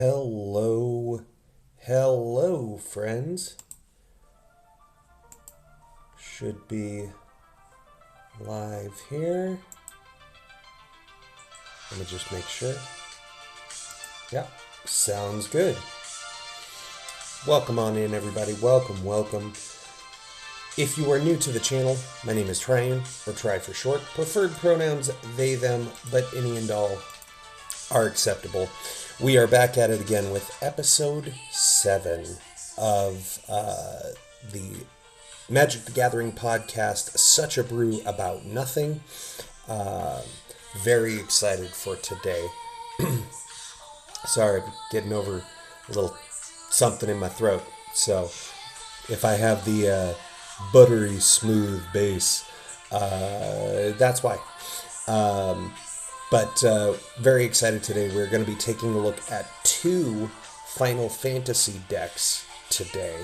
Hello, hello, friends. Should be live here. Let me just make sure. Yeah, sounds good. Welcome on in, everybody. Welcome. If you are new to the channel, my name is Tryon, or Try for short. Preferred pronouns they, them, but any and all are acceptable. We are back at it again with episode 7 of the Magic the Gathering podcast, Such a Brew About Nothing. Very excited for today. Sorry, getting over a little something in my throat. So if I have the buttery smooth bass, that's why. But very excited today. We're going to be taking a look at 2 Final Fantasy decks today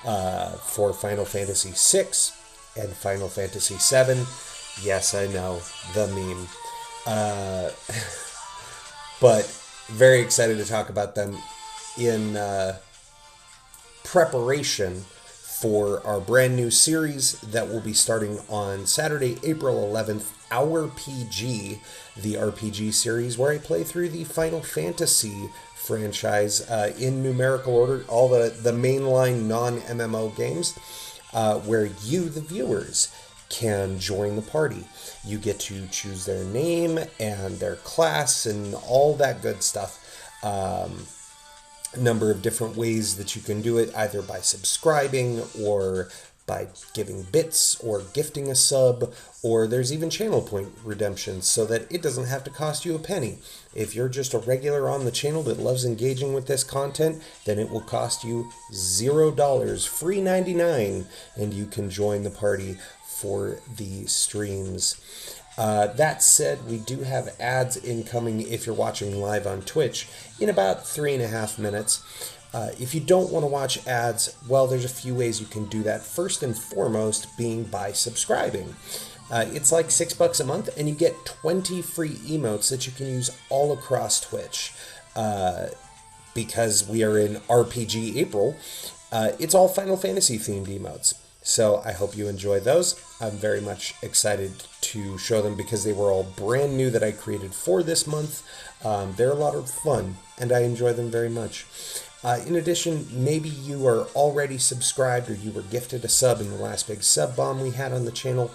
for Final Fantasy VI and Final Fantasy VII. Yes, I know, the meme. But very excited to talk about them in preparation for our brand new series that will be starting on Saturday, April 11th, Our PG, the RPG series, where I play through the Final Fantasy franchise in numerical order, all the mainline non-MMO games, where you, the viewers, can join the party. You get to choose their name and their class and all that good stuff. Number of different ways that you can do it, either by subscribing or by giving bits or gifting a sub, or there's even channel point redemptions so that it doesn't have to cost you a penny. If you're just a regular on the channel that loves engaging with this content, then it will cost you $0, free 99, and you can join the party for the streams. That said, we do have ads incoming if you're watching live on Twitch in about 3.5 minutes. If you don't want to watch ads, well, there's a few ways you can do that. First and foremost being by subscribing. It's like $6 a month, and you get 20 free emotes that you can use all across Twitch. Because we are in RPG April, it's all Final Fantasy themed emotes. So I hope you enjoy those. I'm very much excited to show them because they were all brand new that I created for this month. They're a lot of fun, and I enjoy them very much. In addition, maybe you are already subscribed or you were gifted a sub in the last big sub bomb we had on the channel.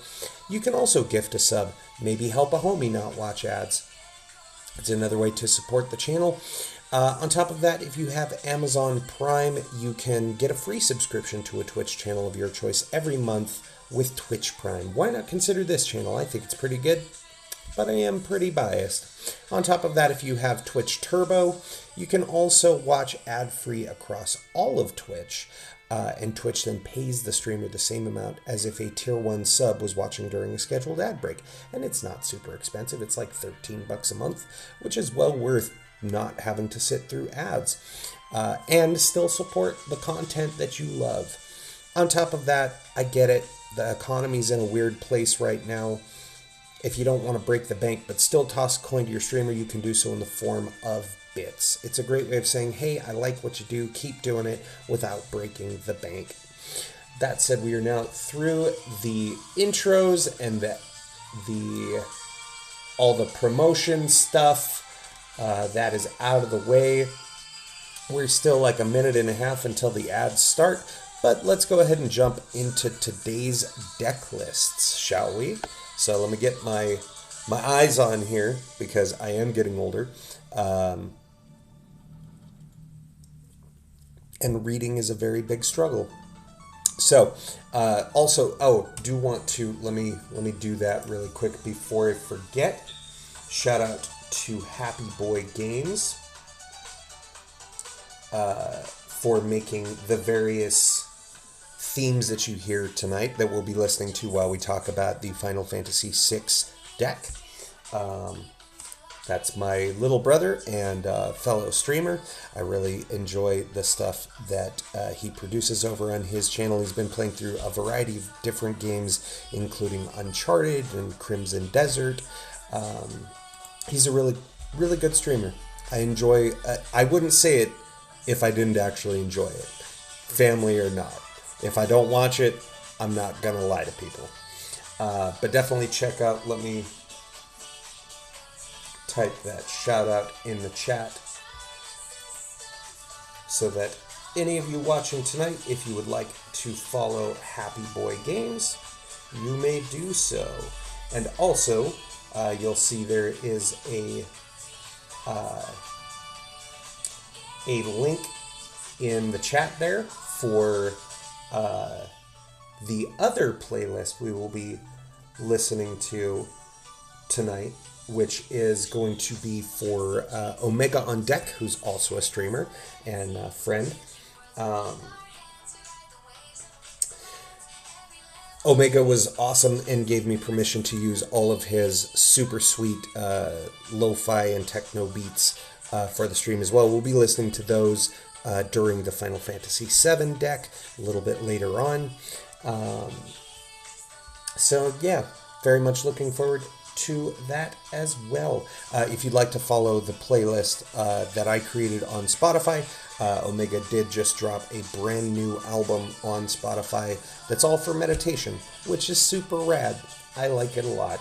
You can also gift a sub, maybe help a homie not watch ads. It's another way to support the channel. On top of that, if you have Amazon Prime, you can get a free subscription to a Twitch channel of your choice every month with Twitch Prime. Why not consider this channel? I think it's pretty good, but I am pretty biased. On top of that, if you have Twitch Turbo, you can also watch ad-free across all of Twitch, and Twitch then pays the streamer the same amount as if a Tier 1 sub was watching during a scheduled ad break. And it's not super expensive. It's like $13 a month, which is well worth not having to sit through ads, and still support the content that you love. On top of that, I get it. The economy's in a weird place right now. If you don't want to break the bank but still toss a coin to your streamer, you can do so in the form of bits. It's a great way of saying, hey, I like what you do, keep doing it without breaking the bank. That said, we are now through the intros and all the promotion stuff. That is out of the way. We're still like a minute and a half until the ads start, but let's go ahead and jump into today's deck lists, shall we? So let me get my eyes on here because I am getting older. And reading is a very big struggle. So, also, do want to, let me do that really quick before I forget. Shout out to Happy Boy Games for making the various themes that you hear tonight that we'll be listening to while we talk about the Final Fantasy VI deck. That's my little brother and fellow streamer. I really enjoy the stuff that he produces over on his channel. He's been playing through a variety of different games, including Uncharted and Crimson Desert. He's a really good streamer. I wouldn't say it if I didn't actually enjoy it, family or not. If I don't watch it, I'm not gonna lie to people. But definitely check out, let me type that shout out in the chat so that any of you watching tonight, if you would like to follow Happy Boy Games, you may do so. And also, you'll see there is a link in the chat there for the other playlist we will be listening to tonight, which is going to be for Omega on Deck, who's also a streamer and a friend. Omega was awesome and gave me permission to use all of his super sweet lo-fi and techno beats for the stream as well. We'll be listening to those during the Final Fantasy VII deck a little bit later on. So yeah, very much looking forward to that as well. If you'd like to follow the playlist that I created on Spotify, Omega did just drop a brand new album on Spotify that's all for meditation, which is super rad. I like it a lot.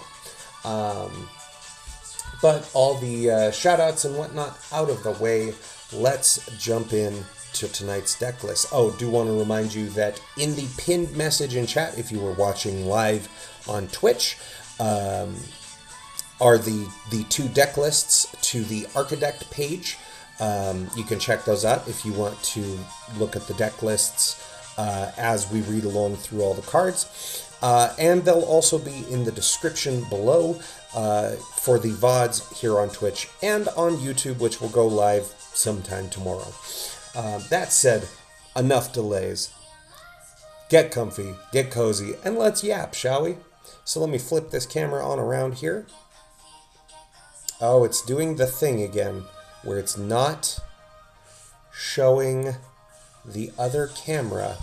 But all the shout outs and whatnot out of the way, let's jump in to tonight's deck list. Oh, do want to remind you that in the pinned message in chat, if you were watching live on Twitch, are the two deck lists to the Archidect page. You can check those out if you want to look at the deck lists as we read along through all the cards. And they'll also be in the description below for the VODs here on Twitch and on YouTube, which will go live sometime tomorrow. That said, enough delays. Get comfy, get cozy, and let's yap, shall we? So let me flip this camera on around here. Oh, it's doing the thing again, where it's not showing the other camera.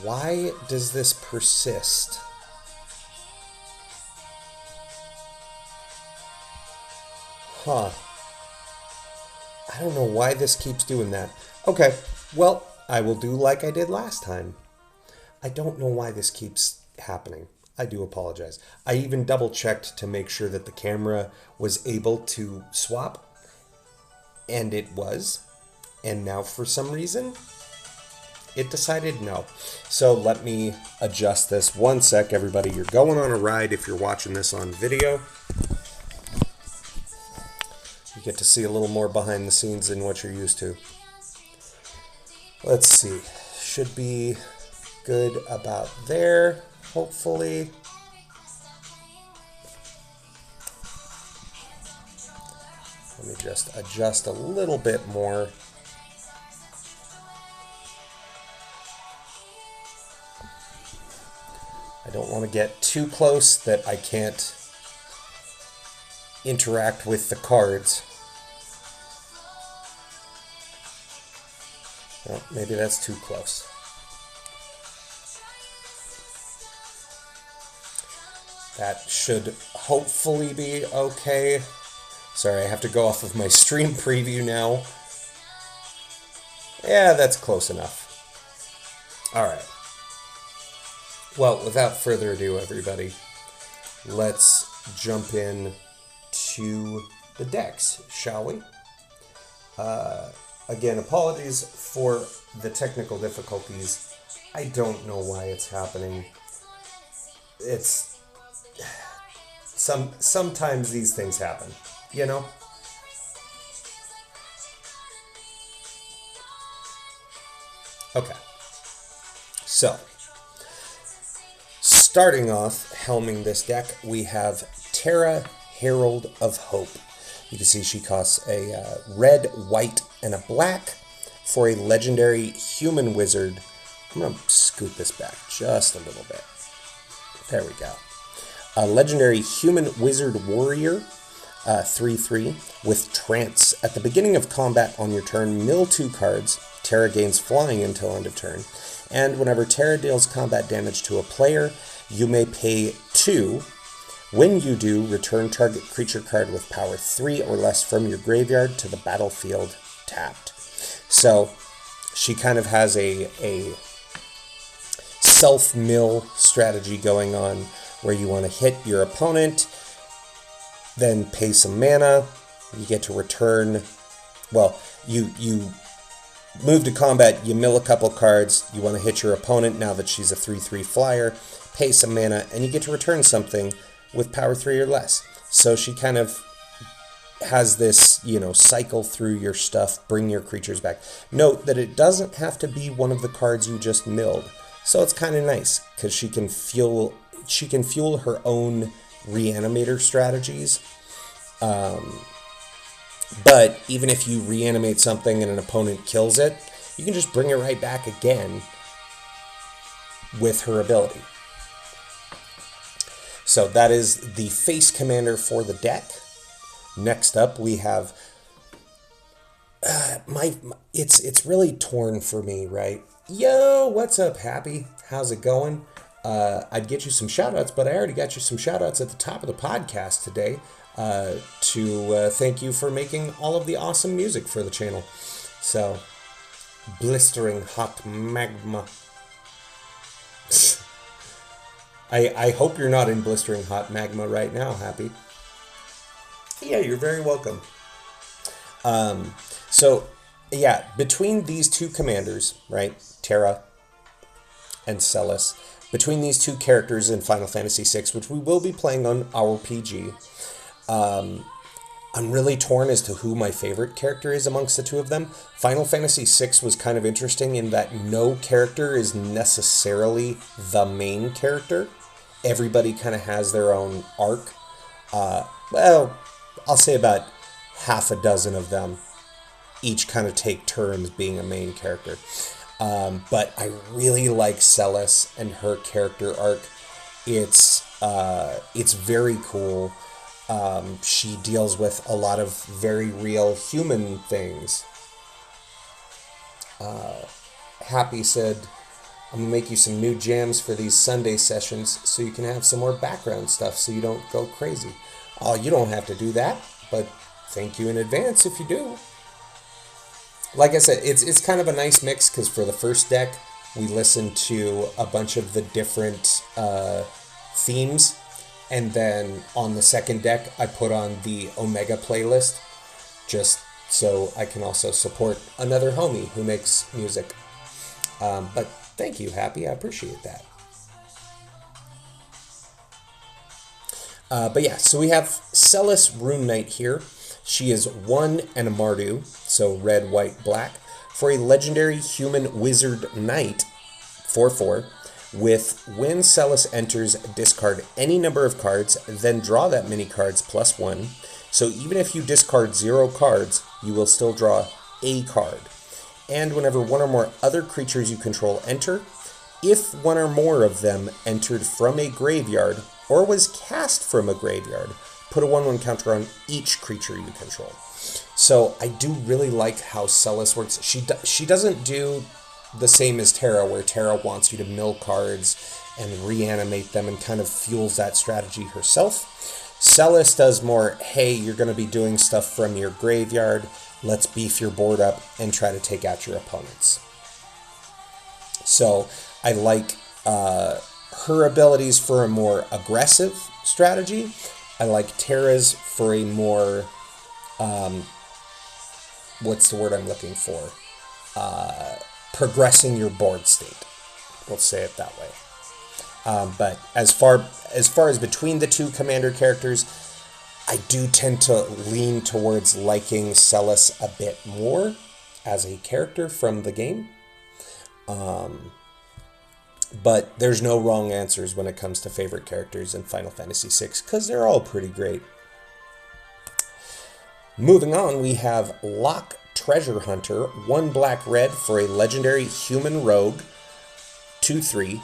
Why does this persist? Huh. I don't know why this keeps doing that. Okay, well, I will do like I did last time. I don't know why this keeps happening. I do apologize. I even double checked to make sure that the camera was able to swap, and it was. And now for some reason, it decided no. So let me adjust this. One sec, everybody. You're going on a ride if you're watching this on video. You get to see a little more behind the scenes than what you're used to. Let's see. Should be good about there, hopefully. Let me just adjust a little bit more. I don't want to get too close that I can't interact with the cards. Well, maybe that's too close. That should hopefully be okay. Sorry, I have to go off of my stream preview now. Yeah, that's close enough. All right. Well, without further ado, everybody, let's jump in to the decks, shall we? Again, apologies for the technical difficulties. I don't know why it's happening. It's sometimes these things happen, you know? Okay. So, starting off, helming this deck, we have Terra, Herald of Hope. You can see she costs a red, white, and a black for a legendary human wizard. I'm going to scoot this back just a little bit. There we go. A legendary human wizard warrior, 3/3, with trance. At the beginning of combat on your turn, mill 2 cards. Terra gains flying until end of turn. And whenever Terra deals combat damage to a player, you may pay 2 When you do, return target creature card with power 3 or less from your graveyard to the battlefield tapped. So she kind of has a self-mill strategy going on where you want to hit your opponent, then pay some mana. You get to return, well, you move to combat, you mill a couple cards, you want to hit your opponent now that she's a 3/3 flyer, pay some mana, and you get to return something with power 3 or less. So she kind of has this, cycle through your stuff, bring your creatures back. Note that it doesn't have to be one of the cards you just milled. So it's kind of nice because she can fuel her own reanimator strategies. But even if you reanimate something and an opponent kills it, you can just bring it right back again with her ability. So that is the face commander for the deck. Next up, we have it's really torn for me, right? Yo, what's up, Happy? How's it going? I'd get you some shout-outs, but I already got you some shout-outs at the top of the podcast today to thank you for making all of the awesome music for the channel. So, blistering hot magma. I hope you're not in blistering hot magma right now, Happy. Yeah, you're very welcome. So, yeah, between these two commanders, right, Terra and Celis, between these two characters in Final Fantasy VI, which we will be playing on our PG, I'm really torn as to who my favorite character is amongst the two of them. Final Fantasy VI was kind of interesting in that no character is necessarily the main character. Everybody kind of has their own arc. Well, I'll say about half a dozen of them each kind of take turns being a main character. But I really like Celis and her character arc. It's very cool. She deals with a lot of very real human things. Happy said, I'm going to make you some new jams for these Sunday sessions so you can have some more background stuff so you don't go crazy. Oh, you don't have to do that, but thank you in advance if you do. Like I said, it's kind of a nice mix because for the first deck, we listened to a bunch of the different themes. And then on the second deck, I put on the Omega playlist just so I can also support another homie who makes music. But thank you, Happy. I appreciate that. But yeah, so we have Celis Rune Knight here. She is 1 and a Mardu, so red, white, black, for a legendary human wizard knight, 4/4, with when Celis enters, discard any number of cards, then draw that many cards plus 1. So even if you discard 0 cards, you will still draw a card. And whenever one or more other creatures you control enter, if one or more of them entered from a graveyard or was cast from a graveyard, put a 1/1 counter on each creature you control. So I do really like how Celis works. She doesn't do the same as Terra, where Terra wants you to mill cards and reanimate them and kind of fuels that strategy herself. Celis does more, hey, you're going to be doing stuff from your graveyard, let's beef your board up and try to take out your opponents. So I like her abilities for a more aggressive strategy. I like Terra's for a more, what's the word I'm looking for? Progressing your board state. We'll say it that way. But as far as between the two commander characters, I do tend to lean towards liking Celis a bit more as a character from the game. But there's no wrong answers when it comes to favorite characters in Final Fantasy VI, because they're all pretty great. Moving on, we have Locke Treasure Hunter, 1 black red for a legendary human rogue, 2/3.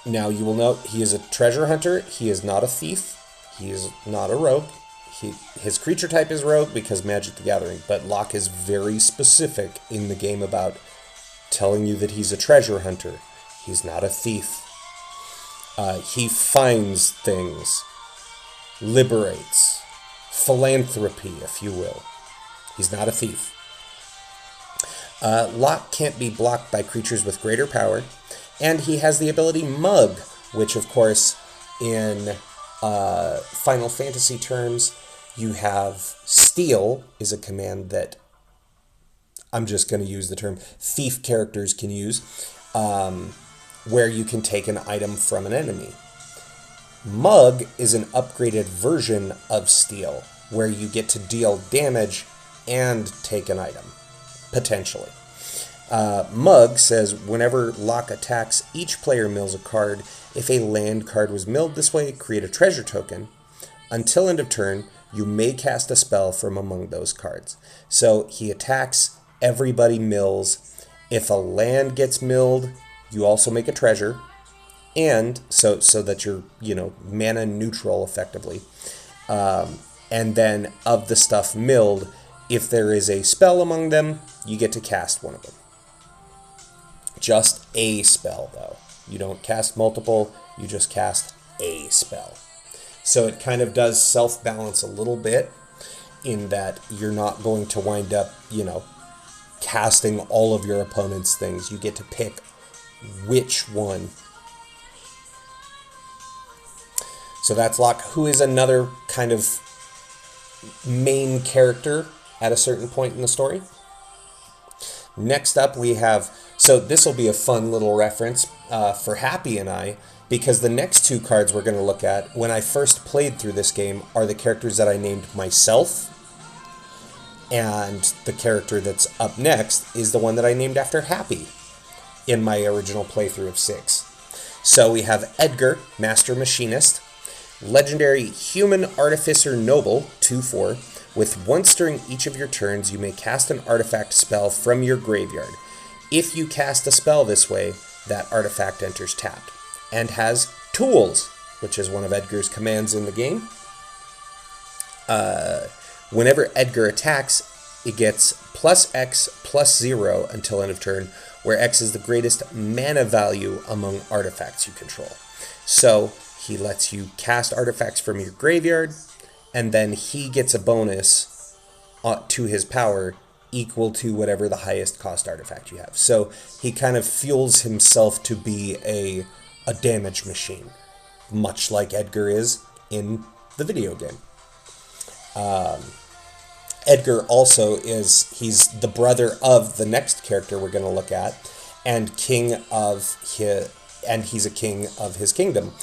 Now you will note he is a treasure hunter, he is not a thief, he is not a rogue. His creature type is rogue because Magic the Gathering, but Locke is very specific in the game about telling you that he's a treasure hunter. He's not a thief. He finds things. liberates, philanthropy, if you will. He's not a thief. Lock can't be blocked by creatures with greater power, and he has the ability Mug, which of course in Final Fantasy terms, you have steal is a command that I'm just going to use the term thief characters can use, where you can take an item from an enemy. Mug is an upgraded version of steal, where you get to deal damage and take an item, potentially. Mug says, whenever Lock attacks, each player mills a card. If a land card was milled this way, create a treasure token. Until end of turn, you may cast a spell from among those cards. So he attacks, everybody mills. If a land gets milled, you also make a treasure. And so that you're, mana neutral effectively. And then of the stuff milled, if there is a spell among them, you get to cast one of them. Just a spell, though. You don't cast multiple, you just cast a spell. So it kind of does self-balance a little bit in that you're not going to wind up, casting all of your opponent's things. You get to pick which one. So that's Locke, who is another kind of main character at a certain point in the story. Next up we have, so this will be a fun little reference for Happy and I, because the next two cards we're going to look at when I first played through this game are the characters that I named myself, and the character that's up next is the one that I named after Happy in my original playthrough of 6. So we have Edgar, Master Machinist, Legendary Human Artificer Noble, 2/4. With once during each of your turns, you may cast an artifact spell from your graveyard. If you cast a spell this way, that artifact enters tapped. And has Tools, which is one of Edgar's commands in the game. Whenever Edgar attacks, it gets +X/+0 until end of turn, where X is the greatest mana value among artifacts you control. So he lets you cast artifacts from your graveyard, and then he gets a bonus to his power equal to whatever the highest cost artifact you have. So he kind of fuels himself to be a damage machine, much like Edgar is in the video game. Edgar also he's the brother of the next character we're going to look at, and he's a king of his kingdom.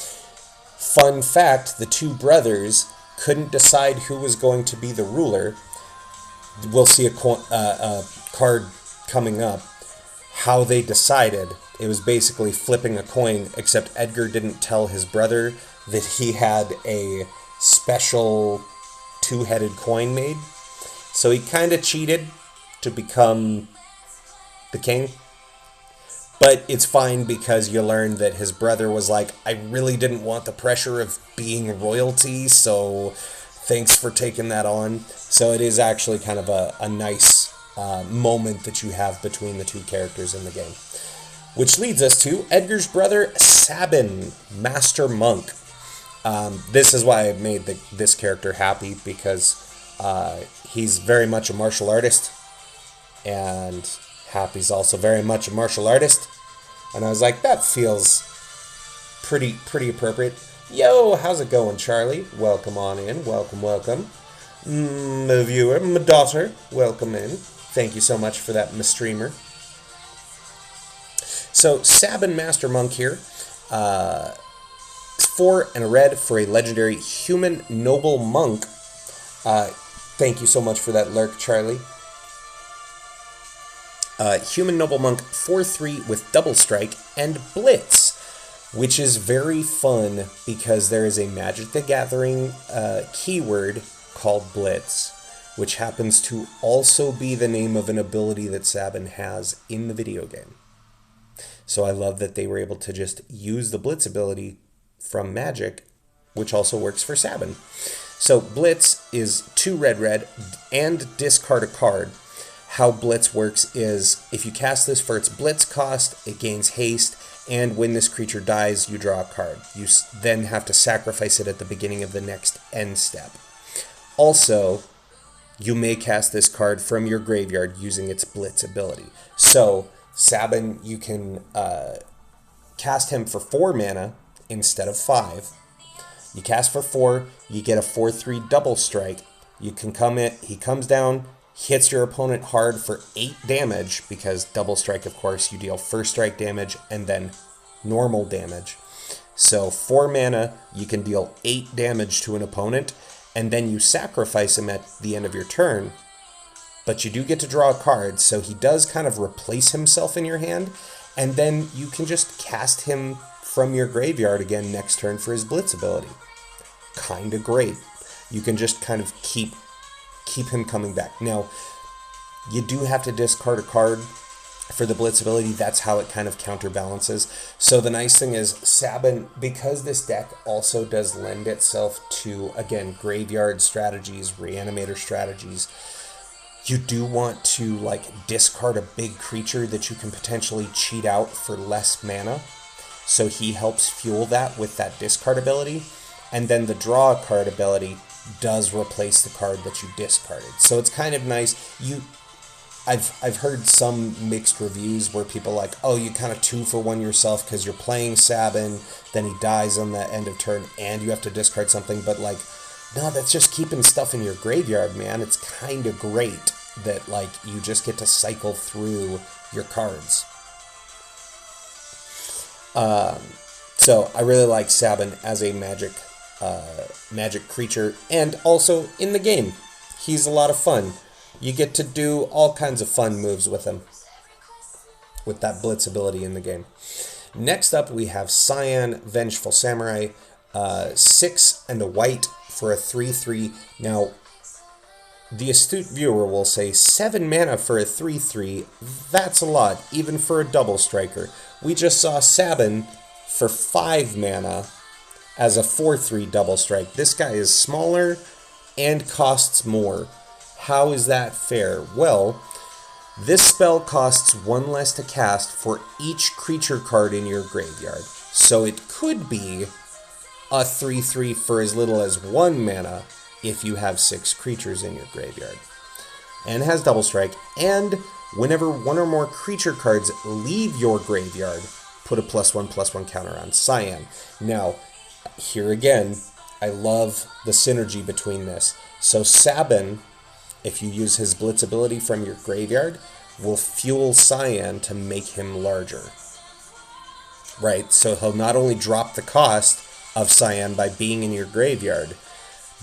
Fun fact, the two brothers couldn't decide who was going to be the ruler. We'll see a card coming up. How they decided, it was basically flipping a coin, except Edgar didn't tell his brother that he had a special two-headed coin made. So he kind of cheated to become the king. But it's fine because you learn that his brother was like, I really didn't want the pressure of being royalty, so thanks for taking that on. So it is actually kind of a nice moment that you have between the two characters in the game. Which leads us to Edgar's brother, Sabin, Master Monk. This is why I made this character Happy, because he's very much a martial artist, and Happy's also very much a martial artist. And I was like, that feels pretty appropriate. Yo, how's it going, Charlie? Welcome on in. Welcome. My viewer, my daughter, welcome in. Thank you so much for that, my streamer. So, Sabin Master Monk here. 4 and a red for a legendary Human Noble Monk. Thank you so much for that lurk, Charlie. Human Noble Monk, 4/3 with Double Strike and Blitz, which is very fun because there is a Magic the Gathering keyword called Blitz, which happens to also be the name of an ability that Sabin has in the video game. So I love that they were able to just use the Blitz ability from Magic, which also works for Sabin. So Blitz is 2 red and discard a card. How Blitz works is, if you cast this for its Blitz cost, it gains haste and when this creature dies, you draw a card. You then have to sacrifice it at the beginning of the next end step. Also, you may cast this card from your graveyard using its Blitz ability. So, Sabin, you can cast him for 4 mana instead of 5. You cast for 4, you get a 4/3 double strike. You can come in, he comes down, hits your opponent hard for 8 damage, because double strike, of course, you deal first strike damage and then normal damage. So 4 mana, you can deal 8 damage to an opponent, and then you sacrifice him at the end of your turn. But you do get to draw a card, so he does kind of replace himself in your hand, and then you can just cast him from your graveyard again next turn for his Blitz ability. Kinda great. You can just kind of keep him coming back. Now, you do have to discard a card for the Blitz ability. That's how it kind of counterbalances. So the nice thing is, Sabin, because this deck also does lend itself to, again, graveyard strategies, reanimator strategies, you do want to like discard a big creature that you can potentially cheat out for less mana. So he helps fuel that with that discard ability. And then the draw a card ability does replace the card that you discarded. So it's kind of nice. I've heard some mixed reviews where people are like, oh, you kind of 2-for-1 yourself because you're playing Sabin, then he dies on the end of turn and you have to discard something. But like, no, that's just keeping stuff in your graveyard, man. It's kind of great that like you just get to cycle through your cards. So I really like Sabin as a magic creature, and also in the game, he's a lot of fun. You get to do all kinds of fun moves with him, with that Blitz ability in the game. Next up, we have Cyan, Vengeful Samurai, 6 and a white for a 3/3. Now, the astute viewer will say 7 mana for a 3/3. That's a lot, even for a double striker. We just saw Sabin for 5 mana as a 4/3 double strike. This guy is smaller and costs more. How is that fair? Well, this spell costs 1 less to cast for each creature card in your graveyard. So it could be a 3/3 for as little as 1 mana if you have 6 creatures in your graveyard. And has double strike. And whenever 1 or more creature cards leave your graveyard, put a +1/+1 counter on Cyan. Now, here again, I love the synergy between this. So Sabin, if you use his Blitz ability from your graveyard, will fuel Cyan to make him larger. Right? So he'll not only drop the cost of Cyan by being in your graveyard,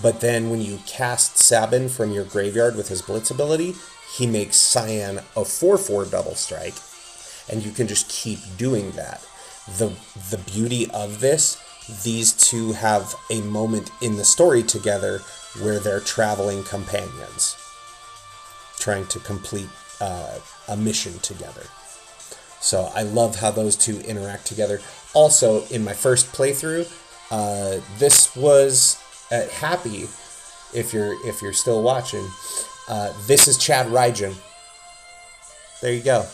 but then when you cast Sabin from your graveyard with his Blitz ability, he makes Cyan a 4/4 double strike, and you can just keep doing that. The beauty of this, these two have a moment in the story together where they're traveling companions, trying to complete a mission together. So I love how those two interact together. Also, in my first playthrough, this was Happy, if you're still watching. This is Chad Rygen. There you go,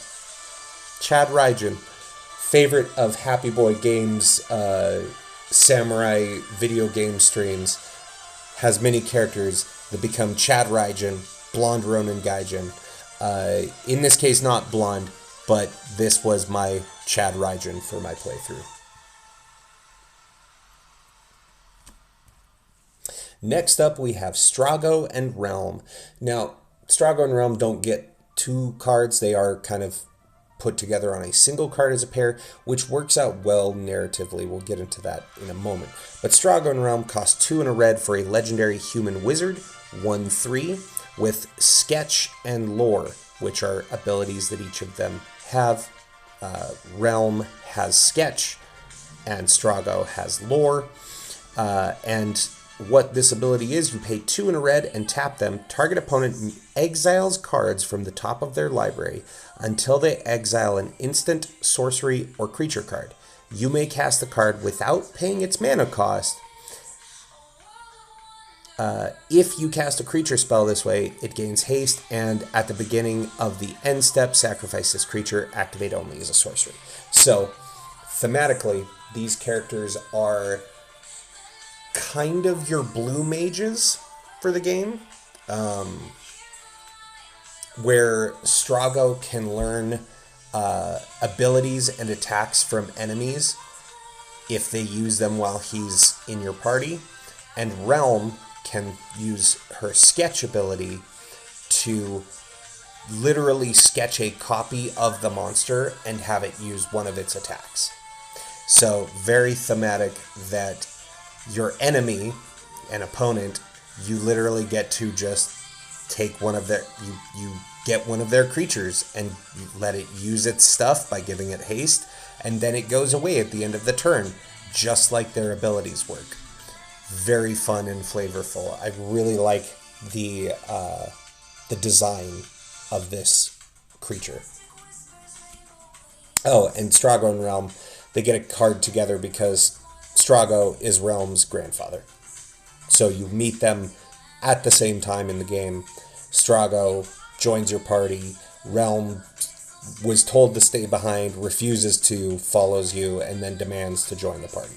Chad Rygen, favorite of Happy Boy Games samurai video game streams, has many characters that become Chad Rygen, Blonde Ronin Gaijin. In this case, not blonde, but this was my Chad Rygen for my playthrough. Next up, we have Strago and Realm. Now, Strago and Realm don't get 2 cards. They are kind of put together on a single card as a pair, which works out well narratively. We'll get into that in a moment. But Strago and Realm cost 2 and a red for a legendary human wizard, 1/3, with Sketch and Lore, which are abilities that each of them have. Realm has Sketch, and Strago has Lore. And what this ability is, you pay 2 and a red and tap them. Target opponent exiles cards from the top of their library until they exile an instant, sorcery, or creature card. You may cast the card without paying its mana cost. If you cast a creature spell this way, it gains haste, and at the beginning of the end step, sacrifice this creature, activate only as a sorcery. So, thematically, these characters are kind of your blue mages for the game, where Strago can learn abilities and attacks from enemies if they use them while he's in your party, and Realm can use her sketch ability to literally sketch a copy of the monster and have it use one of its attacks. So very thematic that your enemy, an opponent, you literally get to just take one of their, you get one of their creatures and let it use its stuff by giving it haste, and then it goes away at the end of the turn, just like their abilities work. Very fun and flavorful. I really like the design of this creature. Oh, and Strago and Realm, they get a card together because Strago is Realm's grandfather. So you meet them at the same time in the game. Strago joins your party. Realm was told to stay behind, refuses to, follows you, and then demands to join the party.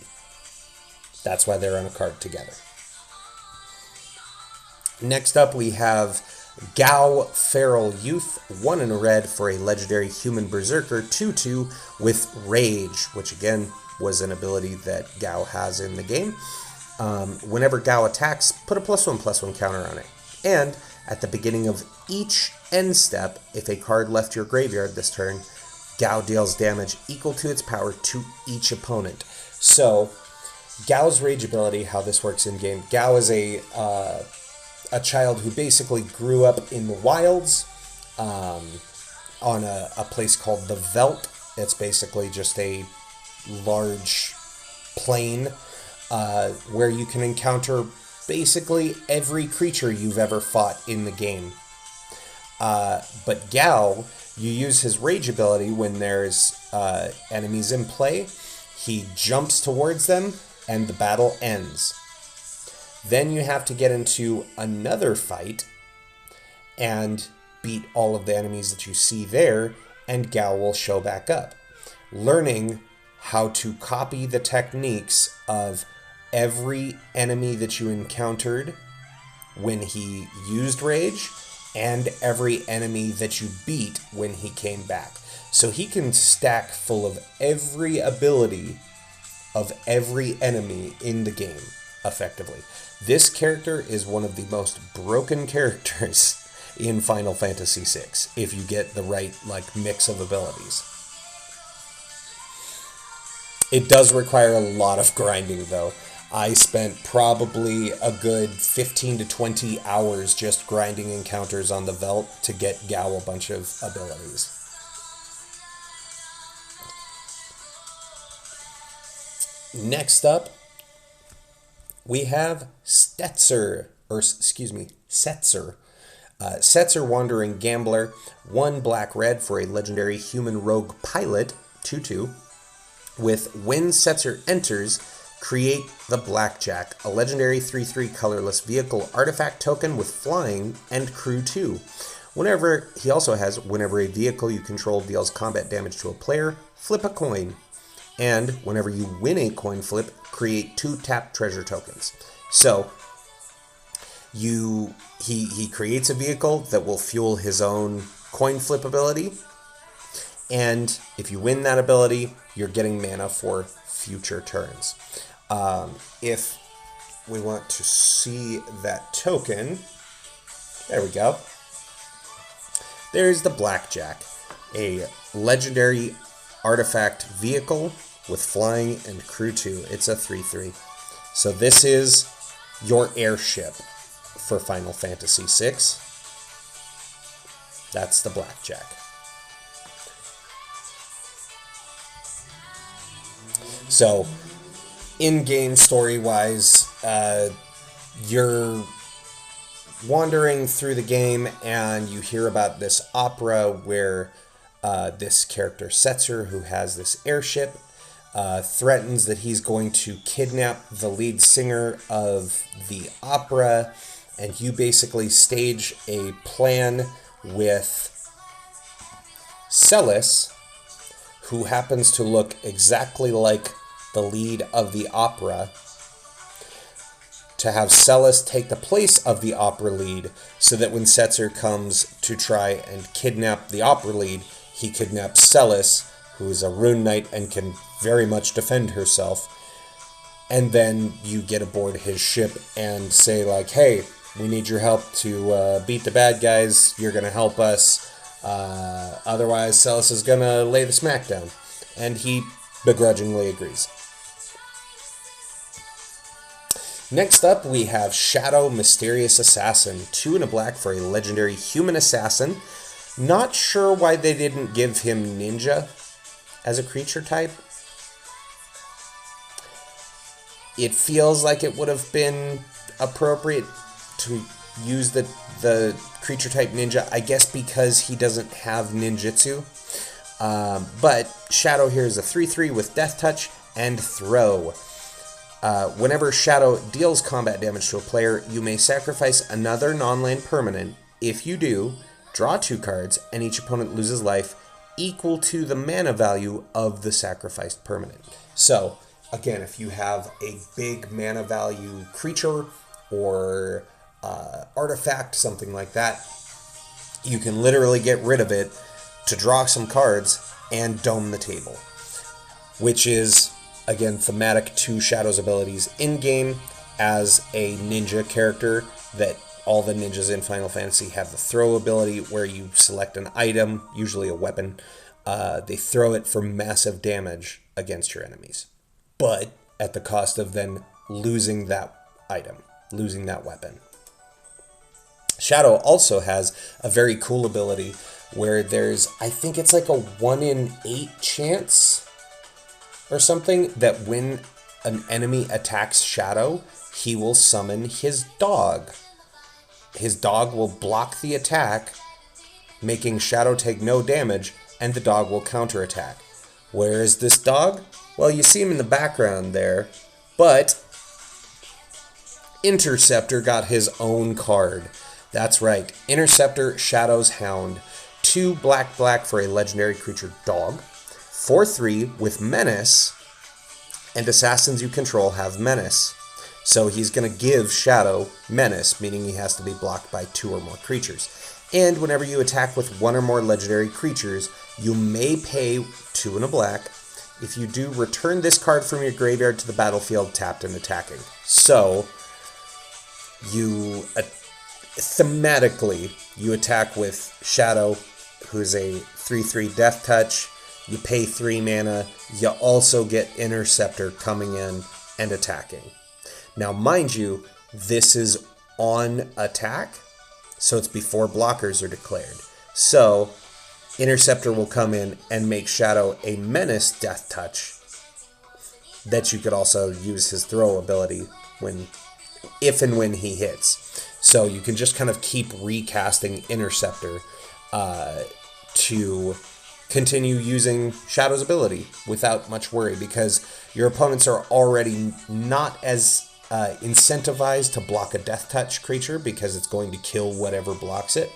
That's why they're on a card together. Next up, we have Gao Feral Youth, 1 in a red for a legendary human berserker, 2/2 with Rage, which again was an ability that Gao has in the game. Whenever Gao attacks, put a +1/+1 counter on it. And at the beginning of each end step, if a card left your graveyard this turn, Gao deals damage equal to its power to each opponent. So Gao's Rage ability, how this works in game. Gao is a child who basically grew up in the wilds on a place called the Veldt. It's basically just a large plain where you can encounter basically every creature you've ever fought in the game. But Gao, you use his Rage ability when there's enemies in play. He jumps towards them, and the battle ends. Then you have to get into another fight and beat all of the enemies that you see there, and Gao will show back up. Learning how to copy the techniques of every enemy that you encountered when he used Rage, and every enemy that you beat when he came back. So he can stack full of every ability of every enemy in the game, effectively. This character is one of the most broken characters in Final Fantasy VI, if you get the right mix of abilities. It does require a lot of grinding, though. I spent probably a good 15 to 20 hours just grinding encounters on the Veldt to get Gao a bunch of abilities. Next up, we have Setzer. Setzer Wandering Gambler, 1 black-red for a legendary human rogue pilot, 2/2, with when Setzer enters, create the Blackjack, a legendary 3/3 colorless vehicle artifact token with flying and crew 2. Whenever a vehicle you control deals combat damage to a player, flip a coin. And whenever you win a coin flip, create 2 tapped treasure tokens. So he creates a vehicle that will fuel his own coin flip ability. And if you win that ability, you're getting mana for future turns. If we want to see that token, there we go. There's the Blackjack, a legendary artifact vehicle with flying and crew 2. It's a 3/3. So this is your airship for Final Fantasy VI. That's the Blackjack. So, in-game story-wise, you're wandering through the game and you hear about this opera where this character Setzer, who has this airship, threatens that he's going to kidnap the lead singer of the opera, and you basically stage a plan with Celis, who happens to look exactly like the lead of the opera, to have Celis take the place of the opera lead, so that when Setzer comes to try and kidnap the opera lead, he kidnaps Celis, who is a rune knight and can very much defend herself. And then you get aboard his ship and say, like, hey, we need your help to beat the bad guys. You're going to help us. Otherwise, Celis is going to lay the smack down. And he begrudgingly agrees. Next up, we have Shadow, Mysterious Assassin. 2 and a black for a legendary human assassin. Not sure why they didn't give him ninja as a creature type. It feels like it would have been appropriate to use the creature type ninja, I guess because he doesn't have ninjutsu. But Shadow here is a 3/3 with Death Touch and Throw. Whenever Shadow deals combat damage to a player, you may sacrifice another non-land permanent. If you do, draw 2 cards, and each opponent loses life equal to the mana value of the sacrificed permanent. So, again, if you have a big mana value creature or artifact, something like that, you can literally get rid of it to draw some cards and dome the table, which is, again, thematic to Shadow's abilities in-game as a ninja character. That all the ninjas in Final Fantasy have the throw ability, where you select an item, usually a weapon, they throw it for massive damage against your enemies, but at the cost of then losing that item, losing that weapon. Shadow also has a very cool ability where there's, I think it's like a 1 in 8 chance or something, that when an enemy attacks Shadow, he will summon his dog. His dog will block the attack, making Shadow take no damage, and the dog will counterattack. Where is this dog? Well, you see him in the background there, but Interceptor got his own card. That's right, Interceptor, Shadow's Hound. 2 black for a legendary creature dog. 4/3 with Menace, and assassins you control have Menace. So he's going to give Shadow Menace, meaning he has to be blocked by 2 or more creatures. And whenever you attack with 1 or more legendary creatures, you may pay 2 and a black. If you do, return this card from your graveyard to the battlefield tapped and attacking. So, you thematically, you attack with Shadow, who's a 3/3 Death Touch. You pay 3 mana. You also get Interceptor coming in and attacking. Now, mind you, this is on attack, so it's before blockers are declared. So, Interceptor will come in and make Shadow a Menace Death Touch that you could also use his throw ability if and when he hits. So you can just kind of keep recasting Interceptor to continue using Shadow's ability without much worry, because your opponents are already not as incentivized to block a Death Touch creature because it's going to kill whatever blocks it.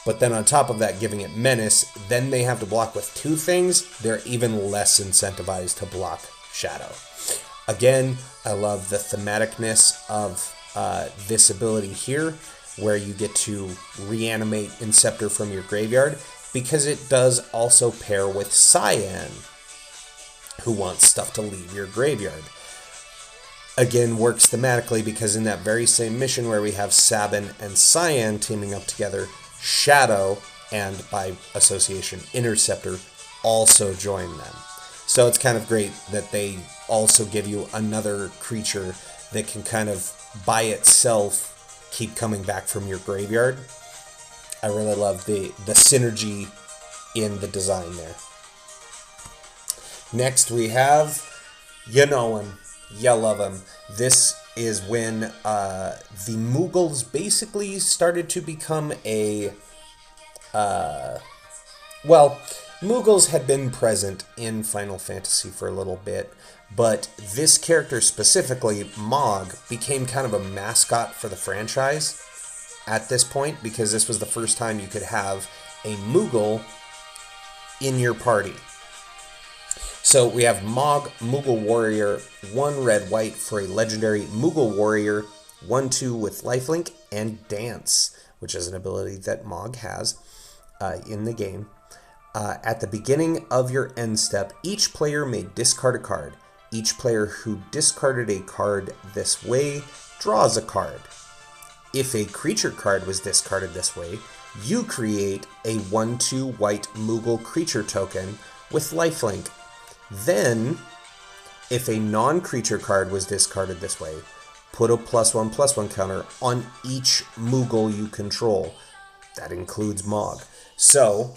But then on top of that, giving it Menace, then they have to block with 2 things. They're even less incentivized to block Shadow. Again, I love the thematicness of this ability here, where you get to reanimate Inceptor from your graveyard, because it does also pair with Cyan, who wants stuff to leave your graveyard. Again, works thematically, because in that very same mission where we have Sabin and Cyan teaming up together, Shadow, and by association Interceptor, also join them. So it's kind of great that they also give you another creature that can kind of by itself keep coming back from your graveyard. I really love the synergy in the design there. Next we have, you know him, you love him. This is when the Mughals basically started to become a... Mughals had been present in Final Fantasy for a little bit, but this character specifically, Mog, became kind of a mascot for the franchise at this point, because this was the first time you could have a Mughal in your party. So we have Mog, Moogle Warrior, 1 red white for a legendary Moogle Warrior, 1/2 with lifelink, and Dance, which is an ability that Mog has in the game. At the beginning of your end step, each player may discard a card. Each player who discarded a card this way draws a card. If a creature card was discarded this way, you create a 1/2 white Moogle creature token with lifelink. Then, if a non-creature card was discarded this way, put a +1/+1 counter on each Moogle you control. That includes Mog. So,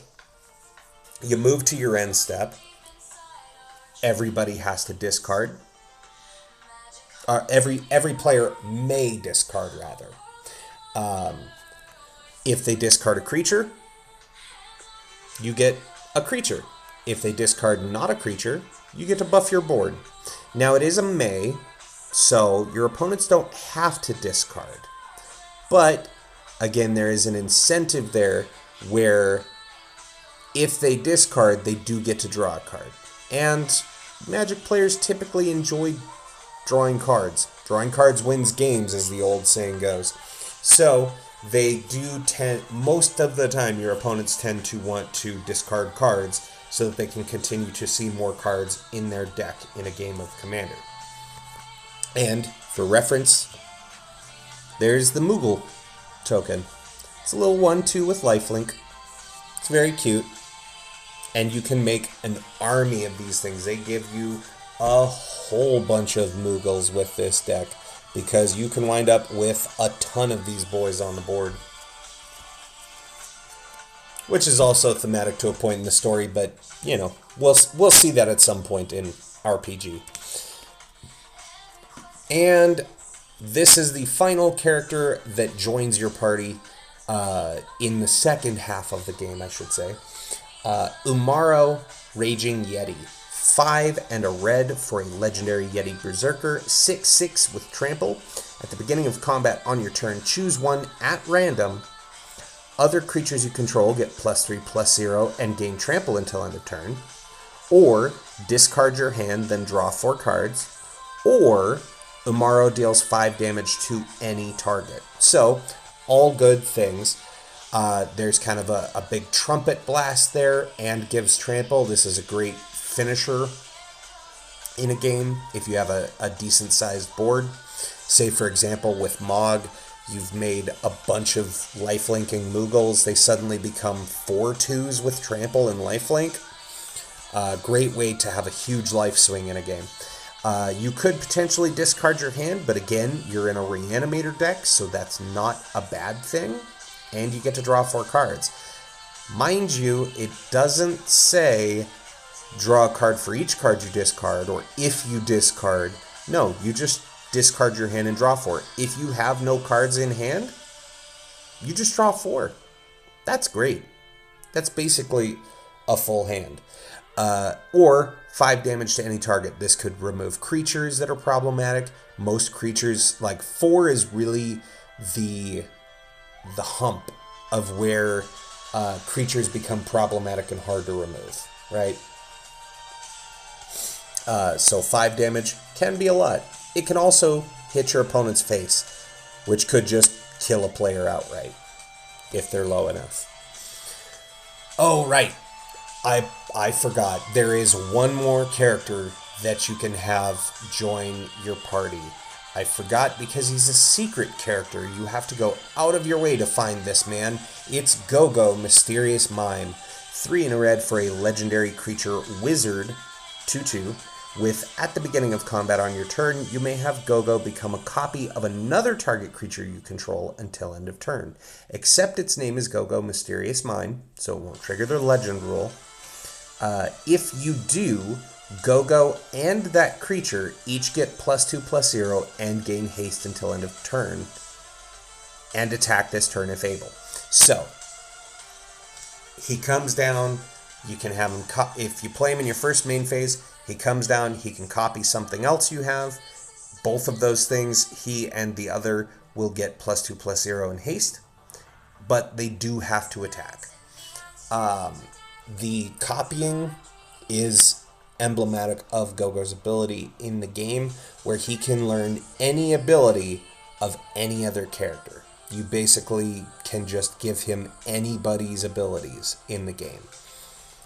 you move to your end step. Everybody has to discard. Every player may discard, rather. If they discard a creature, you get a creature. If they discard not a creature, you get to buff your board. Now, it is a may, so your opponents don't have to discard. But, again, there is an incentive there where if they discard, they do get to draw a card. And Magic players typically enjoy drawing cards. Drawing cards wins games, as the old saying goes. So, they do tend, most of the time, your opponents tend to want to discard cards so that they can continue to see more cards in their deck in a game of Commander. And, for reference, there's the Moogle token. It's a little 1/2 with lifelink. It's very cute. And you can make an army of these things. They give you a whole bunch of Moogles with this deck, because you can wind up with a ton of these boys on the board. Which is also thematic to a point in the story, but, you know, we'll see that at some point in RPG. And this is the final character that joins your party in the second half of the game, I should say. Umaro, Raging Yeti. 5 and a red for a legendary Yeti Berserker, 6/6 with trample. At the beginning of combat on your turn, choose one at random. Other creatures you control get +3/+0 and gain trample until end of turn. Or discard your hand, then draw 4 cards. Or Umaro deals 5 damage to any target. So, all good things. There's kind of a big trumpet blast there and gives trample. This is a great finisher in a game if you have a decent sized board. Say, for example, with Mog, you've made a bunch of lifelinking Moogles. They suddenly become 4/2s with trample and lifelink. Great way to have a huge life swing in a game. You could potentially discard your hand, but again, you're in a Reanimator deck, so that's not a bad thing. And you get to draw 4 cards. Mind you, it doesn't say draw a card for each card you discard, or if you discard. No, you just discard your hand and draw 4. If you have no cards in hand, you just draw 4. That's great. That's basically a full hand. Or 5 damage to any target. This could remove creatures that are problematic. Most creatures, like 4 is really the hump of where creatures become problematic and hard to remove, right? So 5 damage can be a lot. It can also hit your opponent's face, which could just kill a player outright if they're low enough. Oh, right. I forgot. There is one more character that you can have join your party. I forgot because he's a secret character. You have to go out of your way to find this man. It's Go-Go, Mysterious Mime. 3 and a red for a legendary creature wizard, 2/2. With, at the beginning of combat on your turn, you may have Go-Go become a copy of another target creature you control until end of turn. Except its name is Go-Go, Mysterious Mime, so it won't trigger the legend rule. If you do, Go-Go and that creature each get +2/+0 and gain haste until end of turn, and attack this turn if able. So, he comes down, you can have him, if you play him in your first main phase, he comes down, he can copy something else you have. Both of those things, he and the other, will get +2/+0 in haste, but they do have to attack. The copying is emblematic of Gogo's ability in the game, where he can learn any ability of any other character. You basically can just give him anybody's abilities in the game,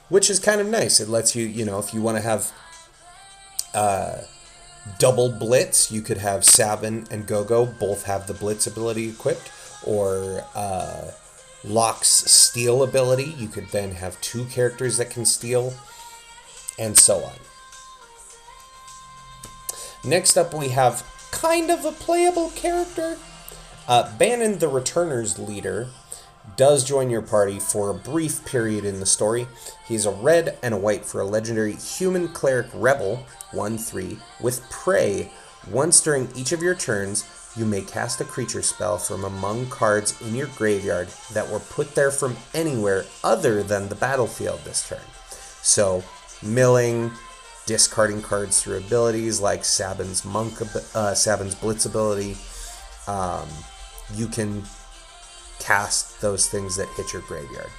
which is kind of nice. It lets you, if you want to have double Blitz, you could have Sabin and Gogo both have the Blitz ability equipped, or Locke's steal ability. You could then have two characters that can steal, and so on. Next up, we have kind of a playable character. Bannon, the Returner's leader, does join your party for a brief period in the story. He's a red and a white for a legendary human cleric rebel, 1/3, with Prey. Once during each of your turns, you may cast a creature spell from among cards in your graveyard that were put there from anywhere other than the battlefield this turn. So, milling, discarding cards through abilities like Sabin's Blitz ability. You can cast those things that hit your graveyard.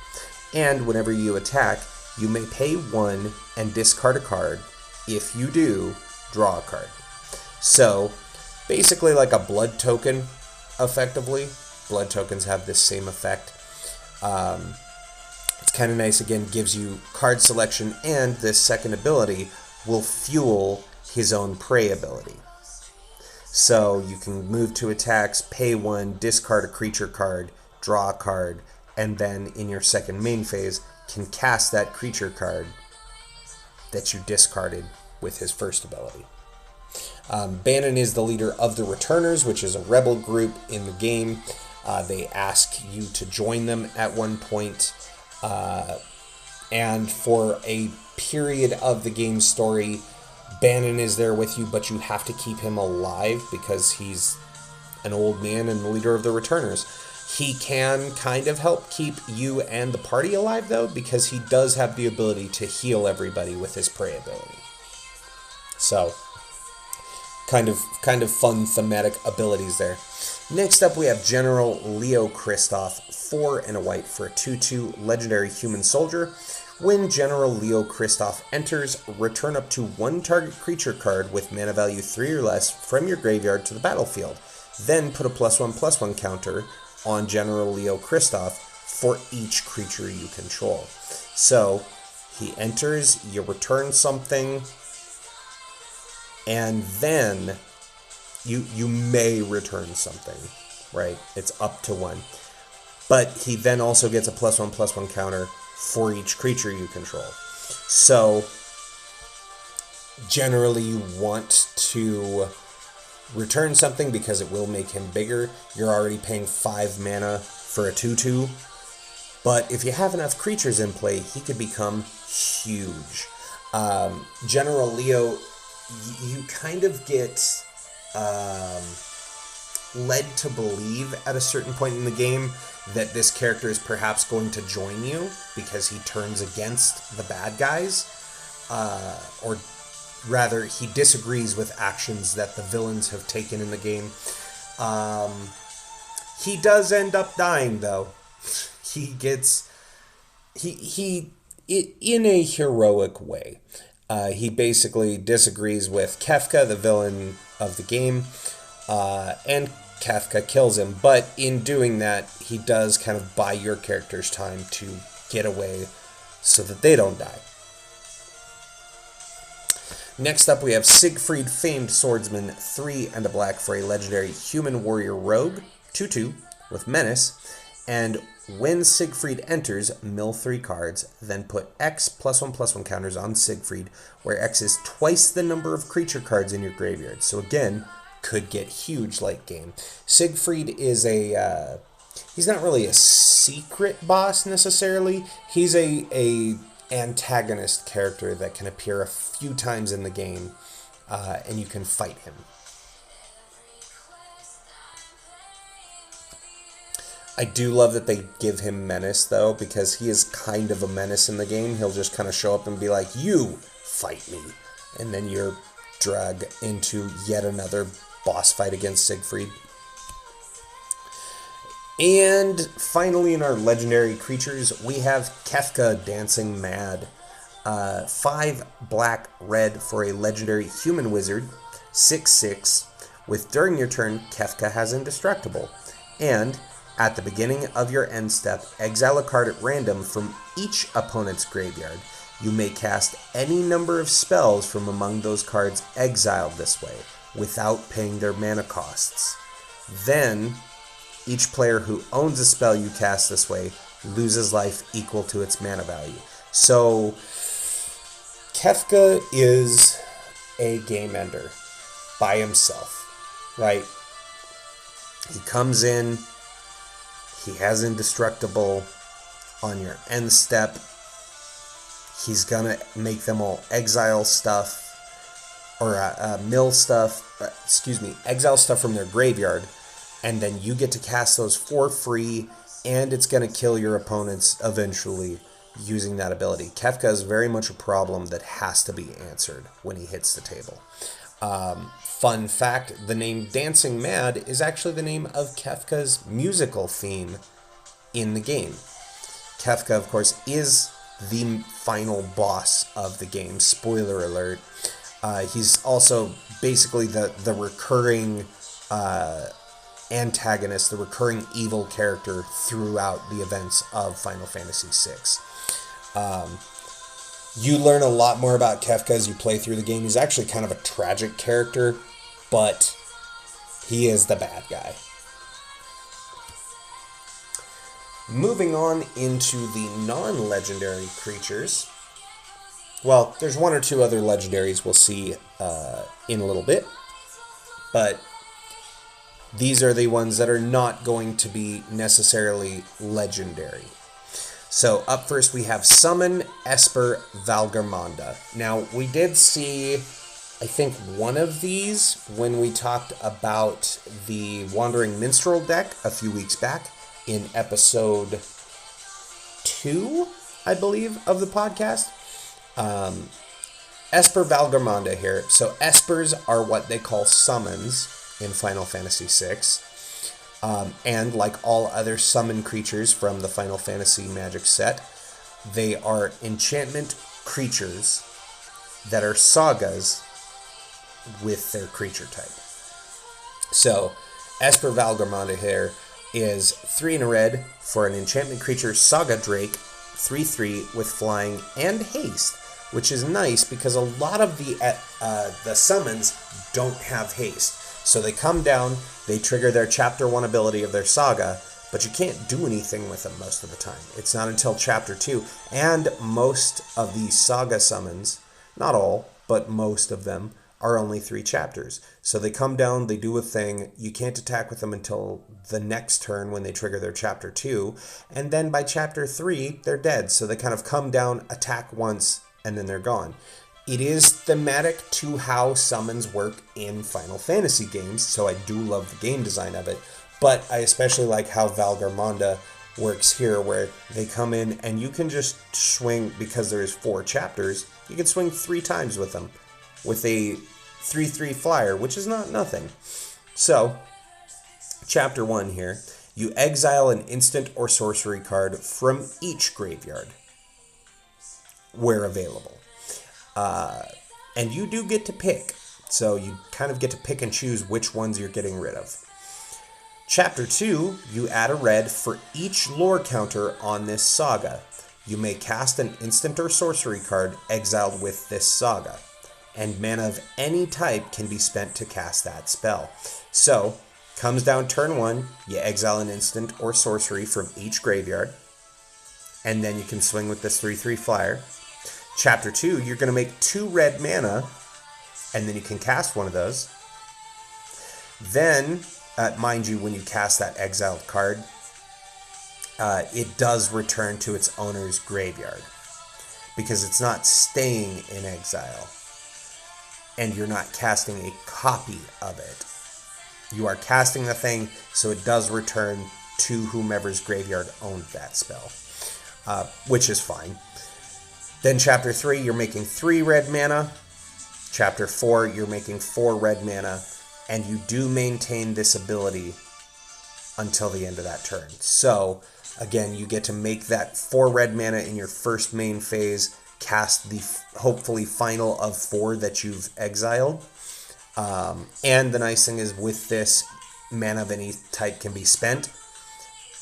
And whenever you attack, you may pay 1 and discard a card. If you do, draw a card. So, basically like a blood token, effectively. Blood tokens have this same effect. It's kind of nice, again, gives you card selection, and this second ability will fuel his own Prey ability. So you can move to attacks, pay 1, discard a creature card, draw a card, and then in your second main phase can cast that creature card that you discarded with his first ability. Bannon is the leader of the Returners, which is a rebel group in the game. They ask you to join them at one point, and for a period of the game's story, Bannon is there with you, but you have to keep him alive because he's an old man and the leader of the Returners. He can kind of help keep you and the party alive, though, because he does have the ability to heal everybody with his Prey ability. So, kind of fun thematic abilities there. Next up, we have General Leo Kristoff, 4 and a white for a 2/2 legendary human soldier. When General Leo Kristoff enters, return up to 1 target creature card with mana value 3 or less from your graveyard to the battlefield. Then put a +1/+1 counter on General Leo Kristoff for each creature you control. So, he enters, you return something, and then you may return something, right? It's up to 1. But he then also gets a +1/+1 counter for each creature you control. So, generally you want to return something because it will make him bigger. You're already paying 5 mana for a 2/2. But if you have enough creatures in play, he could become huge. General Leo, you kind of get led to believe at a certain point in the game that this character is perhaps going to join you because he turns against the bad guys, or rather, he disagrees with actions that the villains have taken in the game. He does end up dying, though. He gets in a heroic way. He basically disagrees with Kefka, the villain of the game, and Kefka kills him. But in doing that, he does kind of buy your character's time to get away so that they don't die. Next up, we have Siegfried, Famed Swordsman, 3 and a black for a legendary human warrior rogue, 2/2, with Menace. And when Siegfried enters, mill 3 cards, then put X +1/+1 counters on Siegfried, where X is twice the number of creature cards in your graveyard. So again, could get huge late game. Siegfried is he's not really a secret boss necessarily. He's a antagonist character that can appear a few times in the game, and you can fight him. I do love that they give him Menace, though, because he is kind of a menace in the game. He'll just kind of show up and be like, "You fight me," and then you're dragged into yet another boss fight against Siegfried. And finally, in our legendary creatures, we have Kefka, Dancing Mad. 5 black red for a legendary human wizard, 6/6, with during your turn, Kefka has indestructible. And at the beginning of your end step, exile a card at random from each opponent's graveyard. You may cast any number of spells from among those cards exiled this way, without paying their mana costs. Then, each player who owns a spell you cast this way loses life equal to its mana value. So, Kefka is a game ender by himself, right? He comes in, he has indestructible on your end step. He's gonna make them all exile stuff, or mill stuff, exile stuff from their graveyard, and then you get to cast those for free, and it's gonna kill your opponents eventually using that ability. Kefka is very much a problem that has to be answered when he hits the table. Fun fact, the name Dancing Mad is actually the name of Kefka's musical theme in the game. Kefka, of course, is the final boss of the game. Spoiler alert. He's also basically the recurring antagonist, the recurring evil character throughout the events of Final Fantasy VI. You learn a lot more about Kefka as you play through the game. He's actually kind of a tragic character, but he is the bad guy. Moving on into the non-legendary creatures. Well, there's one or two other legendaries we'll see in a little bit, but these are the ones that are not going to be necessarily legendary. So up first we have Summon Esper Valgarmonda. Now we did see, I think, one of these when we talked about the Wandering Minstrel deck a few weeks back in episode 2, I believe, of the podcast. Esper Valgarmonda here. So Espers are what they call summons in Final Fantasy VI. And like all other summon creatures from the Final Fantasy Magic set, they are enchantment creatures that are sagas with their creature type. So, Esper Valgarmonda here is 3 in a red for an enchantment creature, Saga Drake, 3/3 with flying and haste, which is nice because a lot of the summons don't have haste. So they come down, they trigger their Chapter 1 ability of their Saga, but you can't do anything with them most of the time. It's not until Chapter 2, and most of these Saga summons, not all, but most of them, are only 3 chapters. So they come down, they do a thing, you can't attack with them until the next turn when they trigger their Chapter 2, and then by Chapter 3, they're dead. So they kind of come down, attack once, and then they're gone. It is thematic to how summons work in Final Fantasy games, so I do love the game design of it, but I especially like how Valgarmonda works here, where they come in and you can just swing, because there's 4 chapters, you can swing 3 times with them, with a 3/3 flyer, which is not nothing. So, Chapter 1 here, you exile an instant or sorcery card from each graveyard, where available. And you do get to pick, so you kind of get to pick and choose which ones you're getting rid of. Chapter 2, you add a red for each lore counter on this saga. You may cast an instant or sorcery card exiled with this saga, and mana of any type can be spent to cast that spell. So, comes down turn 1, you exile an instant or sorcery from each graveyard, and then you can swing with this 3/3 flyer. Chapter 2, you're going to make 2 red mana, and then you can cast one of those. Then, mind you, when you cast that exiled card, it does return to its owner's graveyard, because it's not staying in exile, and you're not casting a copy of it. You are casting the thing, so it does return to whomever's graveyard owned that spell, which is fine. Then Chapter 3, you're making 3 red mana. Chapter 4, you're making 4 red mana. And you do maintain this ability until the end of that turn. So, again, you get to make that 4 red mana in your first main phase, cast the hopefully final of 4 that you've exiled. And the nice thing is with this, mana of any type can be spent.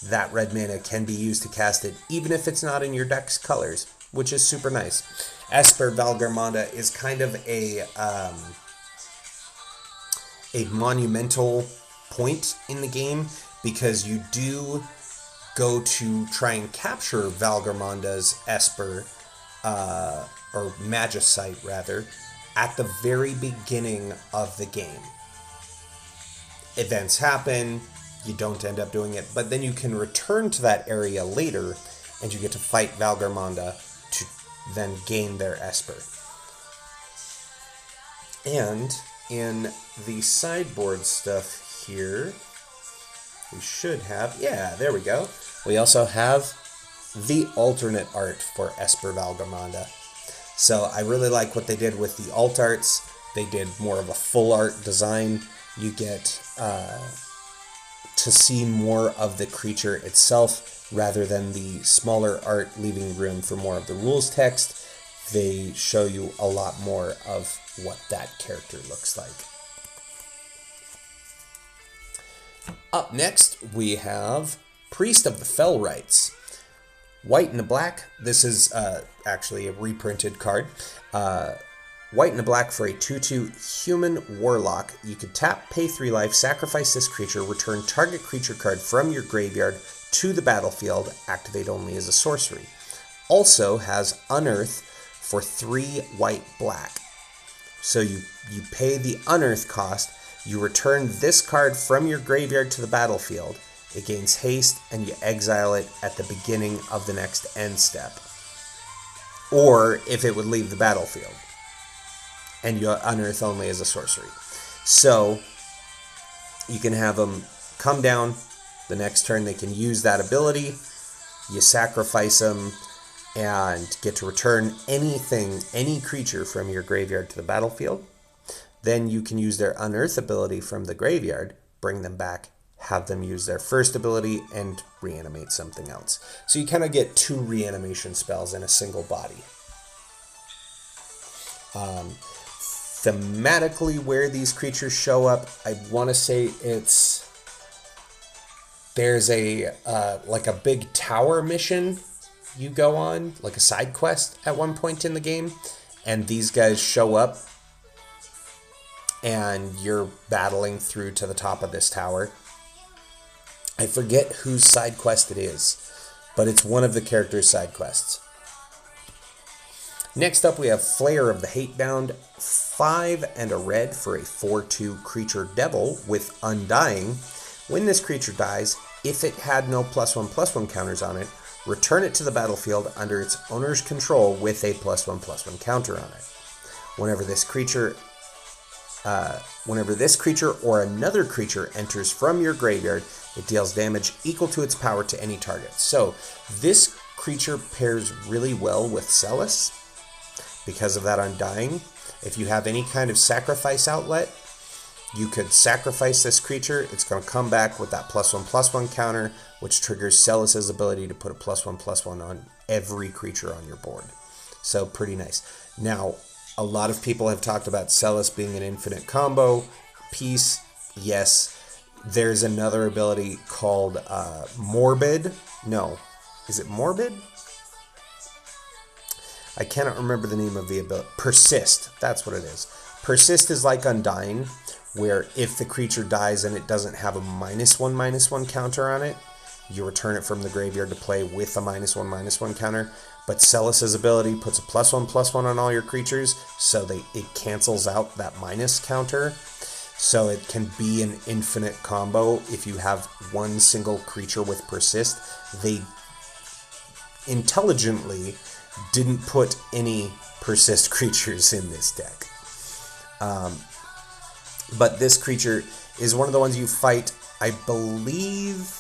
That red mana can be used to cast it even if it's not in your deck's colors, which is super nice. Esper Valgarmonda is kind of a monumental point in the game, because you do go to try and capture Valgarmonda's Esper, or Magicite rather, at the very beginning of the game. Events happen, you don't end up doing it, but then you can return to that area later, and you get to fight Valgarmonda to then gain their Esper. And in the sideboard stuff here, we should have, yeah, there we go. We also have the alternate art for Esper Valgarmonda. So I really like what they did with the alt arts. They did more of a full art design. You get to see more of the creature itself rather than the smaller art leaving room for more of the rules text. They show you a lot more of what that character looks like. Up next, we have Priest of the Fell Rites. White and a black. This is actually a reprinted card. White and a black for a 2/2 human warlock. You could tap, pay 3 life, sacrifice this creature, return target creature card from your graveyard to the battlefield, activate only as a sorcery. Also has Unearth for 3 white black. So you pay the Unearth cost, you return this card from your graveyard to the battlefield, it gains haste, and you exile it at the beginning of the next end step. Or if it would leave the battlefield. And you unearth only as a sorcery. So you can have them come down, the next turn they can use that ability, you sacrifice them, and get to return anything, any creature from your graveyard to the battlefield. Then you can use their unearth ability from the graveyard, bring them back, have them use their first ability, and reanimate something else. So you kind of get 2 reanimation spells in a single body. Thematically, where these creatures show up, I want to say there's a like a big tower mission you go on, like a side quest at one point in the game, and these guys show up and you're battling through to the top of this tower. I forget whose side quest it is, but it's one of the characters' side quests. Next up, we have Flayer of the Hatebound, 5 and a red for a 4/2 creature devil with Undying. When this creature dies, if it had no +1/+1 counters on it, return it to the battlefield under its owner's control with a +1/+1 counter on it. Whenever this creature or another creature enters from your graveyard, it deals damage equal to its power to any target. So this creature pairs really well with Celis because of that Undying. If you have any kind of sacrifice outlet, you could sacrifice this creature. It's going to come back with that +1/+1 counter, which triggers Celis's ability to put a +1/+1 on every creature on your board. So pretty nice. Now, a lot of people have talked about Celis being an infinite combo piece. Yes, there's another ability called Morbid. No, is it Morbid? I cannot remember the name of the ability. Persist, that's what it is. Persist is like Undying, where if the creature dies and it doesn't have a -1/-1 counter on it, you return it from the graveyard to play with a -1/-1 counter. But Celis's ability puts a +1/+1 on all your creatures, so it cancels out that minus counter. So it can be an infinite combo if you have one single creature with Persist. They intelligently didn't put any Persist creatures in this deck. But this creature is one of the ones you fight, I believe.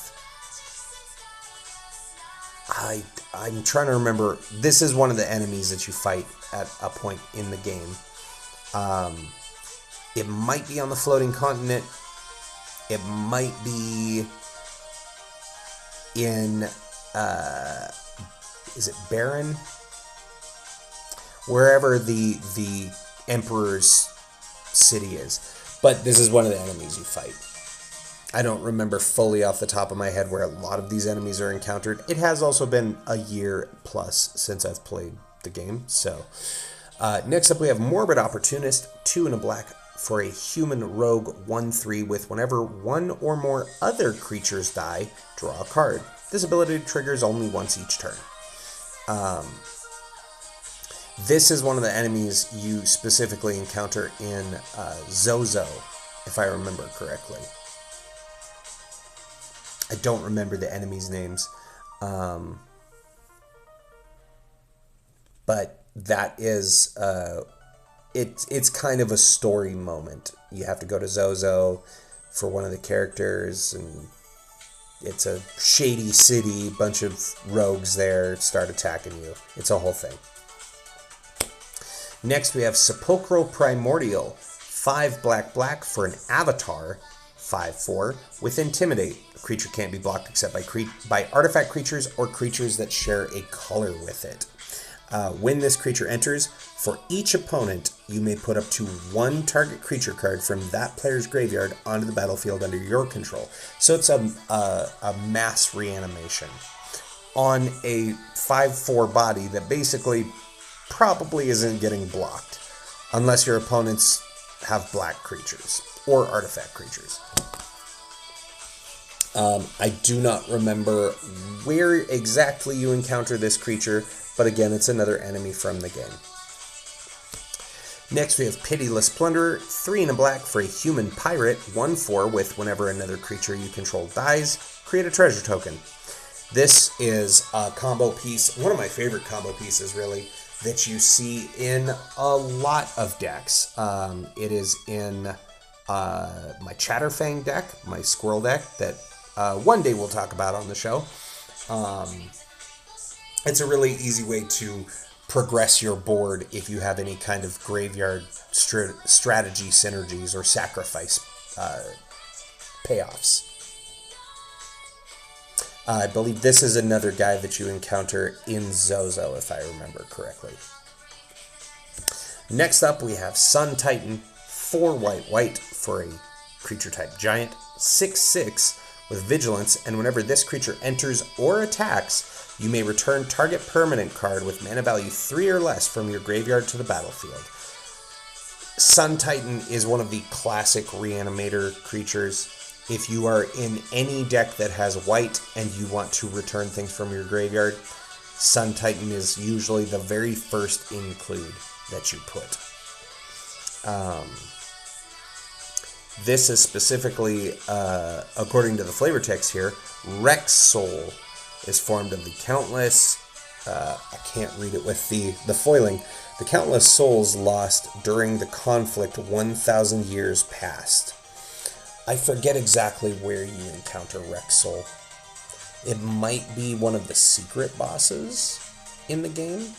I'm trying to remember. This is one of the enemies that you fight at a point in the game. It might be on the floating continent. It might be in, is it Baron? wherever the Emperor's city is. But this is one of the enemies you fight. I don't remember fully off the top of my head where a lot of these enemies are encountered. It has also been a year plus since I've played the game. So next up we have Morbid Opportunist, 2 and a black for a human rogue 1/3 with whenever one or more other creatures die, draw a card. This ability triggers only once each turn. This is one of the enemies you specifically encounter in Zozo, if I remember correctly. I don't remember the enemies' names. But that is, it's kind of a story moment. You have to go to Zozo for one of the characters, and it's a shady city, bunch of rogues there start attacking you. It's a whole thing. Next we have Sepulchral Primordial, 5 black for an avatar, 5/4, with Intimidate. A creature can't be blocked except by artifact creatures or creatures that share a color with it. When this creature enters, for each opponent, you may put up to 1 target creature card from that player's graveyard onto the battlefield under your control. So it's a mass reanimation on a 5/4 body that basically probably isn't getting blocked unless your opponents have black creatures or artifact creatures. I do not remember where exactly you encounter this creature, but again, it's another enemy from the game. Next, we have Pitiless Plunderer, 3 and a black for a human pirate, 1/4 with whenever another creature you control dies, create a treasure token. This is a combo piece, one of my favorite combo pieces, really, that you see in a lot of decks. It is in my Chatterfang deck, my squirrel deck, that one day we'll talk about on the show. It's a really easy way to progress your board if you have any kind of graveyard strategy synergies or sacrifice payoffs. I believe this is another guy that you encounter in Zozo, if I remember correctly. Next up, we have Sun Titan, 4 white for a creature type giant, 6/6 with vigilance, and whenever this creature enters or attacks, you may return target permanent card with mana value 3 or less from your graveyard to the battlefield. Sun Titan is one of the classic reanimator creatures. If you are in any deck that has white and you want to return things from your graveyard, Sun Titan is usually the very first include that you put. This is specifically, according to the flavor text here, Rex Soul is formed of the countless, I can't read it with the foiling, the countless souls lost during the conflict 1,000 years past. I forget exactly where you encounter Rex Soul. It might be one of the secret bosses in the game.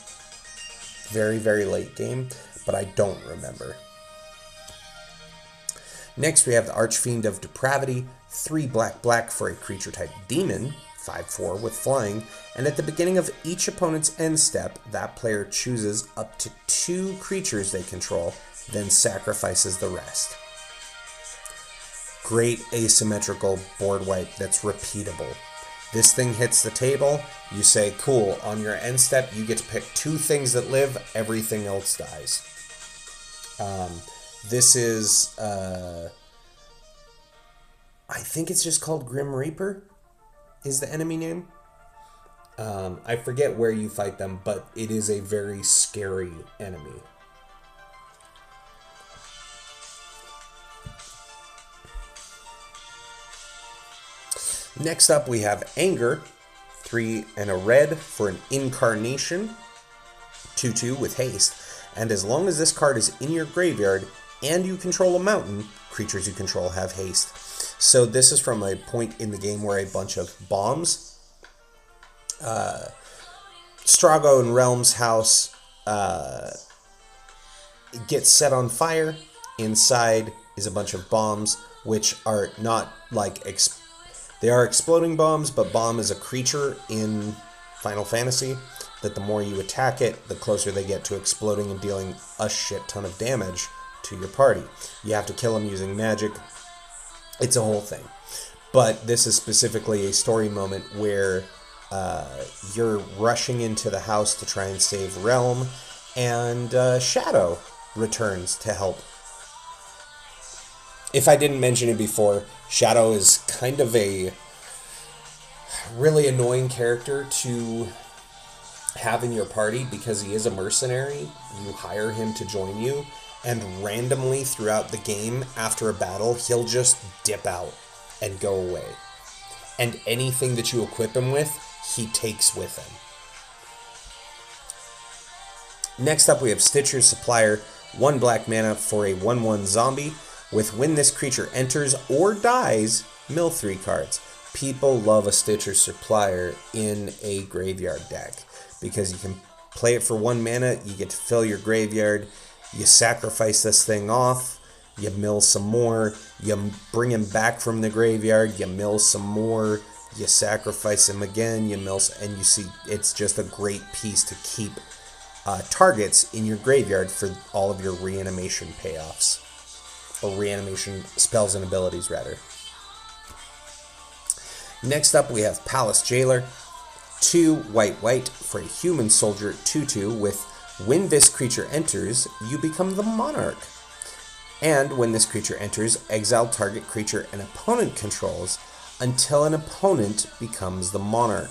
Very, very late game, but I don't remember. Next, we have the Archfiend of Depravity, 3 black for a creature type demon, 5/4 with flying, and at the beginning of each opponent's end step, that player chooses up to 2 creatures they control, then sacrifices the rest. Great asymmetrical board wipe that's repeatable. This thing hits the table, you say, cool, on your end step, you get to pick 2 things that live, everything else dies. This is, I think it's just called Grim Reaper, is the enemy name. I forget where you fight them, but it is a very scary enemy. Next up, we have Anger, 3 and a red for an incarnation, 2/2 with haste. And as long as this card is in your graveyard and you control a mountain, creatures you control have haste. So this is from a point in the game where a bunch of bombs, Strago and Realm's house gets set on fire. Inside is a bunch of bombs, which are not like they are exploding bombs, but bomb is a creature in Final Fantasy. that the more you attack it, the closer they get to exploding and dealing a shit ton of damage to your party. You have to kill them using magic. It's a whole thing. But this is specifically a story moment where you're rushing into the house to try and save Realm, and Shadow returns to help. If I didn't mention it before, Shadow is kind of a really annoying character to have in your party because he is a mercenary. You hire him to join you, and randomly throughout the game, after a battle, he'll just dip out and go away. And anything that you equip him with, he takes with him. Next up, we have Stitcher's Supplier, 1 black mana for a 1/1 zombie, with when this creature enters or dies, mill 3 cards. People love a Stitcher's Supplier in a graveyard deck because you can play it for 1 mana, you get to fill your graveyard, you sacrifice this thing off, you mill some more, you bring him back from the graveyard, you mill some more, you sacrifice him again, you mill, and you see it's just a great piece to keep targets in your graveyard for all of your reanimation payoffs. Or reanimation spells and abilities, rather. Next up, we have Palace Jailer. 2 white for a human soldier, 2/2, with when this creature enters, you become the monarch. And when this creature enters, exile target creature an opponent controls until an opponent becomes the monarch.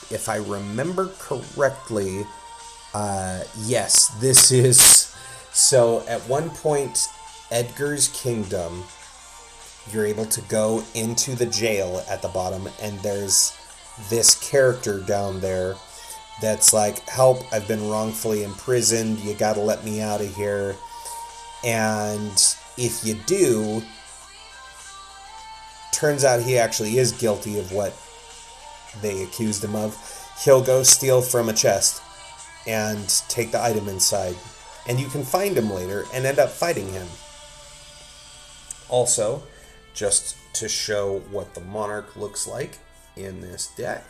If I remember correctly, yes, this is... So at one point, Edgar's Kingdom, you're able to go into the jail at the bottom, and there's this character down there that's like, help, I've been wrongfully imprisoned, you gotta let me out of here. And if you do, turns out he actually is guilty of what they accused him of. He'll go steal from a chest and take the item inside. And you can find him later and end up fighting him. Also, just to show what the Monarch looks like in this deck,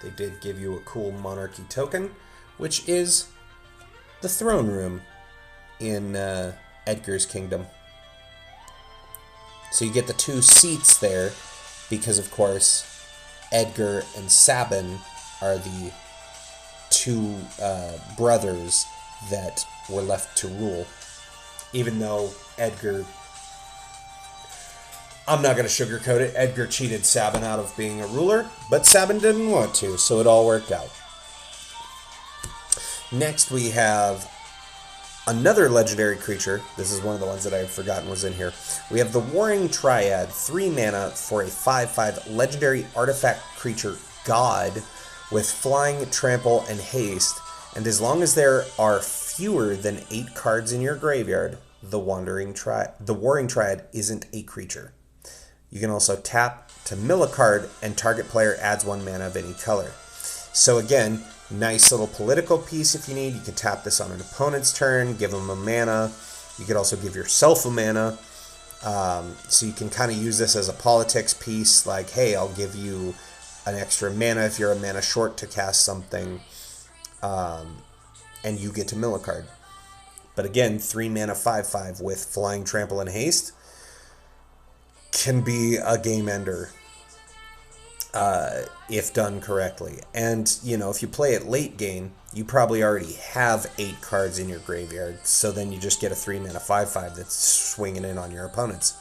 they did give you a cool Monarchy token, which is the throne room in Edgar's Kingdom. So you get the 2 seats there because, of course, Edgar and Sabin are the 2 brothers that were left to rule. Even though Edgar... I'm not going to sugarcoat it. Edgar cheated Sabin out of being a ruler, but Sabin didn't want to, so it all worked out. Next, we have another legendary creature. This is one of the ones that I had forgotten was in here. We have the Warring Triad, 3 mana for a 5/5 legendary artifact creature god with flying, trample, and haste. And as long as there are fewer than 8 cards in your graveyard, the Warring Triad isn't a creature. You can also tap to mill a card, and target player adds 1 mana of any color. So again, nice little political piece if you need. You can tap this on an opponent's turn, give them a mana. You could also give yourself a mana. So you can kind of use this as a politics piece, like, hey, I'll give you an extra mana if you're a mana short to cast something, and you get to mill a card. But again, 3 mana 5/5 with flying, trample, and haste can be a game ender if done correctly. And, you know, if you play it late game, you probably already have 8 cards in your graveyard, so then you just get a 3 mana 5/5 that's swinging in on your opponents.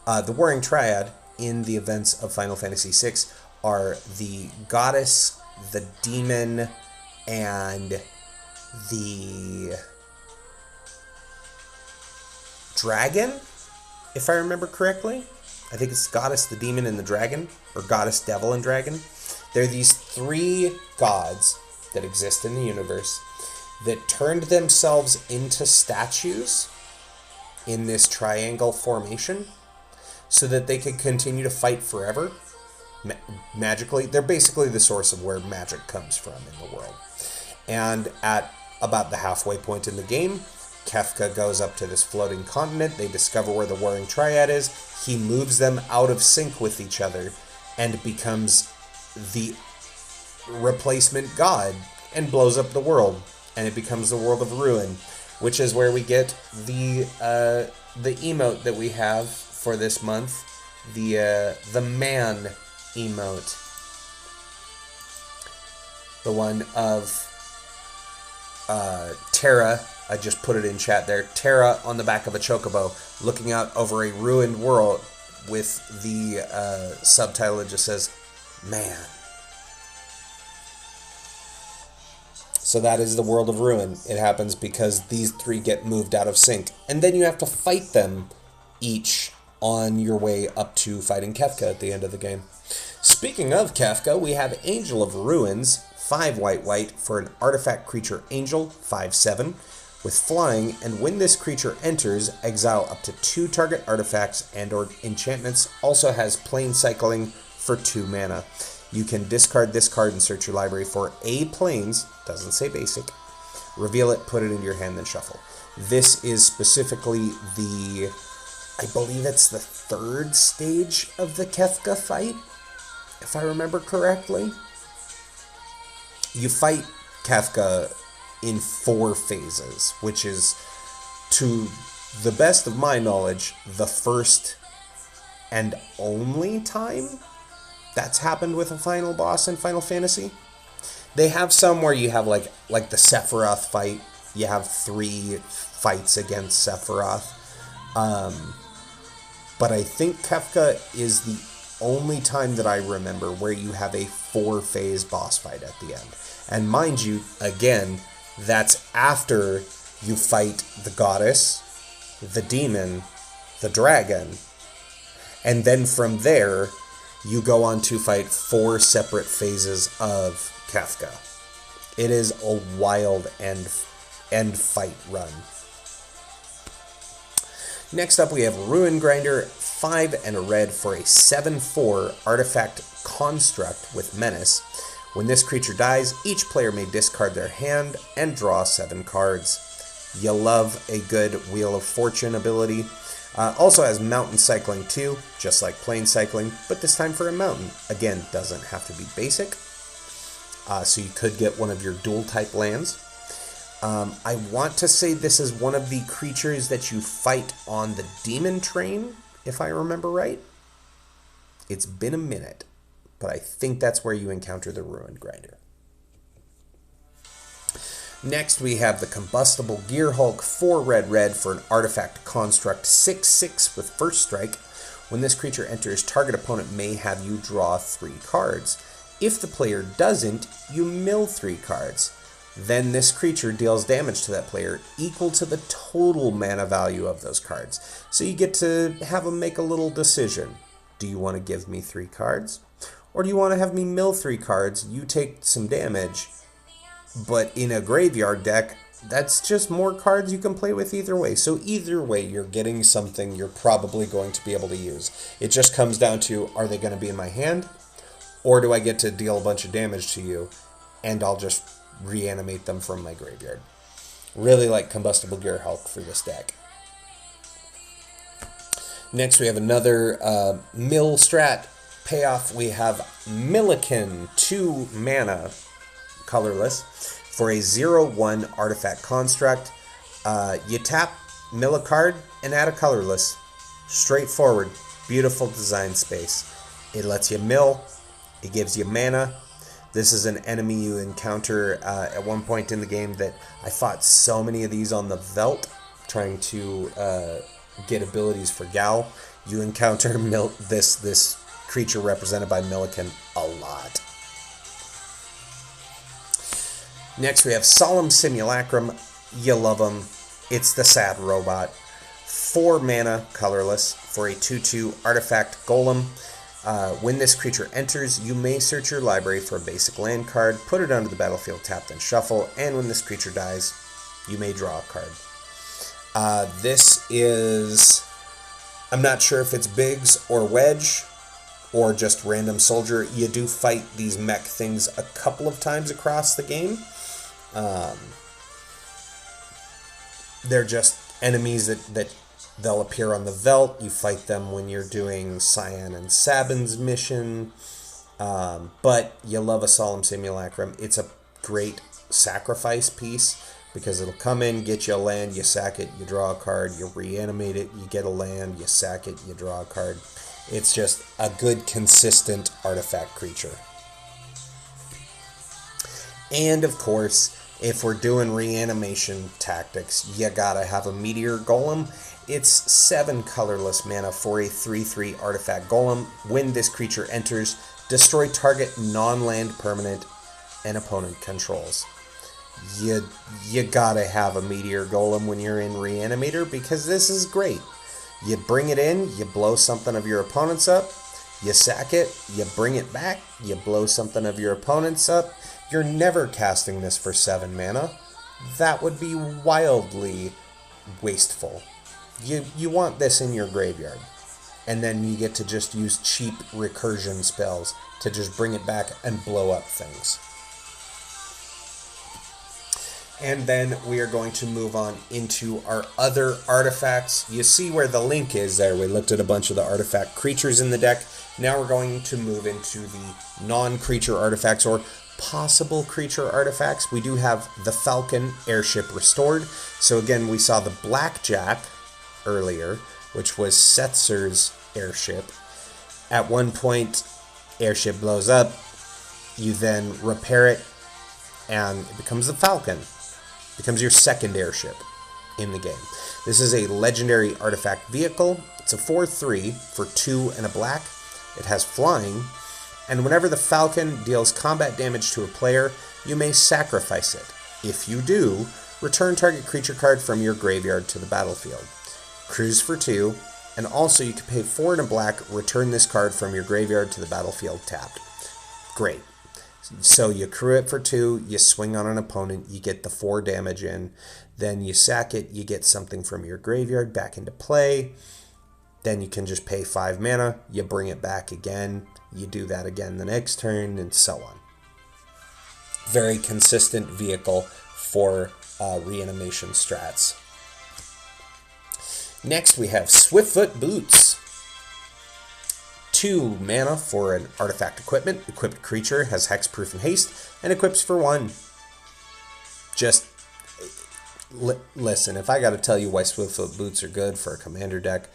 The Warring Triad in the events of Final Fantasy VI are the Goddess, the Demon, and the Dragon, if I remember correctly. I think it's Goddess, the Demon, and the Dragon, or Goddess, Devil, and Dragon. They're these 3 gods that exist in the universe that turned themselves into statues in this triangle formation so that they could continue to fight forever magically. They're basically the source of where magic comes from in the world. And at about the halfway point in the game, Kefka goes up to this floating continent. They discover where the Warring Triad is. He moves them out of sync with each other and becomes the replacement god and blows up the world, and it becomes the world of ruin, which is where we get the emote that we have for this month, the man emote, the one of Terra. I just put it in chat there. Terra on the back of a chocobo, looking out over a ruined world, with the subtitle that just says, "Man." So that is the world of ruin. It happens because these three get moved out of sync. And then you have to fight them each on your way up to fighting Kefka at the end of the game. Speaking of Kefka, we have Angel of Ruins, 5 white for an artifact creature angel, 5/7, with flying, and when this creature enters, exile up to 2 target artifacts and or enchantments. Also has plane cycling for 2 mana. You can discard this card and search your library for a planes, doesn't say basic, reveal it, put it into your hand, then shuffle. This is specifically I believe it's the 3rd stage of the Kefka fight, if I remember correctly. You fight Kefka in 4 phases, which is, to the best of my knowledge, the first and only time that's happened with a final boss in Final Fantasy. They have some where you have like the Sephiroth fight. You have 3 fights against Sephiroth. But I think Kefka is the only time that I remember where you have a 4-phase boss fight at the end. And mind you, again, that's after you fight the goddess, the demon, the dragon, and then from there, you go on to fight 4 separate phases of Kefka. It is a wild end fight run. Next up, we have Ruin Grinder, 5 and a red for a 7/4 artifact construct with menace. When this creature dies, each player may discard their hand and draw 7 cards. You love a good Wheel of Fortune ability. Also has mountain cycling too, just like plane cycling, but this time for a mountain. Again, doesn't have to be basic, so you could get one of your dual type lands. I want to say this is one of the creatures that you fight on the demon train, if I remember right. It's been a minute, but I think that's where you encounter the Ruin Grinder. Next, we have the Combustible Gear Hulk, 4 red for an artifact construct, 6/6 with first strike. When this creature enters, target opponent may have you draw 3 cards. If the player doesn't, you mill 3 cards. Then this creature deals damage to that player equal to the total mana value of those cards. So you get to have them make a little decision. Do you want to give me 3 cards? Or do you want to have me mill 3 cards, you take some damage, but in a graveyard deck, that's just more cards you can play with either way. So either way, you're getting something you're probably going to be able to use. It just comes down to, are they going to be in my hand? Or do I get to deal a bunch of damage to you, and I'll just reanimate them from my graveyard? Really like Combustible Gear Hulk for this deck. Next, we have another mill strat payoff. We have Milliken, 2 mana, colorless, for a 0/1 artifact construct. You tap, mill a card, and add a colorless. Straightforward, beautiful design space. It lets you mill, it gives you mana. This is an enemy you encounter at one point in the game that I fought so many of these on the Veldt, trying to get abilities for Gal. You encounter this creature represented by Milliken a lot. Next, we have Solemn Simulacrum. You love them. It's the sad robot. 4 mana, colorless, for a 2/2 artifact golem. When this creature enters, you may search your library for a basic land card, put it onto the battlefield, tap, then shuffle, and when this creature dies, you may draw a card. This is, I'm not sure if it's Biggs or Wedge, or just random soldier. You do fight these mech things a couple of times across the game. They're just enemies that they'll appear on the Veldt. You fight them when you're doing Cyan and Sabin's mission. But you love a Solemn Simulacrum. It's a great sacrifice piece because it'll come in, get you a land, you sack it, you draw a card, you reanimate it, you get a land, you sack it, you draw a card. It's just a good, consistent artifact creature. And of course, if we're doing reanimation tactics, you gotta have a Meteor Golem. It's 7 colorless mana for a 3/3 artifact golem. When this creature enters, destroy target non-land permanent and opponent controls. You gotta have a Meteor Golem when you're in Reanimator because this is great. You bring it in, you blow something of your opponents up, you sack it, you bring it back, you blow something of your opponents up. You're never casting this for 7 mana. That would be wildly wasteful. You want this in your graveyard. And then you get to just use cheap recursion spells to just bring it back and blow up things. And then we are going to move on into our other artifacts. You see where the link is there. We looked at a bunch of the artifact creatures in the deck. Now we're going to move into the non-creature artifacts or possible creature artifacts. We do have the Falcon Airship Restored. So again, we saw the Blackjack earlier, which was Setzer's airship. At one point, airship blows up. You then repair it, and it becomes the Falcon. It becomes your second airship in the game. This is a legendary artifact vehicle. It's a 4/3 for 2 and a black. It has flying, and whenever the Falcon deals combat damage to a player, you may sacrifice it. If you do, return target creature card from your graveyard to the battlefield. Cruise for 2, and also you can pay 4 and a black, return this card from your graveyard to the battlefield tapped. Great. So you crew it for 2, you swing on an opponent, you get the 4 damage in, then you sack it, you get something from your graveyard back into play, then you can just pay 5 mana, you bring it back again, you do that again the next turn, and so on. Very consistent vehicle for reanimation strats. Next we have Swiftfoot Boots. 2 mana for an artifact equipment. Equipped creature has hexproof and haste, and equips for 1. Just listen, if I gotta tell you why Swiftfoot Boots are good for a commander deck,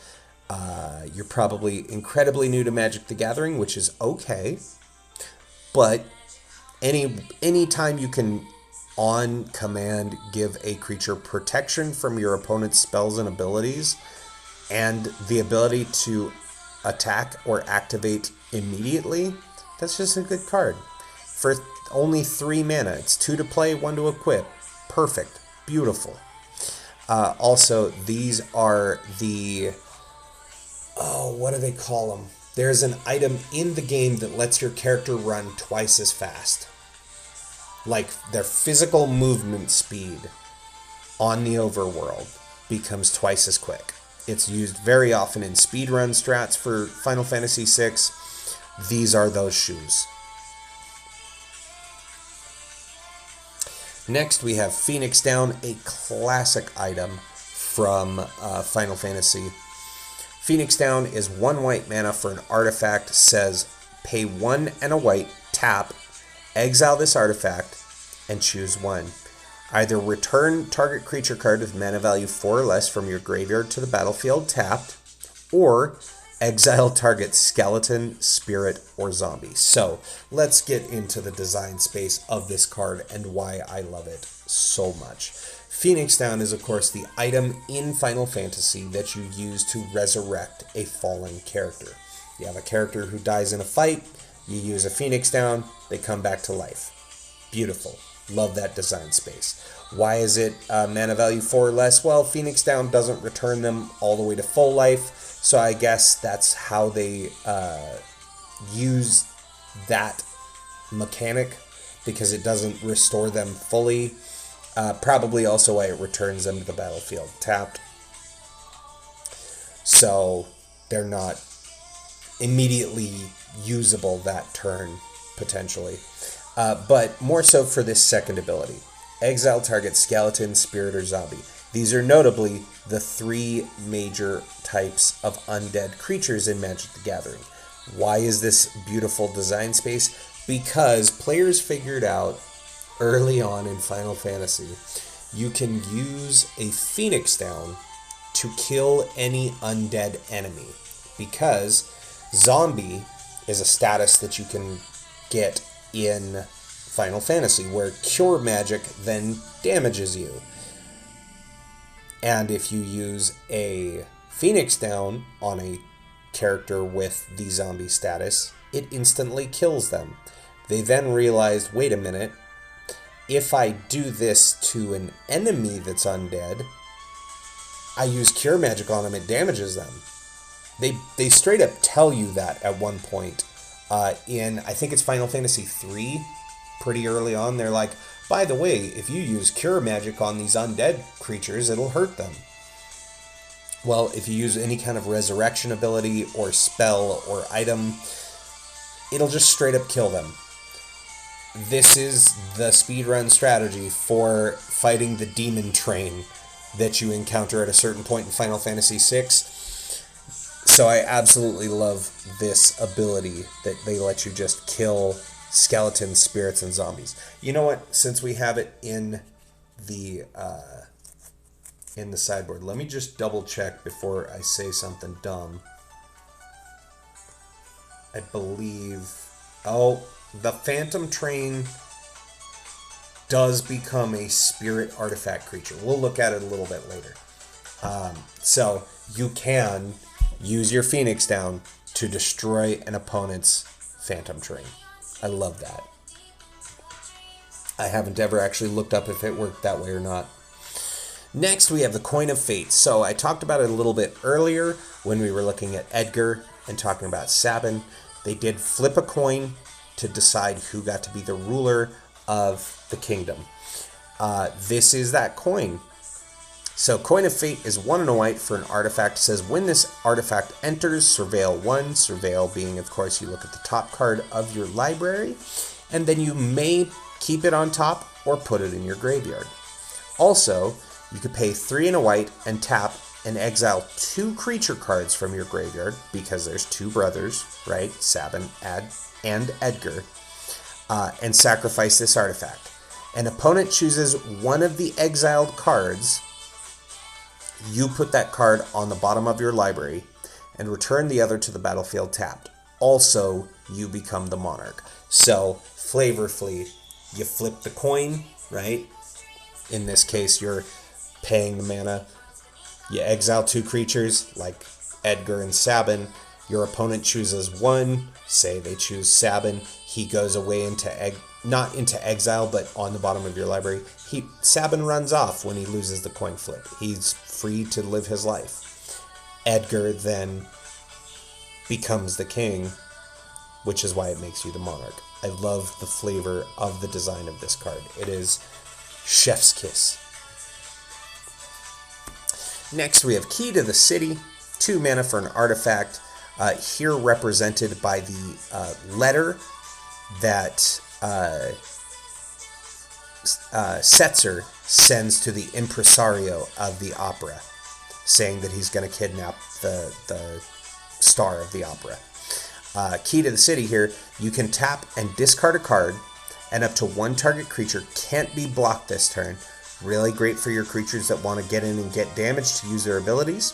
you're probably incredibly new to Magic the Gathering, which is okay. But any time you can on command give a creature protection from your opponent's spells and abilities, and the ability to attack or activate immediately, that's just a good card. For only 3 mana, it's 2 to play, 1 to equip. Perfect. Beautiful. Also, these are the... what do they call them? There's an item in the game that lets your character run twice as fast. Like, their physical movement speed on the overworld becomes twice as quick. It's used very often in speedrun strats for Final Fantasy VI. These are those shoes. Next, we have Phoenix Down, a classic item from Final Fantasy. Phoenix Down is 1 white mana for an artifact. Says pay 1 and a white, tap, exile this artifact, and choose 1. Either return target creature card with mana value 4 or less from your graveyard to the battlefield tapped, or exile target skeleton, spirit, or zombie. So let's get into the design space of this card and why I love it so much. Phoenix Down is, of course, the item in Final Fantasy that you use to resurrect a fallen character. You have a character who dies in a fight, you use a Phoenix Down, they come back to life. Beautiful. Love that design space. Why is it mana value 4 or less? Well, Phoenix Down doesn't return them all the way to full life, so I guess that's how they use that mechanic, because it doesn't restore them fully. Probably also why it returns them to the battlefield tapped. So they're not immediately usable that turn, potentially. But more so for this second ability. Exile target skeleton, spirit, or zombie. These are notably the 3 major types of undead creatures in Magic the Gathering. Why is this beautiful design space? Because players figured out early on in Final Fantasy, you can use a Phoenix Down to kill any undead enemy. Because zombie is a status that you can get in Final Fantasy, where cure magic then damages you. And if you use a Phoenix Down on a character with the zombie status, it instantly kills them. They then realized, wait a minute, if I do this to an enemy that's undead, I use cure magic on them, it damages them. They straight up tell you that at one point in, I think it's Final Fantasy 3, pretty early on. They're like, by the way, if you use cure magic on these undead creatures, it'll hurt them. Well, if you use any kind of resurrection ability or spell or item, it'll just straight up kill them. This is the speedrun strategy for fighting the demon train that you encounter at a certain point in Final Fantasy VI. So I absolutely love this ability that they let you just kill skeletons, spirits, and zombies. You know what? Since we have it in the sideboard, let me just double check before I say something dumb. I believe... Oh, the Phantom Train does become a spirit artifact creature. We'll look at it a little bit later. So you can use your Phoenix Down to destroy an opponent's Phantom Train. I love that. I haven't ever actually looked up if it worked that way or not. Next, we have the Coin of Fate. So I talked about it a little bit earlier when we were looking at Edgar and talking about Sabin. They did flip a coin to decide who got to be the ruler of the kingdom. This is that coin. So Coin of Fate is 1 and a white for an artifact. It says when this artifact enters, surveil 1. Surveil being, of course, you look at the top card of your library, and then you may keep it on top or put it in your graveyard. Also, you could pay 3 and a white and tap and exile 2 creature cards from your graveyard, because there's 2 brothers, right? Sabin and Edgar, and sacrifice this artifact. An opponent chooses one of the exiled cards. You put that card on the bottom of your library and return the other to the battlefield tapped. Also, you become the monarch. So, flavorfully, you flip the coin, right? In this case, you're paying the mana. You exile 2 creatures, like Edgar and Sabin. Your opponent chooses one. Say they choose Sabin. He goes away into not into exile, but on the bottom of your library. Sabin runs off when he loses the coin flip. He's free to live his life. Edgar then becomes the king, which is why it makes you the monarch. I love the flavor of the design of this card. It is chef's kiss. Next, we have Key to the City. 2 mana for an artifact. Here represented by the letter that Setzer sends to the impresario of the opera, saying that he's going to kidnap the star of the opera. Key to the City here, you can tap and discard a card, and up to 1 target creature can't be blocked this turn. Really great for your creatures that want to get in and get damage to use their abilities.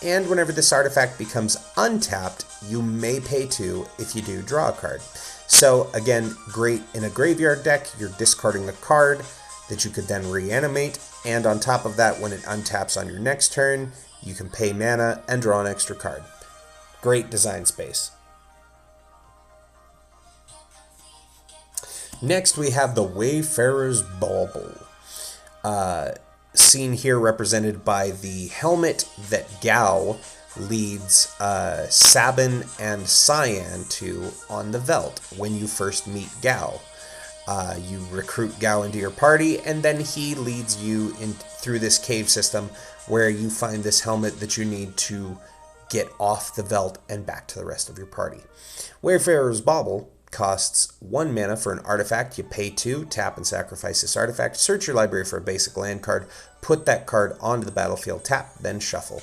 And whenever this artifact becomes untapped, you may pay 2. If you do, draw a card. So again, great in a graveyard deck. You're discarding a card that you could then reanimate. And on top of that, when it untaps on your next turn, you can pay mana and draw an extra card. Great design space. Next, we have the Wayfarer's Bauble. Seen here represented by the helmet that Gao leads Sabin and Cyan to on the Veldt when you first meet Gao. You recruit Gao into your party, and then he leads you in through this cave system where you find this helmet that you need to get off the Veldt and back to the rest of your party. Wayfarer's Bauble costs 1 mana for an artifact. You pay 2, tap and sacrifice this artifact, search your library for a basic land card, put that card onto the battlefield, tap, then shuffle.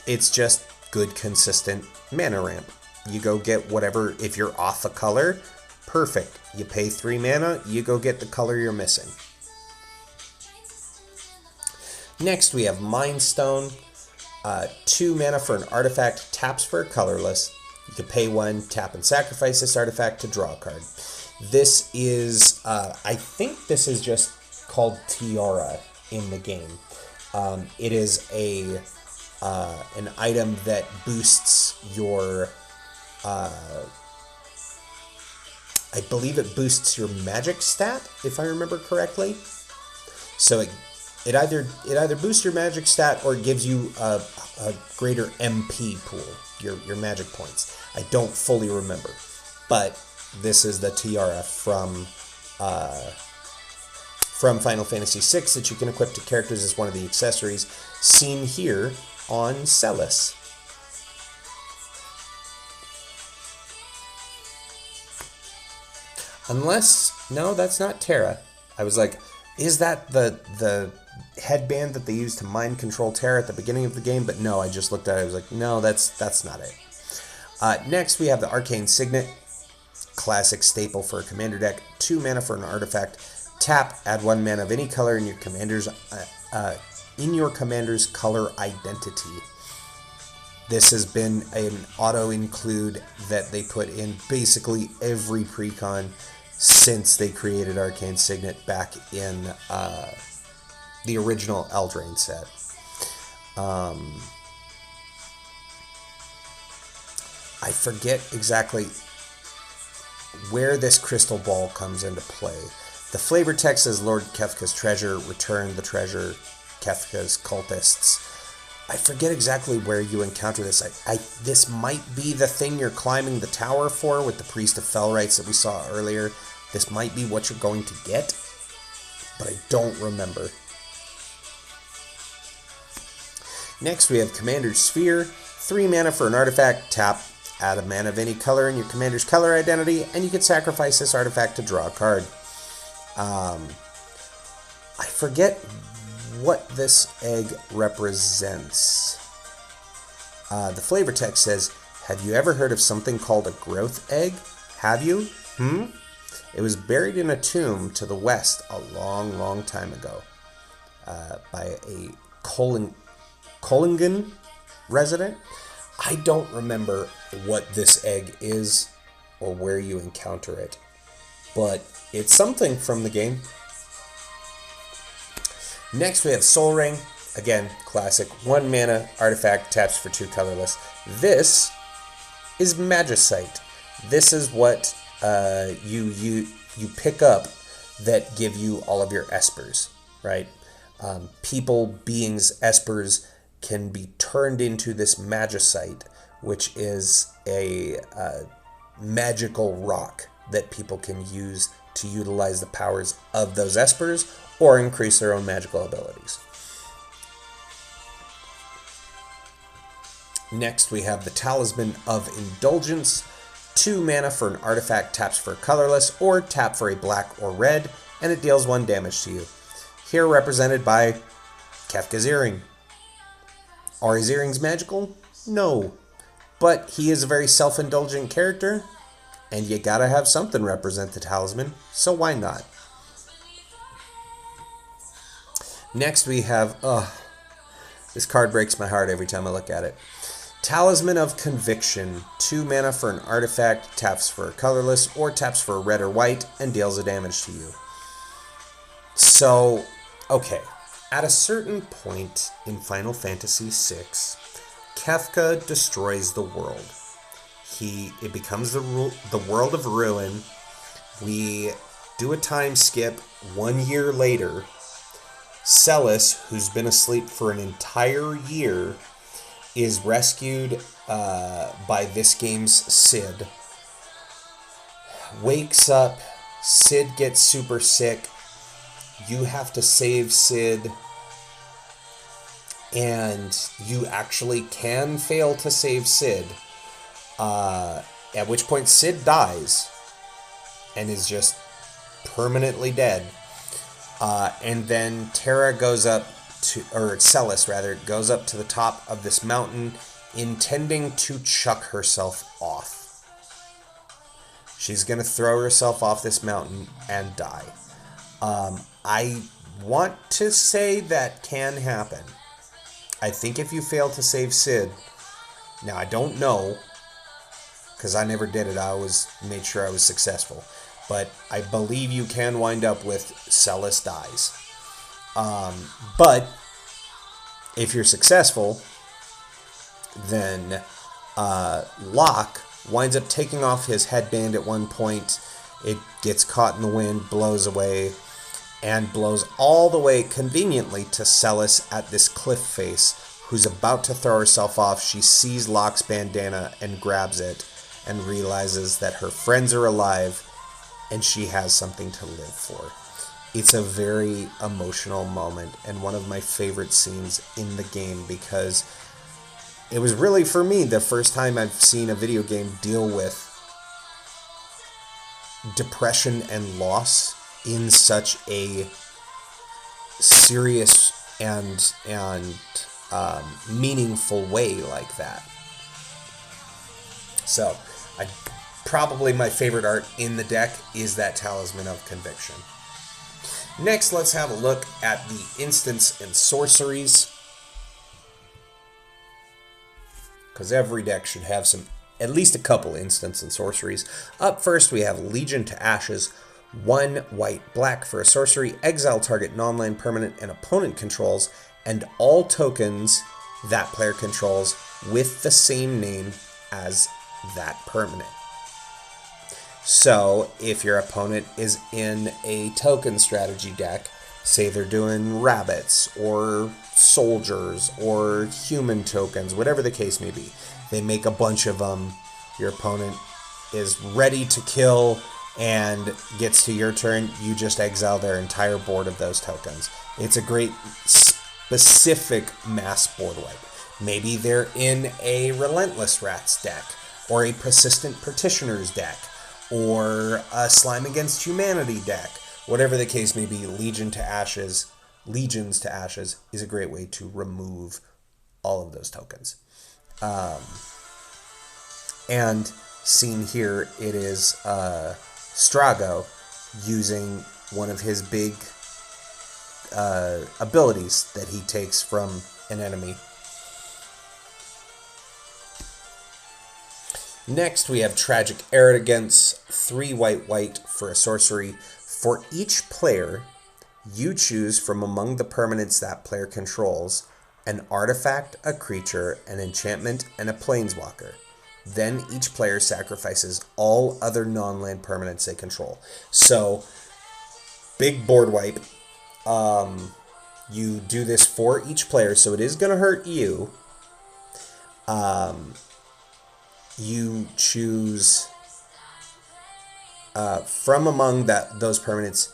It's just good, consistent mana ramp. You go get whatever. If you're off a color, perfect. You pay 3 mana, you go get the color you're missing. Next, we have Mind Stone. 2 mana for an artifact, taps for a colorless. You can pay 1, tap and sacrifice this artifact to draw a card. This is, I think this is just called Terra in the game. It is an item that boosts your, I believe it boosts your magic stat, if I remember correctly. So it either boosts your magic stat or gives you a greater MP pool, your magic points. I don't fully remember, but this is the Terra from Final Fantasy VI that you can equip to characters as one of the accessories seen here on Celis. Unless, no, that's not Terra. I was like, is that the headband that they used to mind control Terra at the beginning of the game? But no, I just looked at it. I was like, no, that's not it. Next, we have the Arcane Signet, classic staple for a commander deck. 2 mana for an artifact. Tap, add 1 mana of any color in your commander's color identity. This has been an auto include that they put in basically every precon since they created Arcane Signet back in the original Eldraine set. I forget exactly where this crystal ball comes into play. The flavor text says Lord Kefka's treasure, return the treasure, Kefka's cultists. I forget exactly where you encounter this. This might be the thing you're climbing the tower for with the Priest of Fellrights that we saw earlier. This might be what you're going to get, but I don't remember. Next, we have Commander's Sphere. 3 mana for an artifact, tap, add a mana of any color in your commander's color identity, and you can sacrifice this artifact to draw a card. I forget what this egg represents. The flavor text says, have you ever heard of something called a growth egg? Have you? It was buried in a tomb to the west a long, long time ago by a Kohlingen resident. I don't remember what this egg is or where you encounter it, but it's something from the game. Next, we have Soul Ring. Again, classic. 1 mana, artifact, taps for 2 colorless. This is Magicite. This is what you pick up that give you all of your espers, right? People, beings, espers can be turned into this Magicite, which is a magical rock that people can use to utilize the powers of those espers or increase their own magical abilities. Next, we have the Talisman of Indulgence. 2 mana for an artifact, taps for colorless, or tap for a black or red, and it deals 1 damage to you. Here represented by Kefka's Earring. Are his earrings magical? No. But he is a very self-indulgent character, and you gotta have something represent the talisman, so why not? Next we have, this card breaks my heart every time I look at it. Talisman of Conviction. 2 mana for an artifact, taps for a colorless, or taps for a red or white, and deals a damage to you. So, okay. At a certain point in Final Fantasy VI, Kefka destroys the world. It becomes the world of ruin. We do a time skip 1 year later. Celis, who's been asleep for an entire year, is rescued by this game's Cid. Wakes up, Cid gets super sick. You have to save Cid, and you actually can fail to save Cid. At which point Cid dies and is just permanently dead. And then Terra goes up to, or Celis rather, goes up to the top of this mountain intending to chuck herself off. She's going to throw herself off this mountain and die. I want to say that can happen. I think if you fail to save Sid, now I don't know, because I never did it. I always made sure I was successful. But I believe you can wind up with Celis dies. But if you're successful, then Locke winds up taking off his headband at one point. It gets caught in the wind, blows away, and blows all the way conveniently to Celis at this cliff face, who's about to throw herself off. She sees Locke's bandana and grabs it and realizes that her friends are alive and she has something to live for. It's a very emotional moment and one of my favorite scenes in the game, because it was really, for me, the first time I've seen a video game deal with depression and loss in such a serious and meaningful way like that. So, probably my favorite art in the deck is that Talisman of Conviction. Next, let's have a look at the instants and sorceries, because every deck should have at least a couple instants and sorceries. Up first, we have Legion to Ashes. 1 white/black for a sorcery. Exile target non-land permanent and opponent controls, and all tokens that player controls with the same name as that permanent. So, if your opponent is in a token strategy deck, say they're doing rabbits or soldiers or human tokens, whatever the case may be, they make a bunch of them. Your opponent is ready to kill and gets to your turn, you just exile their entire board of those tokens. It's a great specific mass board wipe. Maybe they're in a Relentless Rats deck, or a Persistent Petitioners deck, or a Slime Against Humanity deck. Whatever the case may be, Legions to Ashes is a great way to remove all of those tokens. And seen here, it is Strago using one of his big abilities that he takes from an enemy. Next, we have Tragic Arrogance, 3 white/white for a sorcery. For each player, you choose from among the permanents that player controls an artifact, a creature, an enchantment, and a planeswalker. Then each player sacrifices all other non-land permanents they control. So, big board wipe. You do this for each player, so it is going to hurt you. You choose from among those permanents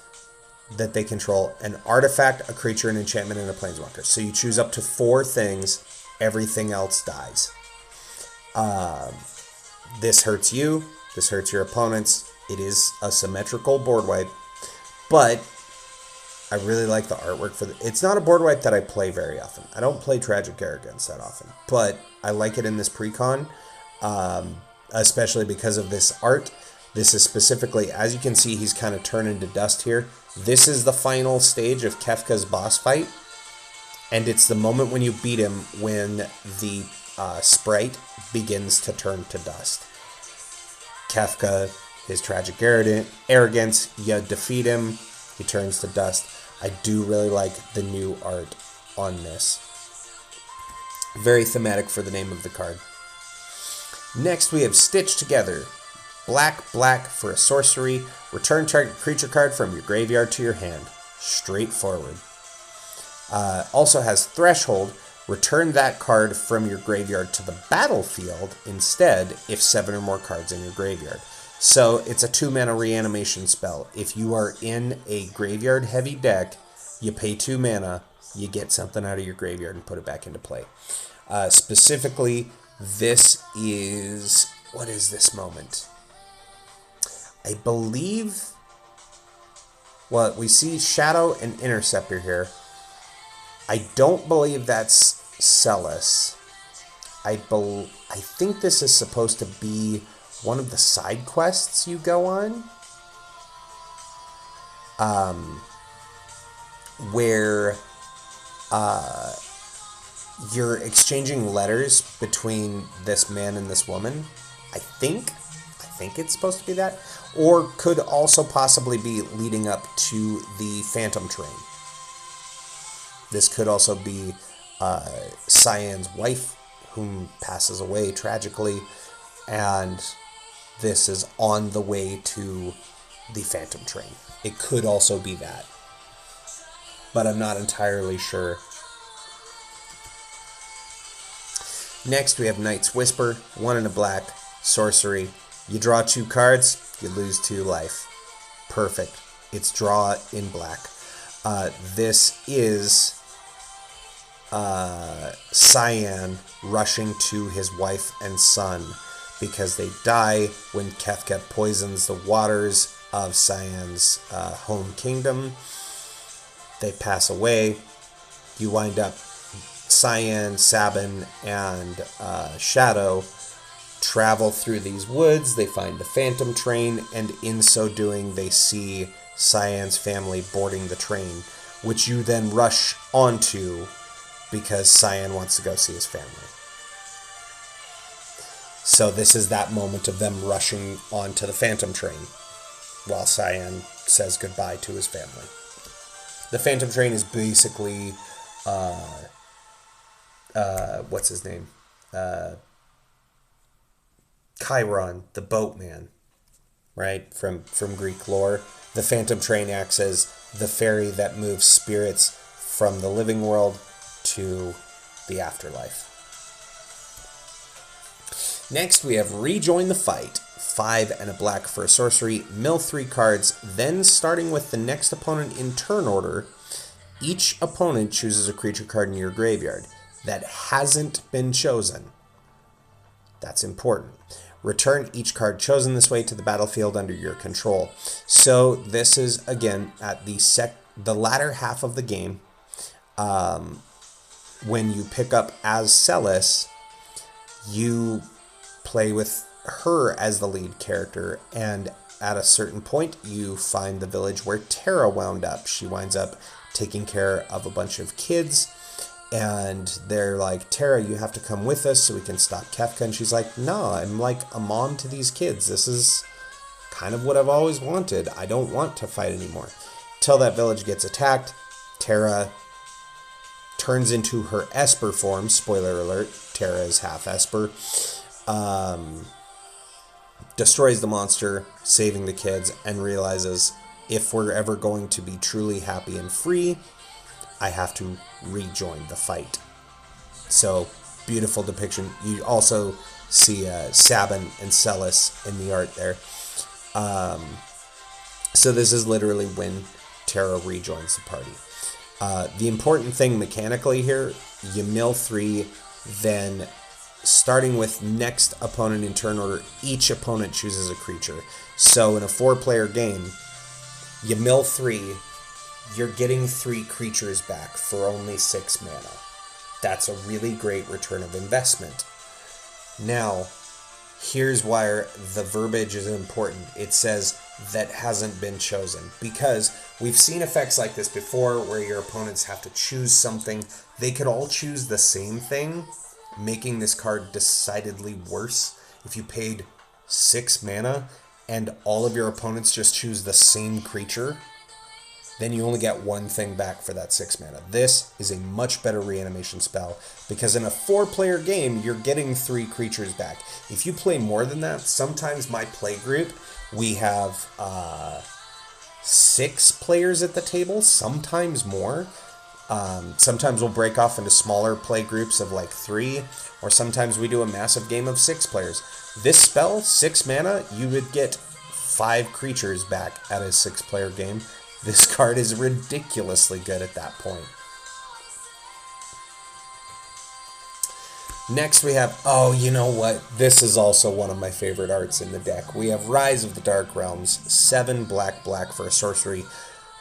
that they control an artifact, a creature, an enchantment, and a planeswalker. So you choose up to 4 things. Everything else dies. This hurts you. This hurts your opponents. It is a symmetrical board wipe, but I really like the artwork for it's not a board wipe that I play very often. I don't play Tragic Arrogance that often, but I like it in this precon, especially because of this art. This is specifically, as you can see, he's kind of turned into dust here. This is the final stage of Kefka's boss fight, and it's the moment when you beat him when the sprite begins to turn to dust. Kefka, his Tragic Arrogance, you defeat him, he turns to dust. I do really like the new art on this. Very thematic for the name of the card. Next, we have Stitch Together. Black/black for a sorcery. Return target creature card from your graveyard to your hand. Straightforward. Also has Threshold. Return that card from your graveyard to the battlefield instead if 7 or more cards in your graveyard. So it's a 2-mana reanimation spell. If you are in a graveyard-heavy deck, you pay 2 mana, you get something out of your graveyard and put it back into play. Specifically, this is... what is this moment? I believe... well, we see Shadow and Interceptor here. I don't believe that's Celis. I think this is supposed to be one of the side quests you go on, where you're exchanging letters between this man and this woman. I think it's supposed to be that, or could also possibly be leading up to the Phantom Train. This could also be Cyan's wife, whom passes away tragically, and this is on the way to the Phantom Train. It could also be that, but I'm not entirely sure. Next, we have Knight's Whisper, 1 and a black, sorcery. You draw 2 cards, you lose 2 life. Perfect. It's draw in black. This is Cyan rushing to his wife and son because they die when Kefka poisons the waters of Cyan's home kingdom. They pass away. You wind up Cyan, Sabin, and Shadow travel through these woods. They find the Phantom Train, and in so doing, they see Cyan's family boarding the train, which you then rush onto because Cyan wants to go see his family. So this is that moment of them rushing onto the Phantom Train while Cyan says goodbye to his family. The Phantom Train is basically what's his name? Chiron, the boatman, right? From Greek lore. The Phantom Train acts as the ferry that moves spirits from the living world to the afterlife. Next, we have Rejoin the Fight. 5 and a black for a sorcery. Mill 3 cards. Then, starting with the next opponent in turn order, each opponent chooses a creature card in your graveyard that hasn't been chosen. That's important. Return each card chosen this way to the battlefield under your control. So this is, again, at the latter half of the game. When you pick up as Celis, you play with her as the lead character, and at a certain point, you find the village where Terra wound up. She winds up taking care of a bunch of kids, and they're like, Terra, you have to come with us so we can stop Kefka. And she's like, no, I'm like a mom to these kids. This is kind of what I've always wanted. I don't want to fight anymore. Till that village gets attacked, Terra turns into her Esper form. Spoiler alert, Terra is half Esper. Destroys the monster, saving the kids, and realizes if we're ever going to be truly happy and free, I have to rejoin the fight. So, beautiful depiction. You also see Sabin and Celis in the art there. So this is literally when Terra rejoins the party. The important thing mechanically here, you mill 3, then starting with next opponent in turn order, each opponent chooses a creature. So in a 4-player game, you mill 3, you're getting 3 creatures back for only 6 mana. That's a really great return of investment. Now, here's why the verbiage is important. It says that hasn't been chosen, because we've seen effects like this before where your opponents have to choose something. They could all choose the same thing, making this card decidedly worse. If you paid 6 mana and all of your opponents just choose the same creature, then you only get 1 thing back for that 6 mana. This is a much better reanimation spell, because in a 4-player game, you're getting 3 creatures back. If you play more than that, sometimes my play group, we have 6 players at the table, sometimes more. Sometimes we'll break off into smaller play groups of like 3, or sometimes we do a massive game of 6 players. This spell, 6 mana, you would get 5 creatures back at a 6-player game. This card is ridiculously good at that point. Next we have, oh, you know what? This is also one of my favorite arts in the deck. We have Rise of the Dark Realms, 7 black for a sorcery.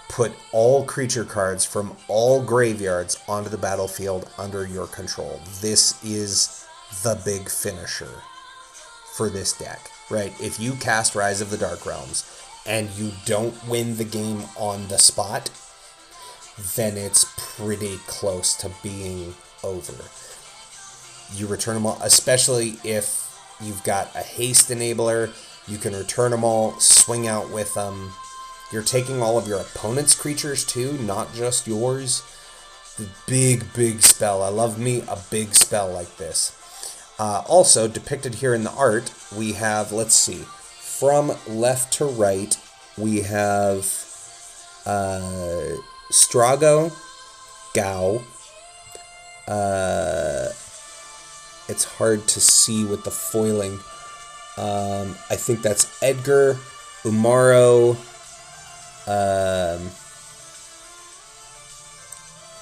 Put all creature cards from all graveyards onto the battlefield under your control. This is the big finisher for this deck, right? If you cast Rise of the Dark Realms and you don't win the game on the spot, then it's pretty close to being over. You return them all, especially if you've got a haste enabler. You can return them all, swing out with them. You're taking all of your opponent's creatures too, not just yours. The big spell. I love me a big spell like this. Also, depicted here in the art, we have, let's see, from left to right, we have Strago, Gao. It's hard to see with the foiling. I think that's Edgar, Umaro,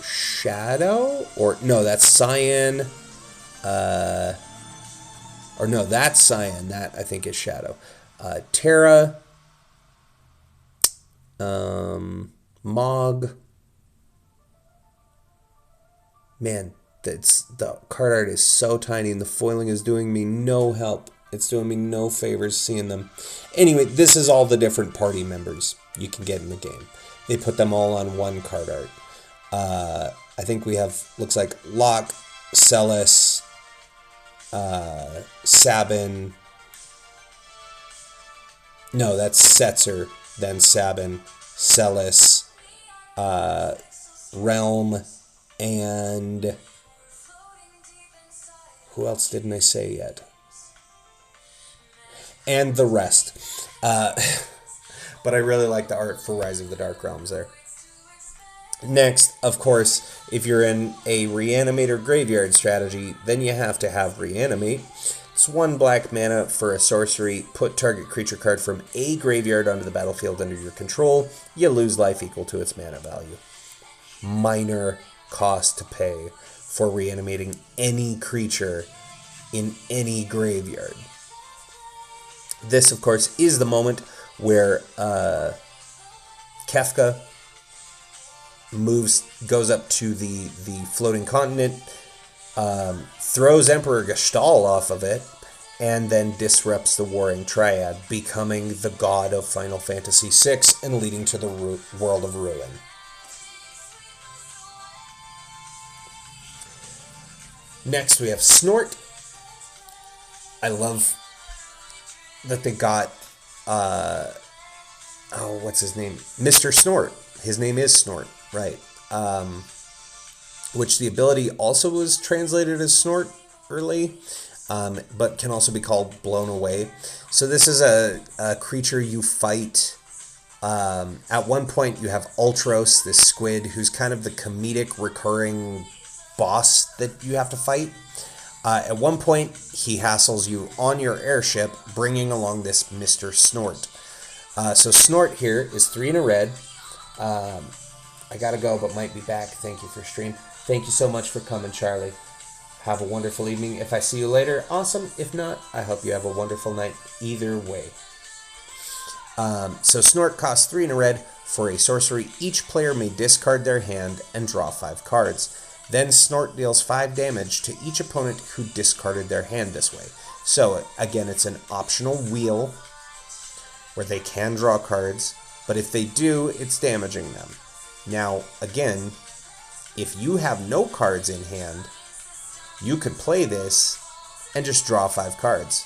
Shadow? Or, no, that's Cyan. Or no, that's Cyan. That, I think, is Shadow. Terra. Mog. Man, the card art is so tiny and the foiling is doing me no help. It's doing me no favors seeing them. Anyway, this is all the different party members you can get in the game. They put them all on one card art. I think we have, looks like Locke, Celis, Sabin. No, that's Setzer, then Sabin, Celis, Realm, and who else didn't I say yet? And the rest. But I really like the art for Rise of the Dark Realms there. Next, of course, if you're in a Reanimator graveyard strategy, then you have to have Reanimate. It's 1 black mana for a sorcery. Put target creature card from a graveyard onto the battlefield under your control. You lose life equal to its mana value. Minor cost to pay for reanimating any creature in any graveyard. This, of course, is the moment where Kefka goes up to the floating continent, throws Emperor Gestalt off of it, and then disrupts the Warring Triad, becoming the god of Final Fantasy VI and leading to the World of Ruin. Next, we have Snort. I love that they got, what's his name? Mr. Snort. His name is Snort, right. Which the ability also was translated as Snort early, but can also be called Blown Away. So this is a creature you fight. At one point, you have Ultros, this squid, who's kind of the comedic recurring boss that you have to fight. At one point, he hassles you on your airship, bringing along this Mr. Snort. So Snort here is 3 and a red. I gotta go, but might be back. Thank you for stream. Thank you so much for coming, Charlie. Have a wonderful evening. If I see you later, awesome. If not, I hope you have a wonderful night either way. So Snort costs 3 and a red. For a sorcery, each player may discard their hand and draw 5 cards. Then Snort deals 5 damage to each opponent who discarded their hand this way. So, again, it's an optional wheel where they can draw cards, but if they do, it's damaging them. Now, again, if you have no cards in hand, you could play this and just draw 5 cards.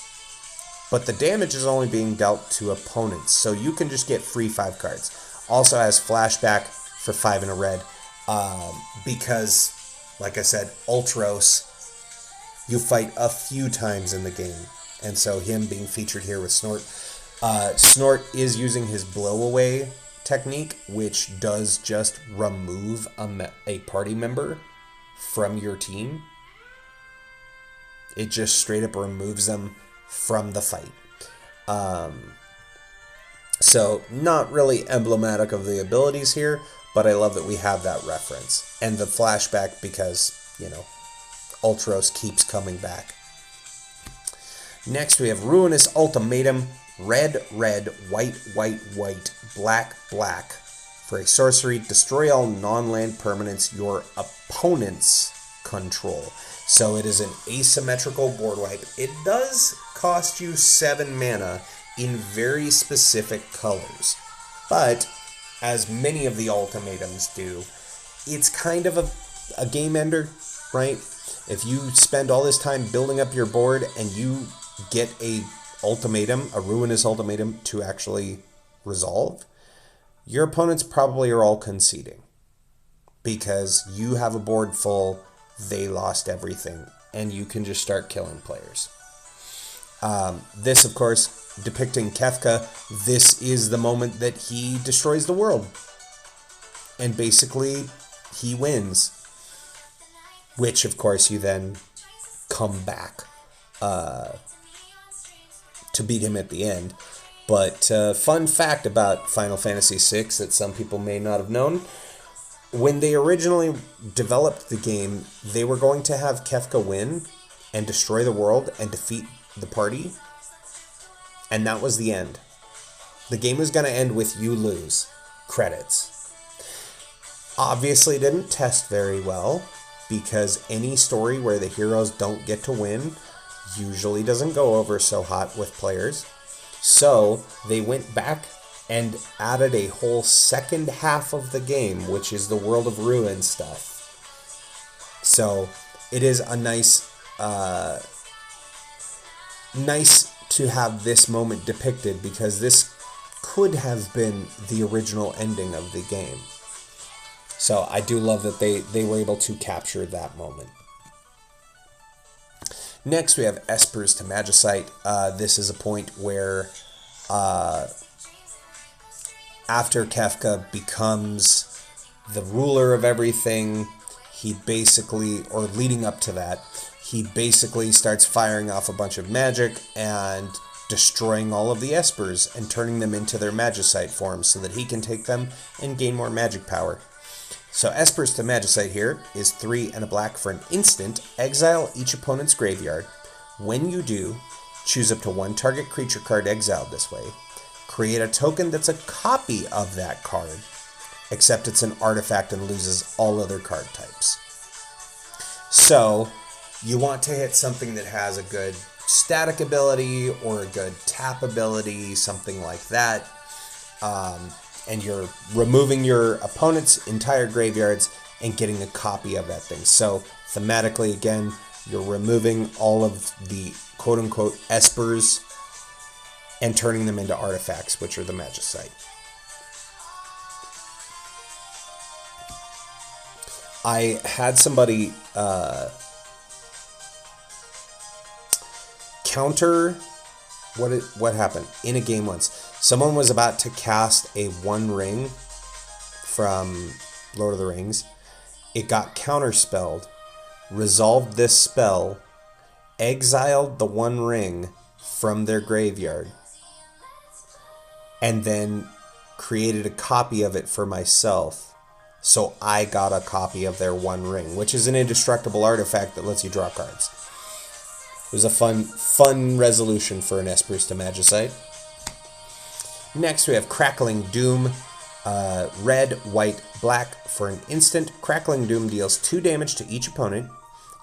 But the damage is only being dealt to opponents, so you can just get free 5 cards. Also has flashback for 5 and a red, because, like I said, Ultros, you fight a few times in the game. And so him being featured here with Snort. Snort is using his blow away technique, which does just remove a party member from your team. It just straight up removes them from the fight. So not really emblematic of the abilities here, but I love that we have that reference. And the flashback because, you know, Ultros keeps coming back. Next we have Ruinous Ultimatum. Red, red, white, white, white, black, black. For a sorcery, destroy all non-land permanents your opponents control. So it is an asymmetrical board wipe. It does cost you 7 mana in very specific colors. But, as many of the ultimatums do, it's kind of a game ender, right? If you spend all this time building up your board and you get a ultimatum, a ruinous ultimatum to actually resolve, your opponents probably are all conceding. Because you have a board full, they lost everything, and you can just start killing players. This, of course, depicting Kefka, this is the moment that he destroys the world. And basically, he wins. Which, of course, you then come back to beat him at the end. But fun fact about Final Fantasy VI that some people may not have known. When they originally developed the game, they were going to have Kefka win and destroy the world and defeat the party. And that was the end. The game was going to end with you lose. Credits. Obviously didn't test very well, because any story where the heroes don't get to win usually doesn't go over so hot with players. So they went back and added a whole second half of the game, which is the World of Ruin stuff. So it is a nice to have this moment depicted, because this could have been the original ending of the game. So I do love that they were able to capture that moment. Next we have Espers to Magicite. This is a point where after Kefka becomes the ruler of everything, he basically, or leading up to that, he basically starts firing off a bunch of magic and destroying all of the Espers and turning them into their Magicite forms so that he can take them and gain more magic power. So Espers to Magicite here is 3 and a black for an instant. Exile each opponent's graveyard. When you do, choose up to 1 target creature card exiled this way. Create a token that's a copy of that card, except it's an artifact and loses all other card types. So you want to hit something that has a good static ability or a good tap ability, something like that. And you're removing your opponent's entire graveyards and getting a copy of that thing. So thematically, again, you're removing all of the quote-unquote Espers and turning them into artifacts, which are the Magicite. I had somebody counter what happened in a game once. Someone was about to cast a One Ring from Lord of the Rings. It got counterspelled, resolved this spell, exiled the One Ring from their graveyard, and then created a copy of it for myself. So I got a copy of their One Ring, which is an indestructible artifact that lets you draw cards. It was a fun resolution for an Espers to Magicite. Next we have Crackling Doom. Red, white, black for an instant. Crackling Doom deals 2 damage to each opponent.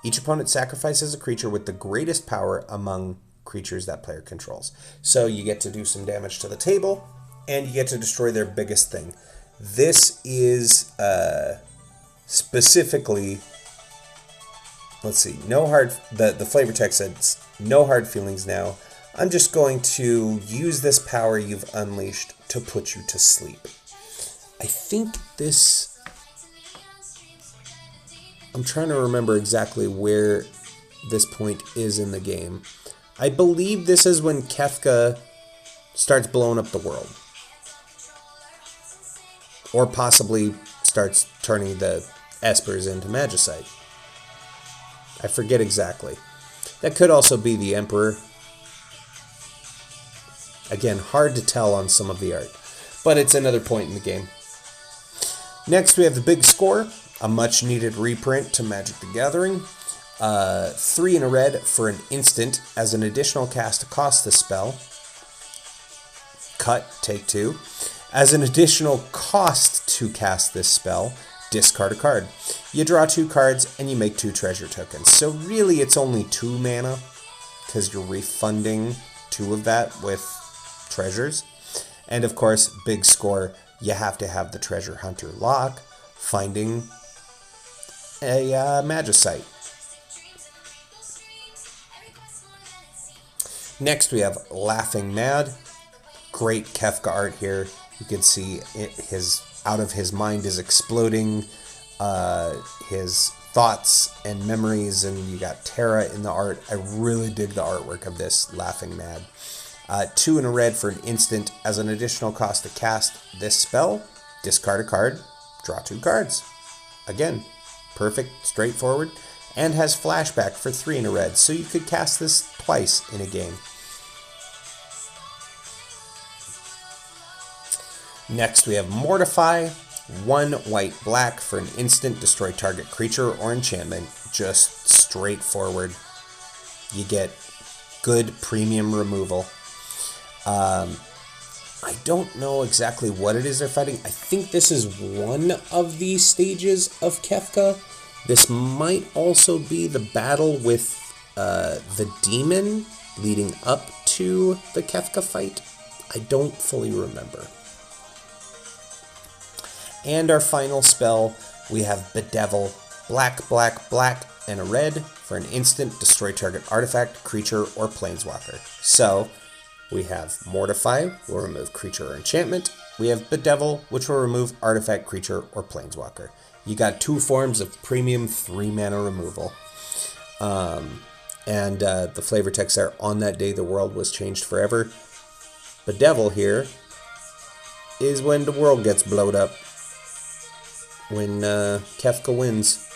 Each opponent sacrifices a creature with the greatest power among creatures that player controls. So you get to do some damage to the table, and you get to destroy their biggest thing. This is specifically, let's see, no hard, the flavor text says, no hard feelings now. I'm just going to use this power you've unleashed to put you to sleep. I think this, I'm trying to remember exactly where this point is in the game. I believe this is when Kefka starts blowing up the world. Or possibly starts turning the Espers into Magicite. I forget exactly. That could also be the Emperor. Again, hard to tell on some of the art. But it's another point in the game. Next we have the big score. A much needed reprint to Magic the Gathering. 3 in a red for an instant. As an additional cast to cost this spell. Cut, take 2. As an additional cost to cast this spell, discard a card. You draw 2 cards and you make 2 treasure tokens. So really it's only 2 mana because you're refunding 2 of that with treasures. And of course, big score, you have to have the treasure hunter lock, finding a magicite. Next we have Laughing Mad. Great Kefka art here. You can see his out of his mind is exploding, his thoughts and memories, and you got Terra in the art. I really dig the artwork of this Laughing Mad. 2 and a red for an instant. As an additional cost to cast this spell, discard a card, draw 2 cards. Again, perfect, straightforward, and has flashback for 3 and a red, so you could cast this twice in a game. Next we have Mortify. 1 white black for an instant, destroy target creature or enchantment. Just straightforward. You get good premium removal. I don't know exactly what it is they're fighting. I think this is one of the stages of Kefka. This might also be the battle with the demon leading up to the Kefka fight. I don't fully remember. And our final spell, we have Bedevil. Black, black, black, and a red for an instant, destroy target artifact, creature, or planeswalker. So, we have Mortify, will remove creature or enchantment. We have Bedevil, which will remove artifact, creature, or planeswalker. You got 2 forms of premium 3 mana removal. The flavor text there, on that day the world was changed forever. Bedevil here is when the world gets blowed up. When Kefka wins.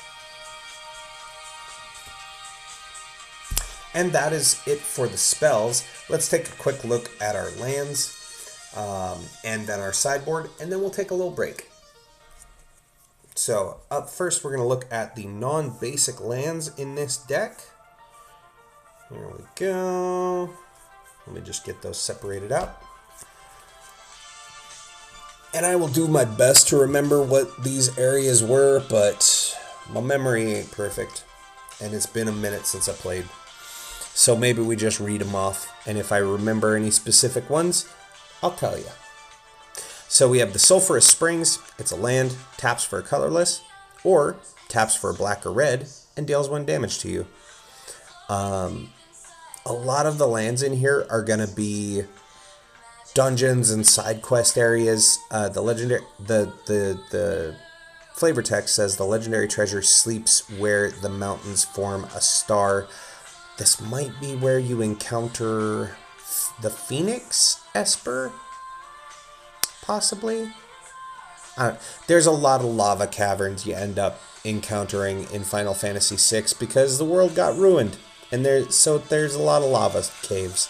And that is it for the spells. Let's take a quick look at our lands and then our sideboard, and then we'll take a little break. So up first, we're going to look at the non-basic lands in this deck. Here we go. Let me just get those separated out. And I will do my best to remember what these areas were, but my memory ain't perfect. And it's been a minute since I played. So maybe we just read them off. And if I remember any specific ones, I'll tell you. So we have the Sulphurous Springs. It's a land, taps for a colorless, or taps for a black or red, and deals 1 damage to you. A lot of the lands in here are going to be dungeons and side quest areas. The flavor text says the legendary treasure sleeps where the mountains form a star. This might be where you encounter the Phoenix Esper, possibly. There's a lot of lava caverns you end up encountering in Final Fantasy VI because the world got ruined, and there's a lot of lava caves.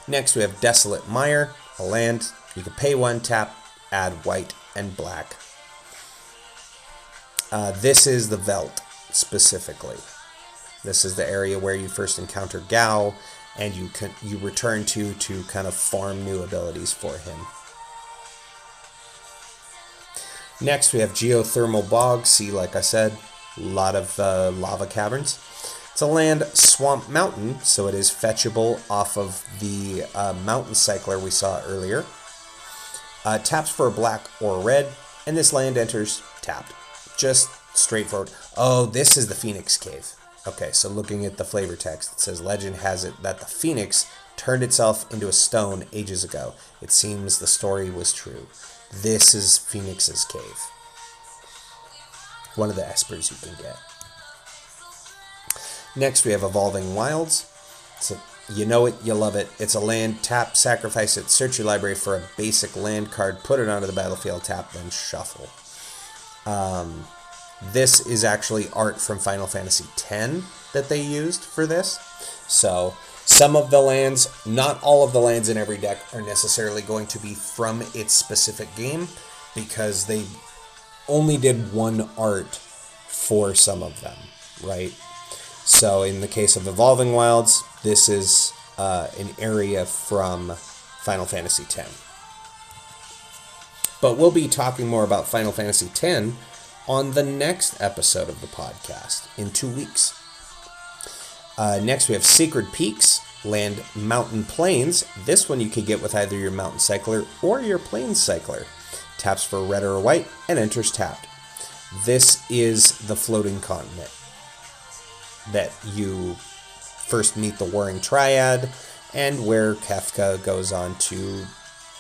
Next, we have Desolate Mire, a land. You can pay 1, tap, add white and black. This is the Veldt, specifically. This is the area where you first encounter Gao, and you return to kind of farm new abilities for him. Next, we have Geothermal Bog. See, like I said, a lot of lava caverns. It's a land, Swamp Mountain, so it is fetchable off of the Mountain Cycler we saw earlier. Taps for a black or red, and this land enters tapped. Just straightforward. Oh, this is the Phoenix Cave. Okay, so looking at the flavor text, it says legend has it that the Phoenix turned itself into a stone ages ago. It seems the story was true. This is Phoenix's cave. One of the espers you can get. Next, we have Evolving Wilds. So you know it, you love it. It's a land, tap, sacrifice it, search your library for a basic land card, put it onto the battlefield, tap, then shuffle. This is actually art from Final Fantasy X that they used for this. So some of the lands, not all of the lands in every deck are necessarily going to be from its specific game because they only did one art for some of them, right? So in the case of Evolving Wilds, this is an area from Final Fantasy X. But we'll be talking more about Final Fantasy X on the next episode of the podcast in 2 weeks. Next, we have Sacred Peaks, Land Mountain Plains. This one you could get with either your Mountain Cycler or your Plains Cycler. Taps for red or white and enters tapped. This is the floating continent that you first meet the Warring Triad and where Kefka goes on to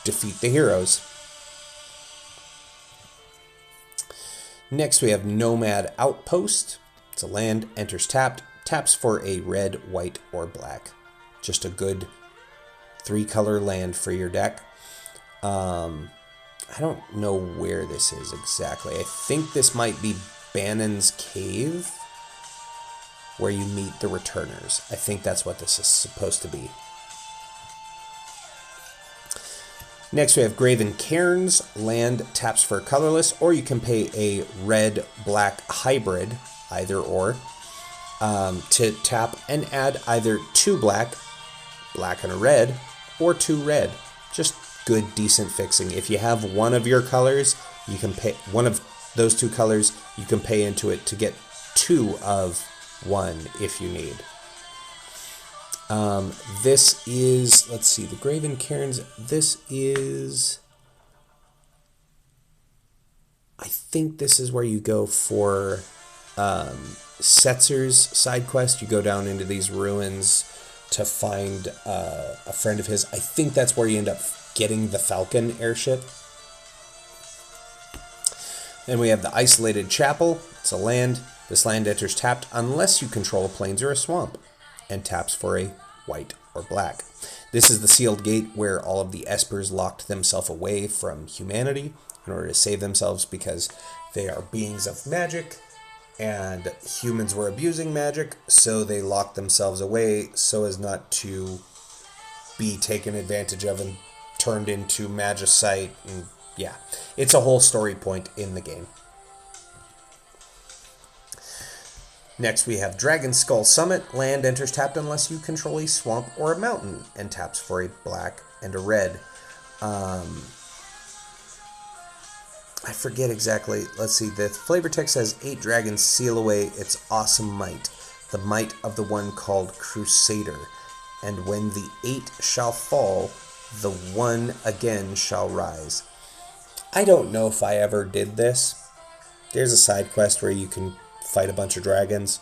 defeat the heroes. Next, we have Nomad Outpost. It's a land, enters tapped, taps for a red, white, or black. Just a good 3-color land for your deck. I don't know where this is exactly. I think this might be Bannon's Cave, where you meet the returners. I think that's what this is supposed to be. Next, we have Graven Cairns. Land, taps for colorless, or you can pay a red-black hybrid, either or, to tap and add either 2 black, black and a red, or 2 red. Just good, decent fixing. If you have one of your colors, you can pay one of those 2 colors, you can pay into it to get 2 of one if you need. This is, let's see, the Graven Cairns. This is, I think this is where you go for Setzer's side quest. You go down into these ruins to find a friend of his. I think that's where you end up getting the Falcon airship. Then we have the Isolated Chapel. It's a land. This land enters tapped unless you control a plains or a swamp, and taps for a white or black. This is the sealed gate where all of the Espers locked themselves away from humanity in order to save themselves because they are beings of magic and humans were abusing magic, so they locked themselves away so as not to be taken advantage of and turned into magicite. And yeah, it's a whole story point in the game. Next, we have Dragon Skull Summit. Land enters tapped unless you control a swamp or a mountain, and taps for a black and a red. I forget exactly. Let's see. The flavor text says 8 dragons seal away its awesome might, the might of the one called Crusader. And when the 8 shall fall, the one again shall rise. I don't know if I ever did this. There's a side quest where you can fight a bunch of dragons,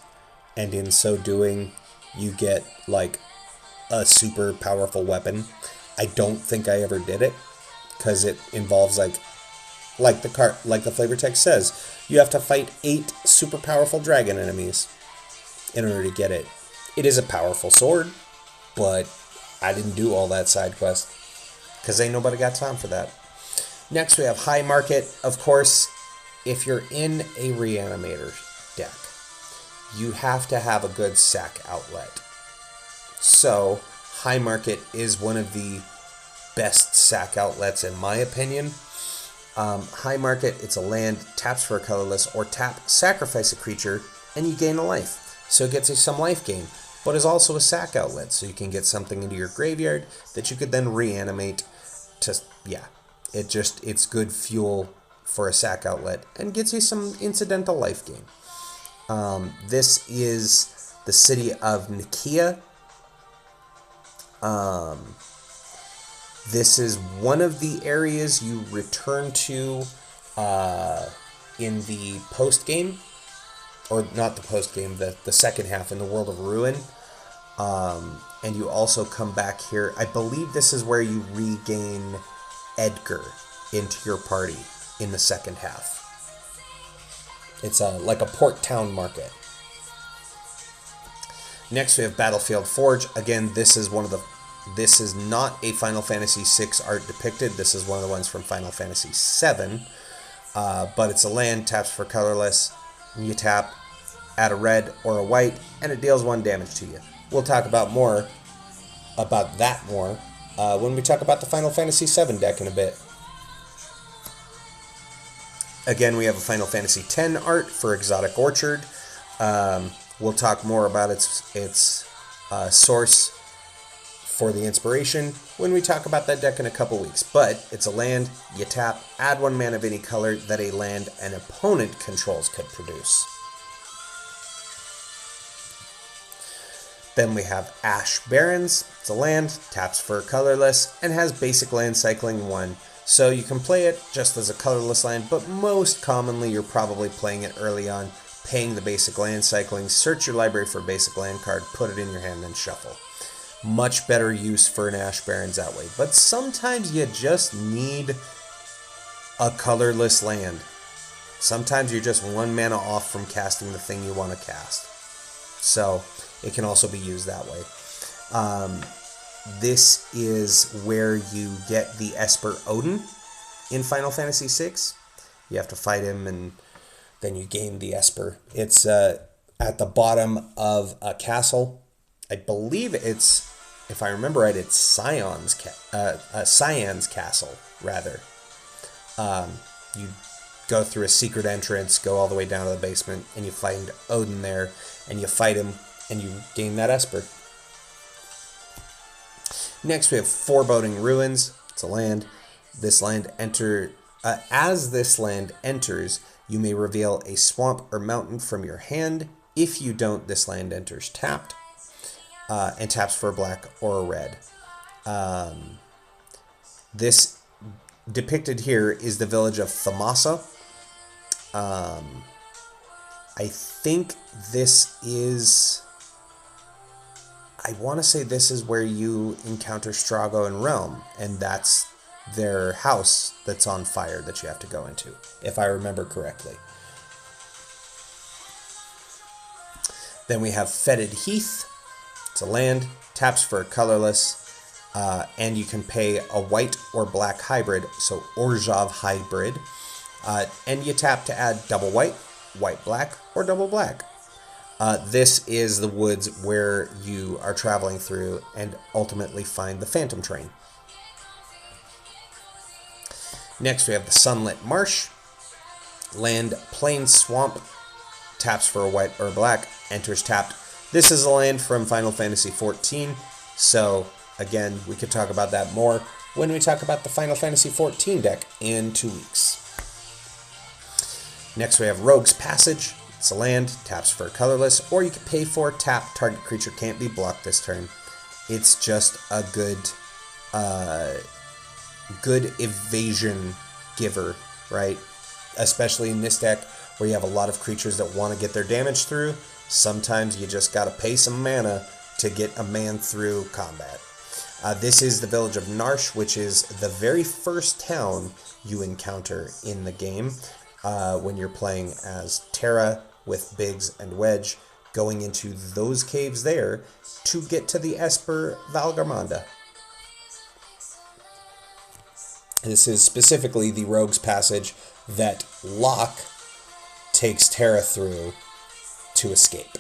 and in so doing you get like a super powerful weapon. I don't think I ever did it because it involves like the flavor text says, you have to fight 8 super powerful dragon enemies in order to get it. It is a powerful sword, but I didn't do all that side quest because ain't nobody got time for that. Next, we have High Market. Of course, if you're in a Reanimator deck, you have to have a good sack outlet. So, High Market is one of the best sack outlets in my opinion. High Market, it's a land, taps for a colorless, or tap, sacrifice a creature, and you gain a life. So it gets you some life gain, but is also a sack outlet, so you can get something into your graveyard that you could then reanimate to, yeah. It's good fuel for a sack outlet and gets you some incidental life gain. This is the city of Nikia. This is one of the areas you return to in the post-game, or not the post-game, the second half in the World of Ruin. And you also come back here. I believe this is where you regain Edgar into your party in the second half. It's like a port town market. Next we have Battlefield Forge. Again, this is not a Final Fantasy VI art depicted. This is one of the ones from Final Fantasy VII. But it's a land, taps for colorless. You tap, add a red or a white, and it deals 1 damage to you. We'll talk about that more when we talk about the Final Fantasy VII deck in a bit. Again, we have a Final Fantasy X art for Exotic Orchard. We'll talk more about its source for the inspiration when we talk about that deck in a couple weeks. But it's a land, you tap, add 1 mana of any color that a land an opponent controls could produce. Then we have Ash Barrens. It's a land, taps for colorless, and has basic land cycling 1. So you can play it just as a colorless land, but most commonly you're probably playing it early on, paying the basic land cycling, search your library for a basic land card, put it in your hand, and shuffle. Much better use for an Ash Barrens that way. But sometimes you just need a colorless land. Sometimes you're just 1 mana off from casting the thing you want to cast. So it can also be used that way. This is where you get the Esper Odin in Final Fantasy VI. You have to fight him and then you gain the Esper. It's at the bottom of a castle. I believe it's, if I remember right, it's Cyan's castle, rather. You go through a secret entrance, go all the way down to the basement, and you find Odin there, and you fight him, and you gain that Esper. Next, we have Foreboding Ruins. It's a land. This land as this land enters, you may reveal a swamp or mountain from your hand. If you don't, this land enters tapped, and taps for a black or a red. This depicted here is the village of Thamasa. I think this is... I want to say this is where you encounter Strago and Realm, and that's their house that's on fire that you have to go into, if I remember correctly. Then we have Fetid Heath. It's a land, taps for a colorless, and you can pay a white or black hybrid, so Orzhov hybrid, and you tap to add double white, white black, or double black. This is the woods where you are traveling through and ultimately find the Phantom Train. Next we have the Sunlit Marsh. Land, plain swamp, taps for a white or a black, enters tapped. This is a land from Final Fantasy XIV, so again, we could talk about that more when we talk about the Final Fantasy XIV deck in 2 weeks. Next we have Rogue's Passage. It's a land, taps for a colorless, or you can pay for tap, target creature can't be blocked this turn. It's just a good evasion giver, right? Especially in this deck where you have a lot of creatures that want to get their damage through. Sometimes you just gotta pay some mana to get a man through combat. This is the village of Narsh, which is the very first town you encounter in the game when you're playing as Terra with Biggs and Wedge, going into those caves there to get to the Esper Valgarmanda. This is specifically the Rogue's Passage that Locke takes Terra through to escape.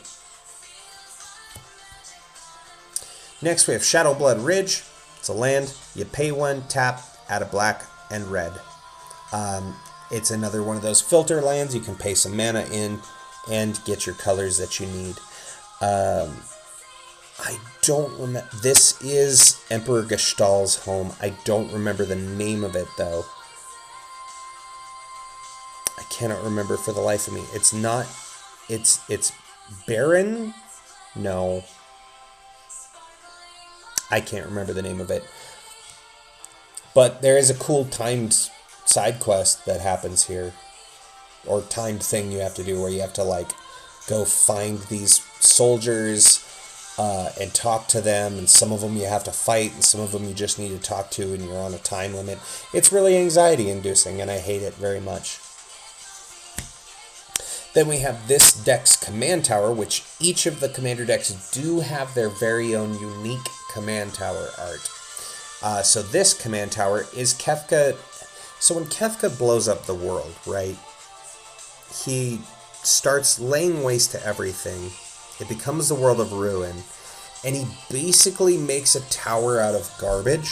Next we have Shadowblood Ridge. It's a land, you pay 1, tap, add a black and red. It's another one of those filter lands. You can pay some mana in and get your colors that you need. I don't remember. This is Emperor Gestal's home. I don't remember the name of it, though. I cannot remember for the life of me. It's not... It's Baron? No. I can't remember the name of it. But there is a cool timed side quest that happens here, or timed thing you have to do where you have to like go find these soldiers and talk to them, and some of them you have to fight and some of them you just need to talk to and you're on a time limit. It's really anxiety inducing and I hate it very much. Then we have this deck's command tower, which each of the commander decks do have their very own unique command tower art. So this command tower is Kefka. So when Kefka blows up the world, right, he starts laying waste to everything. It becomes the world of ruin, and he basically makes a tower out of garbage.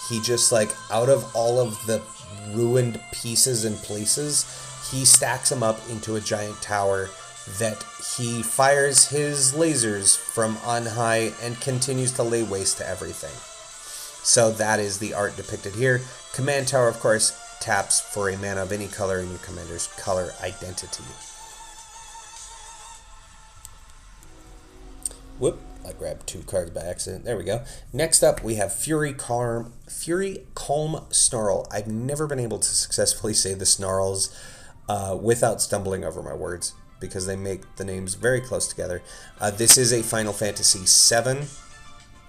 He just, like, out of all of the ruined pieces and places, he stacks them up into a giant tower that he fires his lasers from on high and continues to lay waste to everything. So that is the art depicted here. Command Tower, of course, taps for a mana of any color in your commander's color identity. Whoop, I grabbed 2 cards by accident. There we go. Next up, we have Fury Calm Snarl. I've never been able to successfully say the snarls without stumbling over my words, because they make the names very close together. This is a Final Fantasy VII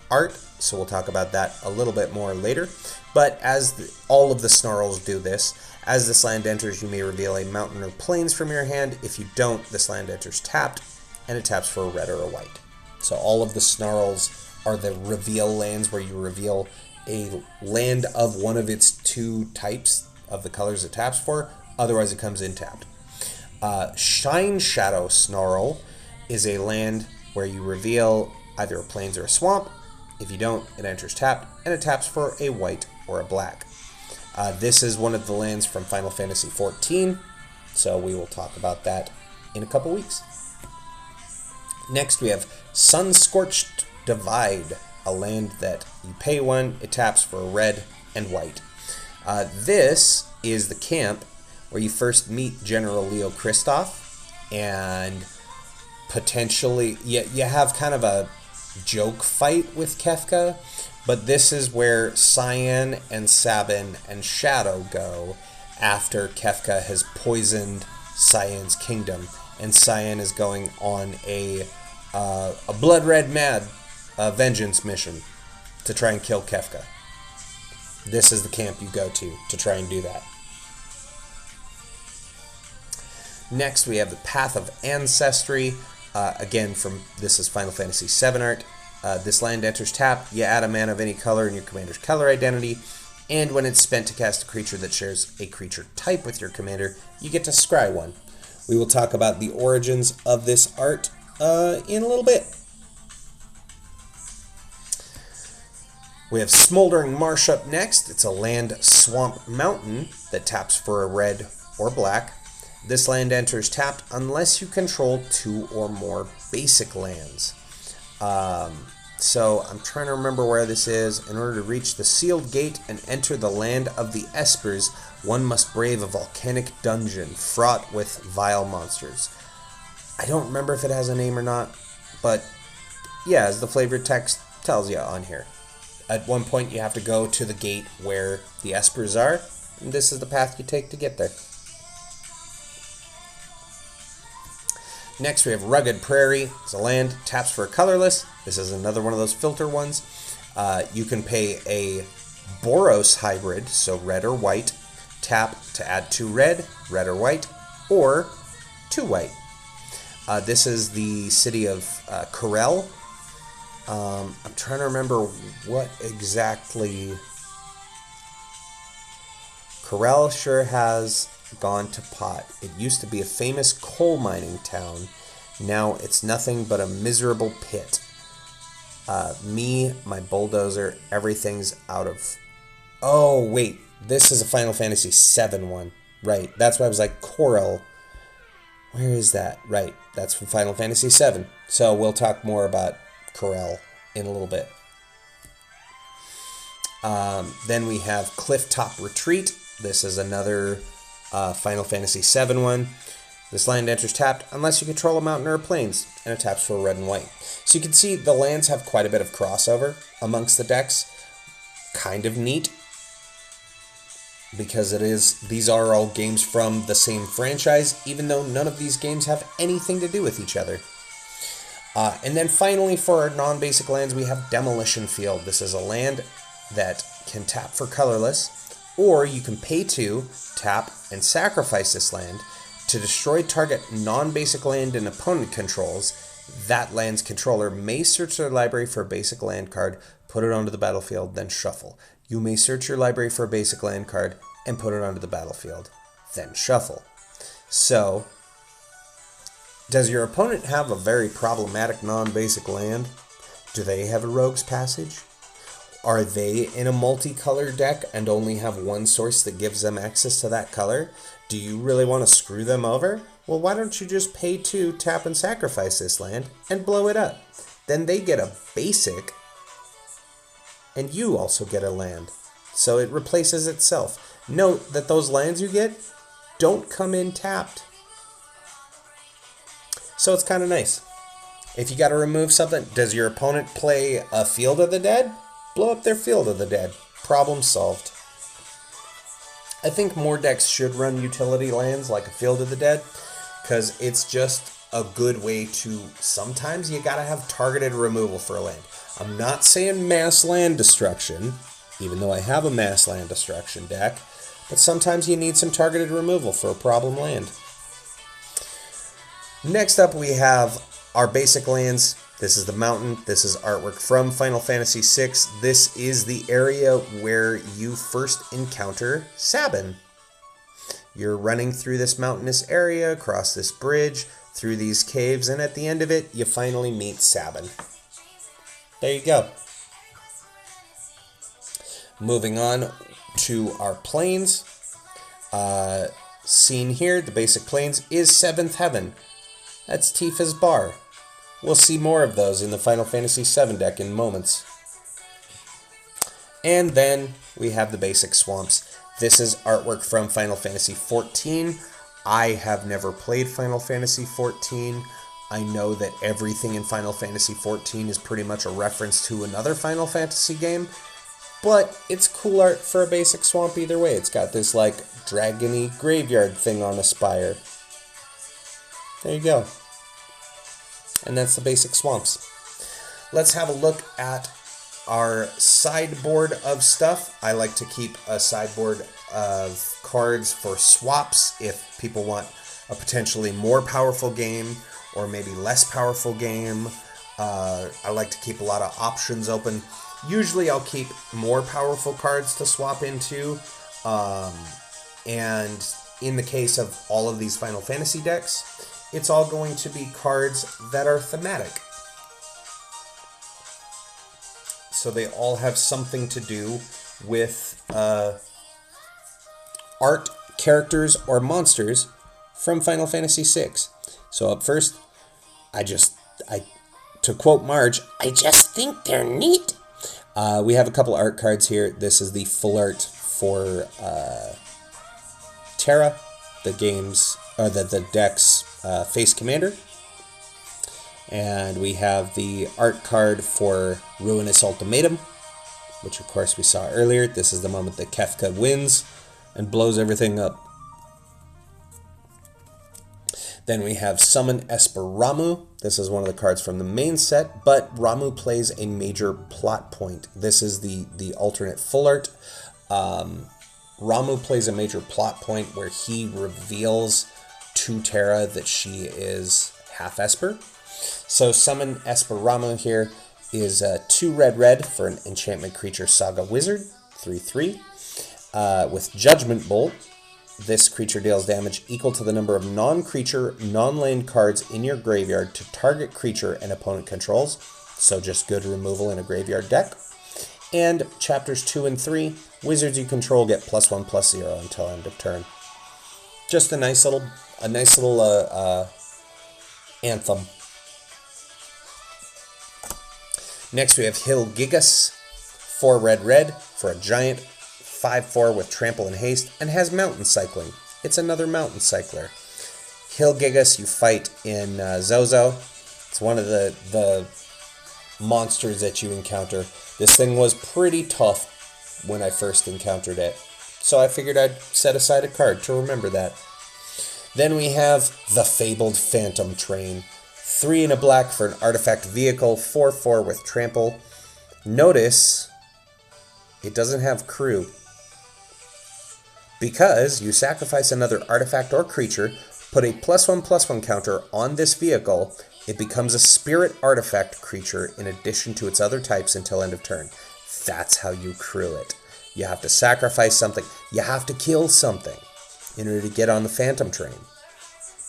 art, so we'll talk about that a little bit more later. But as all of the snarls do this, as this land enters, you may reveal a mountain or plains from your hand. If you don't, this land enters tapped, and it taps for a red or a white. So all of the snarls are the reveal lands, where you reveal a land of one of its 2 types of the colors it taps for. Otherwise, it comes in tapped. Shine Shadow Snarl is a land where you reveal either a plains or a swamp. If you don't, it enters tapped, and it taps for a white or a black. This is one of the lands from Final Fantasy XIV, so we will talk about that in a couple weeks. Next, we have Sun-Scorched Divide, a land that you pay 1, it taps for a red and white. This is the camp where you first meet General Leo Christoph, and potentially you have kind of a joke fight with Kefka, but this is where Cyan and Sabin and Shadow go after Kefka has poisoned Cyan's kingdom, and Cyan is going on a blood red mad vengeance mission to try and kill Kefka. This is the camp you go to try and do that. Next, we have the Path of Ancestry. Again, this is Final Fantasy VII art. This land enters tapped. You add a mana of any color in your commander's color identity, and when it's spent to cast a creature that shares a creature type with your commander, you get to scry 1. We will talk about the origins of this art in a little bit. We have Smoldering Marsh up next. It's a land swamp mountain that taps for a red or black. This land enters tapped unless you control 2 or more basic lands. So I'm trying to remember where this is. In order to reach the sealed gate and enter the land of the Espers, one must brave a volcanic dungeon fraught with vile monsters. I don't remember if it has a name or not, but yeah, as the flavored text tells you on here. At one point you have to go to the gate where the Espers are, and this is the path you take to get there. Next, we have Rugged Prairie. It's a land, taps for a colorless. This is another one of those filter ones. You can pay a Boros hybrid, so red or white, tap to add 2 red, red or white, or 2 white. This is the city of Corel. I'm trying to remember what exactly. Corel sure has gone to pot. It used to be a famous coal mining town. Now it's nothing but a miserable pit. My bulldozer, everything's out of... Oh, wait. This is a Final Fantasy VII one. Right. That's why I was like, Corel. Where is that? Right. That's from Final Fantasy VII. So we'll talk more about Corel in a little bit. Then we have Clifftop Retreat. This is another Final Fantasy VII one. This land enters tapped unless you control a mountain or a plains, and it taps for red and white. So you can see the lands have quite a bit of crossover amongst the decks. Kind of neat, because these are all games from the same franchise, even though none of these games have anything to do with each other. And then finally, for our non-basic lands, we have Demolition Field. This is a land that can tap for colorless, or you can pay 2, tap, and sacrifice this land to destroy target non-basic land an opponent controls. That land's controller may search their library for a basic land card, put it onto the battlefield, then shuffle. You may search your library for a basic land card and put it onto the battlefield, then shuffle. So, does your opponent have a very problematic non-basic land? Do they have a Rogue's Passage? Are they in a multicolor deck and only have one source that gives them access to that color? Do you really want to screw them over? Well, why don't you just pay 2, tap and sacrifice this land, and blow it up? Then they get a basic, and you also get a land. So it replaces itself. Note that those lands you get don't come in tapped. So it's kind of nice. If you got to remove something, does your opponent play a Field of the Dead? Blow up their Field of the Dead. Problem solved. I think more decks should run utility lands like a Field of the Dead, because it's just a good way to, sometimes you got to have targeted removal for a land. I'm not saying mass land destruction, even though I have a mass land destruction deck, but sometimes you need some targeted removal for a problem land. Next up we have our basic lands. This is the mountain. This is artwork from Final Fantasy VI. This is the area where you first encounter Sabin. You're running through this mountainous area, across this bridge, through these caves, and at the end of it, you finally meet Sabin. There you go. Moving on to our planes. Seen here, the basic planes is 7th Heaven. That's Tifa's bar. We'll see more of those in the Final Fantasy VII deck in moments. And then we have the basic swamps. This is artwork from Final Fantasy XIV. I have never played Final Fantasy XIV. I know that everything in Final Fantasy XIV is pretty much a reference to another Final Fantasy game, but it's cool art for a basic swamp either way. It's got this like dragony graveyard thing on a spire. There you go. And that's the basic swamps. Let's have a look at our sideboard of stuff. I like to keep a sideboard of cards for swaps if people want a potentially more powerful game or maybe less powerful game. I like to keep a lot of options open. Usually I'll keep more powerful cards to swap into. And in the case of all of these Final Fantasy decks, it's all going to be cards that are thematic. So they all have something to do with art, characters, or monsters from Final Fantasy VI. So up first, to quote Marge, I just think they're neat. We have a couple art cards here. This is the full art for Terra, the deck's face commander. And we have the art card for Ruinous Ultimatum, which of course we saw earlier. This is the moment that Kefka wins and blows everything up. Then we have Summon Esper Ramuh. This is one of the cards from the main set, but Ramuh plays a major plot point. This is the alternate full art. Ramuh plays a major plot point where he reveals to Terra that she is half Esper. So Summon Esper Ramuh here is 2 red for an enchantment creature Saga Wizard, 3/3. With Judgment Bolt, this creature deals damage equal to the number of non-creature, non-land cards in your graveyard to target creature an opponent controls. So just good removal in a graveyard deck. And chapters 2 and 3, wizards you control get +1/+0 until end of turn. Just a nice little anthem. Next we have Hill Gigas, 4 red for a giant, 5/4 with trample and haste, and has mountain cycling. It's another mountain cycler. Hill Gigas you fight in Zozo. It's one of the monsters that you encounter. This thing was pretty tough when I first encountered it, so I figured I'd set aside a card to remember that. Then we have the Fabled Phantom Train. 3 and a black for an artifact vehicle, 4/4 with trample. Notice it doesn't have crew. Because you sacrifice another artifact or creature, put a +1/+1 counter on this vehicle, it becomes a spirit artifact creature in addition to its other types until end of turn. That's how you crew it. You have to sacrifice something. You have to kill something in order to get on the Phantom Train,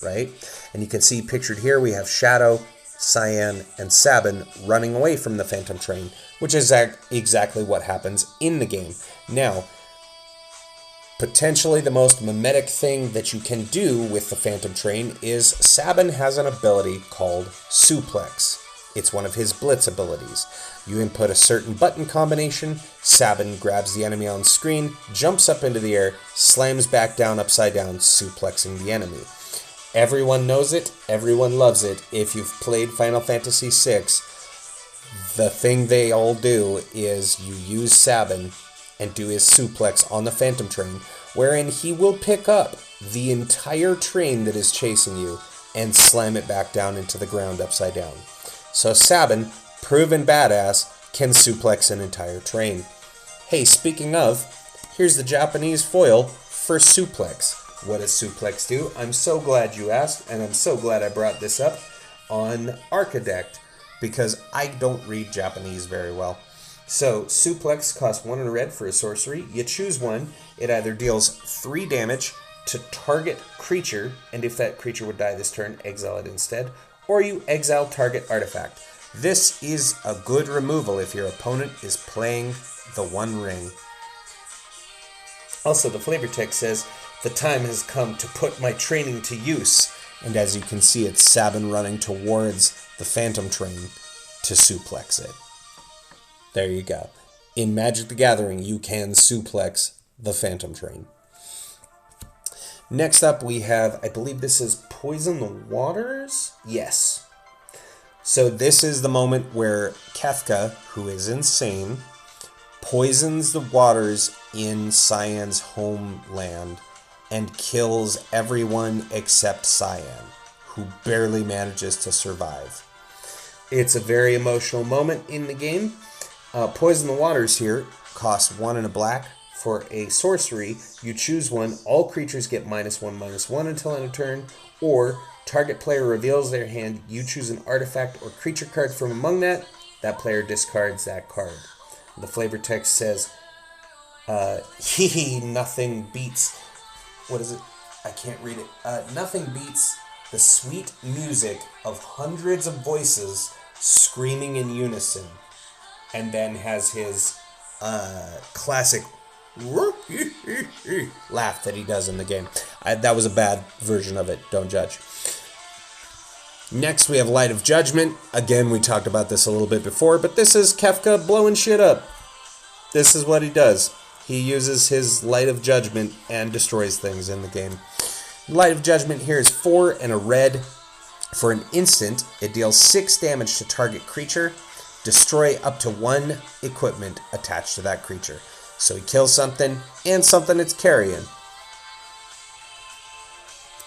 right? And you can see pictured here we have Shadow, Cyan, and Sabin running away from the Phantom Train, which is exactly what happens in the game. Now, Potentially the most mimetic thing that you can do with the Phantom Train is Sabin has an ability called Suplex. It's one of his Blitz abilities. You input a certain button combination, Sabin grabs the enemy on screen, jumps up into the air, slams back down upside down, suplexing the enemy. Everyone knows it, everyone loves it. If you've played Final Fantasy VI, the thing they all do is you use Sabin and do his suplex on the Phantom Train, wherein he will pick up the entire train that is chasing you and slam it back down into the ground upside down. So Sabin, proven badass, can suplex an entire train. Hey, speaking of, here's the Japanese foil for suplex. What does suplex do? I'm so glad you asked, and I'm so glad I brought this up on Archidect, because I don't read Japanese very well. So, suplex costs 1 in red for a sorcery. You choose one. It either deals 3 damage to target creature, and if that creature would die this turn, exile it instead, or you exile target artifact. This is a good removal if your opponent is playing the One Ring. Also, the flavor text says, "The time has come to put my training to use." And as you can see, it's Sabin running towards the Phantom Train to suplex it. There you go. In Magic the Gathering, you can suplex the Phantom Train. Next up, we have, I believe this is Poison the Waters? Yes. So this is the moment where Kefka, who is insane, poisons the waters in Cyan's homeland and kills everyone except Cyan, who barely manages to survive. It's a very emotional moment in the game. Poison the Waters here costs 1 and a black. For a sorcery, you choose one. All creatures get -1/-1 until end of turn, or target player reveals their hand. You choose an artifact or creature card from among that. That player discards that card. The flavor text says, nothing beats... What is it? I can't read it. Nothing beats the sweet music of hundreds of voices screaming in unison. And then has his classic laugh that he does in the game. That was a bad version of it. Don't judge. Next, we have Light of Judgment. Again, we talked about this a little bit before, but this is Kefka blowing shit up. This is what he does. He uses his Light of Judgment and destroys things in the game. Light of Judgment here is 4 and a red. For an instant, it deals 6 damage to target creature. Destroy up to 1 equipment attached to that creature. So he kills something and something it's carrying.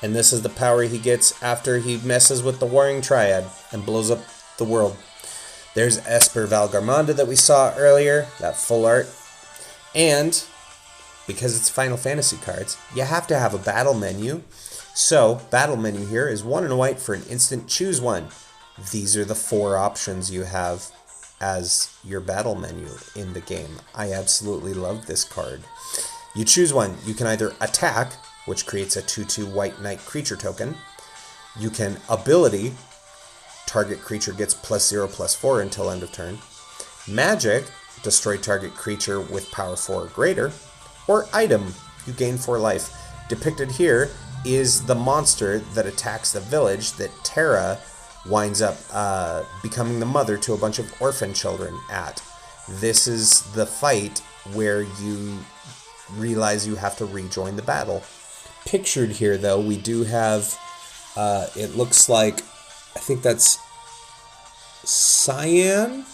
And this is the power he gets after he messes with the Warring Triad and blows up the world. There's Esper Valgarmonda that we saw earlier, that full art. And because it's Final Fantasy cards, you have to have a battle menu. So, battle menu here is 1 and a white for an instant. Choose one. These are the 4 options you have as your battle menu in the game. I absolutely love this card. You choose one. You can either attack, which creates a 2/2 white knight creature token. You can ability, target creature gets +0/+4 until end of turn. Magic, destroy target creature with power 4 or greater. Or item, you gain 4 life. Depicted here is the monster that attacks the village that Terra winds up becoming the mother to a bunch of orphan children at. This is the fight where you realize you have to rejoin the battle. Pictured here, though, we do have, it looks like, I think that's Cyan?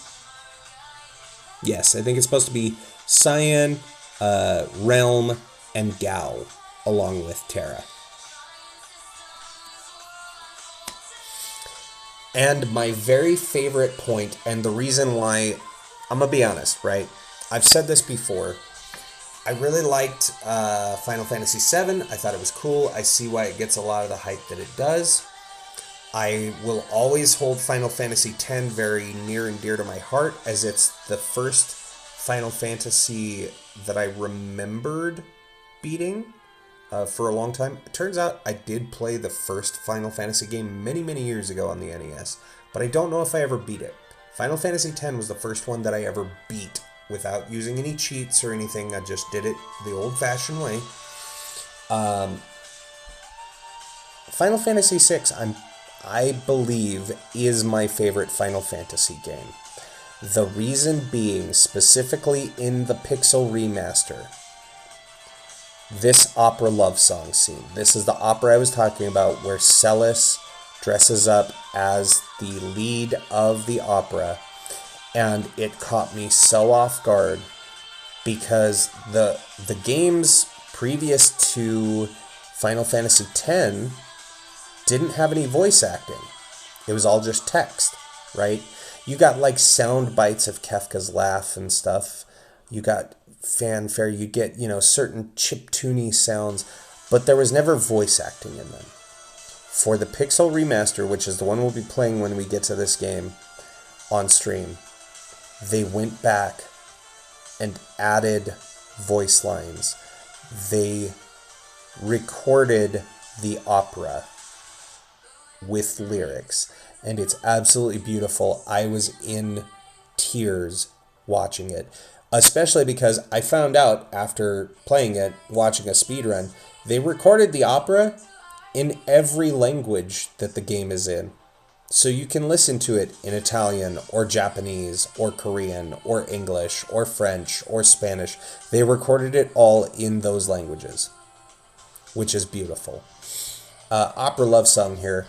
Yes, I think it's supposed to be Cyan, Realm, and Gao, along with Terra. And my very favorite point, and the reason why, I'm going to be honest, right? I've said this before. I really liked Final Fantasy VII. I thought it was cool. I see why it gets a lot of the hype that it does. I will always hold Final Fantasy X very near and dear to my heart, as it's the first Final Fantasy that I remembered beating for a long time. It turns out I did play the first Final Fantasy game many, many years ago on the NES, but I don't know if I ever beat it. Final Fantasy X was the first one that I ever beat without using any cheats or anything. I just did it the old-fashioned way. Final Fantasy VI, I believe, is my favorite Final Fantasy game. The reason being, specifically in the Pixel remaster, this opera love song scene. This is the opera I was talking about where Celis dresses up as the lead of the opera, and it caught me so off guard because the games previous to Final Fantasy X didn't have any voice acting. It was all just text, right? You got like sound bites of Kefka's laugh and stuff. You got fanfare. You get, certain chiptune sounds, but there was never voice acting in them. For the Pixel remaster, which is the one we'll be playing when we get to this game on stream, they went back and added voice lines. They recorded the opera with lyrics, and it's absolutely beautiful. I was in tears watching it, especially because I found out after playing it, watching a speedrun, they recorded the opera in every language that the game is in. So you can listen to it in Italian or Japanese or Korean or English or French or Spanish. They recorded it all in those languages, which is beautiful. Opera love song here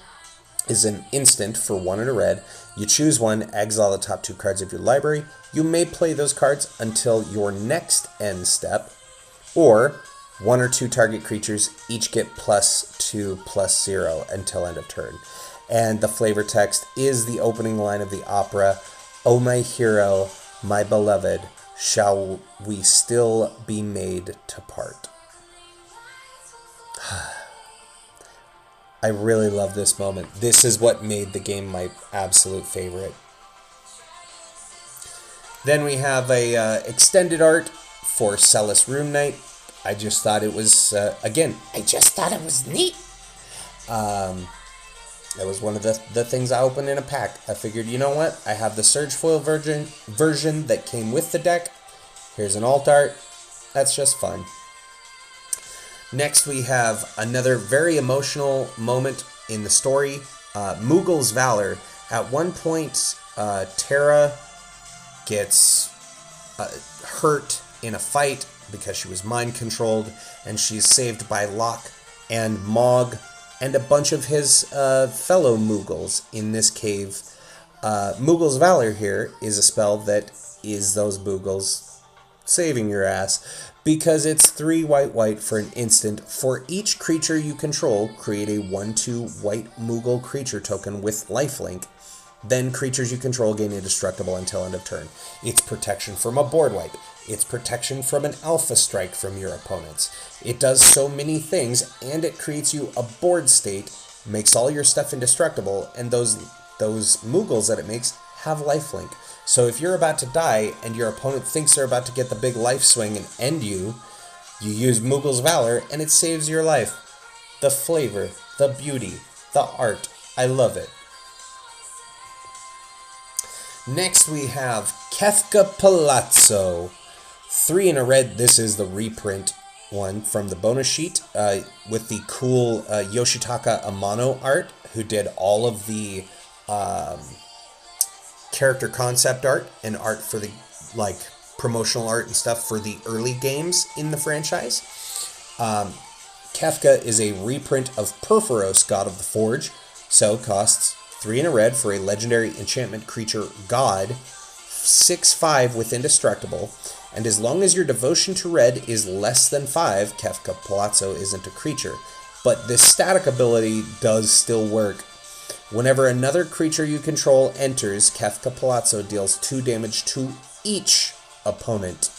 is an instant for 1 and a red. You choose one, exile the top 2 cards of your library. You may play those cards until your next end step, or 1 or 2 target creatures each get +2/+0 until end of turn. And the flavor text is the opening line of the opera, "Oh my hero, my beloved, shall we still be made to part?" I really love this moment. This is what made the game my absolute favorite. Then we have a extended art for Celis Room Night. I just thought it was, I just thought it was neat. That was one of the things I opened in a pack. I figured, you know what? I have the Surge Foil version that came with the deck. Here's an alt art. That's just fun. Next, we have another very emotional moment in the story. Moogle's Valor. At one point, Terra gets hurt in a fight because she was mind-controlled, and she's saved by Locke and Mog and a bunch of his fellow Moogles in this cave. Moogle's Valor here is a spell that is those Moogles saving your ass, because it's 3 white for an instant. For each creature you control, create a 1/2 white Moogle creature token with lifelink. Then creatures you control gain indestructible until end of turn. It's protection from a board wipe. It's protection from an alpha strike from your opponents. It does so many things, and it creates you a board state, makes all your stuff indestructible, and those Moogles that it makes have lifelink. So if you're about to die and your opponent thinks they're about to get the big life swing and end you, you use Moogle's Valor and it saves your life. The flavor, the beauty, the art, I love it. Next we have Kefka Palazzo. 3 in a red. This is the reprint one from the bonus sheet with the cool Yoshitaka Amano art, who did all of the character concept art and art for the promotional art and stuff for the early games in the franchise. Kefka is a reprint of Perforos, God of the Forge, so costs 3 in a red for a legendary enchantment creature god, 6/5 with indestructible, and as long as your devotion to red is less than 5, Kefka Palazzo isn't a creature. But this static ability does still work. Whenever another creature you control enters, Kefka Palazzo deals 2 damage to each opponent.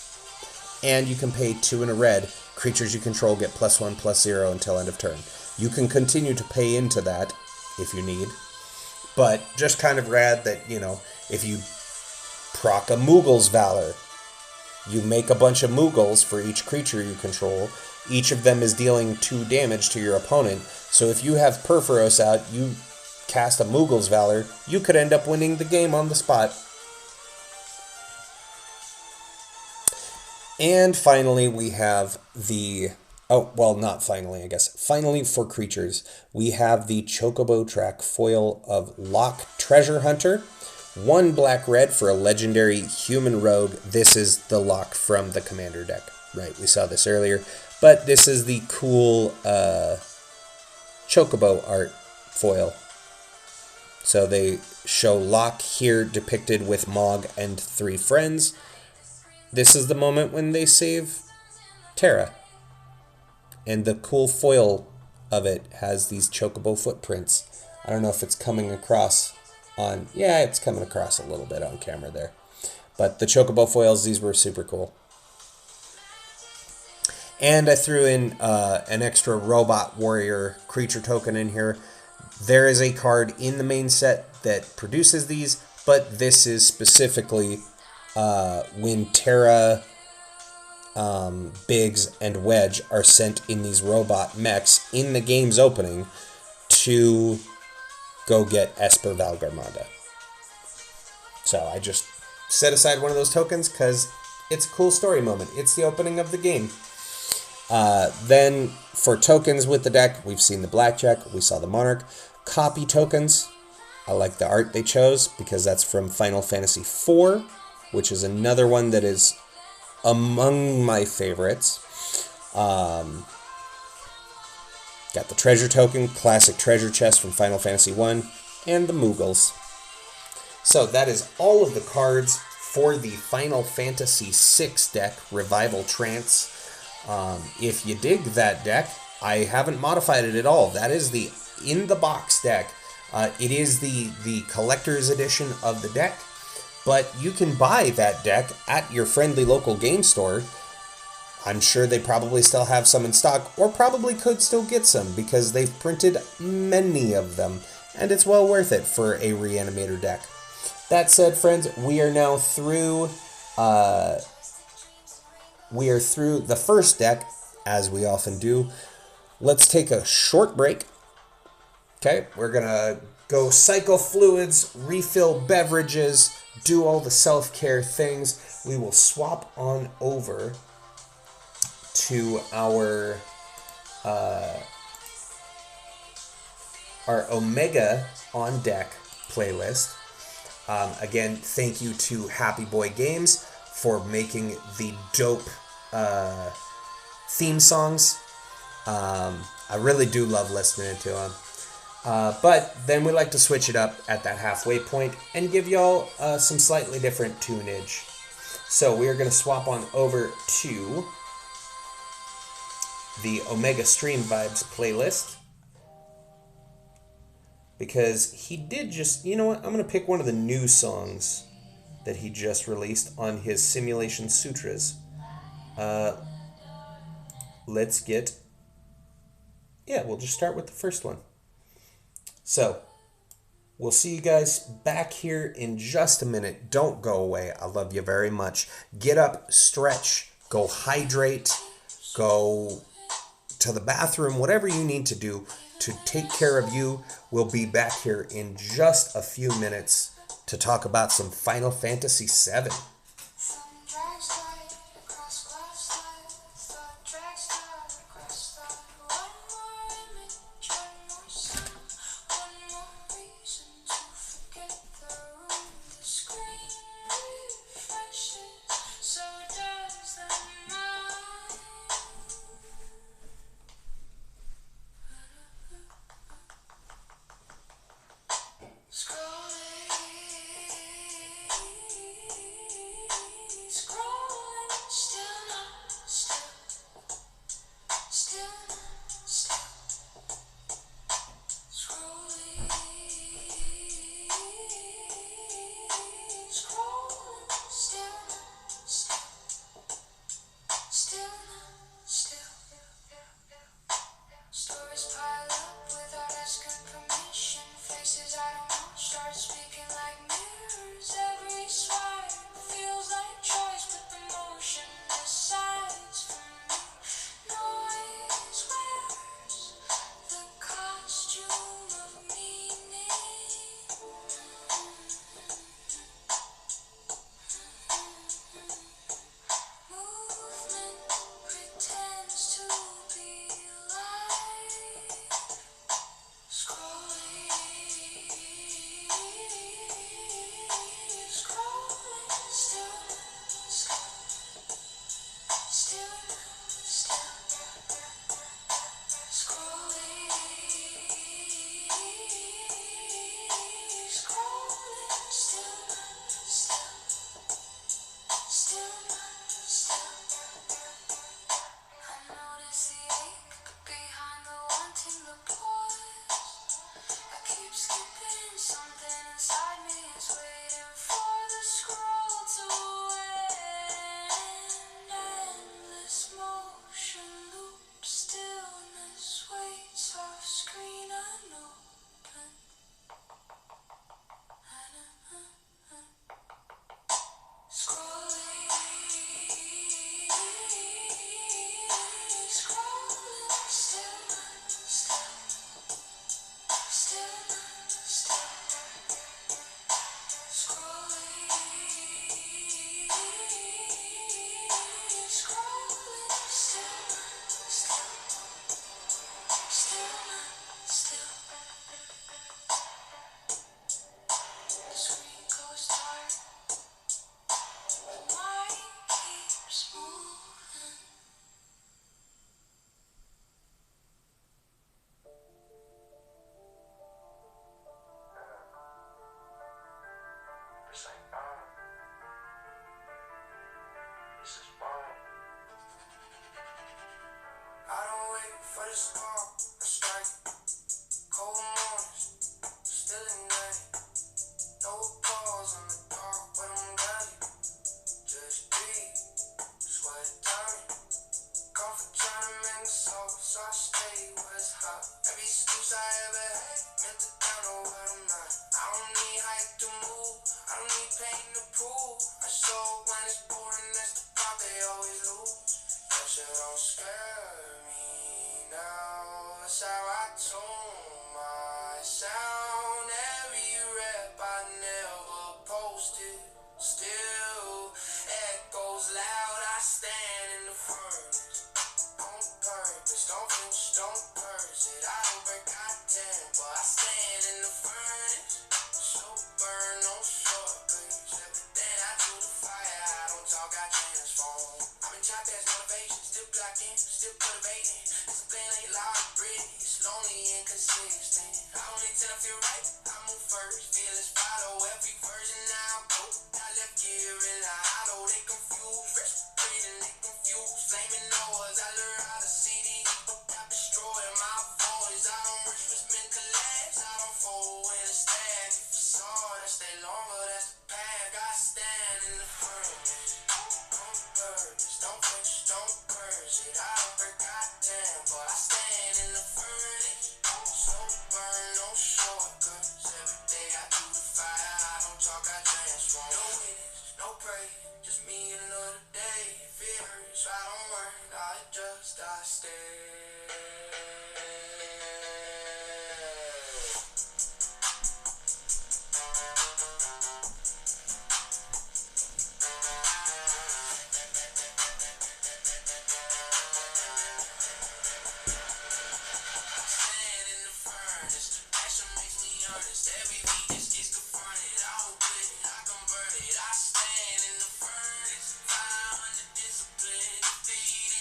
And you can pay 2 in a red. Creatures you control get +1/+0 until end of turn. You can continue to pay into that if you need. But just kind of rad that, if you proc a Moogle's Valor, you make a bunch of Moogles for each creature you control. Each of them is dealing 2 damage to your opponent. So if you have Perforos out, you cast a Moogle's Valor, you could end up winning the game on the spot. And finally, we have the Oh, well, not finally, I guess. Finally, for creatures, we have the Chocobo Track foil of Lock Treasure Hunter. One black red for a legendary human rogue. This is the lock from the commander deck. Right, we saw this earlier. But this is the cool Chocobo art foil. So they show Locke here depicted with Mog and 3 friends. This is the moment when they save Terra. And the cool foil of it has these Chocobo footprints. I don't know if it's coming across on... Yeah, it's coming across a little bit on camera there. But the Chocobo foils, these were super cool. And I threw in an extra Robot Warrior creature token in here. There is a card in the main set that produces these, but this is specifically when Terra, Biggs, and Wedge are sent in these robot mechs in the game's opening to go get Esper Valgarmada. So I just set aside one of those tokens because it's a cool story moment. It's the opening of the game. Then for tokens with the deck, we've seen the Blackjack, we saw the Monarch. Copy tokens, I like the art they chose because that's from Final Fantasy IV, which is another one that is among my favorites. Got the treasure token, classic treasure chest from Final Fantasy I, and the Moogles. So that is all of the cards for the Final Fantasy VI deck, Revival Trance. If you dig that deck, I haven't modified it at all. That is the in-the-box deck. It is the collector's edition of the deck, but you can buy that deck at your friendly local game store. I'm sure they probably still have some in stock, or probably could still get some, because they've printed many of them, and it's well worth it for a Reanimator deck. That said, friends, we are now through... we are through the first deck, as we often do. Let's take a short break. Okay, we're going to go cycle fluids, refill beverages, do all the self-care things. We will swap on over to our Omega on Deck playlist. Again, thank you to Happy Boy Games for making the dope theme songs. I really do love listening to them. But then we like to switch it up at that halfway point and give y'all some slightly different tunage. So we are going to swap on over to the Omega Stream Vibes playlist. Because he did just... You know what? I'm going to pick one of the new songs that he just released on his Simulation Sutras. Let's get... Yeah, we'll just start with the first one. So, we'll see you guys back here in just a minute. Don't go away. I love you very much. Get up, stretch, go hydrate, go to the bathroom, whatever you need to do to take care of you. We'll be back here in just a few minutes to talk about some Final Fantasy VII.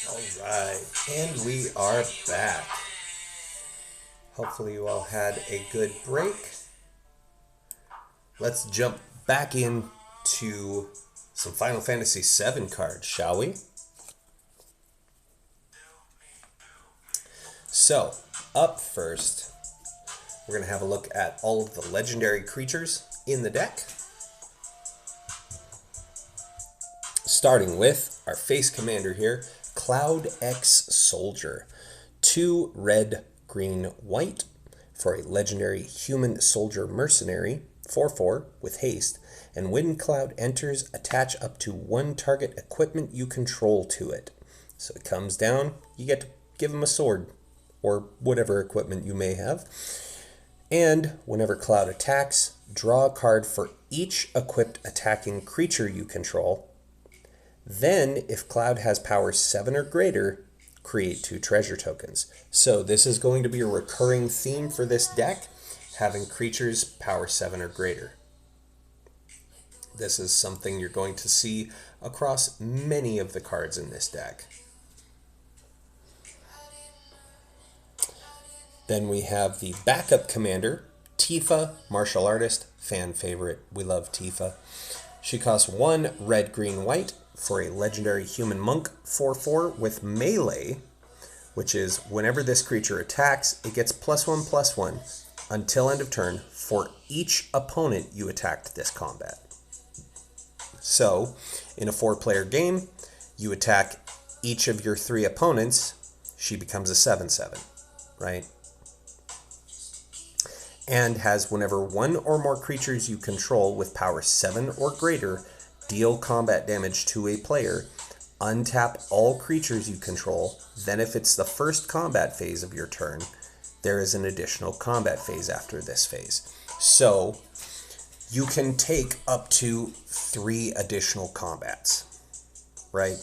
Alright, and we are back. Hopefully you all had a good break. Let's jump back into some Final Fantasy VII cards, shall we? So, up first, we're going to have a look at all of the legendary creatures in the deck. Starting with our face commander here, Cloud X Soldier. 2 red, green, white for a legendary human soldier mercenary, 4/4 with haste, and when Cloud enters, attach up to 1 target equipment you control to it. So it comes down, you get to give him a sword, or whatever equipment you may have. And whenever Cloud attacks, draw a card for each equipped attacking creature you control. Then, if Cloud has power 7 or greater, create 2 treasure tokens. So this is going to be a recurring theme for this deck, having creatures power 7 or greater. This is something you're going to see across many of the cards in this deck. Then we have the backup commander, Tifa, martial artist, fan favorite. We love Tifa. She costs 1 red, green, white for a legendary human monk, 4/4 with melee, which is whenever this creature attacks, it gets +1/+1 until end of turn for each opponent you attacked this combat. So, in a 4-player game, you attack each of your 3 opponents, she becomes a 7/7, right? And has whenever 1 or more creatures you control with power 7 or greater deal combat damage to a player, untap all creatures you control, then if it's the first combat phase of your turn, there is an additional combat phase after this phase. So, you can take up to 3 additional combats, right?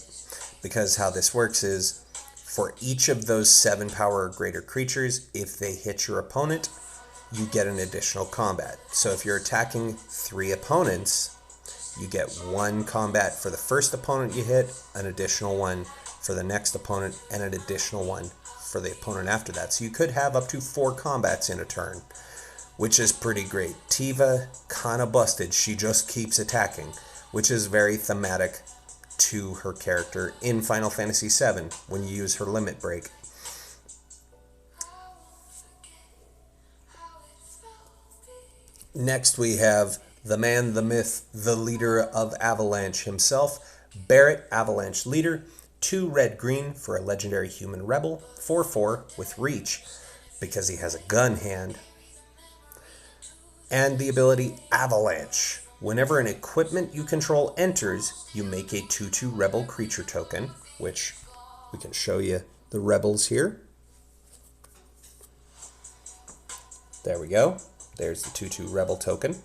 Because how this works is, for each of those 7 power or greater creatures, if they hit your opponent, you get an additional combat. So if you're attacking 3 opponents, you get 1 combat for the first opponent you hit, an additional 1 for the next opponent, and an additional 1 for the opponent after that. So you could have up to 4 combats in a turn, which is pretty great. Tiva, kind of busted. She just keeps attacking, which is very thematic to her character in Final Fantasy VII when you use her limit break. Next we have the man, the myth, the leader of Avalanche himself, Barret, Avalanche Leader, 2 red-green for a legendary human rebel, 4/4 with reach, because he has a gun hand. And the ability Avalanche. Whenever an equipment you control enters, you make a 2/2 rebel creature token, which we can show you the rebels here. There we go. There's the 2/2 rebel token.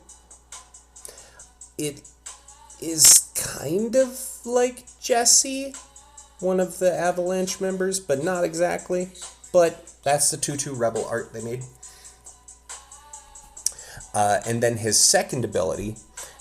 It is kind of like Jesse, one of the Avalanche members, but not exactly. But that's the 2/2 rebel art they made. And then his second ability,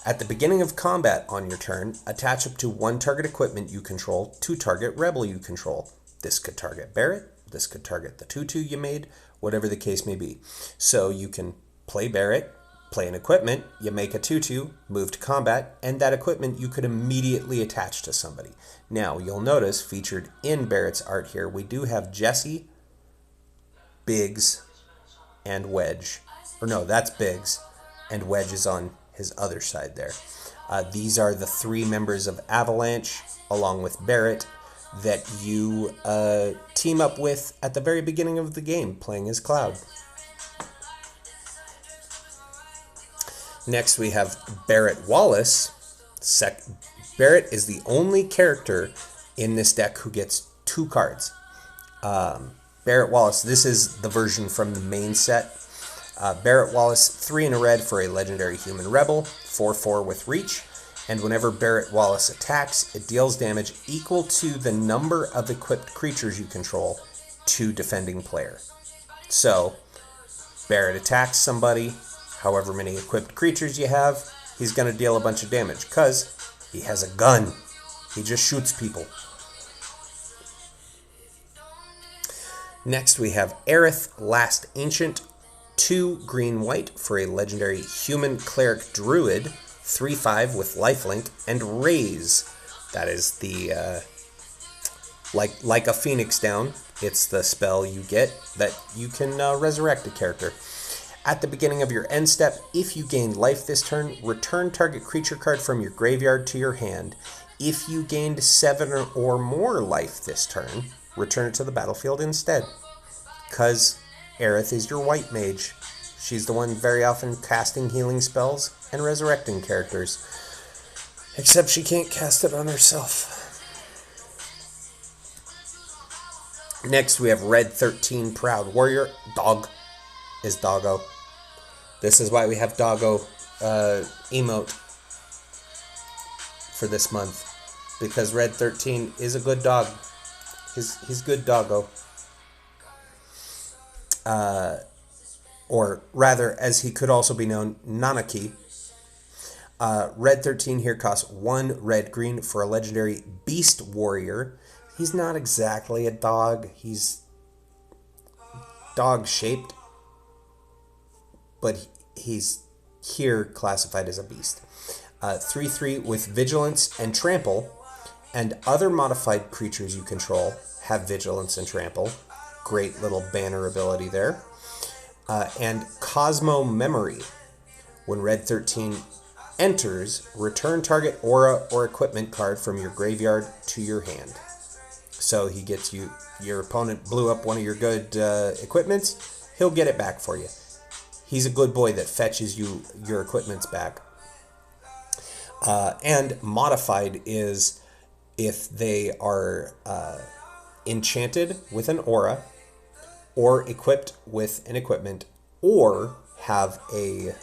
at the beginning of combat on your turn, attach up to 1 target equipment you control to target rebel you control. This could target Barret, this could target the 2/2 you made, whatever the case may be. So you can play Barret, play an equipment, you make a 2/2, move to combat, and that equipment you could immediately attach to somebody. Now, you'll notice, featured in Barret's art here, we do have Jesse, Biggs, and Wedge. Or no, that's Biggs, and Wedge is on his other side there. These are the 3 members of Avalanche, along with Barret, that you team up with at the very beginning of the game, playing as Cloud. Next we have Barret Wallace. Barret is the only character in this deck who gets 2 cards. Barret Wallace, this is the version from the main set. Barret Wallace, 3 in a red for a legendary human rebel, 4/4 with reach, and whenever Barret Wallace attacks, it deals damage equal to the number of equipped creatures you control to defending player. So, Barret attacks somebody, however many equipped creatures you have, he's going to deal a bunch of damage, because he has a gun. He just shoots people. Next we have Aerith, Last Ancient, 2 green-white for a legendary human cleric druid, 3/5 with lifelink, and Raise. That is the, like a phoenix down, it's the spell you get that you can resurrect a character. At the beginning of your end step, if you gained life this turn, return target creature card from your graveyard to your hand. If you gained 7 or more life this turn, return it to the battlefield instead. Because Aerith is your white mage. She's the one very often casting healing spells and resurrecting characters. Except she can't cast it on herself. Next we have Red 13 Proud Warrior. Dog is Doggo. This is why we have Doggo emote for this month. Because Red 13 is a good dog. He's good Doggo. Or rather, as he could also be known, Nanaki. Red 13 here costs 1 red-green for a legendary Beast Warrior. He's not exactly a dog. He's dog-shaped. But he's here classified as a beast. 3/3 with Vigilance and Trample. And other modified creatures you control have Vigilance and Trample. Great little banner ability there. And Cosmo Memory. When Red 13 enters, return target aura or equipment card from your graveyard to your hand. So he gets you, your opponent blew up one of your good equipments, he'll get it back for you. He's a good boy that fetches you your equipments back. And modified is if they are enchanted with an aura, or equipped with an equipment, or have a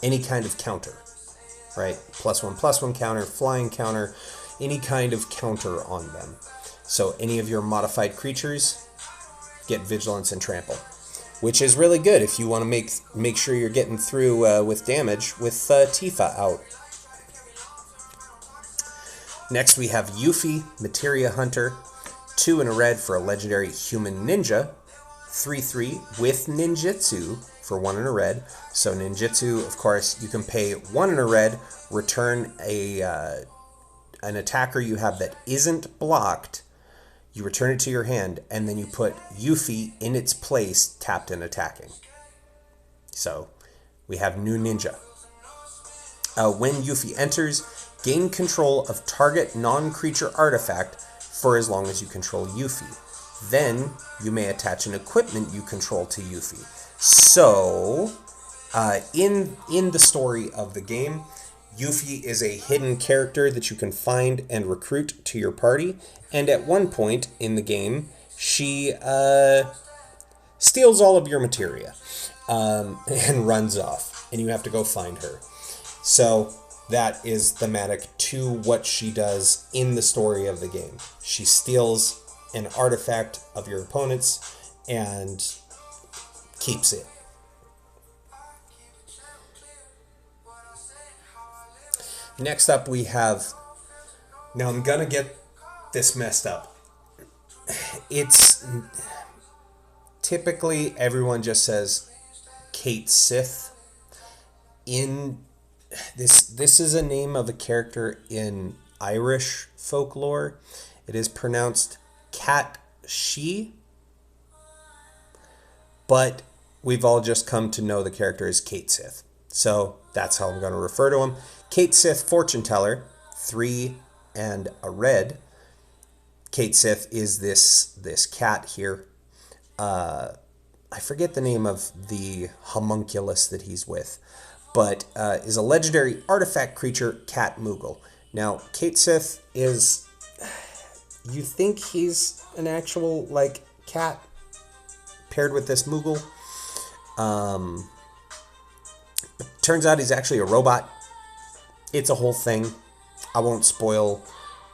any kind of counter, right? +1/+1 counter, flying counter, any kind of counter on them. So any of your modified creatures get vigilance and trample, which is really good if you want to make sure you're getting through with damage with Tifa out. Next we have Yuffie, Materia Hunter, 2 and a red for a legendary human ninja, 3/3 with ninjutsu for 1 and a red. So ninjutsu, of course, you can pay 1 and a red, return an attacker you have that isn't blocked, you return it to your hand, and then you put Yuffie in its place, tapped and attacking. So we have new ninja. When Yuffie enters, gain control of target non-creature artifact for as long as you control Yuffie. Then you may attach an equipment you control to Yuffie. So, in the story of the game, Yuffie is a hidden character that you can find and recruit to your party. And at one point in the game, she steals all of your materia and runs off. And you have to go find her. So that is thematic to what she does in the story of the game. She steals an artifact of your opponent's and keeps it. Next up we have, now I'm gonna get this messed up. It's typically everyone just says Kate Sith. In this is a name of a character in Irish folklore. It is pronounced Cat She, but we've all just come to know the character as Kate Sith. So that's how I'm going to refer to him. Kate Sith, Fortune Teller, 3 and a red. Kate Sith is this cat here. I forget the name of the homunculus that he's with, but is a legendary artifact creature, Cat Moogle. Now, Kate Sith is, you think he's an actual, like, cat paired with this Moogle. Turns out he's actually a robot. It's a whole thing. I won't spoil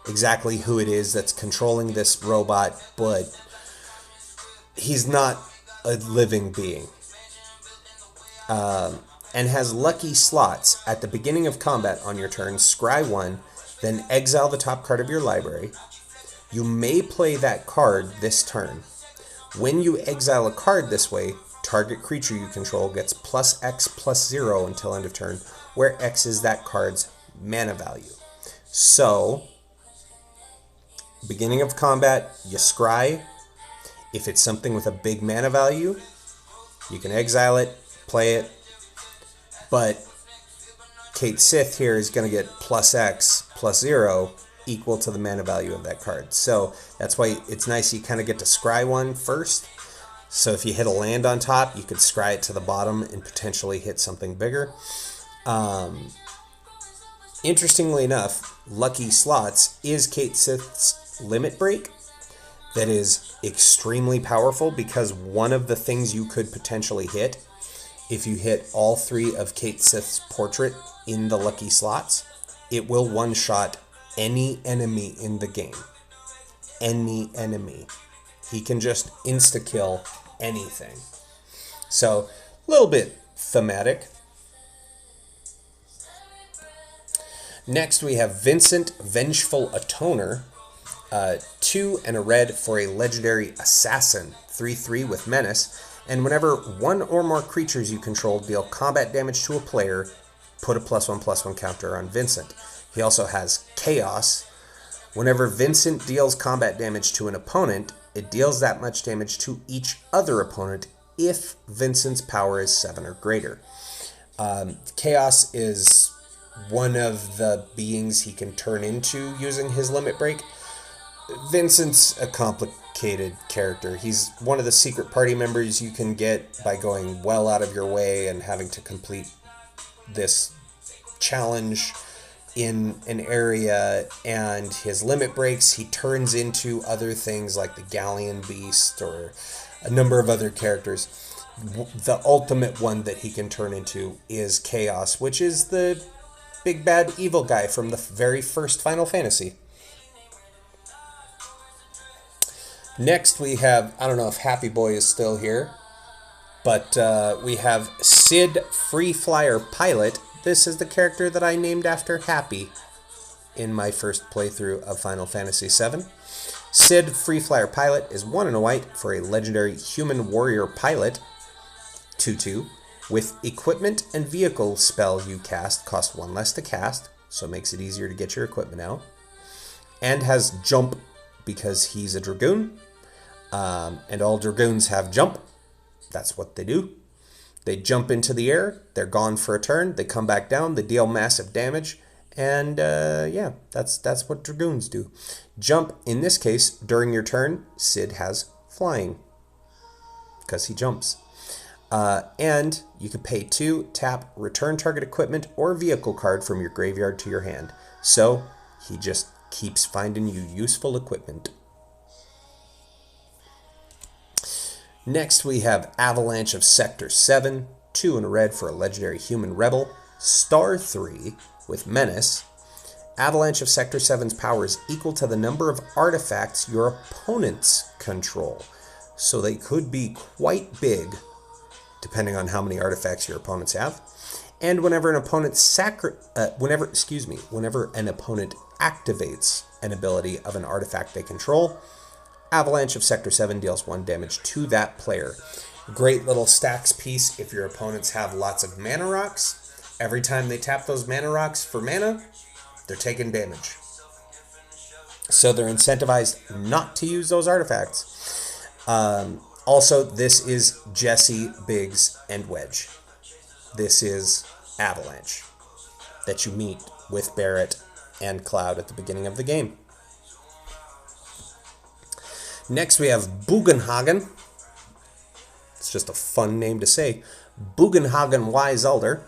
exactly who it is that's controlling this robot, but he's not a living being. And has lucky slots. At the beginning of combat on your turn, scry 1, then exile the top card of your library. You may play that card this turn. When you exile a card this way, target creature you control gets +X+0 until end of turn, where X is that card's mana value. So, beginning of combat, you scry. If it's something with a big mana value, you can exile it, play it. But Kate Sith here is going to get +X+0 equal to the mana value of that card. So that's why it's nice you kind of get to scry one first. So if you hit a land on top, you could scry it to the bottom and potentially hit something bigger. Interestingly enough, Lucky Slots is Kate Sith's limit break. That is extremely powerful because one of the things you could potentially hit, if you hit all 3 of Kate Sith's portrait in the Lucky Slots, it will one-shot any enemy in the game. Any enemy. He can just insta-kill anything. So, a little bit thematic. Next we have Vincent, Vengeful Atoner. 2 and a red for a legendary assassin. 3/3 with menace. And whenever 1 or more creatures you control deal combat damage to a player, put a +1/+1 counter on Vincent. He also has Chaos. Whenever Vincent deals combat damage to an opponent, it deals that much damage to each other opponent if Vincent's power is 7 or greater. Chaos is one of the beings he can turn into using his limit break. Vincent's a complicated character. He's one of the secret party members you can get by going well out of your way and having to complete this challenge in an area, and his limit breaks, he turns into other things like the Galleon Beast or a number of other characters. The ultimate one that he can turn into is Chaos, which is the big bad evil guy from the very first Final Fantasy. Next we have, I don't know if Happy Boy is still here, but we have Sid Free Flyer Pilot. This is the character that I named after Happy in my first playthrough of Final Fantasy VII. Sid Free Flyer Pilot is 1 and a white for a legendary human warrior pilot, 2/2, with equipment and vehicle spell you cast cost 1 less to cast, so it makes it easier to get your equipment out, and has jump because he's a dragoon, and all dragoons have jump. That's what they do. They jump into the air, they're gone for a turn, they come back down, they deal massive damage, and yeah, that's what dragoons do. Jump, in this case, during your turn, Sid has flying, because he jumps. And you can pay 2, tap, return target equipment or vehicle card from your graveyard to your hand. So, he just keeps finding you useful equipment. Next we have Avalanche of Sector 7, 2 and a red for a legendary human rebel, star 3 with menace. Avalanche of Sector 7's power is equal to the number of artifacts your opponents control. So they could be quite big, depending on how many artifacts your opponents have. And whenever an opponent whenever an opponent activates an ability of an artifact they control, Avalanche of Sector 7 deals 1 damage to that player. Great little stacks piece if your opponents have lots of mana rocks. Every time they tap those mana rocks for mana, they're taking damage. So they're incentivized not to use those artifacts. Also, this is Jesse, Biggs, and Wedge. This is Avalanche that you meet with Barrett and Cloud at the beginning of the game. Next we have Bugenhagen. It's just a fun name to say. Bugenhagen Wise Elder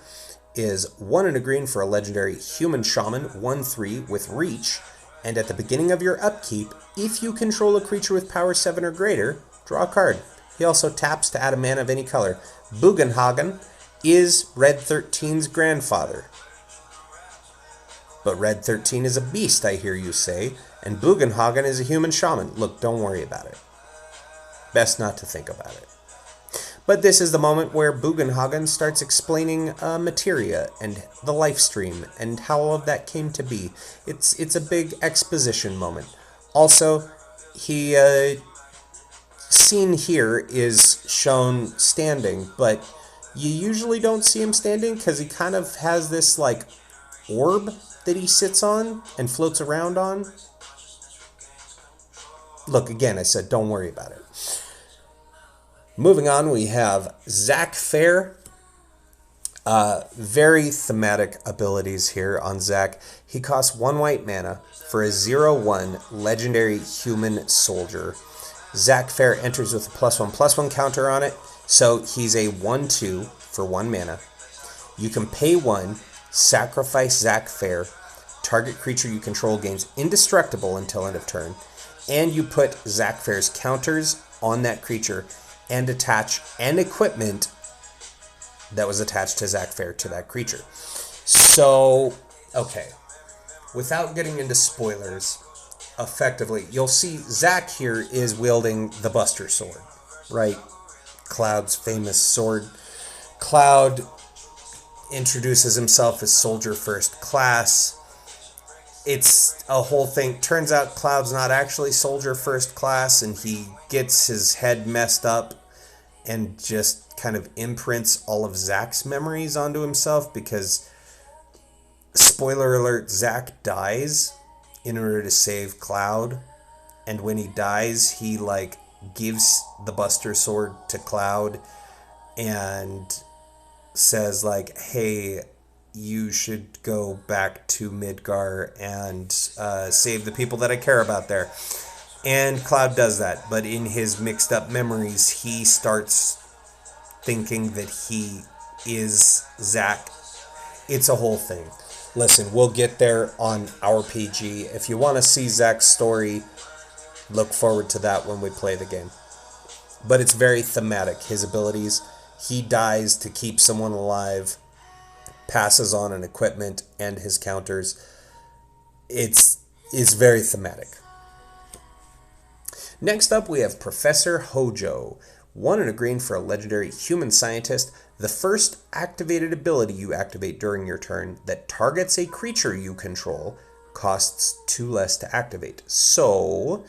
is 1 and a green for a legendary human shaman, 1/3 with reach, and at the beginning of your upkeep, if you control a creature with power 7 or greater, draw a card. He also taps to add a mana of any color. Bugenhagen is Red 13's grandfather. But Red 13 is a beast, I hear you say, and Bugenhagen is a human shaman. Look, don't worry about it. Best not to think about it. But this is the moment where Bugenhagen starts explaining materia and the life stream and how all of that came to be. It's a big exposition moment. Also, he scene here is shown standing, but you usually don't see him standing because he kind of has this like orb that he sits on and floats around on. Look, again, I said don't worry about it. Moving on, we have Zack Fair. Very thematic abilities here on Zack. He costs 1 white mana for a 0/1 legendary human soldier. Zack Fair enters with a +1/+1 counter on it, so he's a 1/2 for 1 mana. You can pay 1, sacrifice Zack Fair. Target creature you control gains indestructible until end of turn, and you put Zack Fair's counters on that creature and attach an equipment that was attached to Zack Fair to that creature. So, okay, without getting into spoilers, effectively, you'll see Zack here is wielding the Buster Sword, right? Cloud's famous sword. Cloud introduces himself as Soldier First Class. It's a whole thing. Turns out Cloud's not actually Soldier First Class, and he gets his head messed up and just kind of imprints all of Zack's memories onto himself because, spoiler alert, Zack dies in order to save Cloud, and when he dies, he like gives the Buster Sword to Cloud and says like, hey, you should go back to Midgar and save the people that I care about there. And Cloud does that, but in his mixed up memories, he starts thinking that he is Zack. It's a whole thing. Listen, we'll get there on our PG. If you want to see Zack's story, look forward to that when we play the game. But it's very thematic. His abilities, he dies to keep someone alive, passes on an equipment and his counters. It's very thematic. Next up, we have Professor Hojo. 1 and a green for a legendary human scientist. The first activated ability you activate during your turn that targets a creature you control costs 2 less to activate. So,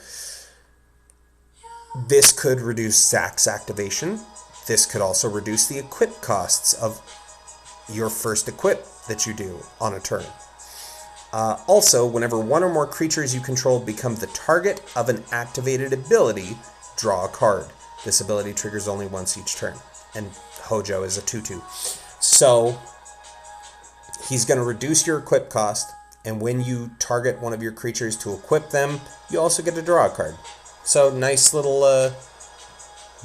this could reduce Zack's activation. This could also reduce the equip costs of your first equip that you do on a turn. Also, whenever 1 or more creatures you control become the target of an activated ability, draw a card. This ability triggers only once each turn. And Hojo is a 2/2. So, he's going to reduce your equip cost, and when you target one of your creatures to equip them, you also get to draw a card. So, nice little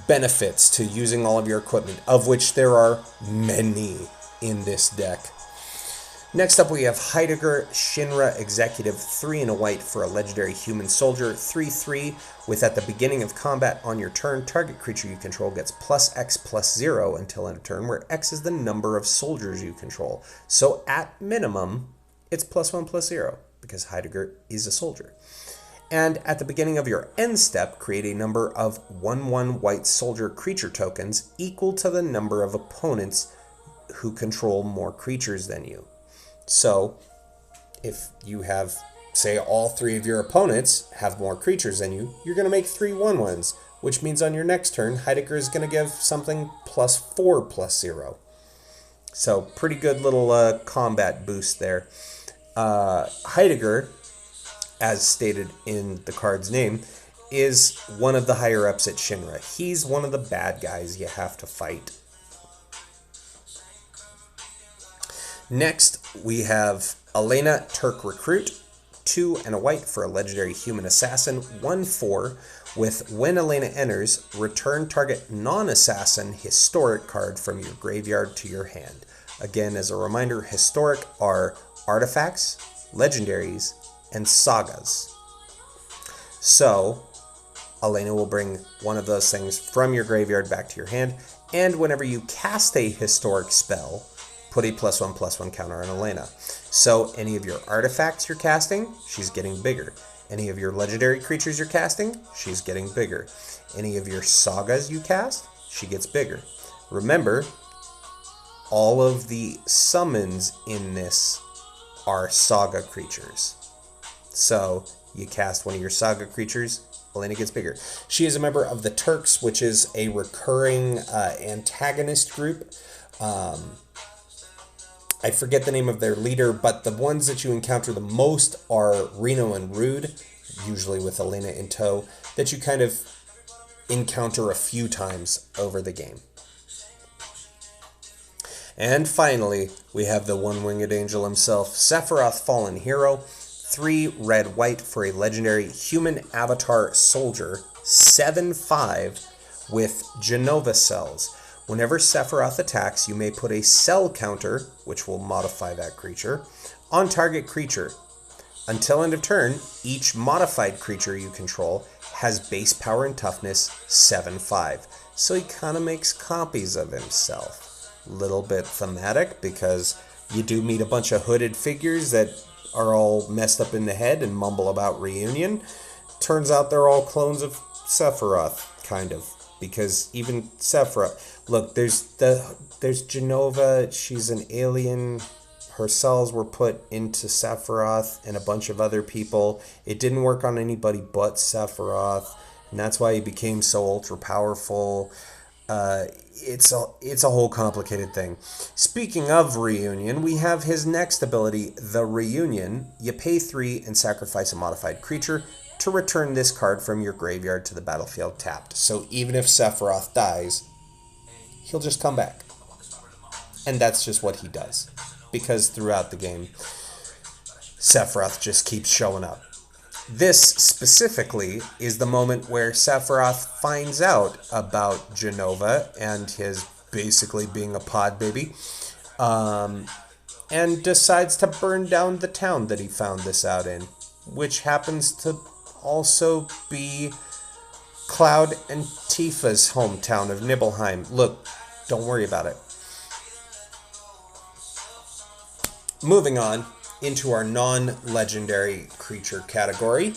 benefits to using all of your equipment, of which there are many in this deck. Next up, we have Heidegger Shinra Executive, 3 and a white for a legendary human soldier, 3/3, with at the beginning of combat on your turn, target creature you control gets +X+0 until end of turn, where X is the number of soldiers you control. So at minimum, it's +1/+0, because Heidegger is a soldier. And at the beginning of your end step, create a number of 1/1 white soldier creature tokens equal to the number of opponents who control more creatures than you. So, if you have, say, all 3 of your opponents have more creatures than you, you're going to make 3 1/1s, which means on your next turn, Heidegger is going to give something +4/+0. So, pretty good little combat boost there. Heidegger, as stated in the card's name, is one of the higher-ups at Shinra. He's one of the bad guys you have to fight. Next, we have Elena Turk Recruit, 2 and a white for a legendary human assassin, 1/4, with when Elena enters, return target non-assassin historic card from your graveyard to your hand. Again, as a reminder, historic are artifacts, legendaries, and sagas. So, Elena will bring one of those things from your graveyard back to your hand, and whenever you cast a historic spell, put a +1/+1 counter on Elena. So any of your artifacts you're casting, she's getting bigger. Any of your legendary creatures you're casting, she's getting bigger. Any of your sagas you cast, she gets bigger. Remember, all of the summons in this are saga creatures. So you cast one of your saga creatures, Elena gets bigger. She is a member of the Turks, which is a recurring antagonist group. I forget the name of their leader, but the ones that you encounter the most are Reno and Rude, usually with Elena in tow, that you kind of encounter a few times over the game. And finally, we have the one-winged angel himself, Sephiroth Fallen Hero, 3 red-white for a legendary human avatar soldier, 7/5 with Genova cells. Whenever Sephiroth attacks, you may put a cell counter, which will modify that creature, on target creature. Until end of turn, each modified creature you control has base power and toughness 7/5. So he kind of makes copies of himself. Little bit thematic, because you do meet a bunch of hooded figures that are all messed up in the head and mumble about reunion. Turns out they're all clones of Sephiroth, kind of. Because even Sephiroth, look, there's Genova, she's an alien, her cells were put into Sephiroth and a bunch of other people. It didn't work on anybody but Sephiroth, and that's why he became so ultra powerful. It's a whole complicated thing. Speaking of reunion, we have his next ability, the Reunion. You pay 3 and sacrifice a modified creature to return this card from your graveyard to the battlefield tapped. So even if Sephiroth dies, he'll just come back. And that's just what he does. Because throughout the game, Sephiroth just keeps showing up. This specifically is the moment where Sephiroth finds out about Jenova and his basically being a pod baby, and decides to burn down the town that he found this out in, which happens to also be Cloud and Tifa's hometown of Nibelheim. Look, don't worry about it. Moving on into our non-legendary creature category.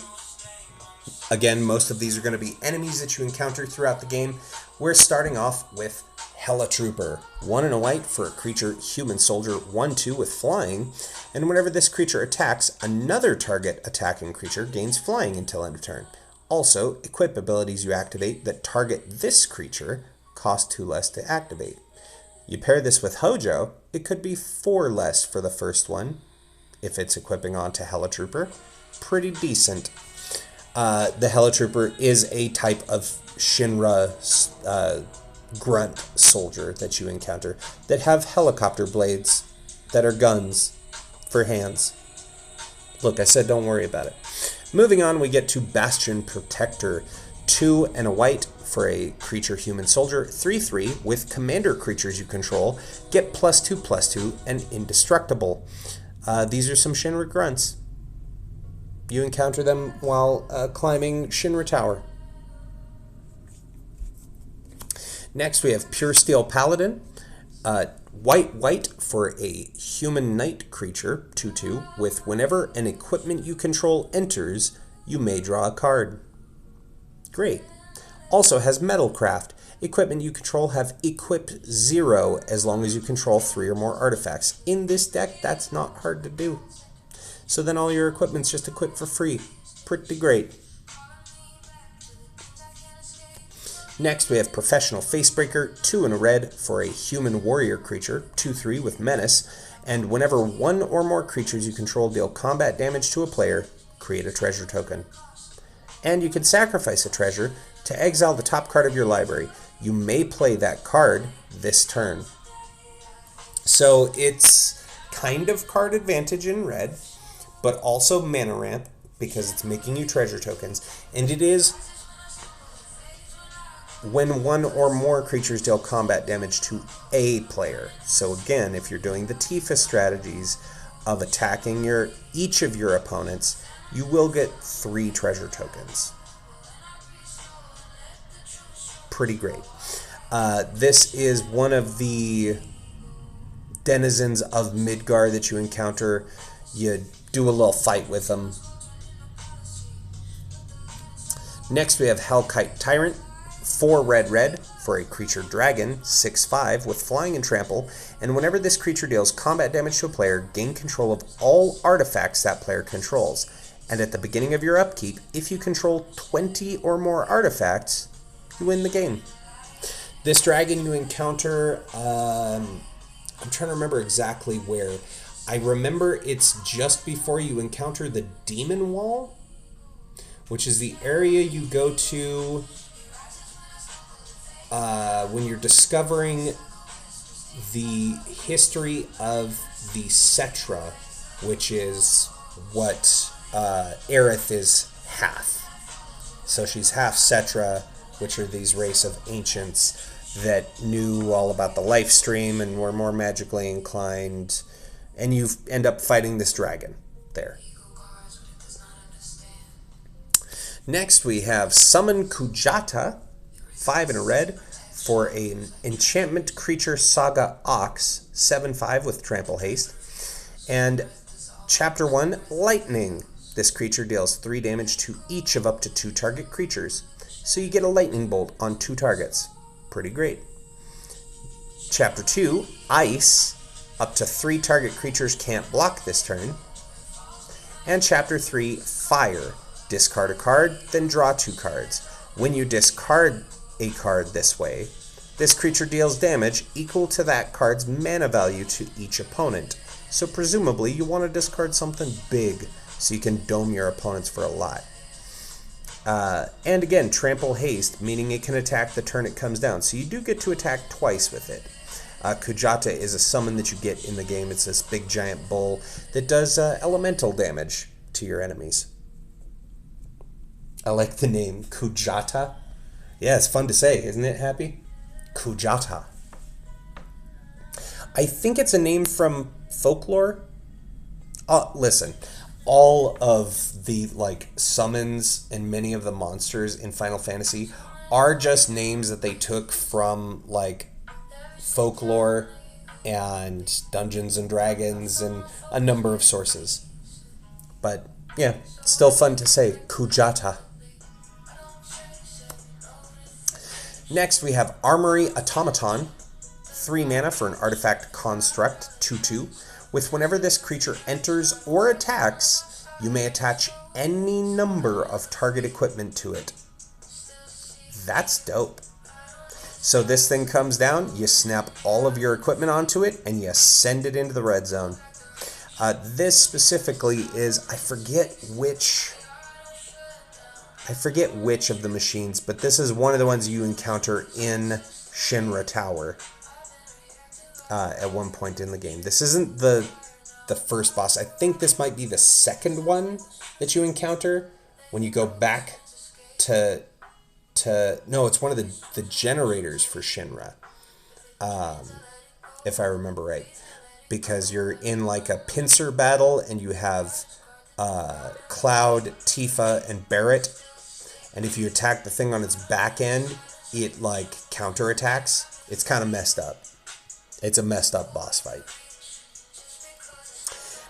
Again, most of these are going to be enemies that you encounter throughout the game. We're starting off with Hella Trooper. 1 and a white for a creature human soldier, 1/2 with flying. And whenever this creature attacks, another target attacking creature gains flying until end of turn. Also, equip abilities you activate that target this creature cost 2 less to activate. You pair this with Hojo, it could be 4 less for the first one, if it's equipping onto Hella Trooper. Pretty decent. The Hella Trooper is a type of Shinra grunt soldier that you encounter that have helicopter blades that are guns for hands. Look, I said don't worry about it. Moving on, we get to Bastion Protector. 2 and a white for a creature human soldier, 3/3 with commander creatures you control, get +2/+2 and indestructible. These are some Shinra grunts. You encounter them while climbing Shinra Tower. Next we have Pure Steel Paladin. White for a human knight creature, 2/2, with whenever an equipment you control enters, you may draw a card. Great. Also has Metalcraft. Equipment you control have equip 0 as long as you control 3 or more artifacts. In this deck, that's not hard to do. So then all your equipment's just equipped for free. Pretty great. Next we have Professional Facebreaker, 2 and a red for a human warrior creature, 2/3 with menace, and whenever 1 or more creatures you control deal combat damage to a player, create a treasure token. And you can sacrifice a treasure to exile the top card of your library. You may play that card this turn. So it's kind of card advantage in red, but also mana ramp because it's making you treasure tokens. And it is when 1 or more creatures deal combat damage to a player. So again, if you're doing the Tifa strategies of attacking each of your opponents, you will get 3 treasure tokens. Pretty great. This is one of the denizens of Midgar that you encounter. You do a little fight with them. Next we have Hellkite Tyrant. 4 red for a creature dragon, 6/5 with flying and trample, and whenever this creature deals combat damage to a player, gain control of all artifacts that player controls. And at the beginning of your upkeep, if you control 20 or more artifacts, you win the game. This dragon you encounter, I'm trying to remember exactly where. I remember it's just before you encounter the Demon Wall, which is the area you go to when you're discovering the history of the Cetra, which is what Aerith is half. So she's half Cetra, which are these race of ancients that knew all about the life stream and were more magically inclined, and you end up fighting this dragon there. Next we have Summon Kujata, 5 and a red for an enchantment creature saga Ox, 7/5 with trample haste. And Chapter 1, Lightning. This creature deals 3 damage to each of up to 2 target creatures. So you get a lightning bolt on 2 targets. Pretty great. Chapter 2, Ice. Up to 3 target creatures can't block this turn. And Chapter 3, Fire. Discard a card, then draw 2 cards. When you discard a card this way, this creature deals damage equal to that card's mana value to each opponent. So presumably you want to discard something big so you can dome your opponents for a lot. And again, trample haste, meaning it can attack the turn it comes down. So you do get to attack twice with it. Kujata is a summon that you get in the game. It's this big giant bull that does elemental damage to your enemies. I like the name, Kujata. Yeah, it's fun to say, isn't it, Happy? Kujata. I think it's a name from folklore. Listen, all of the summons and many of the monsters in Final Fantasy are just names that they took from folklore and Dungeons and Dragons and a number of sources. But yeah, still fun to say, Kujata. Next we have Armory Automaton, 3 mana for an artifact construct, 2/2. With whenever this creature enters or attacks, you may attach any number of target equipment to it. That's dope. So this thing comes down, you snap all of your equipment onto it, and you send it into the red zone. This specifically is, I forget which of the machines, but this is one of the ones you encounter in Shinra Tower at one point in the game. This isn't the first boss. I think this might be the second one that you encounter when you go back to no, it's one of the generators for Shinra, if I remember right, because you're in a pincer battle and you have Cloud, Tifa, and Barret, and if you attack the thing on its back end, it counterattacks. It's kind of messed up. It's a messed up boss fight.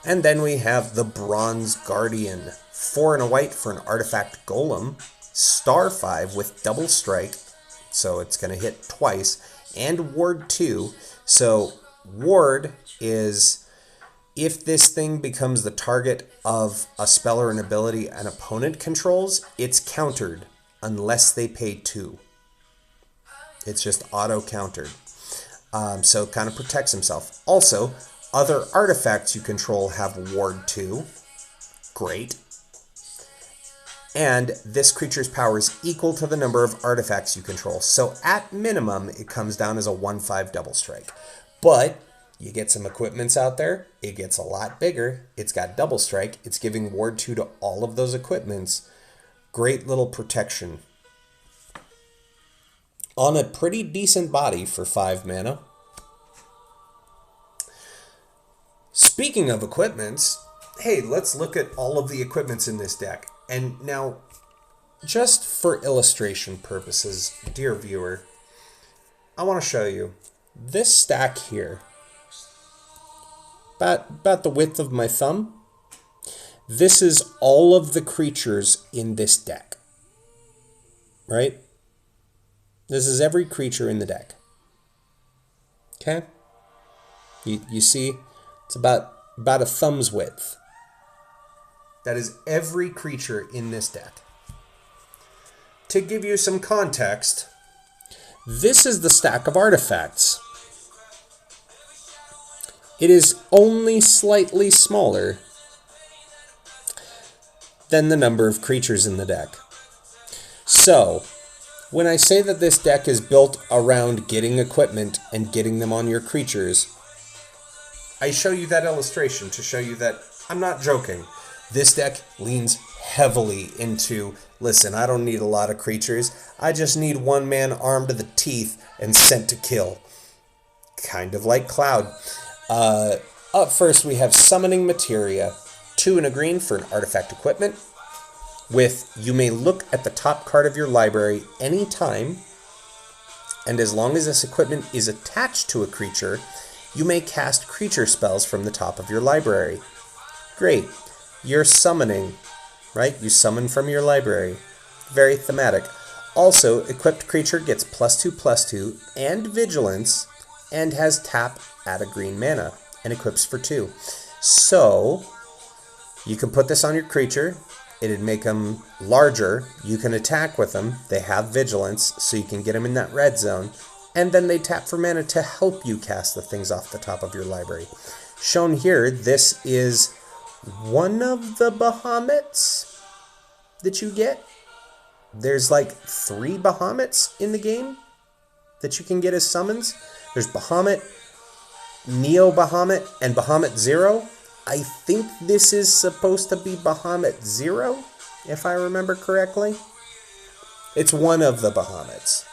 And then we have the Bronze Guardian, 4 and a white for an artifact golem, star 5 with double strike, so it's going to hit twice, and ward 2. So ward is if this thing becomes the target of a spell or an ability an opponent controls, it's countered unless they pay 2. It's just auto countered. So it kind of protects himself. Also, other artifacts you control have ward 2. Great. And this creature's power is equal to the number of artifacts you control. So at minimum, it comes down as a 1/5 double strike. But you get some equipments out there, it gets a lot bigger. It's got double strike. It's giving ward 2 to all of those equipments. Great little protection. On a pretty decent body for 5 mana. Speaking of equipments, hey, let's look at all of the equipments in this deck. And now, just for illustration purposes, dear viewer, I want to show you this stack here. About the width of my thumb. This is all of the creatures in this deck. Right? This is every creature in the deck. Okay? You see? It's about a thumb's width. That is every creature in this deck. To give you some context, this is the stack of artifacts. It is only slightly smaller than the number of creatures in the deck. So, when I say that this deck is built around getting equipment and getting them on your creatures, I show you that illustration to show you that I'm not joking. This deck leans heavily into, listen, I don't need a lot of creatures. I just need one man armed to the teeth and sent to kill. Kind of like Cloud. Up first, we have Summoning Materia. 2 and a green for an artifact equipment. With, you may look at the top card of your library anytime, and as long as this equipment is attached to a creature, you may cast creature spells from the top of your library. Great. You're summoning, right? You summon from your library. Very thematic. Also, equipped creature gets +2/+2 and vigilance and has tap at a green mana and equips for 2. So, you can put this on your creature. It'd make them larger. You can attack with them. They have vigilance, so you can get them in that red zone. And then they tap for mana to help you cast the things off the top of your library. Shown here, this is one of the Bahamets that you get. There's like 3 Bahamets in the game that you can get as summons. There's Bahamut, Neo Bahamut, and Bahamut Zero. I think this is supposed to be Bahamut Zero, if I remember correctly. It's one of the Bahamets.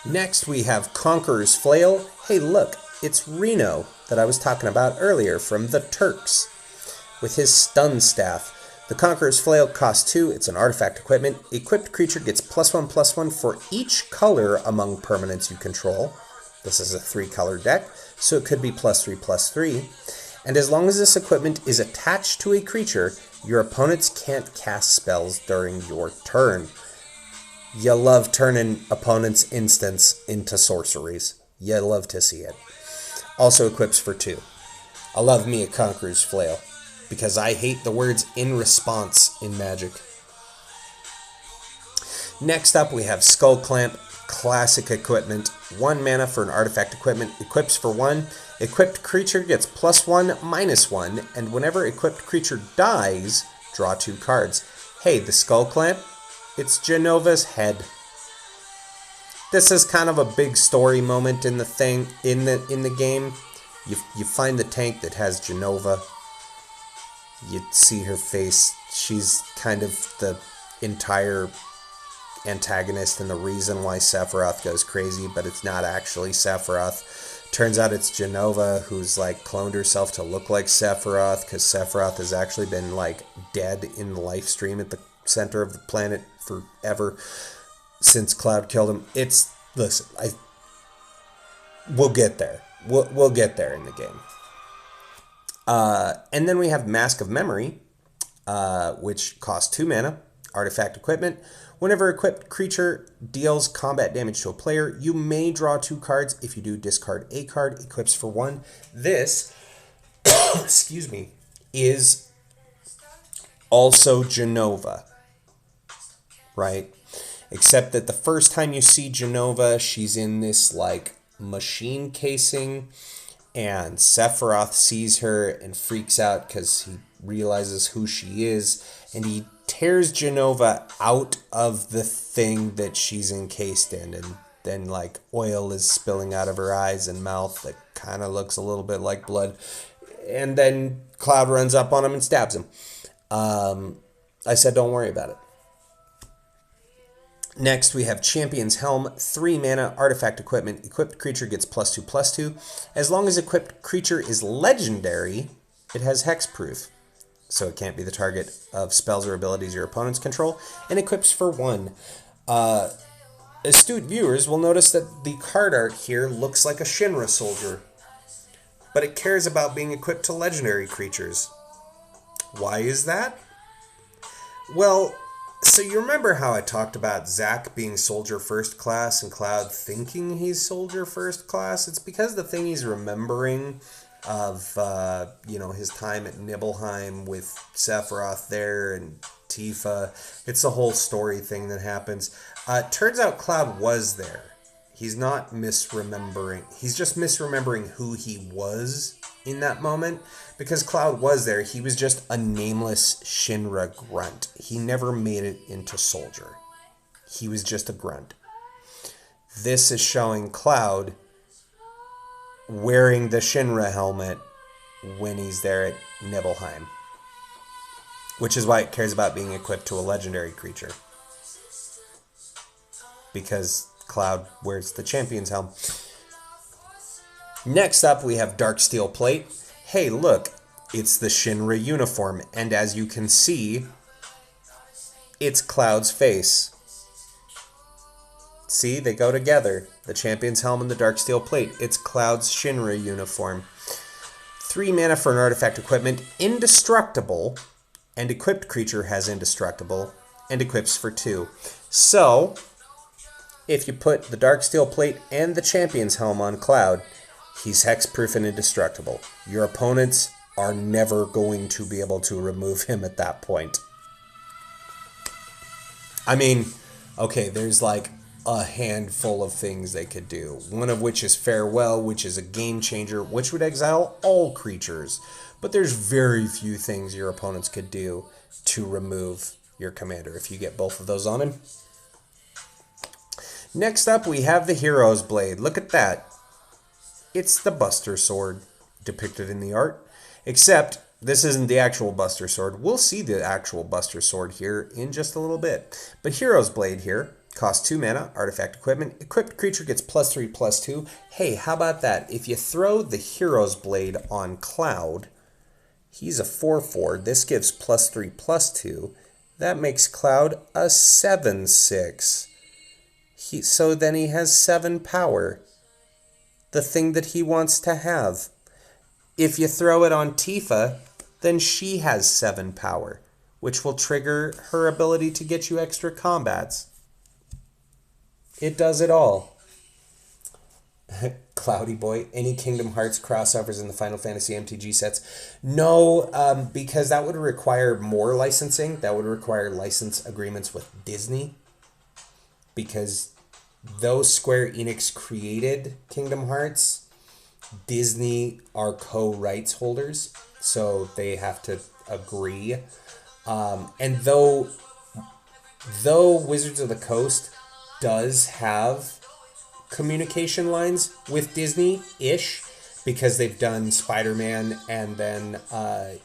Next we have Conqueror's Flail. Hey look, it's Reno that I was talking about earlier from the Turks with his stun staff. The Conqueror's Flail costs 2. It's an artifact equipment. Equipped creature gets +1/+1 for each color among permanents you control. This is a 3-color deck, so it could be +3/+3. And as long as this equipment is attached to a creature, your opponents can't cast spells during your turn. You love turning opponents' instants into sorceries. You love to see it. Also equips for 2. I love me a Conqueror's Flail, because I hate the words in response in Magic. Next up we have Skull Clamp, classic equipment. 1 mana for an artifact equipment, equips for 1. Equipped creature gets +1/-1, and whenever equipped creature dies, draw 2 cards. Hey, the Skull Clamp, it's Jenova's head. This is kind of a big story moment in the game. You find the tank that has Jenova. You see her face. She's kind of the entire antagonist and the reason why Sephiroth goes crazy, but it's not actually Sephiroth. Turns out it's Jenova, who's like cloned herself to look like Sephiroth, because Sephiroth has actually been like dead in the life stream at the center of the planet forever since Cloud killed him. Listen, we'll get there. We'll get there in the game. And then we have Mask of Memory, which costs 2 mana, artifact equipment. Whenever equipped creature deals combat damage to a player, you may draw 2 cards. If you do, discard a card, equips for 1. This, excuse me, is also Jenova, right? Except that the first time you see Jenova, she's in this like machine casing, and Sephiroth sees her and freaks out because he realizes who she is, and he tears Jenova out of the thing that she's encased in, and then like oil is spilling out of her eyes and mouth that kind of looks a little bit like blood, and then Cloud runs up on him and stabs him. I said don't worry about it. Next, we have Champion's Helm, 3 mana, artifact equipment. Equipped creature gets +2/+2. As long as equipped creature is legendary, it has hexproof, so it can't be the target of spells or abilities your opponents control, and equips for 1. Astute viewers will notice that the card art here looks like a Shinra soldier, but it cares about being equipped to legendary creatures. Why is that? Well, so you remember how I talked about Zack being soldier first class and Cloud thinking he's soldier first class? It's because the thing he's remembering of, his time at Nibelheim with Sephiroth there and Tifa. It's the whole story thing that happens. Turns out Cloud was there. He's not misremembering. He's just misremembering who he was in that moment, because Cloud was there. He was just a nameless Shinra grunt. He never made it into soldier. He was just a grunt. This is showing Cloud wearing the Shinra helmet when he's there at Nibelheim, which is why it cares about being equipped to a legendary creature, because Cloud wears the Champion's Helm. Next up, we have Dark Steel Plate. Hey, look, it's the Shinra uniform, and as you can see, it's Cloud's face. See, they go together. The Champion's Helm and the Dark Steel Plate. It's Cloud's Shinra uniform. 3 mana for an artifact equipment, indestructible, and equipped creature has indestructible, and equips for 2. So, if you put the Dark Steel Plate and the Champion's Helm on Cloud, he's hexproof and indestructible. Your opponents are never going to be able to remove him at that point. I mean, okay, there's like a handful of things they could do. One of which is Farewell, which is a game changer, which would exile all creatures. But there's very few things your opponents could do to remove your commander if you get both of those on him. Next up, we have the Hero's Blade. Look at that. It's the Buster Sword depicted in the art, except this isn't the actual Buster Sword. We'll see the actual Buster Sword here in just a little bit. But Hero's Blade here costs 2 mana, artifact equipment. Equipped creature gets +3/+2. Hey, how about that? If you throw the Hero's Blade on Cloud, he's a 4/4. This gives +3/+2. That makes Cloud a 7/6. So then he has 7 power. The thing that he wants to have. If you throw it on Tifa, then she has 7 power, which will trigger her ability to get you extra combats. It does it all. Cloudy Boy, any Kingdom Hearts crossovers in the Final Fantasy MTG sets? No, because that would require more licensing. That would require license agreements with Disney. Because though Square Enix created Kingdom Hearts, Disney are co-rights holders, so they have to agree. And though Wizards of the Coast does have communication lines with Disney-ish, because they've done Spider-Man, and then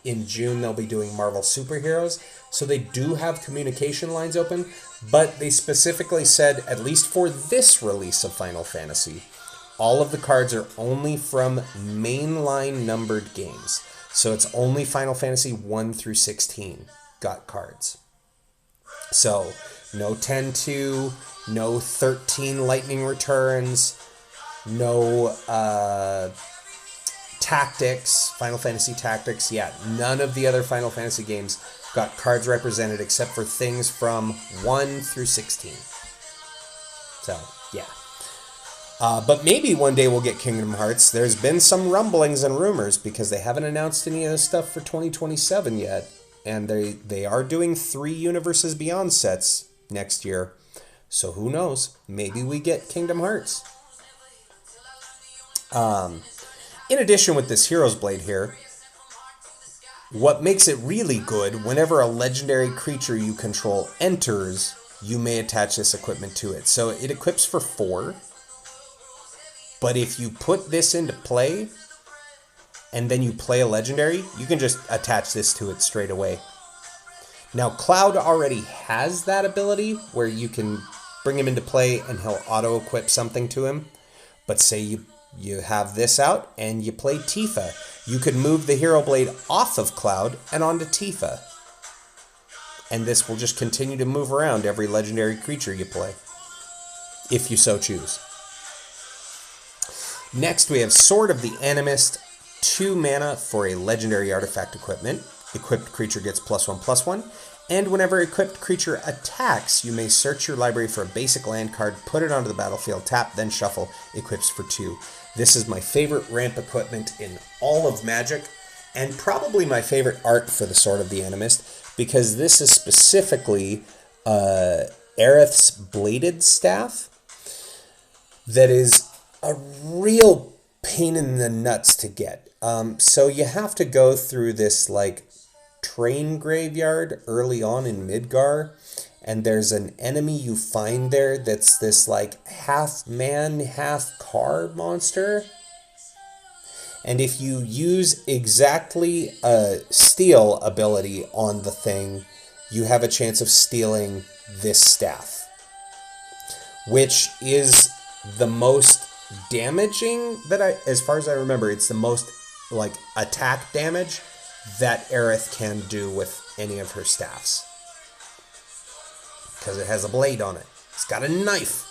in June they'll be doing Marvel Superheroes. So they do have communication lines open, but they specifically said, at least for this release of Final Fantasy, all of the cards are only from mainline numbered games. So it's only Final Fantasy 1 through 16 got cards. So no 10-2, no 13 Lightning Returns, no Tactics, Final Fantasy Tactics. Yeah, none of the other Final Fantasy games got cards represented except for things from 1 through 16. So, yeah. But maybe one day we'll get Kingdom Hearts. There's been some rumblings and rumors because they haven't announced any of this stuff for 2027 yet. And they are doing 3 Universes Beyond sets next year. So who knows? Maybe we get Kingdom Hearts. In addition with this Hero's Blade here, what makes it really good, whenever a legendary creature you control enters, you may attach this equipment to it. So it equips for 4. But if you put this into play, and then you play a legendary, you can just attach this to it straight away. Now, Cloud already has that ability, where you can bring him into play and he'll auto-equip something to him. But say you have this out and you play Tifa, you could move the Hero Blade off of Cloud and onto Tifa. And this will just continue to move around every legendary creature you play, if you so choose. Next, we have Sword of the Animist, 2 mana for a legendary artifact equipment. Equipped creature gets +1/+1. And whenever equipped creature attacks, you may search your library for a basic land card, put it onto the battlefield, tap, then shuffle, equips for 2. This is my favorite ramp equipment in all of Magic, and probably my favorite art for the Sword of the Animist, because this is specifically Aerith's bladed staff that is a real pain in the nuts to get. So you have to go through this like train graveyard early on in Midgar, and there's an enemy you find there that's this like half man, half car monster. And if you use exactly a steal ability on the thing, you have a chance of stealing this staff, which is the most damaging that as far as I remember, it's the most like attack damage that Aerith can do with any of her staffs, because it has a blade on it. It's got a knife.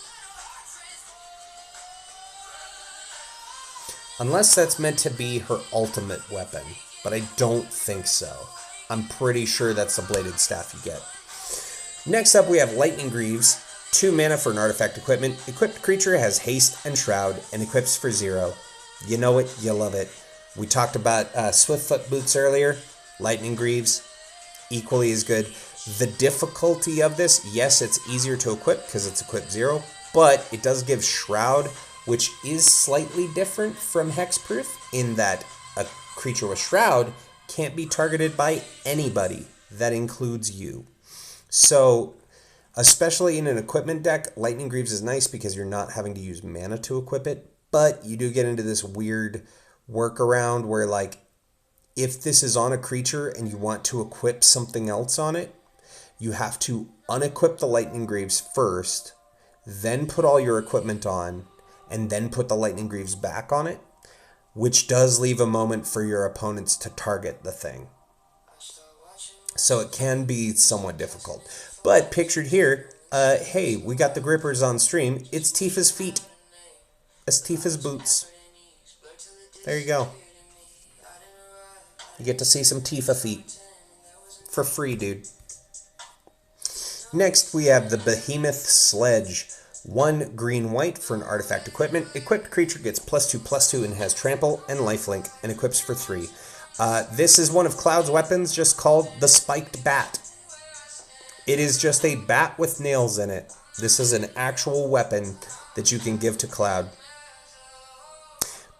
Unless that's meant to be her ultimate weapon, but I don't think so. I'm pretty sure that's the bladed staff you get. Next up, we have Lightning Greaves, 2 mana for an artifact equipment. Equipped creature has haste and shroud and equips for 0. You know it, you love it. We talked about Swiftfoot Boots earlier. Lightning Greaves, equally as good. The difficulty of this, yes, it's easier to equip because it's equipped 0, but it does give Shroud, which is slightly different from Hexproof in that a creature with Shroud can't be targeted by anybody that includes you. So, especially in an equipment deck, Lightning Greaves is nice because you're not having to use mana to equip it, but you do get into this weird workaround where, like, if this is on a creature and you want to equip something else on it, you have to unequip the Lightning Greaves first, then put all your equipment on, and then put the Lightning Greaves back on it, which does leave a moment for your opponents to target the thing. So it can be somewhat difficult. But pictured here, hey, we got the grippers on stream. It's Tifa's feet. It's Tifa's boots. There you go. You get to see some Tifa feet. For free, dude. Next, we have the Behemoth Sledge. 1 green-white for an artifact equipment. Equipped creature gets +2/+2 and has trample and lifelink and equips for 3. This is one of Cloud's weapons, just called the Spiked Bat. It is just a bat with nails in it. This is an actual weapon that you can give to Cloud.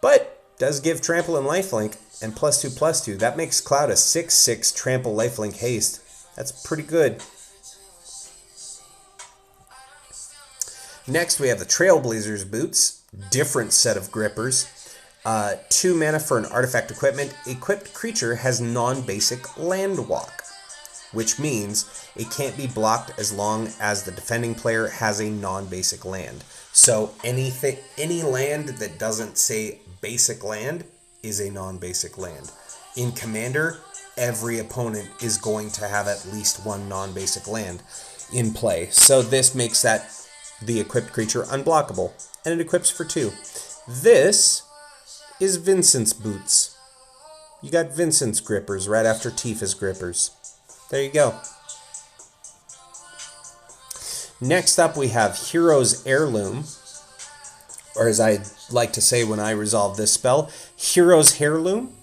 But does give trample and lifelink and +2/+2. That makes Cloud a 6/6 trample lifelink haste. That's pretty good. Next, we have the Trailblazer's Boots. Different set of grippers. 2 mana for an artifact equipment. Equipped creature has non-basic land walk, which means it can't be blocked as long as the defending player has a non-basic land. So any land that doesn't say basic land is a non-basic land. In Commander, every opponent is going to have at least one non-basic land in play. So this makes that the equipped creature unblockable, and it equips for 2. This is Vincent's Boots. You got Vincent's grippers right after Tifa's grippers. There you go. Next up, we have Hero's Heirloom, or as I like to say when I resolve this spell, Hero's Heirloom.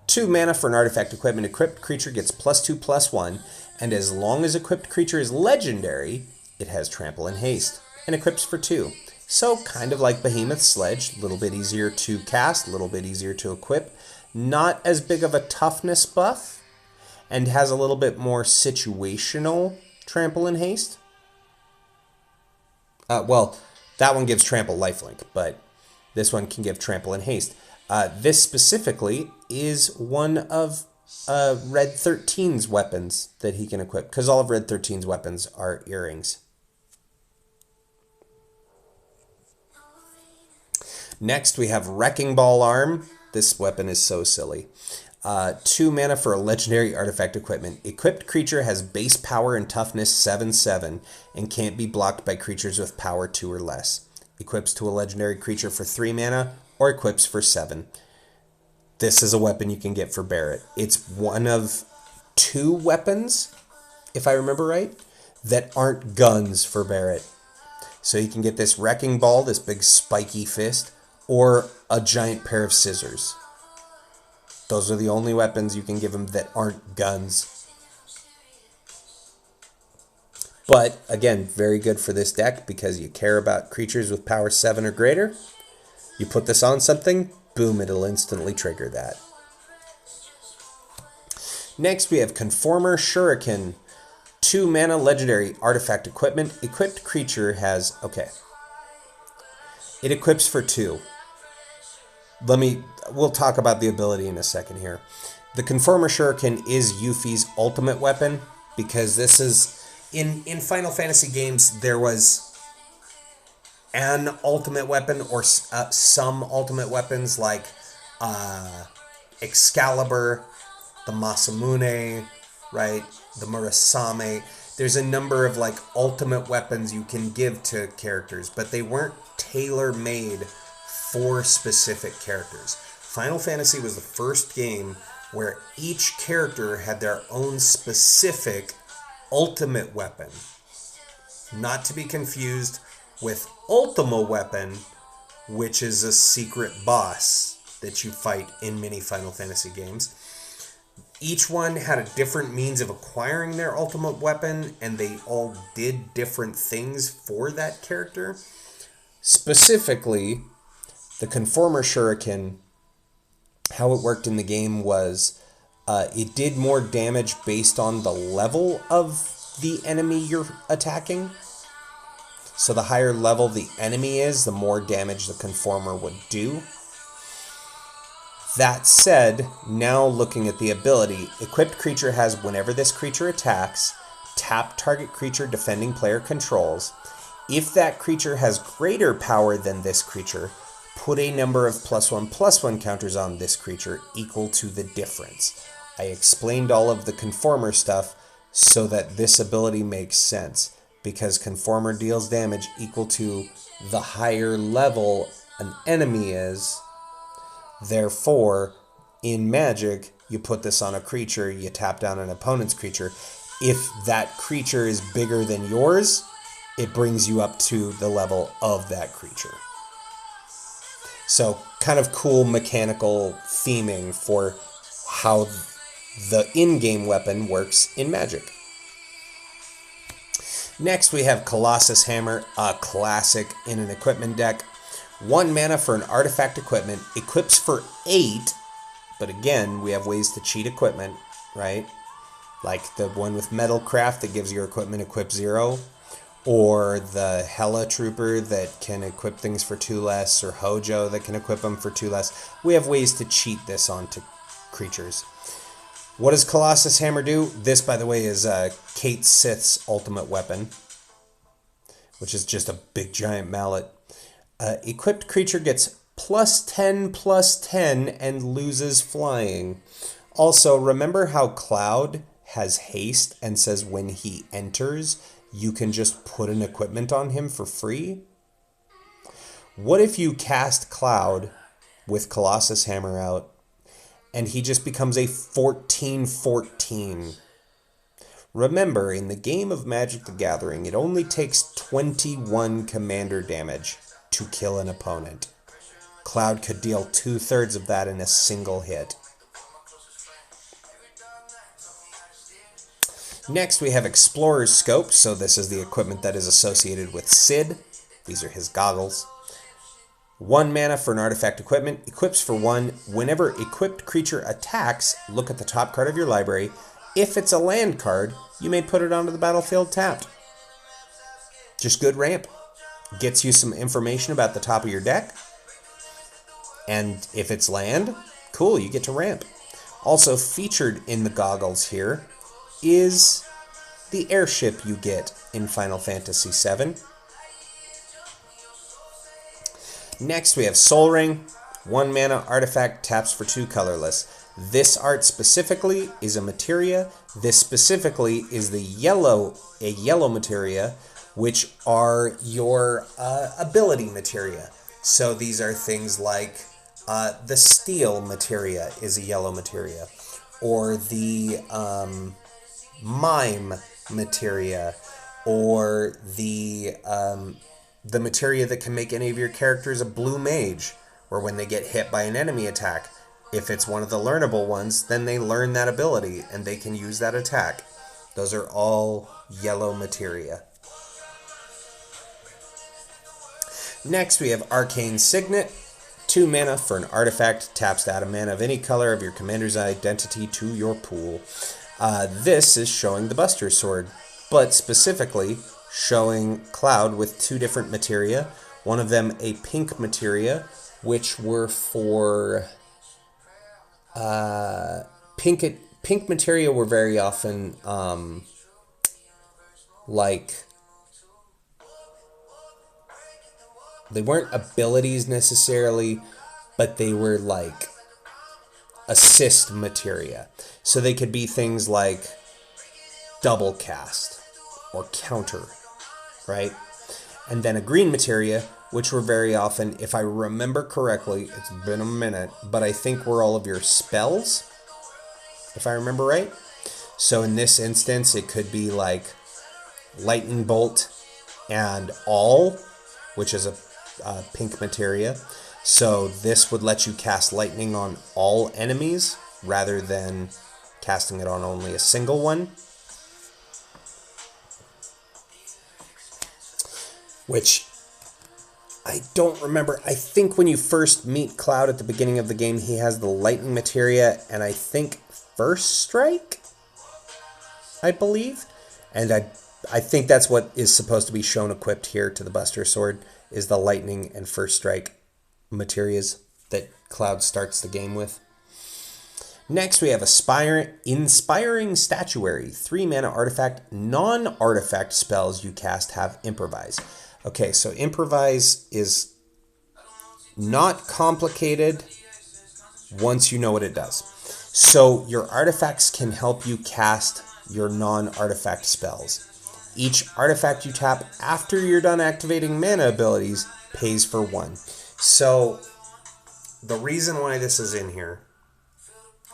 2 mana for an artifact equipment. Equipped creature gets +2/+1, and as long as equipped creature is legendary, it has trample and haste, and equips for 2. So kind of like Behemoth Sledge, a little bit easier to cast, a little bit easier to equip. Not as big of a toughness buff, and has a little bit more situational trample and haste. Well, that one gives trample lifelink, but this one can give trample and haste. This specifically is one of Red 13's weapons that he can equip, because all of Red 13's weapons are earrings. Next, we have Wrecking Ball Arm. This weapon is so silly. 2 mana for a legendary artifact equipment. Equipped creature has base power and toughness 7/7 and can't be blocked by creatures with power 2 or less. Equips to a legendary creature for 3 mana or equips for 7. This is a weapon you can get for Barrett. It's one of 2 weapons, if I remember right, that aren't guns for Barrett. So you can get this Wrecking Ball, this big spiky fist, or a giant pair of scissors. Those are the only weapons you can give him that aren't guns. But, again, very good for this deck because you care about creatures with power 7 or greater. You put this on something, boom, it'll instantly trigger that. Next, we have Conformer Shuriken. 2 mana legendary artifact equipment. Equipped creature has... Okay. It equips for 2. We'll talk about the ability in a second here. The Conformer Shuriken is Yuffie's ultimate weapon because this is... In Final Fantasy games, there was an ultimate weapon or some ultimate weapons like Excalibur, the Masamune, right? The Murasame. There's a number of like ultimate weapons you can give to characters, but they weren't tailor-made for specific characters. Final Fantasy was the first game where each character had their own specific ultimate weapon. Not to be confused with Ultima Weapon, which is a secret boss that you fight in many Final Fantasy games. Each one had a different means of acquiring their ultimate weapon, and they all did different things for that character. Specifically, the Conformer Shuriken, how it worked in the game was It did more damage based on the level of the enemy you're attacking. So the higher level the enemy is, the more damage the Conformer would do. That said, now looking at the ability, equipped creature has whenever this creature attacks, tap target creature defending player controls. If that creature has greater power than this creature, put a number of +1/+1 counters on this creature equal to the difference. I explained all of the Conformer stuff so that this ability makes sense, because Conformer deals damage equal to the higher level an enemy is. Therefore, in Magic, you put this on a creature, you tap down an opponent's creature. If that creature is bigger than yours, it brings you up to the level of that creature. So, kind of cool mechanical theming for how the in-game weapon works in Magic. Next, we have Colossus Hammer, a classic in an equipment deck. 1 mana for an artifact equipment, equips for 8, but again, we have ways to cheat equipment, right? Like the one with Metalcraft that gives your equipment equip 0, or the Hella Trooper that can equip things for 2 less, or Hojo that can equip them for 2 less. We have ways to cheat this onto creatures. What does Colossus Hammer do? This, by the way, is Kate Sith's ultimate weapon, which is just a big giant mallet. Equipped creature gets +10/+10 and loses flying. Also, remember how Cloud has haste and says when he enters, you can just put an equipment on him for free? What if you cast Cloud with Colossus Hammer out and he just becomes a 14/14? Remember, in the game of Magic the Gathering, it only takes 21 commander damage to kill an opponent. Cloud could deal 2/3 of that in a single hit. Next, we have Explorer's Scope. So this is the equipment that is associated with Sid. These are his goggles. 1 mana for an artifact equipment, equips for 1. Whenever equipped creature attacks, look at the top card of your library. If it's a land card, you may put it onto the battlefield tapped. Just good ramp. Gets you some information about the top of your deck. And if it's land, cool, you get to ramp. Also featured in the goggles here is the airship you get in Final Fantasy VII. Next we have Soul Ring. 1 mana artifact, taps for 2 colorless. This art specifically is a materia. This specifically is a yellow materia, which are your ability materia. So these are things like the steel materia is a yellow materia, or the mime materia, or the materia that can make any of your characters a blue mage, where when they get hit by an enemy attack, if it's one of the learnable ones, then they learn that ability and they can use that attack. Those are all yellow materia. Next, we have Arcane Signet. 2 mana for an artifact, taps to add a mana of any color of your commander's identity to your pool. This is showing the Buster Sword, but specifically showing Cloud with 2 different materia. One of them a pink materia, which were for pink materia were very often like, they weren't abilities necessarily, but they were like assist materia. So they could be things like double cast or counter, right? And then a green materia, which were very often, if I remember correctly, it's been a minute, but I think were all of your spells, if I remember right. So in this instance, it could be like Lightning Bolt and All, which is a pink materia. So this would let you cast lightning on all enemies rather than casting it on only a single one. Which I don't remember. I think when you first meet Cloud at the beginning of the game, he has the lightning materia, and I think first strike, I believe. And I think that's what is supposed to be shown equipped here to the Buster Sword, is the lightning and first strike materias that Cloud starts the game with. Next, we have Inspiring Statuary. 3 mana artifact. Non-artifact spells you cast have Improvise. Okay, so Improvise is not complicated once you know what it does. So your artifacts can help you cast your non-artifact spells. Each artifact you tap after you're done activating mana abilities pays for 1. So the reason why this is in here,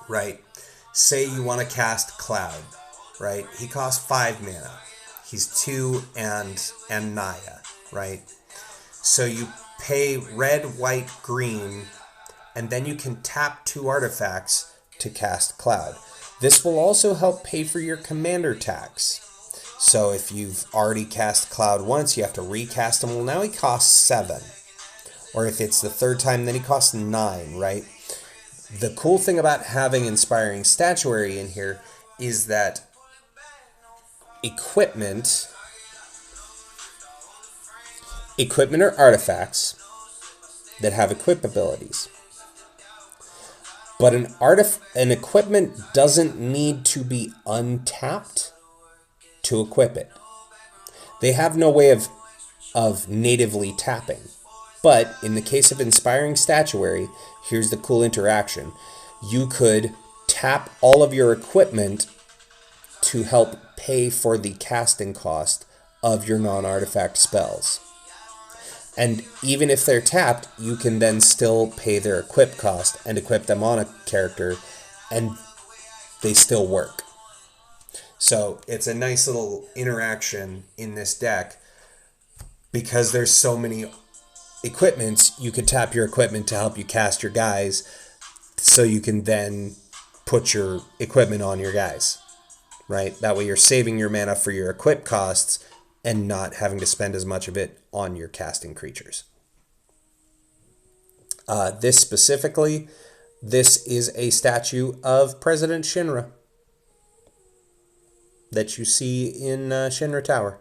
right? Say you want to cast Cloud, right? He costs 5 mana. He's 2 and Naya, right? So you pay red, white, green, and then you can tap 2 artifacts to cast Cloud. This will also help pay for your commander tax. So if you've already cast Cloud once, you have to recast him. Well, now he costs 7. Or if it's the 3rd time, then he costs 9, right? The cool thing about having Inspiring Statuary in here is that equipment are artifacts that have equip abilities. But an equipment doesn't need to be untapped to equip it. They have no way of natively tapping. But in the case of Inspiring Statuary, here's the cool interaction. You could tap all of your equipment to help pay for the casting cost of your non-artifact spells. And even if they're tapped, you can then still pay their equip cost and equip them on a character, and they still work. So it's a nice little interaction in this deck. Because there's so many equipments, you could tap your equipment to help you cast your guys, so you can then put your equipment on your guys, right? That way you're saving your mana for your equip costs and not having to spend as much of it on your casting creatures. This specifically, this is a statue of President Shinra that you see in Shinra Tower.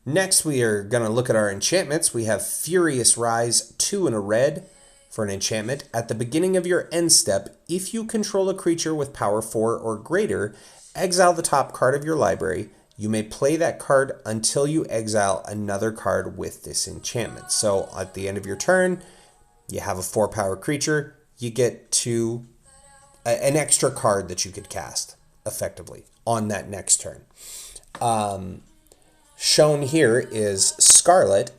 Next, we are going to look at our enchantments. We have Furious Rise, 2 and a red for an enchantment. At the beginning of your end step, if you control a creature with power 4 or greater, exile the top card of your library. You may play that card until you exile another card with this enchantment. So at the end of your turn, you have a 4-power creature. You get an extra card that you could cast effectively on that next turn. Shown here is Scarlet,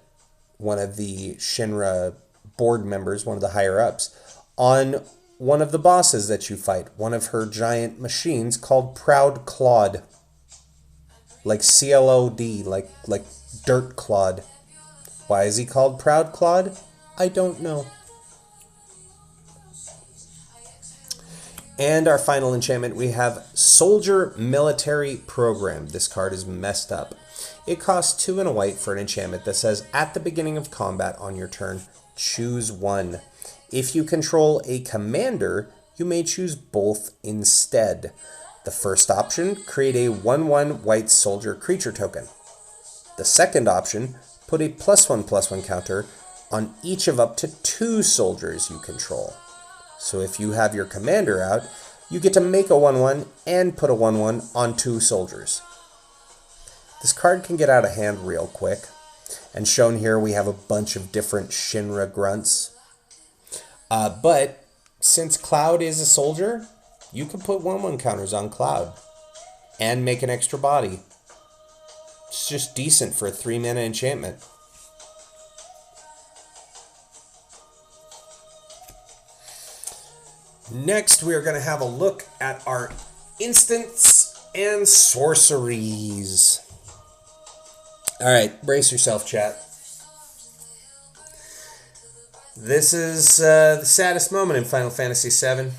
one of the Shinra board members, one of the higher-ups, on one of the bosses that you fight, one of her giant machines called Proud Clod. Like C-L-O-D, like Dirt Clod. Why is he called Proud Clod? I don't know. And our final enchantment, we have Soldier Military Program. This card is messed up. It costs 2 and a white for an enchantment that says, at the beginning of combat on your turn, choose one. If you control a commander, you may choose both instead. The first option, create a 1/1 white soldier creature token. The second option, put a +1/+1 counter on each of up to 2 soldiers you control. So if you have your commander out, you get to make a 1/1 and put a 1/1 on 2 soldiers. This card can get out of hand real quick. And shown here, we have a bunch of different Shinra grunts. But since Cloud is a soldier, you can put 1/1 counters on Cloud and make an extra body. It's just decent for a 3-mana enchantment. Next, we are going to have a look at our instants and sorceries. All right, brace yourself, chat. This is the saddest moment in Final Fantasy VII.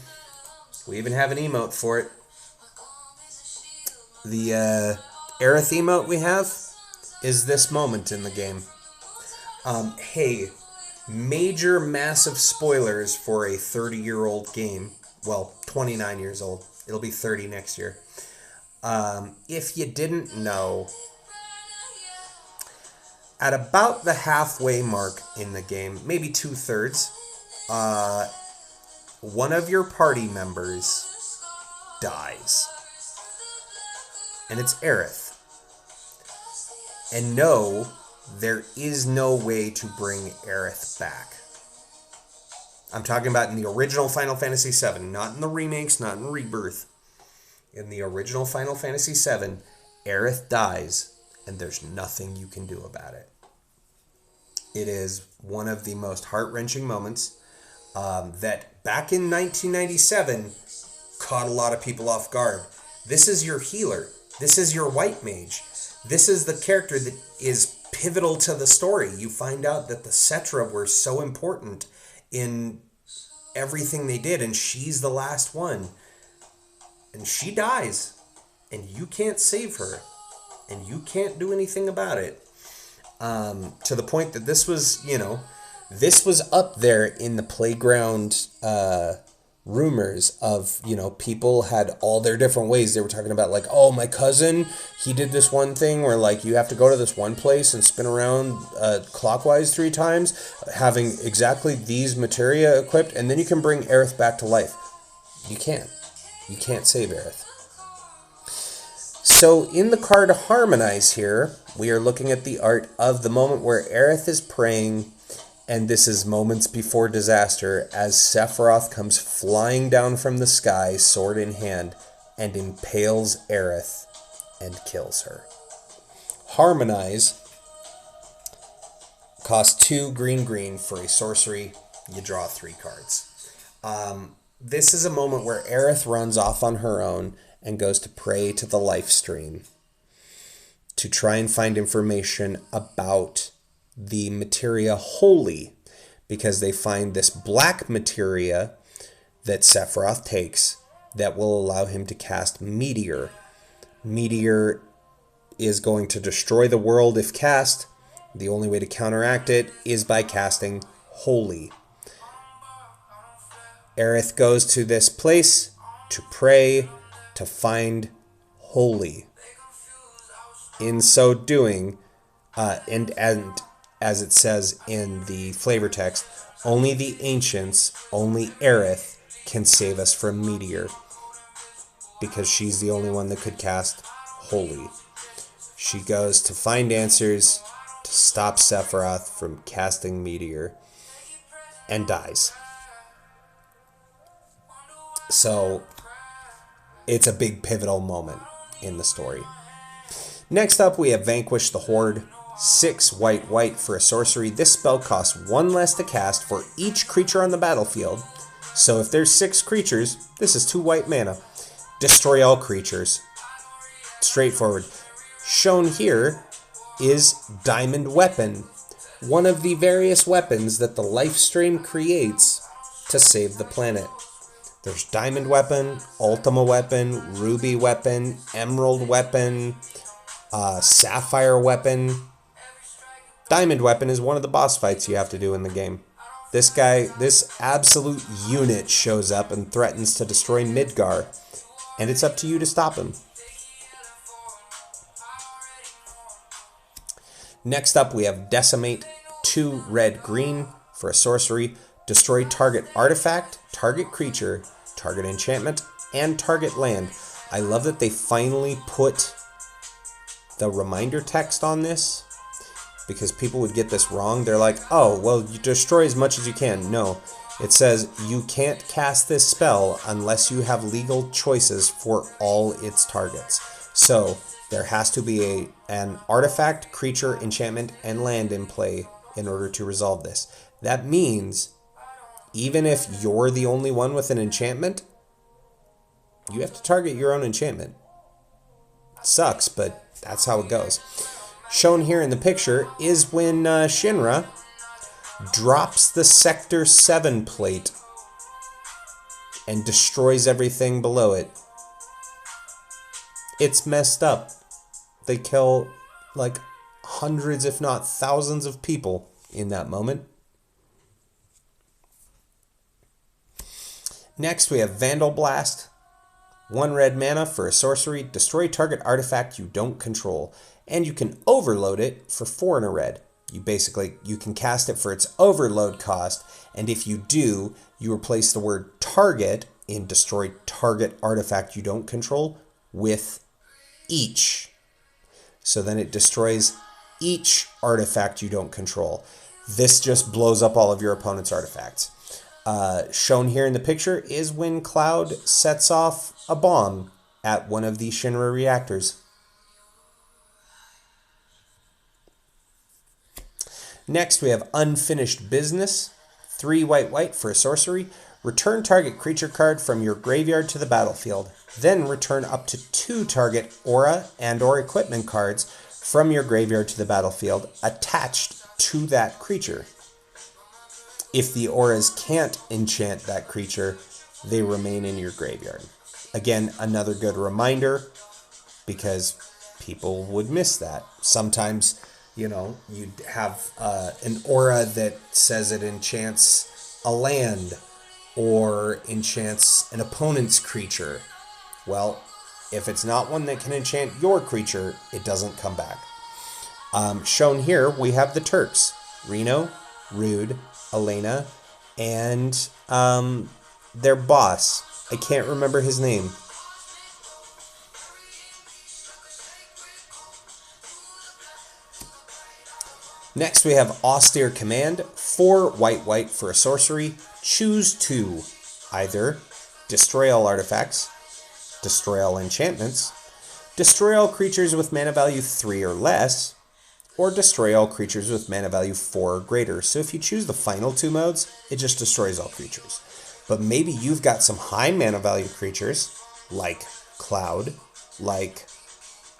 We even have an emote for it. The Aerith emote we have is this moment in the game. Hey, Major, massive spoilers for a 30-year-old game. Well, 29 years old. It'll be 30 next year. If you didn't know, at about the halfway mark in the game, maybe 2/3, one of your party members dies. And it's Aerith. And no, there is no way to bring Aerith back. I'm talking about in the original Final Fantasy VII, not in the remakes, not in Rebirth. In the original Final Fantasy VII, Aerith dies, and there's nothing you can do about it. It is one of the most heart-wrenching moments that back in 1997 caught a lot of people off guard. This is your healer. This is your white mage. This is the character that is pivotal to the story. You find out that the Cetra were so important in everything they did, and she's the last one. And she dies, and you can't save her, and you can't do anything about it. To the point that this was, this was up there in the playground rumors of, people had all their different ways. They were talking about like, oh, my cousin, he did this one thing where like you have to go to this one place and spin around clockwise 3 times, having exactly these materia equipped, and then you can bring Aerith back to life. You can't. You can't save Aerith. So in the card Harmonize here, we are looking at the art of the moment where Aerith is praying, and this is moments before disaster, as Sephiroth comes flying down from the sky, sword in hand, and impales Aerith and kills her. Harmonize costs 2 green for a sorcery. You draw 3 cards. This is a moment where Aerith runs off on her own and goes to pray to the life stream to try and find information about the materia holy, because they find this black materia that Sephiroth takes that will allow him to cast Meteor. Meteor is going to destroy the world if cast. The only way to counteract it is by casting Holy. Aerith goes to this place to pray, to find Holy. In so doing, and as it says in the flavor text, only the ancients, only Aerith can save us from Meteor, because she's the only one that could cast Holy. She goes to find answers to stop Sephiroth from casting Meteor and dies. So it's a big pivotal moment in the story. Next up, we have Vanquish the Horde. 6 white for a sorcery. This spell costs 1 less to cast for each creature on the battlefield. So if there's 6 creatures, this is 2 white mana. Destroy all creatures. Straightforward. Shown here is Diamond Weapon, one of the various weapons that the Lifestream creates to save the planet. There's Diamond Weapon, Ultima Weapon, Ruby Weapon, Emerald Weapon, Sapphire Weapon. Diamond Weapon is one of the boss fights you have to do in the game. This guy, this absolute unit shows up and threatens to destroy Midgar, and it's up to you to stop him. Next up, we have Decimate, 2 red-green for a sorcery. Destroy target artifact, target creature, target enchantment, and target land. I love that they finally put the reminder text on this, because people would get this wrong. They're like, oh, well, you destroy as much as you can. No, it says you can't cast this spell unless you have legal choices for all its targets. So there has to be an artifact, creature, enchantment, and land in play in order to resolve this. That means even if you're the only one with an enchantment, you have to target your own enchantment. It sucks, but that's how it goes. Shown here in the picture is when Shinra drops the Sector 7 plate and destroys everything below it. It's messed up. They kill like hundreds, if not thousands of people in that moment. Next, we have Vandal Blast. 1 red mana for a sorcery. Destroy target artifact you don't control. And you can overload it for 4 and a red. You can cast it for its overload cost. And if you do, you replace the word target in destroy target artifact you don't control with each. So then it destroys each artifact you don't control. This just blows up all of your opponent's artifacts. Shown here in the picture is when Cloud sets off a bomb at one of the Shinra reactors. Next, we have Unfinished Business. 3 white for a sorcery. Return target creature card from your graveyard to the battlefield. Then return up to 2 target aura and/or equipment cards from your graveyard to the battlefield attached to that creature. If the auras can't enchant that creature, they remain in your graveyard. Again, another good reminder, because people would miss that. Sometimes, you'd have an aura that says it enchants a land or enchants an opponent's creature. Well, if it's not one that can enchant your creature, it doesn't come back. Shown here, we have the Turks. Reno, Rude, Elena, and their boss. I can't remember his name. Next, we have Austere Command. 4 white for a sorcery. Choose 2. Either destroy all artifacts, destroy all enchantments, destroy all creatures with mana value 3 or less, or destroy all creatures with mana value 4 or greater. So if you choose the final 2 modes, it just destroys all creatures. But maybe you've got some high mana value creatures, like Cloud, like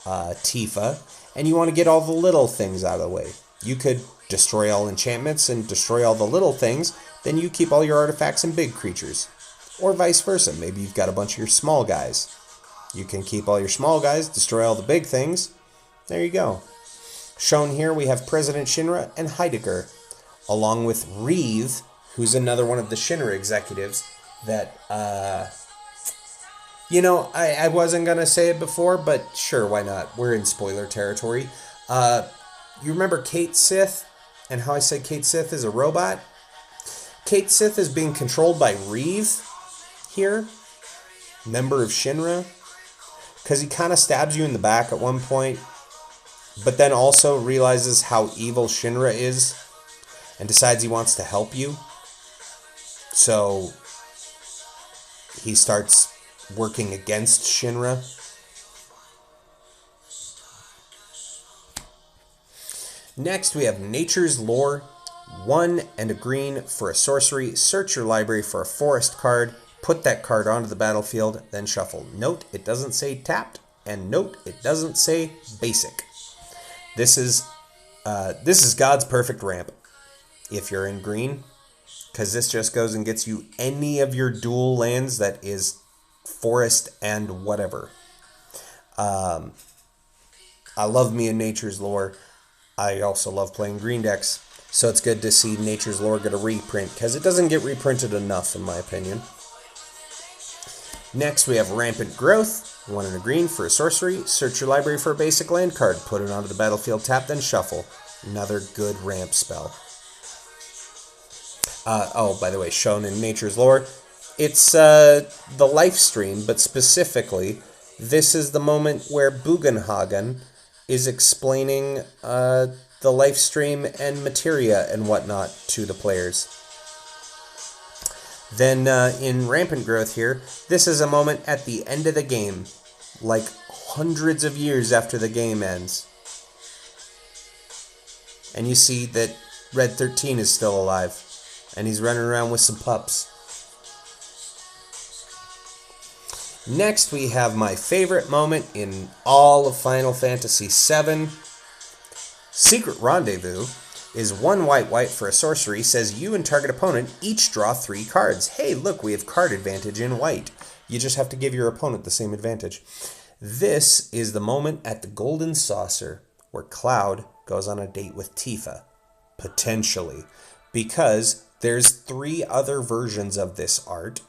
Tifa, and you want to get all the little things out of the way. You could destroy all enchantments and destroy all the little things, then you keep all your artifacts and big creatures. Or vice versa, maybe you've got a bunch of your small guys. You can keep all your small guys, destroy all the big things. There you go. Shown here, we have President Shinra and Heidegger, along with Reeve, who's another one of the Shinra executives that, I wasn't going to say it before, but sure, why not? We're in spoiler territory. You remember Kate Sith and how I said Kate Sith is a robot? Kate Sith is being controlled by Reeve here, member of Shinra, because he kind of stabs you in the back at one point, but then also realizes how evil Shinra is and decides he wants to help you. So he starts working against Shinra. Next, we have Nature's Lore. 1 and a green for a sorcery. Search your library for a forest card. Put that card onto the battlefield, then shuffle. Note, it doesn't say tapped, and note, it doesn't say basic. This is God's perfect ramp if you're in green, because this just goes and gets you any of your dual lands that is forest and whatever. I love me in Nature's Lore. I also love playing green decks, so it's good to see Nature's Lore get a reprint, because it doesn't get reprinted enough, in my opinion. Next, we have Rampant Growth. 1 and a green for a sorcery. Search your library for a basic land card. Put it onto the battlefield, tap, then shuffle. Another good ramp spell. By the way, shown in Nature's Lore, it's the life stream, but specifically, this is the moment where Bugenhagen is explaining the life stream and materia and whatnot to the players. Then in Rampant Growth here, this is a moment at the end of the game, like hundreds of years after the game ends. And you see that Red 13 is still alive, and he's running around with some pups. Next, we have my favorite moment in all of Final Fantasy VII. Secret Rendezvous is 1 white for a sorcery. Says you and target opponent each draw 3 cards. Hey, look, we have card advantage in white. You just have to give your opponent the same advantage. This is the moment at the Golden Saucer where Cloud goes on a date with Tifa. Potentially. Because there's 3 other versions of this art.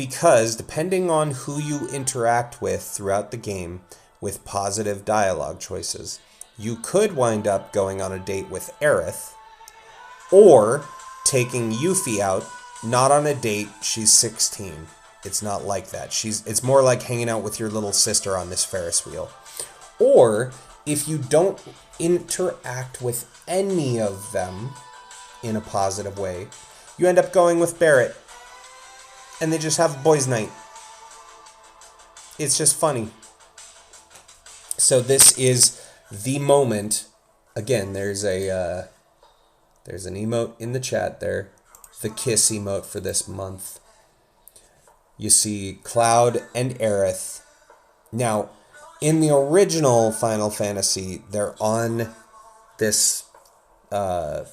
because depending on who you interact with throughout the game with positive dialogue choices, you could wind up going on a date with Aerith or taking Yuffie out, not on a date, she's 16. It's not like that. It's more like hanging out with your little sister on this Ferris wheel. Or if you don't interact with any of them in a positive way, you end up going with Barrett and they just have boys' night. It's just funny. So this is the moment. Again, there's an emote in the chat there. The kiss emote for this month. You see Cloud and Aerith. Now, in the original Final Fantasy, they're on this, not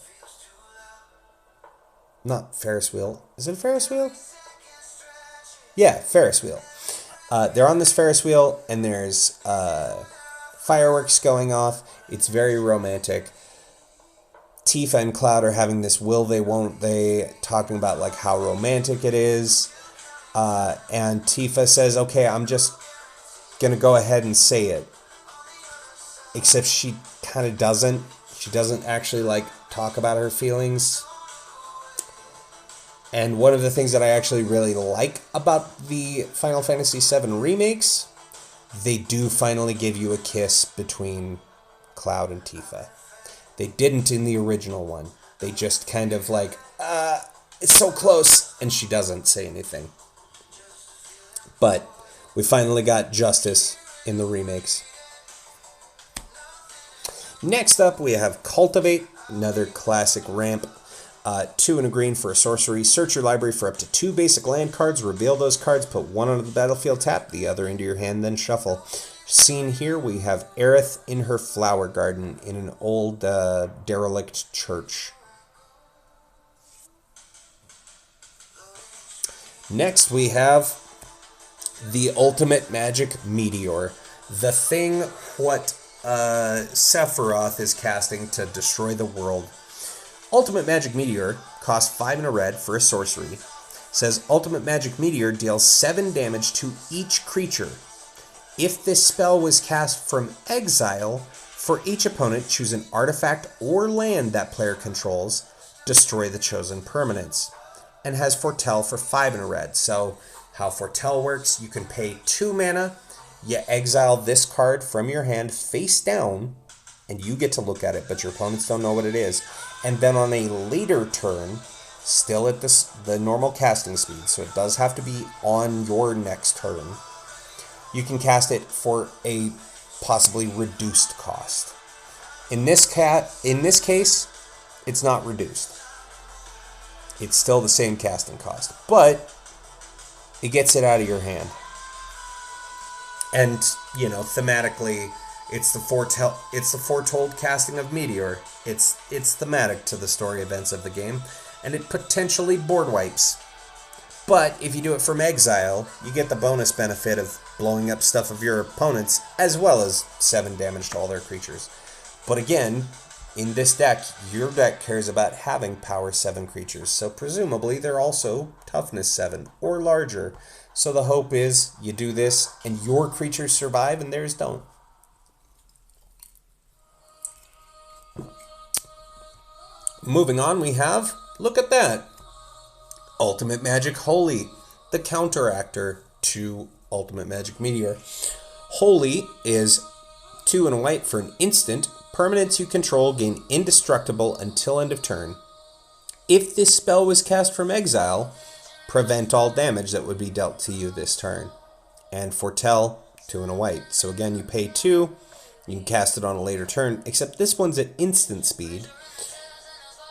Ferris wheel. Is it a Ferris wheel? Yeah, Ferris wheel. They're on this Ferris wheel, and there's fireworks going off. It's very romantic. Tifa and Cloud are having this will they, won't they, talking about like how romantic it is. And Tifa says, okay, I'm just going to go ahead and say it. Except she kind of doesn't. She doesn't actually like talk about her feelings. And one of the things that I actually really like about the Final Fantasy VII remakes, they do finally give you a kiss between Cloud and Tifa. They didn't in the original one. They just kind of like, it's so close, and she doesn't say anything. But we finally got justice in the remakes. Next up, we have Cultivate, another classic ramp. 2 and a green for a sorcery. Search your library for up to 2 basic land cards. Reveal those cards. Put one onto the battlefield, tap the other into your hand, then shuffle. Seen here, we have Aerith in her flower garden in an old derelict church. Next, we have the Ultimate Magic Meteor. The thing what Sephiroth is casting to destroy the world. Ultimate Magic Meteor costs 5 and a red for a sorcery. Says Ultimate Magic Meteor deals 7 damage to each creature. If this spell was cast from exile, for each opponent, choose an artifact or land that player controls, destroy the chosen permanents, and has Foretell for 5 and a red. So how Foretell works, you can pay 2 mana, you exile this card from your hand face down, and you get to look at it, but your opponents don't know what it is. And then on a later turn, still at the normal casting speed, so it does have to be on your next turn, you can cast it for a possibly reduced cost. In this case, it's not reduced. It's still the same casting cost, but it gets it out of your hand. And, you know, thematically, it's the foretold casting of Meteor. It's thematic to the story events of the game, and it potentially board wipes. But if you do it from exile, you get the bonus benefit of blowing up stuff of your opponents, as well as 7 damage to all their creatures. But again, in this deck, your deck cares about having power 7 creatures, so presumably they're also toughness 7 or larger. So the hope is you do this and your creatures survive and theirs don't. Moving on, we have, look at that, Ultimate Magic Holy, the counteractor to Ultimate Magic Meteor. Holy is 2 and a white for an instant. Permanents you control gain indestructible until end of turn. If this spell was cast from exile, prevent all damage that would be dealt to you this turn. And Foretell, 2 and a white. So again, you pay 2, you can cast it on a later turn, except this one's at instant speed,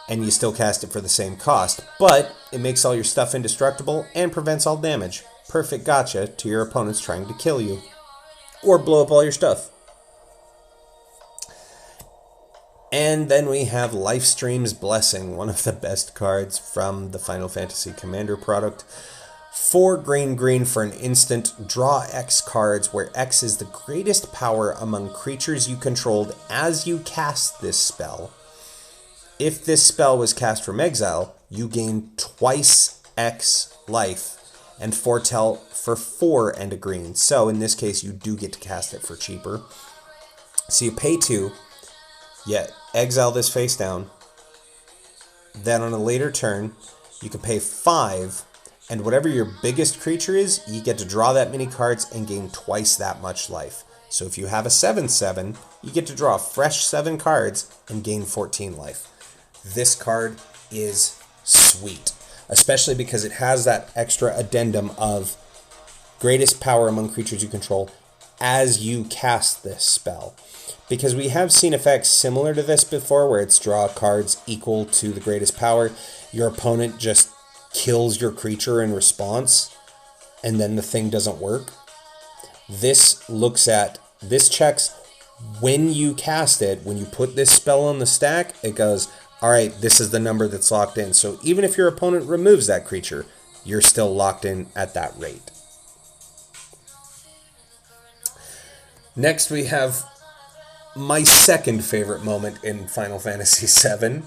and you still cast it for the same cost, but it makes all your stuff indestructible and prevents all damage. Perfect gotcha to your opponents trying to kill you, or blow up all your stuff. And then we have Lifestream's Blessing, one of the best cards from the Final Fantasy Commander product. 4 green for an instant. Draw X cards, where X is the greatest power among creatures you controlled as you cast this spell. If this spell was cast from exile, you gain twice X life, and Foretell for 4 and a green. So in this case, you do get to cast it for cheaper. So you pay 2, you exile this face down. Then on a later turn, you can pay 5, and whatever your biggest creature is, you get to draw that many cards and gain twice that much life. So if you have a 7/7, you get to draw fresh 7 cards and gain 14 life. This card is sweet, especially because it has that extra addendum of greatest power among creatures you control as you cast this spell. Because we have seen effects similar to this before, where it's draw cards equal to the greatest power. Your opponent just kills your creature in response, and then the thing doesn't work. This checks when you cast it, when you put this spell on the stack, it goes, all right, this is the number that's locked in. So even if your opponent removes that creature, you're still locked in at that rate. Next, we have my second favorite moment in Final Fantasy VII.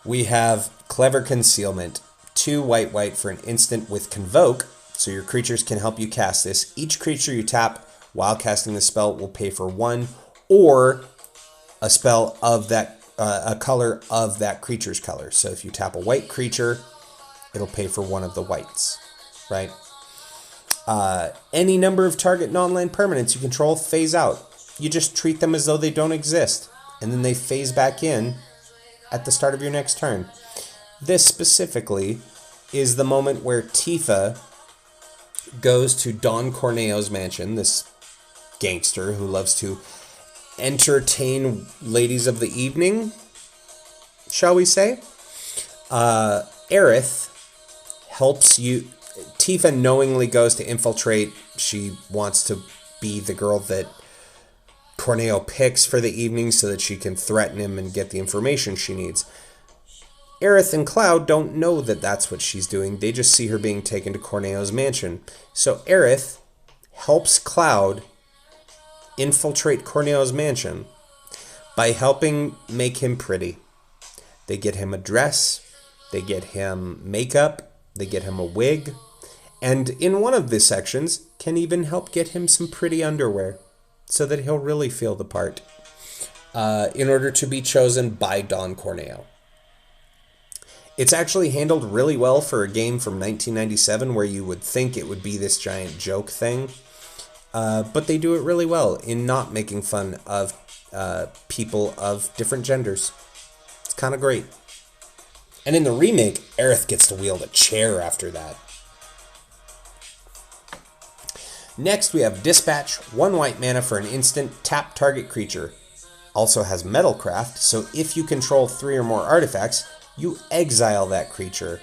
We have Clever Concealment. 2 white for an instant with Convoke, so your creatures can help you cast this. Each creature you tap while casting the spell will pay for 1, or a spell of that, a color of that creature's color. So if you tap a white creature, it'll pay for 1 of the whites, right? Any number of target non-land permanents you control phase out. You just treat them as though they don't exist, and then they phase back in at the start of your next turn. This specifically is the moment where Tifa goes to Don Corneo's mansion, this gangster who loves to entertain ladies of the evening, shall we say. Aerith helps you. Tifa knowingly goes to infiltrate. She wants to be the girl that Corneo picks for the evening so that she can threaten him and get the information she needs. Aerith and Cloud don't know that that's what she's doing. They just see her being taken to Corneo's mansion. So Aerith helps Cloud infiltrate Corneo's mansion by helping make him pretty. They get him a dress, they get him makeup, they get him a wig, and in one of the sections can even help get him some pretty underwear so that he'll really feel the part in order to be chosen by Don Corneo. It's actually handled really well for a game from 1997 where you would think it would be this giant joke thing. But they do it really well in not making fun of people of different genders. It's kind of great. And in the remake, Aerith gets to wield a chair after that. Next, we have Dispatch. 1 white mana for an instant, tap target creature. Also has Metalcraft, so if you control 3 or more artifacts, you exile that creature.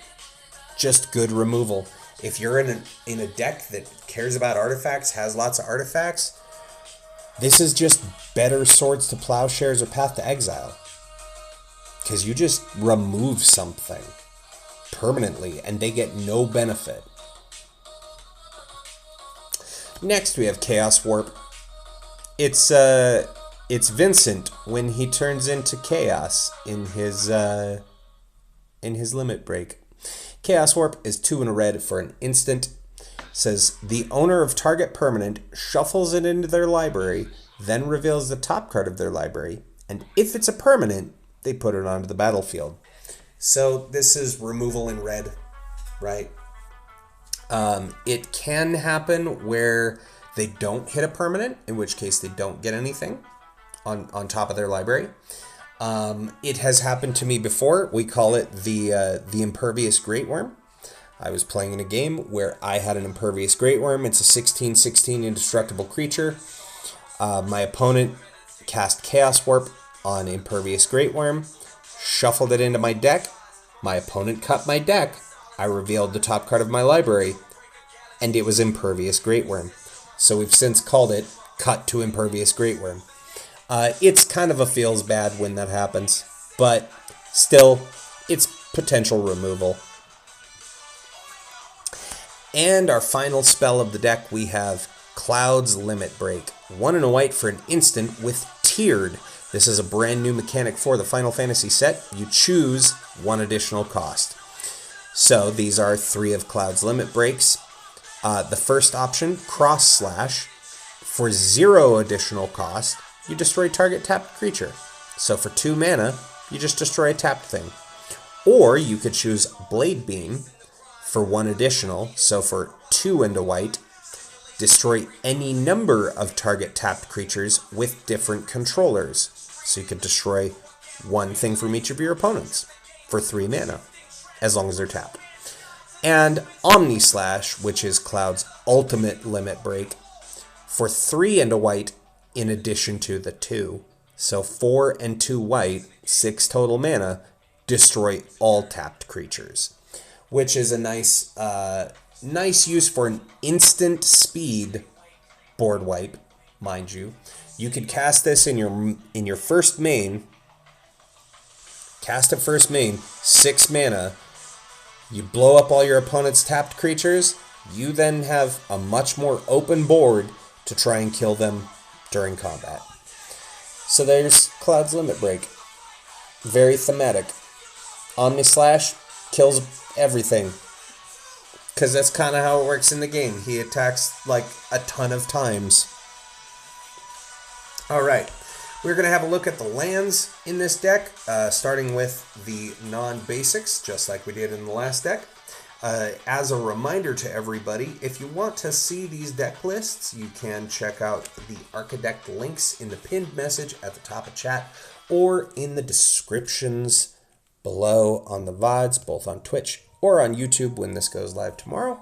Just good removal. If you're in a deck that cares about artifacts, has lots of artifacts, this is just better Swords to Plowshares or Path to Exile. Because you just remove something permanently and they get no benefit. Next we have Chaos Warp. It's Vincent when he turns into Chaos in his Limit Break. Chaos Warp is 2 and a red for an instant. Says the owner of target permanent shuffles it into their library, then reveals the top card of their library, and if it's a permanent, they put it onto the battlefield. So this is removal in red, right? It can happen where they don't hit a permanent, in which case they don't get anything on top of their library. It has happened to me before. We call it the Impervious Great Worm. I was playing in a game where I had an Impervious Great Worm. It's a 16/16 indestructible creature. My opponent cast Chaos Warp on Impervious Great Worm, shuffled it into my deck. My opponent cut my deck. I revealed the top card of my library, and it was Impervious Great Worm. So we've since called it Cut to Impervious Great Worm. It's kind of a feels bad when that happens, but still, it's potential removal. And our final spell of the deck, we have Cloud's Limit Break. 1 and a white for an instant with Tiered. This is a brand new mechanic for the Final Fantasy set. You choose 1 additional cost. So these are 3 of Cloud's limit breaks. The first option, Cross Slash. For 0 additional cost, you destroy target tapped creature. So for 2 mana, you just destroy a tapped thing. Or you could choose Blade Beam for 1 additional. So for 2 and a white, destroy any number of target tapped creatures with different controllers. So you could destroy 1 thing from each of your opponents for 3 mana, as long as they're tapped. And Omni Slash, which is Cloud's ultimate limit break, for 3 and a white in addition to the 2. So 4 and 2 white, 6 total mana, destroy all tapped creatures, which is a nice use for an instant speed board wipe, mind you. You could cast this in your first main. Cast it first main, 6 mana. You blow up all your opponent's tapped creatures. You then have a much more open board to try and kill them during combat. So there's Cloud's Limit Break. Very thematic. Omni Slash kills everything, because that's kind of how it works in the game. He attacks like a ton of times. Alright, we're going to have a look at the lands in this deck, starting with the non-basics, just like we did in the last deck. As a reminder to everybody, if you want to see these deck lists, you can check out the Archidect links in the pinned message at the top of chat, or in the descriptions below on the VODs, both on Twitch or on YouTube when this goes live tomorrow.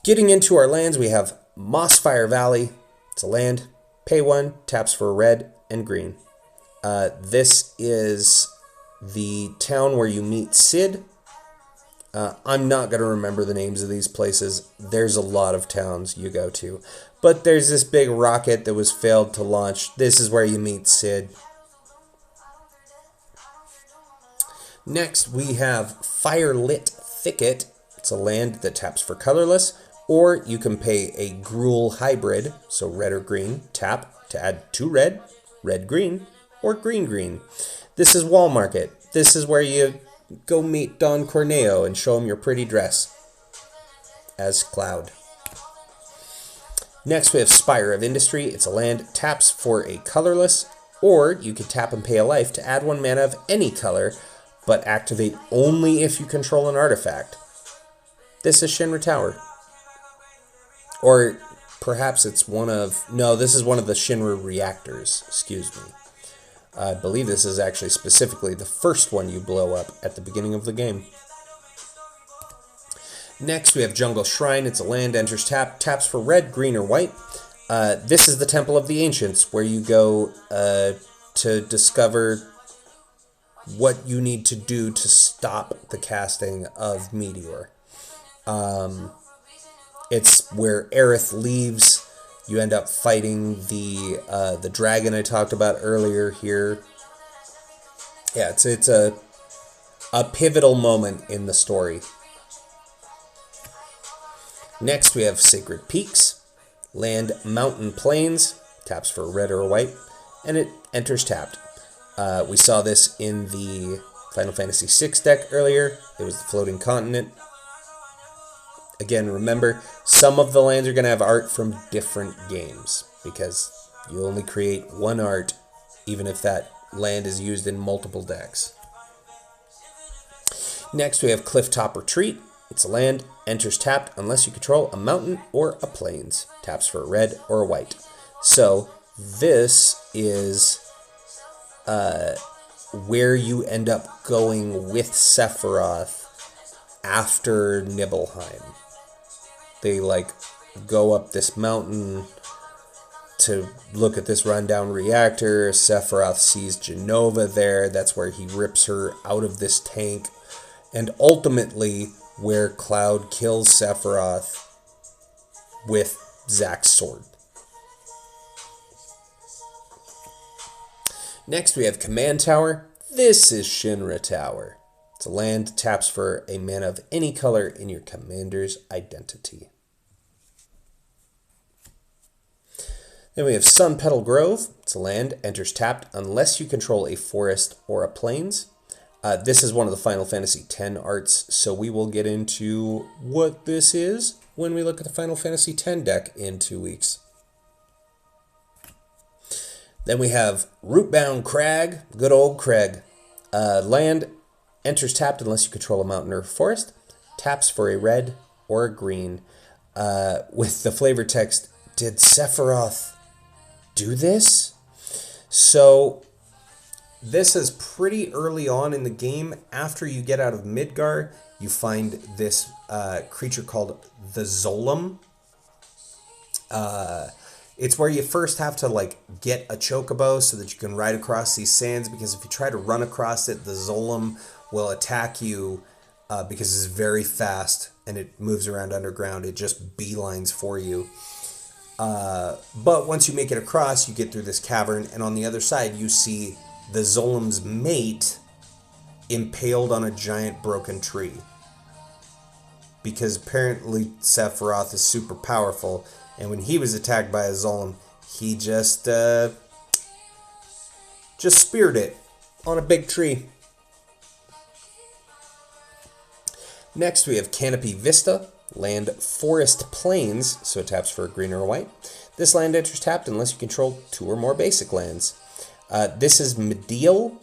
Getting into our lands, we have Mossfire Valley. It's a land. Pay 1, taps for red and green. This is the town where you meet Sid. I'm not going to remember the names of these places. There's a lot of towns you go to. But there's this big rocket that was failed to launch. This is where you meet Sid. Next, we have Firelit Thicket. It's a land that taps for colorless. Or you can pay a Gruul hybrid, so red or green, tap to add 2 red, red-green, or green-green. This is Wall Market. This is where you go meet Don Corneo and show him your pretty dress as Cloud. Next we have Spire of Industry. It's a land, taps for a colorless, or you could tap and pay a life to add 1 mana of any color, but activate only if you control an artifact. This is Shinra Tower. Or perhaps it's one of... No, this is one of the Shinra reactors. Excuse me. I believe this is actually specifically the first one you blow up at the beginning of the game. Next, we have Jungle Shrine. It's a land, enters tap, taps for red, green, or white. This is the Temple of the Ancients, where you go to discover what you need to do to stop the casting of Meteor. It's where Aerith leaves. You end up fighting the dragon I talked about earlier here. Yeah, it's a pivotal moment in the story. Next, we have Sacred Peaks. Land, Mountain Plains. Taps for red or white. And it enters tapped. We saw this in the Final Fantasy VI deck earlier. It was the Floating Continent. Again, remember, some of the lands are going to have art from different games, because you only create 1 art, even if that land is used in multiple decks. Next, we have Clifftop Retreat. It's a land, enters tapped unless you control a mountain or a plains. Taps for a red or a white. So, this is where you end up going with Sephiroth after Nibelheim. They go up this mountain to look at this rundown reactor. Sephiroth sees Jenova there. That's where he rips her out of this tank. And ultimately, where Cloud kills Sephiroth with Zack's sword. Next, we have Command Tower. This is Shinra Tower. It's a land, taps for a mana of any color in your commander's identity. Then we have Sun Petal Grove. It's a land, enters tapped unless you control a forest or a plains. This is one of the Final Fantasy X arts, so we will get into what this is when we look at the Final Fantasy X deck in 2 weeks. Then we have Rootbound Crag, good old Craig. Land enters tapped unless you control a mountain or forest. Taps for a red or a green. With the flavor text, did Sephiroth do this? So this is pretty early on in the game. After you get out of Midgar, you find this creature called the Zolom. It's where you first have to like get a chocobo so that you can ride across these sands, because if you try to run across it, the Zolom will attack you because it's very fast and it moves around underground. It just beelines for you. But once you make it across, you get through this cavern, and on the other side you see the Zolom's mate impaled on a giant broken tree. Because apparently Sephiroth is super powerful, and when he was attacked by a Zolom, he just speared it on a big tree. Next we have Canopy Vista, land Forest Plains, so it taps for a green or a white. This land enters tapped unless you control 2 or more basic lands. This is Medial.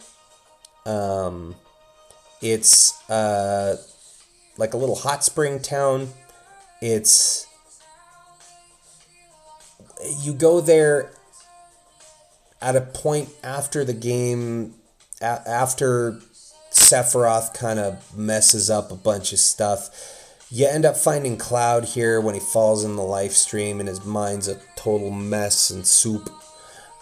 It's like a little hot spring town. You go there at a point after the game, after Sephiroth kind of messes up a bunch of stuff. You end up finding Cloud here when he falls in the life stream and his mind's a total mess and soup.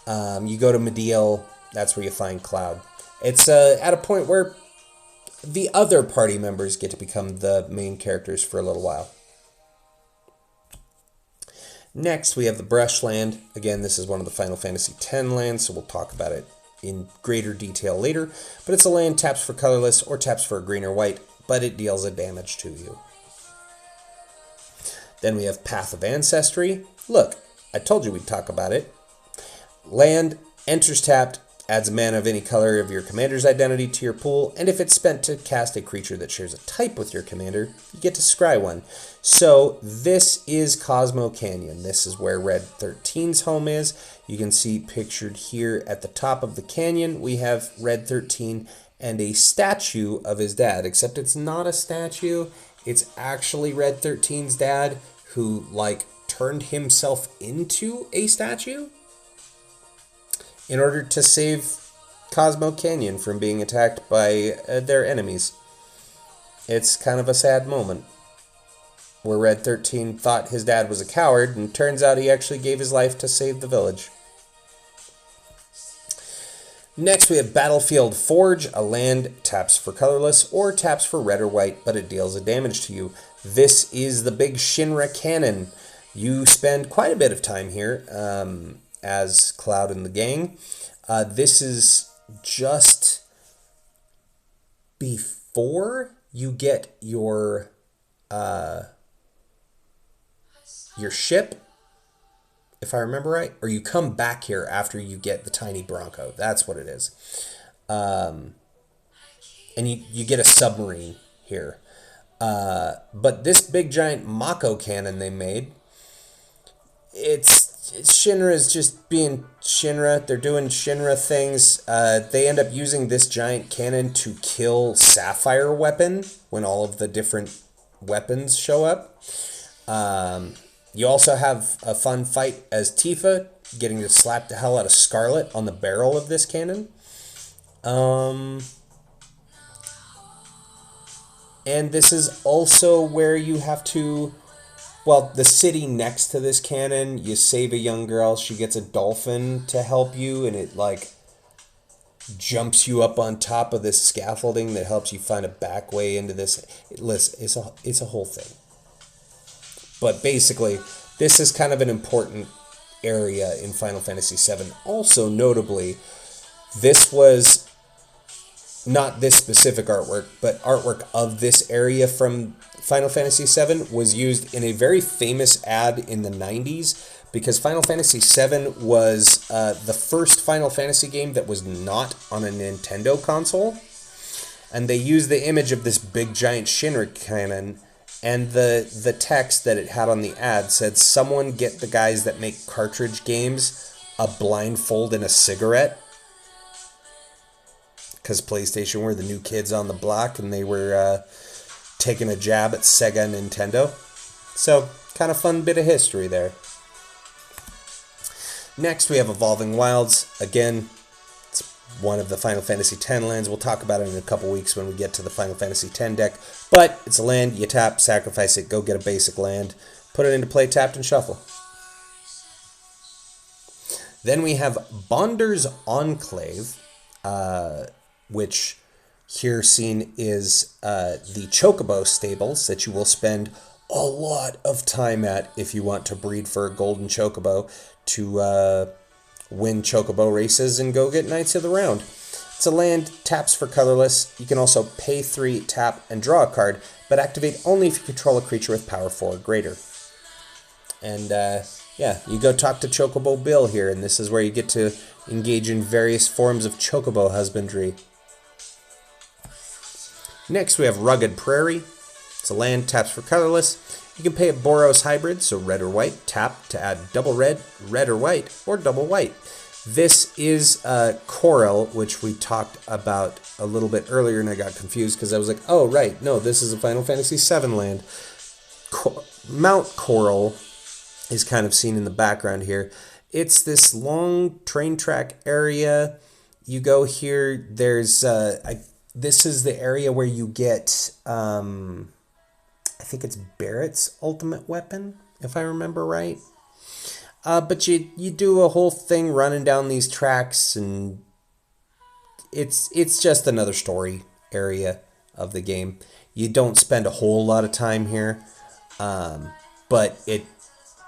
You go to Medial, that's where you find Cloud. It's at a point where the other party members get to become the main characters for a little while. Next, we have the Brushland. Again, this is one of the Final Fantasy X lands, so we'll talk about it in greater detail later. But it's a land, taps for colorless or taps for a green or white, but it deals a damage to you. Then we have Path of Ancestry. Look, I told you we'd talk about it. Land, enters tapped, adds a mana of any color of your commander's identity to your pool, and if it's spent to cast a creature that shares a type with your commander, you get to scry one. So this is Cosmo Canyon. This is where Red 13's home is. You can see pictured here at the top of the canyon, we have Red 13 and a statue of his dad, except it's not a statue. It's actually Red 13's dad who like turned himself into a statue in order to save Cosmo Canyon from being attacked by their enemies. It's kind of a sad moment where Red 13 thought his dad was a coward, and turns out he actually gave his life to save the village. Next we have Battlefield Forge, a land, taps for colorless or taps for red or white, but it deals a damage to you. This is the big Shinra cannon. You spend quite a bit of time here as Cloud and the gang. This is just before you get your ship, if I remember right, or you come back here after you get the tiny Bronco. That's what it is. And you get a submarine here. But this big giant Mako cannon they made, it's Shinra's just being Shinra. They're doing Shinra things. They end up using this giant cannon to kill Sapphire Weapon when all of the different weapons show up. You also have a fun fight as Tifa, getting to slap the hell out of Scarlet on the barrel of this cannon. And this is also where you have to, well, the city next to this cannon, you save a young girl, she gets a dolphin to help you, and it like jumps you up on top of this scaffolding that helps you find a back way into this. Listen, it's a whole thing. But basically, this is kind of an important area in Final Fantasy VII. Also, notably, this was not this specific artwork, but artwork of this area from Final Fantasy VII was used in a very famous ad in the 90s, because Final Fantasy VII was the first Final Fantasy game that was not on a Nintendo console. and they used the image of this big giant Shinra cannon, and the text that it had on the ad said, "Someone get the guys that make cartridge games a blindfold and a cigarette." Because PlayStation were the new kids on the block, and they were taking a jab at Sega and Nintendo. So, kind of fun bit of history there. Next, we have Evolving Wilds. Again, it's one of the Final Fantasy X lands. We'll talk about it in a couple weeks when we get to the Final Fantasy X deck. But it's a land, you tap, sacrifice it, go get a basic land, put it into play, tapped, and shuffle. Then we have Bonder's Enclave, which here seen is the Chocobo stables that you will spend a lot of time at if you want to breed for a golden Chocobo to win Chocobo races and go get Knights of the Round. It's a land, taps for colorless. You can also pay 3, tap, and draw a card, but activate only if you control a creature with power 4 or greater. And yeah, you go talk to Chocobo Bill here, and this is where you get to engage in various forms of Chocobo husbandry. Next, we have Rugged Prairie. It's a land, taps for colorless. You can pay a Boros hybrid, so red or white, tap to add double red, red or white, or double white. This is Coral, which we talked about a little bit earlier, and I got confused because I was like, oh, right, no, this is a Final Fantasy VII land. Mount Coral is kind of seen in the background here. It's this long train track area. You go here, there's... this is the area where you get, I think it's Barrett's ultimate weapon, if I remember right. But you do a whole thing running down these tracks, and it's just another story area of the game. You don't spend a whole lot of time here, but it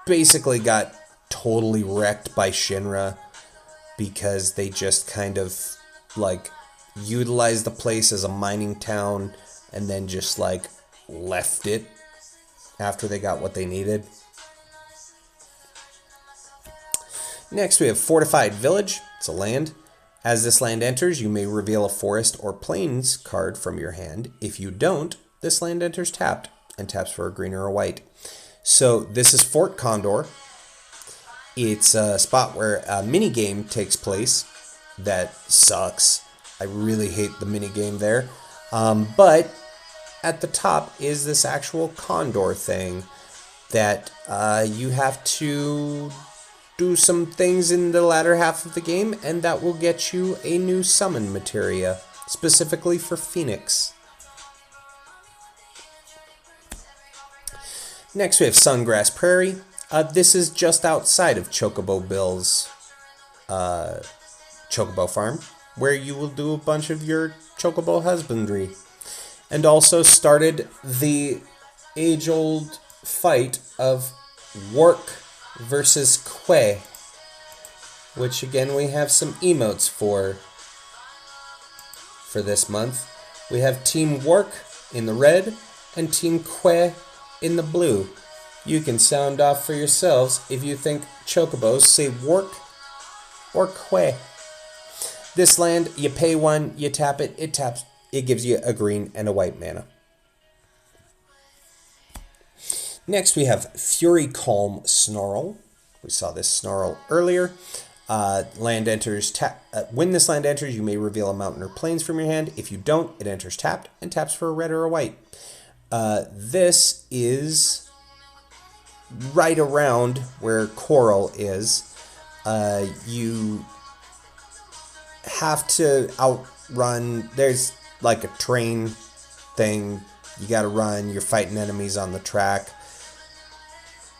basically got totally wrecked by Shinra because they just kind of like utilized the place as a mining town and then just like left it after they got what they needed. Next, we have Fortified Village. It's a land. As this land enters, you may reveal a forest or plains card from your hand. If you don't, this land enters tapped and taps for a green or a white. So this is Fort Condor. It's a spot where a minigame takes place that sucks. I really hate the minigame there. But at the top is this actual condor thing that you have to do some things in the latter half of the game, and that will get you a new summon materia, specifically for Phoenix. Next we have Sungrass Prairie. This is just outside of Chocobo Bill's Chocobo Farm, where you will do a bunch of your Chocobo husbandry. And also started the age-old fight of Work versus Kwe, which again we have some emotes for this month. We have Team Work in the red and Team Kwe in the blue. You can sound off for yourselves if you think Chocobos say Work or Kwe. This land, you pay 1, you tap it, it taps, it gives you a green and a white mana. Next we have Fury Calm Snarl. We saw this Snarl earlier. Land enters when this land enters, you may reveal a mountain or plains from your hand. If you don't, it enters tapped and taps for a red or a white. This is right around where Coral is. You have to outrun. There's like a train thing. You got to run. You're fighting enemies on the track.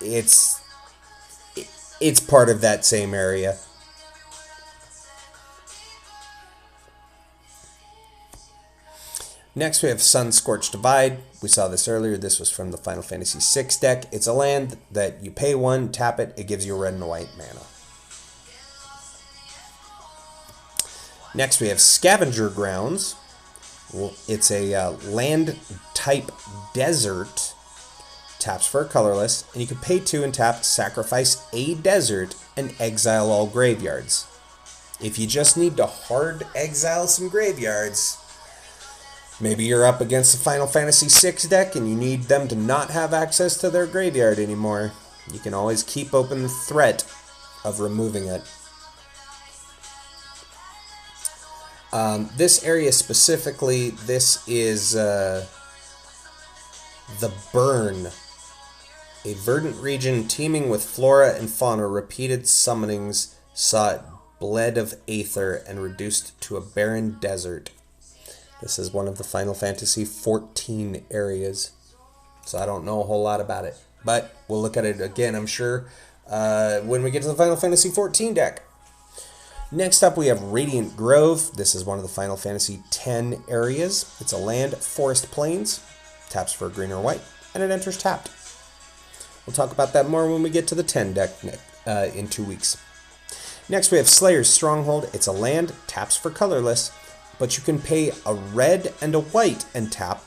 It's part of that same area. Next we have Sun Scorched Divide. We saw this earlier. This was from the Final Fantasy VI deck. It's a land that you pay 1, tap it, it gives you a red and a white mana. Next we have Scavenger Grounds. Well, it's a land type desert. Taps for a colorless, and you can pay 2 and tap, sacrifice a desert, and exile all graveyards. If you just need to hard exile some graveyards, Maybe you're up against the Final Fantasy VI deck and you need them to not have access to their graveyard anymore. You can always keep open the threat of removing it. This area specifically, this is the Burn. A verdant region teeming with flora and fauna. Repeated summonings saw it bled of aether and reduced to a barren desert. This is one of the Final Fantasy XIV areas, so I don't know a whole lot about it. But we'll look at it again, I'm sure, when we get to the Final Fantasy XIV deck. Next up, we have Radiant Grove. This is one of the Final Fantasy X areas. It's a land, forest, plains. Taps for a green or white, and it enters tapped. We'll talk about that more when we get to the 10 deck in 2 weeks. Next, we have Slayer's Stronghold. It's a land, taps for colorless, but you can pay a red and a white and tap,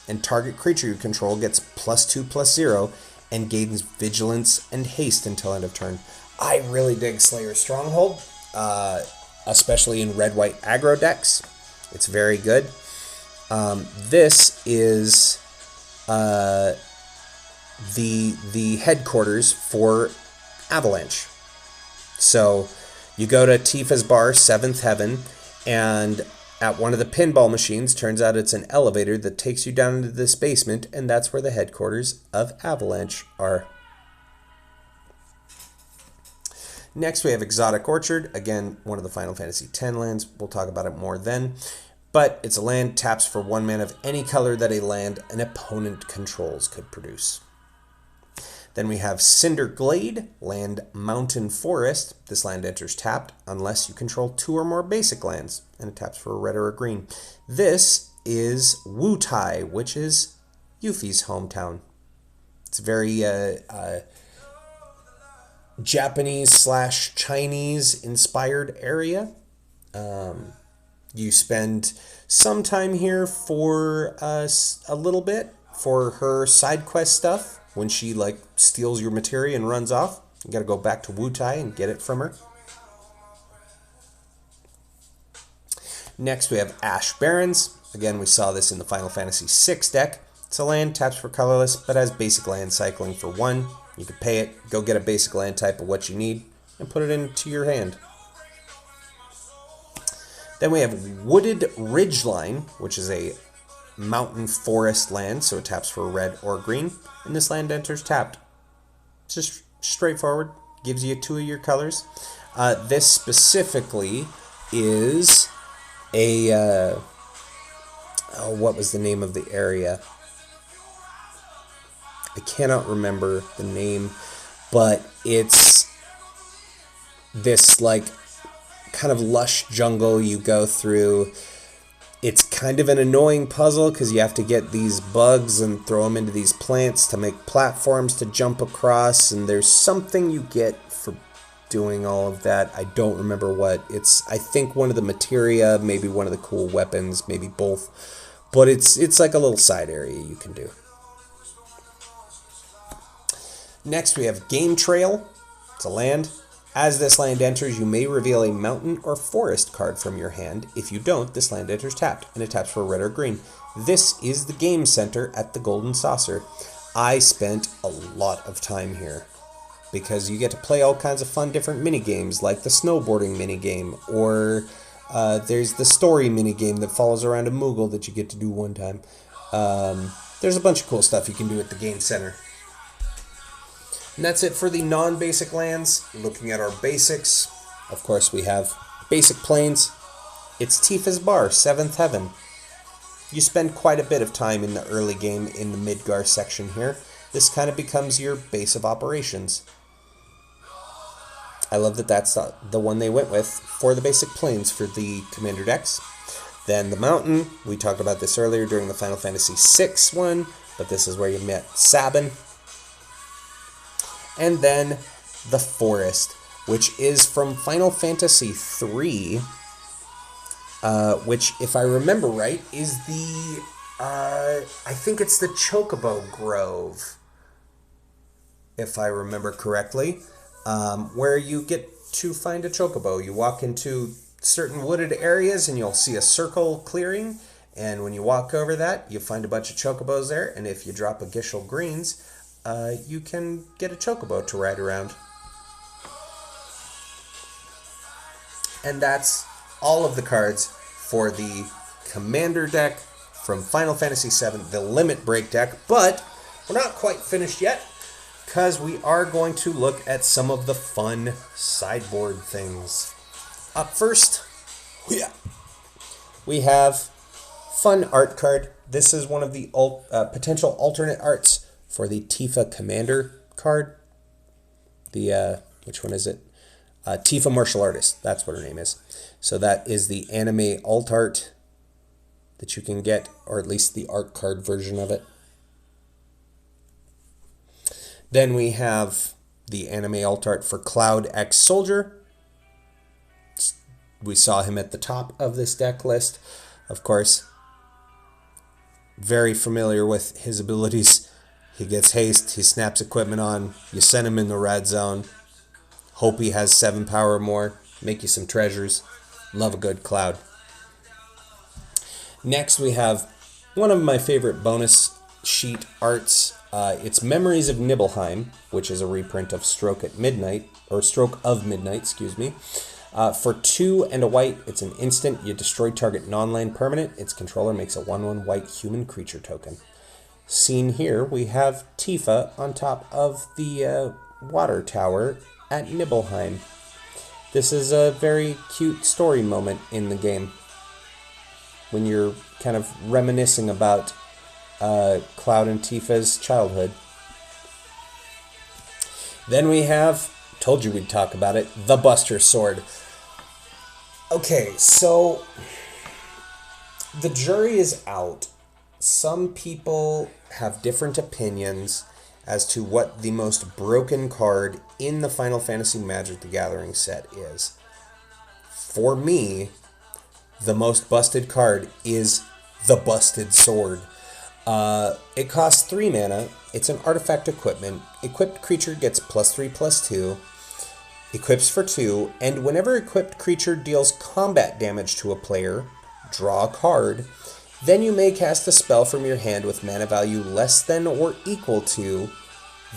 and target creature you control gets +2/+0 and gains vigilance and haste until end of turn. I really dig Slayer's Stronghold, especially in red-white aggro decks. It's very good. This is the headquarters for Avalanche. So you go to Tifa's Bar, 7th Heaven, and at one of the pinball machines, turns out it's an elevator that takes you down into this basement, and that's where the headquarters of Avalanche are. Next, we have Exotic Orchard. Again, one of the Final Fantasy X lands. We'll talk about it more then. But it's a land, taps for 1 mana of any color that a land an opponent controls could produce. Then we have Cinder Glade, land, mountain, forest. This land enters tapped unless you control 2 or more basic lands, and it taps for a red or a green. This is Wutai, which is Yuffie's hometown. It's a very Japanese/Chinese inspired area. You spend some time here for a little bit for her side quest stuff. When she steals your materia and runs off, you got to go back to Wutai and get it from her. Next, we have Ash Barrens. Again, we saw this in the Final Fantasy VI deck. It's a land, taps for colorless, but has basic land cycling for 1. You can pay it, go get a basic land type of what you need, and put it into your hand. Then we have Wooded Ridgeline, which is a mountain forest land, so it taps for a red or green, and this land enters tapped. It's just straightforward, gives you 2 of your colors. This specifically is a what was the name of the area? I cannot remember the name, but it's this kind of lush jungle you go through. It's kind of an annoying puzzle because you have to get these bugs and throw them into these plants to make platforms to jump across, and there's something you get for doing all of that. I don't remember what. It's, I think, one of the materia, maybe one of the cool weapons, maybe both. But it's like a little side area you can do. Next, we have Game Trail. It's a land. As this land enters, you may reveal a mountain or forest card from your hand. If you don't, this land enters tapped, and it taps for red or green. This is the game center at the Golden Saucer. I spent a lot of time here because you get to play all kinds of fun different mini games, like the snowboarding mini game, or there's the story mini game that follows around a Moogle that you get to do one time. There's a bunch of cool stuff you can do at the game center. And that's it for the non-basic lands. Looking at our basics, of course we have basic plains. It's Tifa's Bar, 7th Heaven. You spend quite a bit of time in the early game in the Midgar section here. This kind of becomes your base of operations. I love that that's the one they went with for the basic plains for the commander decks. Then the mountain, we talked about this earlier during the Final Fantasy VI one, but this is where you met Sabin. And then the forest, which is from Final Fantasy III, which, if I remember right, is the, I think it's the Chocobo Grove, if I remember correctly, where you get to find a Chocobo. You walk into certain wooded areas and you'll see a circle clearing, And when you walk over that, you find a bunch of chocobos there, and if you drop a Gishel Greens, you can get a chocobo to ride around. And that's all of the cards for the Commander deck from Final Fantasy VII, the Limit Break deck. But we're not quite finished yet, because we are going to look at some of the fun sideboard things. Up first, we have fun art card. This is one of the potential alternate arts for the Tifa Commander card. The, which one is it? Tifa Martial Artist, that's what her name is. So that is the anime alt art that you can get, or at least the art card version of it. Then we have the anime alt art for Cloud X Soldier. We saw him at the top of this deck list. Of course, very familiar with his abilities. He gets haste, he snaps equipment on, you send him in the red zone. Hope he has 7 power or more. Make you some treasures. Love a good Cloud. Next we have one of my favorite bonus sheet arts. It's Memories of Nibelheim, which is a reprint of Stroke of Midnight, excuse me. For 2 and a white, it's an instant. You destroy target non-land permanent. Its controller makes a 1/1 white human creature token. Seen here, we have Tifa on top of the water tower at Nibelheim. This is a very cute story moment in the game when you're kind of reminiscing about Cloud and Tifa's childhood. Then we have, told you we'd talk about it, the Buster Sword. Okay, so the jury is out. Some people have different opinions as to what the most broken card in the Final Fantasy Magic the Gathering set is. For me, the most busted card is the Busted Sword. It costs 3 mana. It's an artifact equipment. Equipped creature gets +3/+2. Equips for 2. And whenever equipped creature deals combat damage to a player, draw a card. Then you may cast a spell from your hand with mana value less than or equal to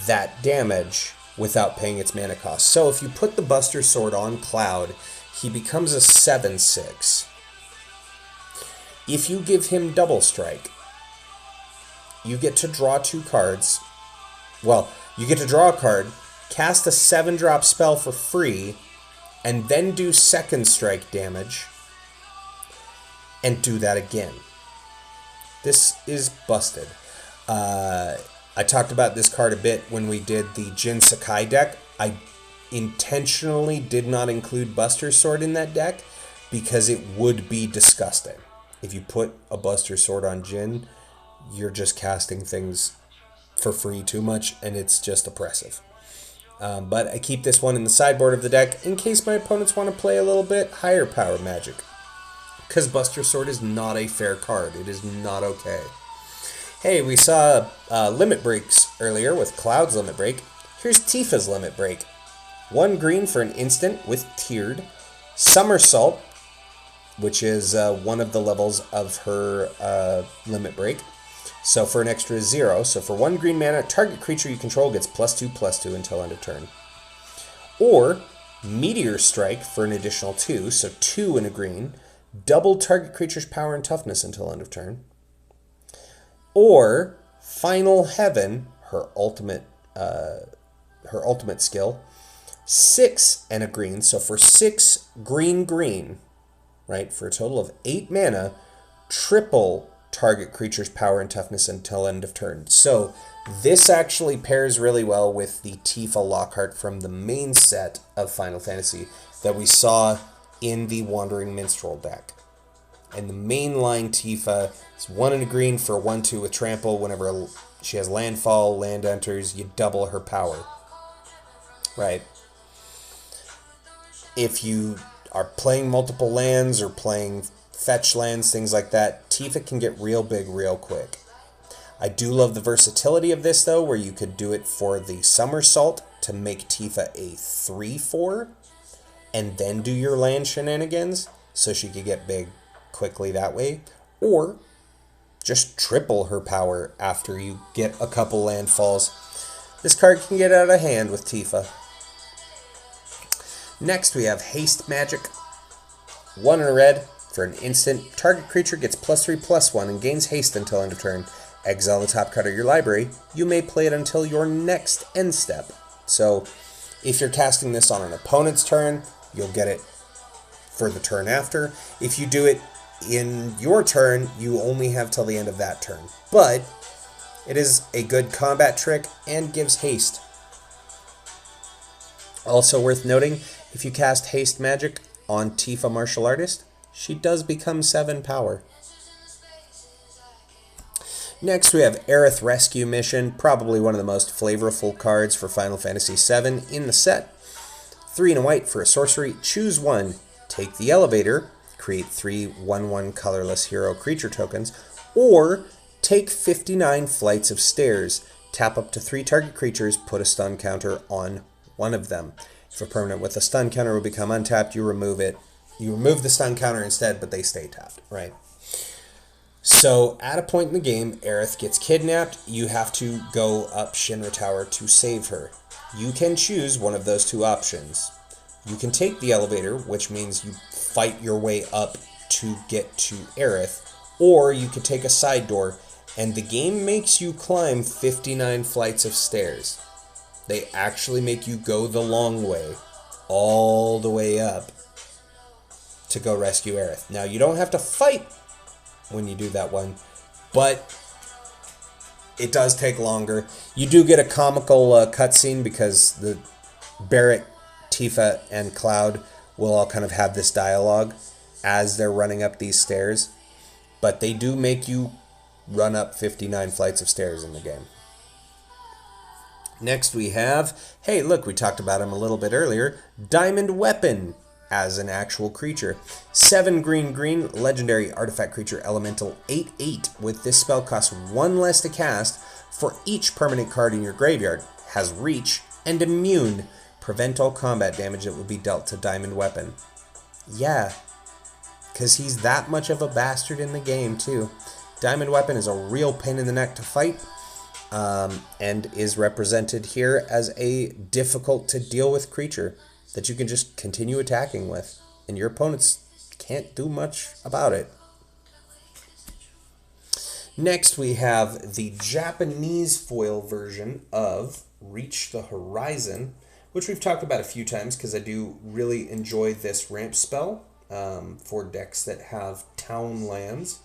that damage without paying its mana cost. So if you put the Buster Sword on Cloud, he becomes a 7/6. If you give him Double Strike, you get to draw 2 cards. Well, you get to draw a card, cast a 7-drop spell for free, and then do second strike damage, and do that again. This is busted. I talked about this card a bit when we did the Jin Sakai deck. I intentionally did not include Buster Sword in that deck because it would be disgusting. If you put a Buster Sword on Jin, you're just casting things for free too much, and it's just oppressive. But I keep this one in the sideboard of the deck in case my opponents want to play a little bit higher power Magic. Because Buster Sword is not a fair card. It is not okay. Hey, we saw Limit Breaks earlier with Cloud's Limit Break. Here's Tifa's Limit Break. 1 green for an instant with Tiered. Somersault, which is one of the levels of her Limit Break. So for an extra 0. So for 1 green mana, target creature you control gets +2/+2 until end of turn. Or Meteor Strike for an additional 2. So 2 and a green. Double target creature's power and toughness until end of turn. Or Final Heaven, her ultimate skill, 6 and a green. So for 6 green, right, for a total of 8 mana, triple target creature's power and toughness until end of turn. So this actually pairs really well with the Tifa Lockhart from the main set of Final Fantasy that we saw in the Wandering Minstrel deck. And the mainline Tifa is 1 and a green for 1/2 with trample. Whenever she has landfall, land enters, you double her power. Right? If you are playing multiple lands or playing fetch lands, things like that, Tifa can get real big real quick. I do love the versatility of this, though, where you could do it for the Somersault to make Tifa a 3/4 and then do your land shenanigans so she could get big quickly that way. or just triple her power after you get a couple landfalls. This card can get out of hand with Tifa. Next we have Haste Magic. 1 in a red. For an instant, target creature gets +3/+1 and gains haste until end of turn. Exile the top card of your library. You may play it until your next end step. So if you're casting this on an opponent's turn, you'll get it for the turn after. If you do it in your turn, you only have till the end of that turn. But it is a good combat trick and gives haste. Also worth noting, if you cast Haste Magic on Tifa Martial Artist, she does become 7 power. Next we have Aerith Rescue Mission, probably one of the most flavorful cards for Final Fantasy VII in the set. 3 and a white for a sorcery, choose 1. Take the elevator, create 3 1/1 colorless hero creature tokens, or take 59 flights of stairs. Tap up to 3 target creatures, put a stun counter on one of them. If a permanent with a stun counter will become untapped, you remove it. You remove the stun counter instead, but they stay tapped, right? So at a point in the game, Aerith gets kidnapped. You have to go up Shinra Tower to save her. You can choose one of those 2 options. You can take the elevator, which means you fight your way up to get to Aerith, or you could take a side door, and the game makes you climb 59 flights of stairs. They actually make you go the long way, all the way up, to go rescue Aerith. Now, you don't have to fight when you do that one, but it does take longer. You do get a comical cutscene because the Barrett, Tifa, and Cloud will all kind of have this dialogue as they're running up these stairs, but they do make you run up 59 flights of stairs in the game. Next we have, hey look, we talked about him a little bit earlier, Diamond Weapon as an actual creature. 7 green, legendary artifact creature elemental, 8/8. With this spell costs 1 less to cast for each permanent card in your graveyard. Has reach and immune. Prevent all combat damage that would be dealt to Diamond Weapon. Yeah, because he's that much of a bastard in the game too. Diamond Weapon is a real pain in the neck to fight. And is represented here as a difficult to deal with creature that you can just continue attacking with, and your opponents can't do much about it. Next we have the Japanese foil version of Reach the Horizon, which we've talked about a few times because I do really enjoy this ramp spell for decks that have town lands.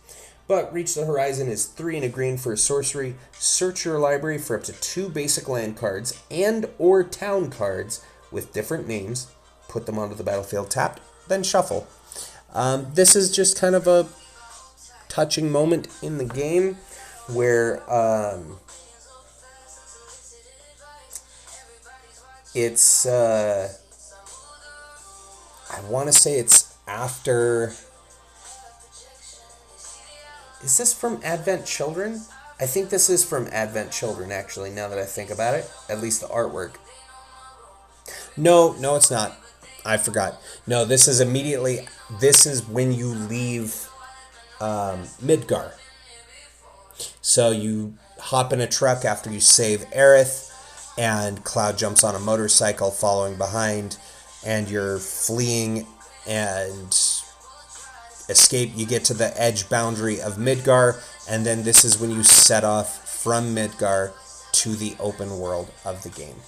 But Reach the Horizon is 3 and a green for a sorcery. Search your library for up to 2 basic land cards and or town cards with different names. Put them onto the battlefield tapped, then shuffle. This is just kind of a touching moment in the game where it's, I want to say it's after... Is this from Advent Children? I think this is from Advent Children, actually, now that I think about it. At least the artwork. No, it's not. I forgot. No, this is immediately... This is when you leave Midgar. So you hop in a truck after you save Aerith, and Cloud jumps on a motorcycle following behind, and you're fleeing and... escape. You get to the edge boundary of Midgar, and then this is when you set off from Midgar to the open world of the game.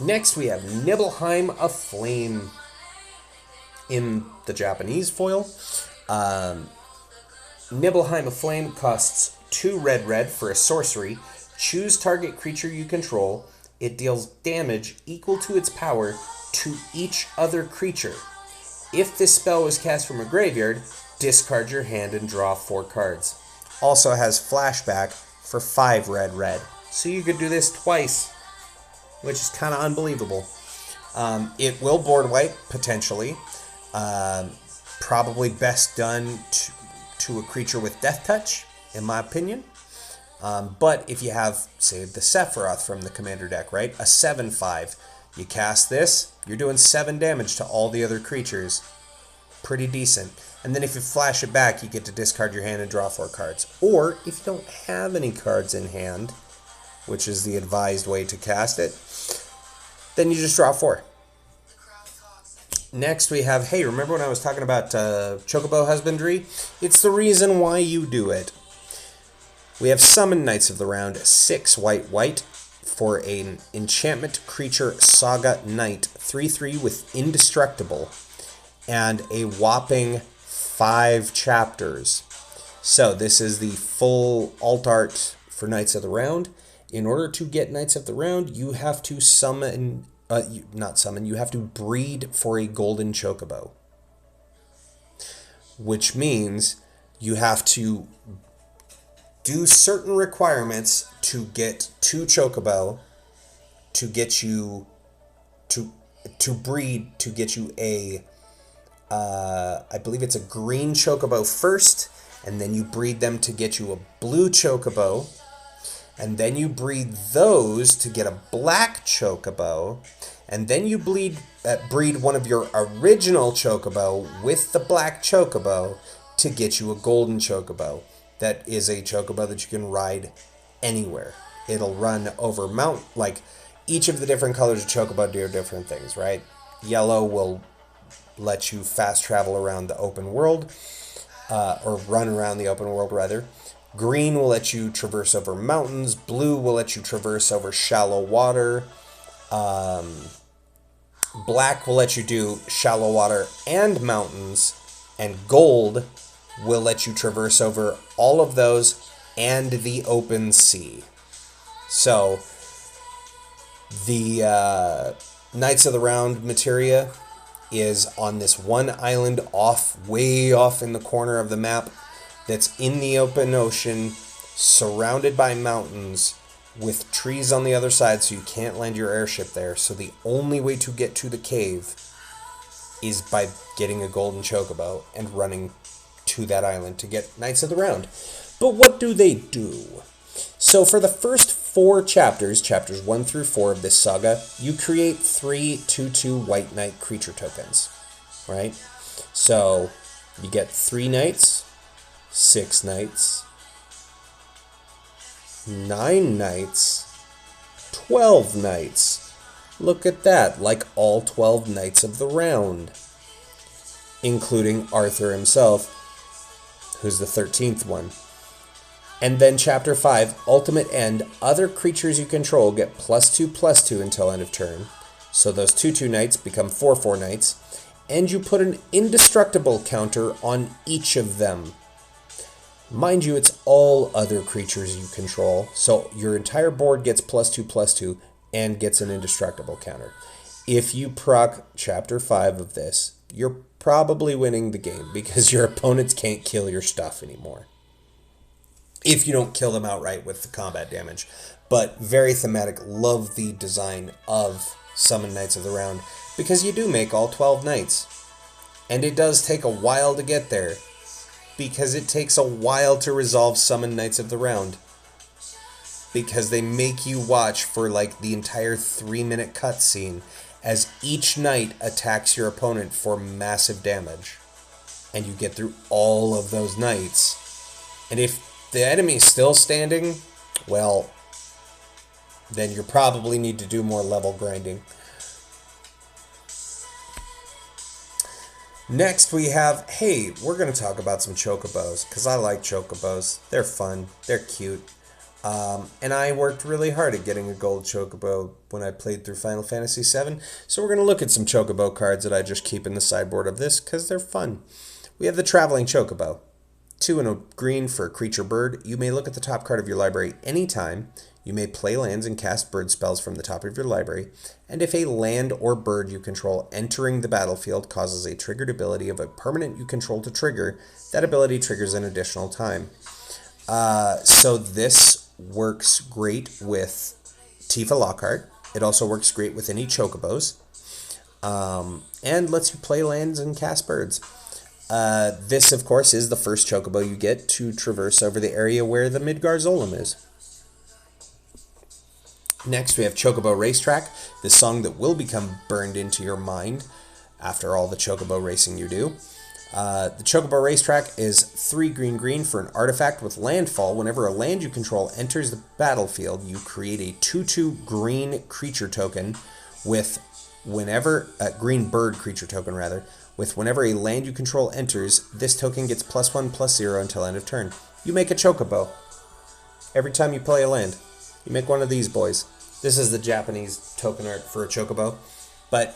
Next we have Nibelheim Aflame in the Japanese foil. Nibelheim Aflame costs 2 red for a sorcery. Choose target creature you control. It deals damage equal to its power to each other creature. If this spell was cast from a graveyard, discard your hand and draw 4 cards. Also has flashback for 5 red. So you could do this twice, which is kind of unbelievable. It will board wipe, potentially. Probably best done to a creature with Death Touch, in my opinion. But if you have, say, the Sephiroth from the Commander deck, right? A 7/5. You cast this, you're doing 7 damage to all the other creatures. Pretty decent. And then if you flash it back, you get to discard your hand and draw 4 cards. Or, if you don't have any cards in hand, which is the advised way to cast it, then you just draw 4. Next we have, hey, remember when I was talking about Chocobo Husbandry? It's the reason why you do it. We have Summon Knights of the Round, 6 white, for an enchantment creature Saga Knight, 3/3 with Indestructible, and a whopping 5 chapters. So this is the full alt art for Knights of the Round. In order to get Knights of the Round, you have to summon, you have to breed for a golden chocobo. Which means you have to do certain requirements to get 2 chocobo to get you to breed to get you a I believe it's a green chocobo first, and then you breed them to get you a blue chocobo, and then you breed those to get a black chocobo, and then you breed one of your original chocobo with the black chocobo to get you a golden chocobo. That is a chocobo that you can ride anywhere. It'll run over like each of the different colors of chocobo do different things, right? Yellow will let you fast travel around the open world, or run around the open world rather. Green will let you traverse over mountains. Blue will let you traverse over shallow water. Black will let you do shallow water and mountains. And gold will let you traverse over all of those and the open sea. So, the Knights of the Round materia is on this one island way off in the corner of the map that's in the open ocean, surrounded by mountains, with trees on the other side, so you can't land your airship there. So the only way to get to the cave is by getting a golden chocobo and running to that island to get Knights of the Round. But what do they do? So for the first 4 chapters, chapters 1 through 4 of this saga, you create 3 2/2 white knight creature tokens, right? So you get 3 knights, 6 knights, 9 knights, 12 knights. Look at that, like all 12 Knights of the Round, including Arthur himself, who's the 13th one. And then Chapter 5, Ultimate End, other creatures you control get +2/+2 until end of turn. So those 2/2 knights become 4/4 knights. And you put an indestructible counter on each of them. Mind you, it's all other creatures you control. So your entire board gets +2/+2 and gets an indestructible counter. If you proc Chapter 5 of this, you're probably winning the game because your opponents can't kill your stuff anymore. If you don't kill them outright with the combat damage. But very thematic. Love the design of Summon Knights of the Round, because you do make all 12 knights. And it does take a while to get there, because it takes a while to resolve Summon Knights of the Round. Because they make you watch for like the entire 3-minute cutscene as each knight attacks your opponent for massive damage. And you get through all of those knights. And if the enemy is still standing, well, then you probably need to do more level grinding. Next we have, hey, we're going to talk about some chocobos, because I like chocobos. They're fun. They're cute. And I worked really hard at getting a gold chocobo when I played through Final Fantasy VII. So we're going to look at some chocobo cards that I just keep in the sideboard of this, because they're fun. We have the Traveling Chocobo. 2 and a green for a creature bird. You may look at the top card of your library anytime. You may play lands and cast bird spells from the top of your library. And if a land or bird you control entering the battlefield causes a triggered ability of a permanent you control to trigger, that ability triggers an additional time. So this works great with Tifa Lockhart. It also works great with any chocobos. And lets you play lands and cast birds. This, of course, is the first chocobo you get to traverse over the area where the Midgar Zolom is. Next, we have Chocobo Racetrack, the song that will become burned into your mind after all the chocobo racing you do. The Chocobo Racetrack is 3 green for an artifact with landfall. Whenever a land you control enters the battlefield, you create a 2/2 green creature token with whenever green bird creature token rather. With whenever a land you control enters, this token gets +1/+0 until end of turn. You make a Chocobo. Every time you play a land, you make one of these boys. This is the Japanese token art for a Chocobo, but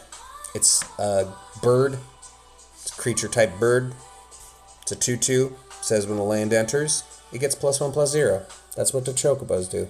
it's a bird. It's a creature type bird. It's a 2/2. Says when a land enters, it gets +1/+0. That's what the Chocobos do.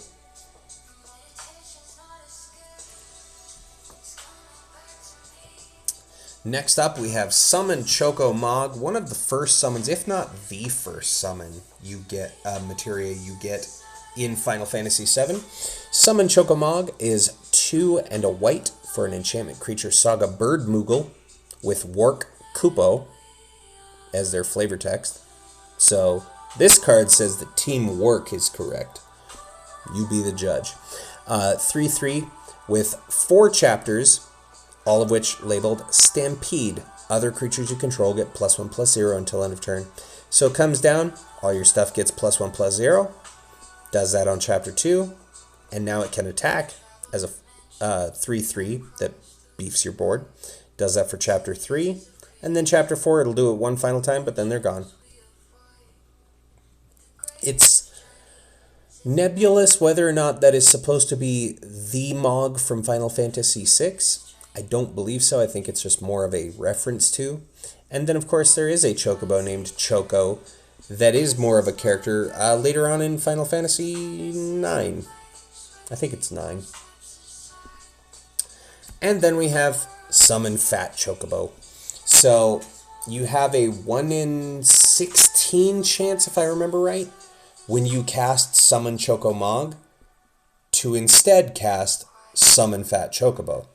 Next up, we have Summon Choco-Mog, one of the first summons, if not the first summon you get, materia you get in Final Fantasy VII. Summon Choco-Mog is 2 and a white for an enchantment creature Saga Bird Moogle with Wark Kupo as their flavor text. So this card says that Team Wark is correct. You be the judge. 3/3 with 4 chapters, all of which labeled Stampede. Other creatures you control get +1/+0 until end of turn. So it comes down, all your stuff gets +1/+0. Does that on chapter 2, and now it can attack as a 3/3 that beefs your board. Does that for chapter 3, and then chapter 4 it'll do it one final time, but then they're gone. It's nebulous whether or not that is supposed to be the Mog from Final Fantasy VI. I don't believe so. I think it's just more of a reference to. And then, of course, there is a Chocobo named Choco that is more of a character later on in Final Fantasy IX. I think it's 9. And then we have Summon Fat Chocobo. So you have a 1 in 16 chance, if I remember right, when you cast Summon Choco-Mog to instead cast Summon Fat Chocobo.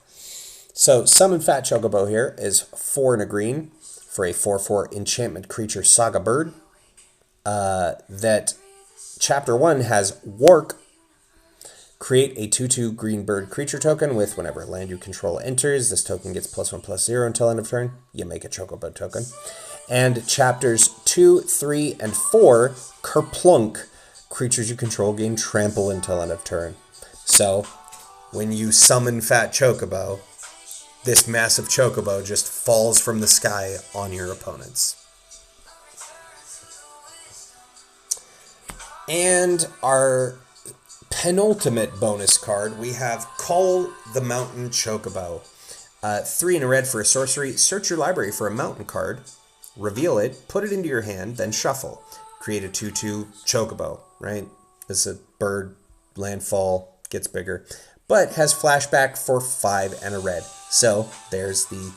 So Summon Fat Chocobo here is 4 and a green for a 4/4 enchantment creature Saga Bird. That chapter 1 has Wark. Create a 2/2 green bird creature token with whenever a land you control enters, this token gets +1/+0 until end of turn. You make a Chocobo token. And chapters 2, 3, and 4, Kerplunk. Creatures you control gain trample until end of turn. So when you summon Fat Chocobo, this massive Chocobo just falls from the sky on your opponents. And our penultimate bonus card, we have Call the Mountain Chocobo. 3 and a red for a sorcery. Search your library for a mountain card, reveal it, put it into your hand, then shuffle. Create a 2/2 Chocobo, right? It's a bird, landfall, gets bigger, but has flashback for 5 and a red. So there's the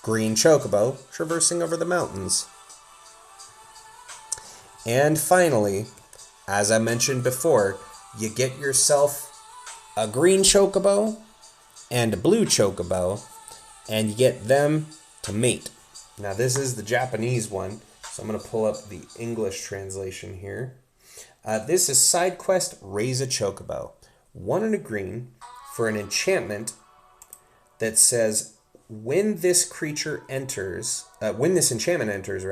green Chocobo traversing over the mountains. And finally, as I mentioned before, you get yourself a green Chocobo and a blue Chocobo, and you get them to mate. Now this is the Japanese one, so I'm going to pull up the English translation here. This is Side Quest Raise a Chocobo. 1 and a green for an enchantment that says when this enchantment enters,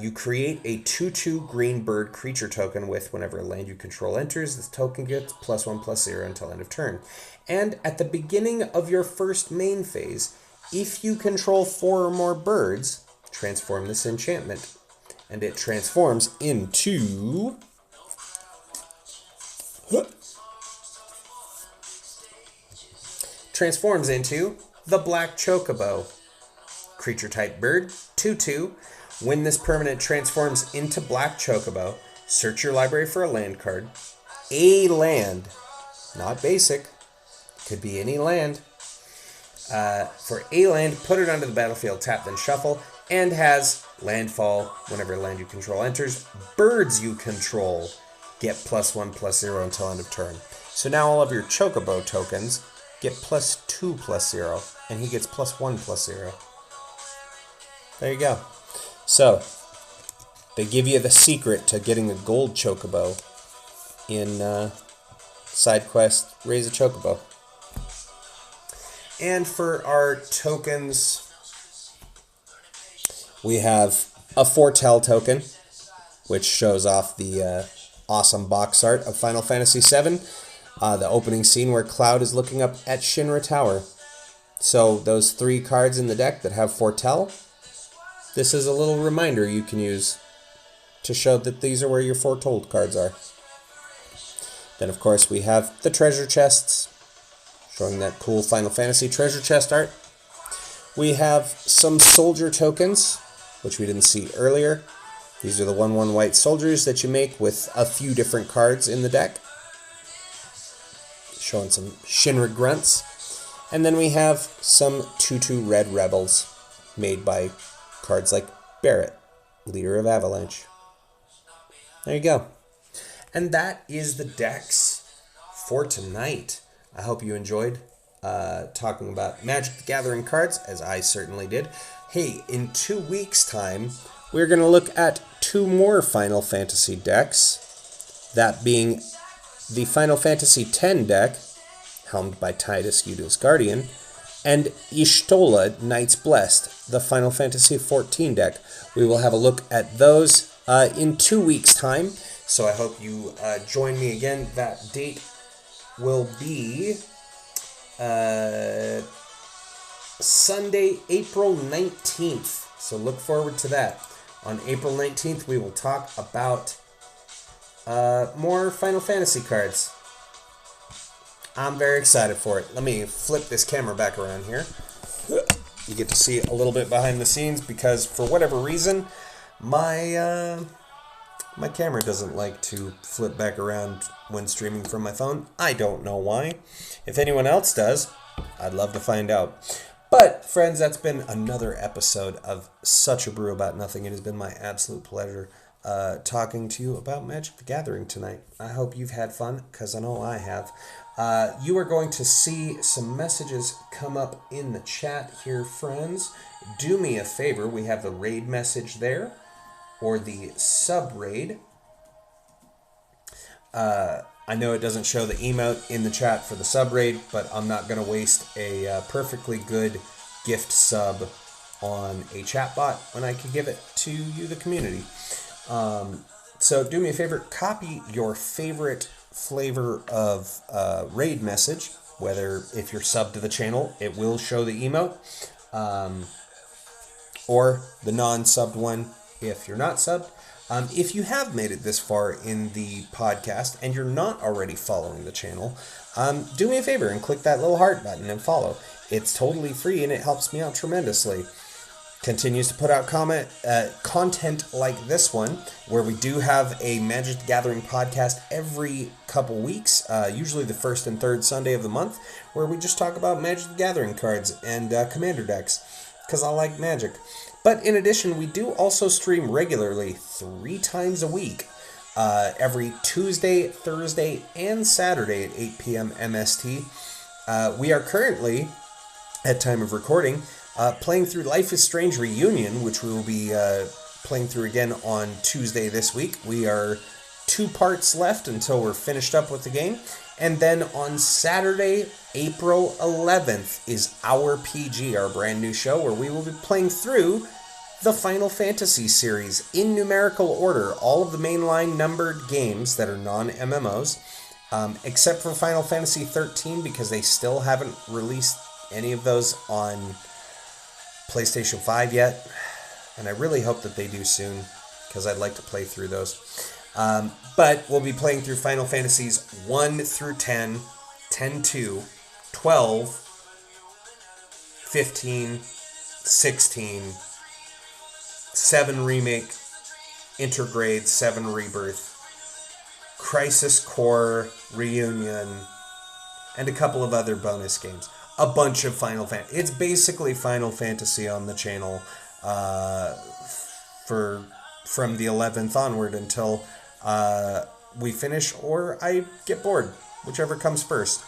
you create a 2/2 green bird creature token with whenever a land you control enters, this token gets +1/+0 until end of turn. And at the beginning of your first main phase, if you control 4 or more birds, transform this enchantment. And it transforms into the Black Chocobo. Creature type bird, 2/2. When this permanent transforms into Black Chocobo, search your library for a land card. A land, not basic, could be any land. For a land, put it onto the battlefield, tap, then shuffle, and has landfall whenever a land you control enters. Birds you control get +1/+0 until end of turn. So now all of your Chocobo tokens get +2/+0, and he gets +1/+0. There you go. So, they give you the secret to getting a gold Chocobo in Side Quest Raise a Chocobo. And for our tokens We have a foretell token, which shows off the awesome box art of Final Fantasy VII, the opening scene where Cloud is looking up at Shinra Tower. So those 3 cards in the deck that have foretell, this is a little reminder you can use to show that these are where your foretold cards are. Then, of course, we have the treasure chests, showing that cool Final Fantasy treasure chest art. We have some soldier tokens, which we didn't see earlier. These are the 1/1 white soldiers that you make with a few different cards in the deck, showing some Shinra grunts. And then we have some 2/2 red rebels made by cards like Barrett, leader of Avalanche. There you go. And that is the decks for tonight. I hope you enjoyed talking about Magic the Gathering cards, as I certainly did. Hey, in 2 weeks' time, we're going to look at 2 more Final Fantasy decks. That being the Final Fantasy X deck, helmed by Tidus Yuda's Guardian, and Y'shtola, Knights Blessed, the Final Fantasy XIV deck. We will have a look at those in 2 weeks' time. So I hope you join me again. That date will be Sunday, April 19th. So look forward to that. On April 19th, we will talk about more Final Fantasy cards. I'm very excited for it. Let me flip this camera back around here. You get to see a little bit behind the scenes because for whatever reason, my camera doesn't like to flip back around when streaming from my phone. I don't know why. If anyone else does, I'd love to find out. But, friends, that's been another episode of Such a Brew About Nothing. It has been my absolute pleasure talking to you about Magic the Gathering tonight. I hope you've had fun, because I know I have. You are going to see some messages come up in the chat here, friends. Do me a favor. We have the raid message there, or the sub-raid. I know it doesn't show the emote in the chat for the sub-raid, but I'm not going to waste a perfectly good gift sub on a chatbot when I could give it to you, the community. So do me a favor, copy your favorite flavor of raid message, whether if you're subbed to the channel, it will show the emote, or the non-subbed one if you're not subbed. If you have made it this far in the podcast and you're not already following the channel, do me a favor and click that little heart button and follow. It's totally free and it helps me out tremendously. Continues to put out content like this one, where we do have a Magic the Gathering podcast every couple weeks, usually the first and third Sunday of the month, where we just talk about Magic the Gathering cards and commander decks, because I like Magic. But in addition, we do also stream regularly 3 times a week, every Tuesday, Thursday, and Saturday at 8 p.m. MST. We are currently, at time of recording, playing through Life is Strange Reunion, which we will be playing through again on Tuesday this week. We are 2 parts left until we're finished up with the game. And then on Saturday, April 11th, is Our PG, our brand new show, where we will be playing through the Final Fantasy series in numerical order. All of the mainline numbered games that are non-MMOs, except for Final Fantasy 13, because they still haven't released any of those on PlayStation 5 yet. And I really hope that they do soon, because I'd like to play through those. But we'll be playing through Final Fantasies 1 through 10, 10-2, 12, 15, 16, 7 Remake, Intergrade, 7 Rebirth, Crisis Core, Reunion, and a couple of other bonus games. A bunch of Final Fantasy. It's basically Final Fantasy on the channel from the 11th onward until we finish or I get bored, whichever comes first.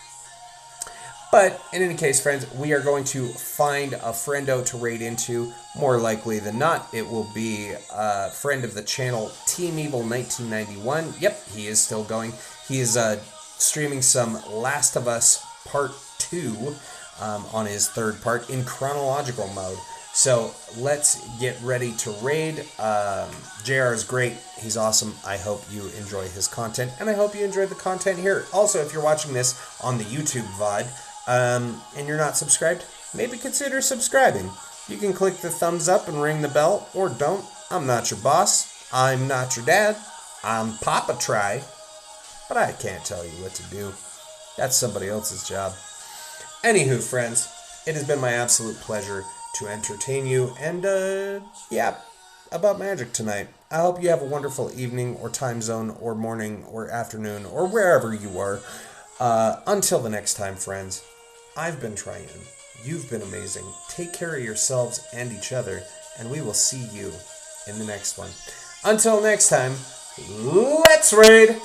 But in any case, friends, we are going to find a friendo to raid into. More likely than not, it will be a friend of the channel, Team Evil 1991. Yep, he is still going. He is streaming some Last of Us Part 2 on his third part in chronological mode. So let's get ready to raid. JR is great. He's awesome. I hope you enjoy his content, and I hope you enjoyed the content here. Also, if you're watching this on the YouTube VOD and you're not subscribed, maybe consider subscribing. You can click the thumbs up and ring the bell, or don't. I'm not your boss. I'm not your dad. I'm Papa Try, but I can't tell you what to do. That's somebody else's job. Anywho, friends, it has been my absolute pleasure to entertain you and, about Magic tonight. I hope you have a wonderful evening or time zone or morning or afternoon or wherever you are. Until the next time, friends, I've been Triune. You've been amazing. Take care of yourselves and each other, and we will see you in the next one. Until next time, let's raid!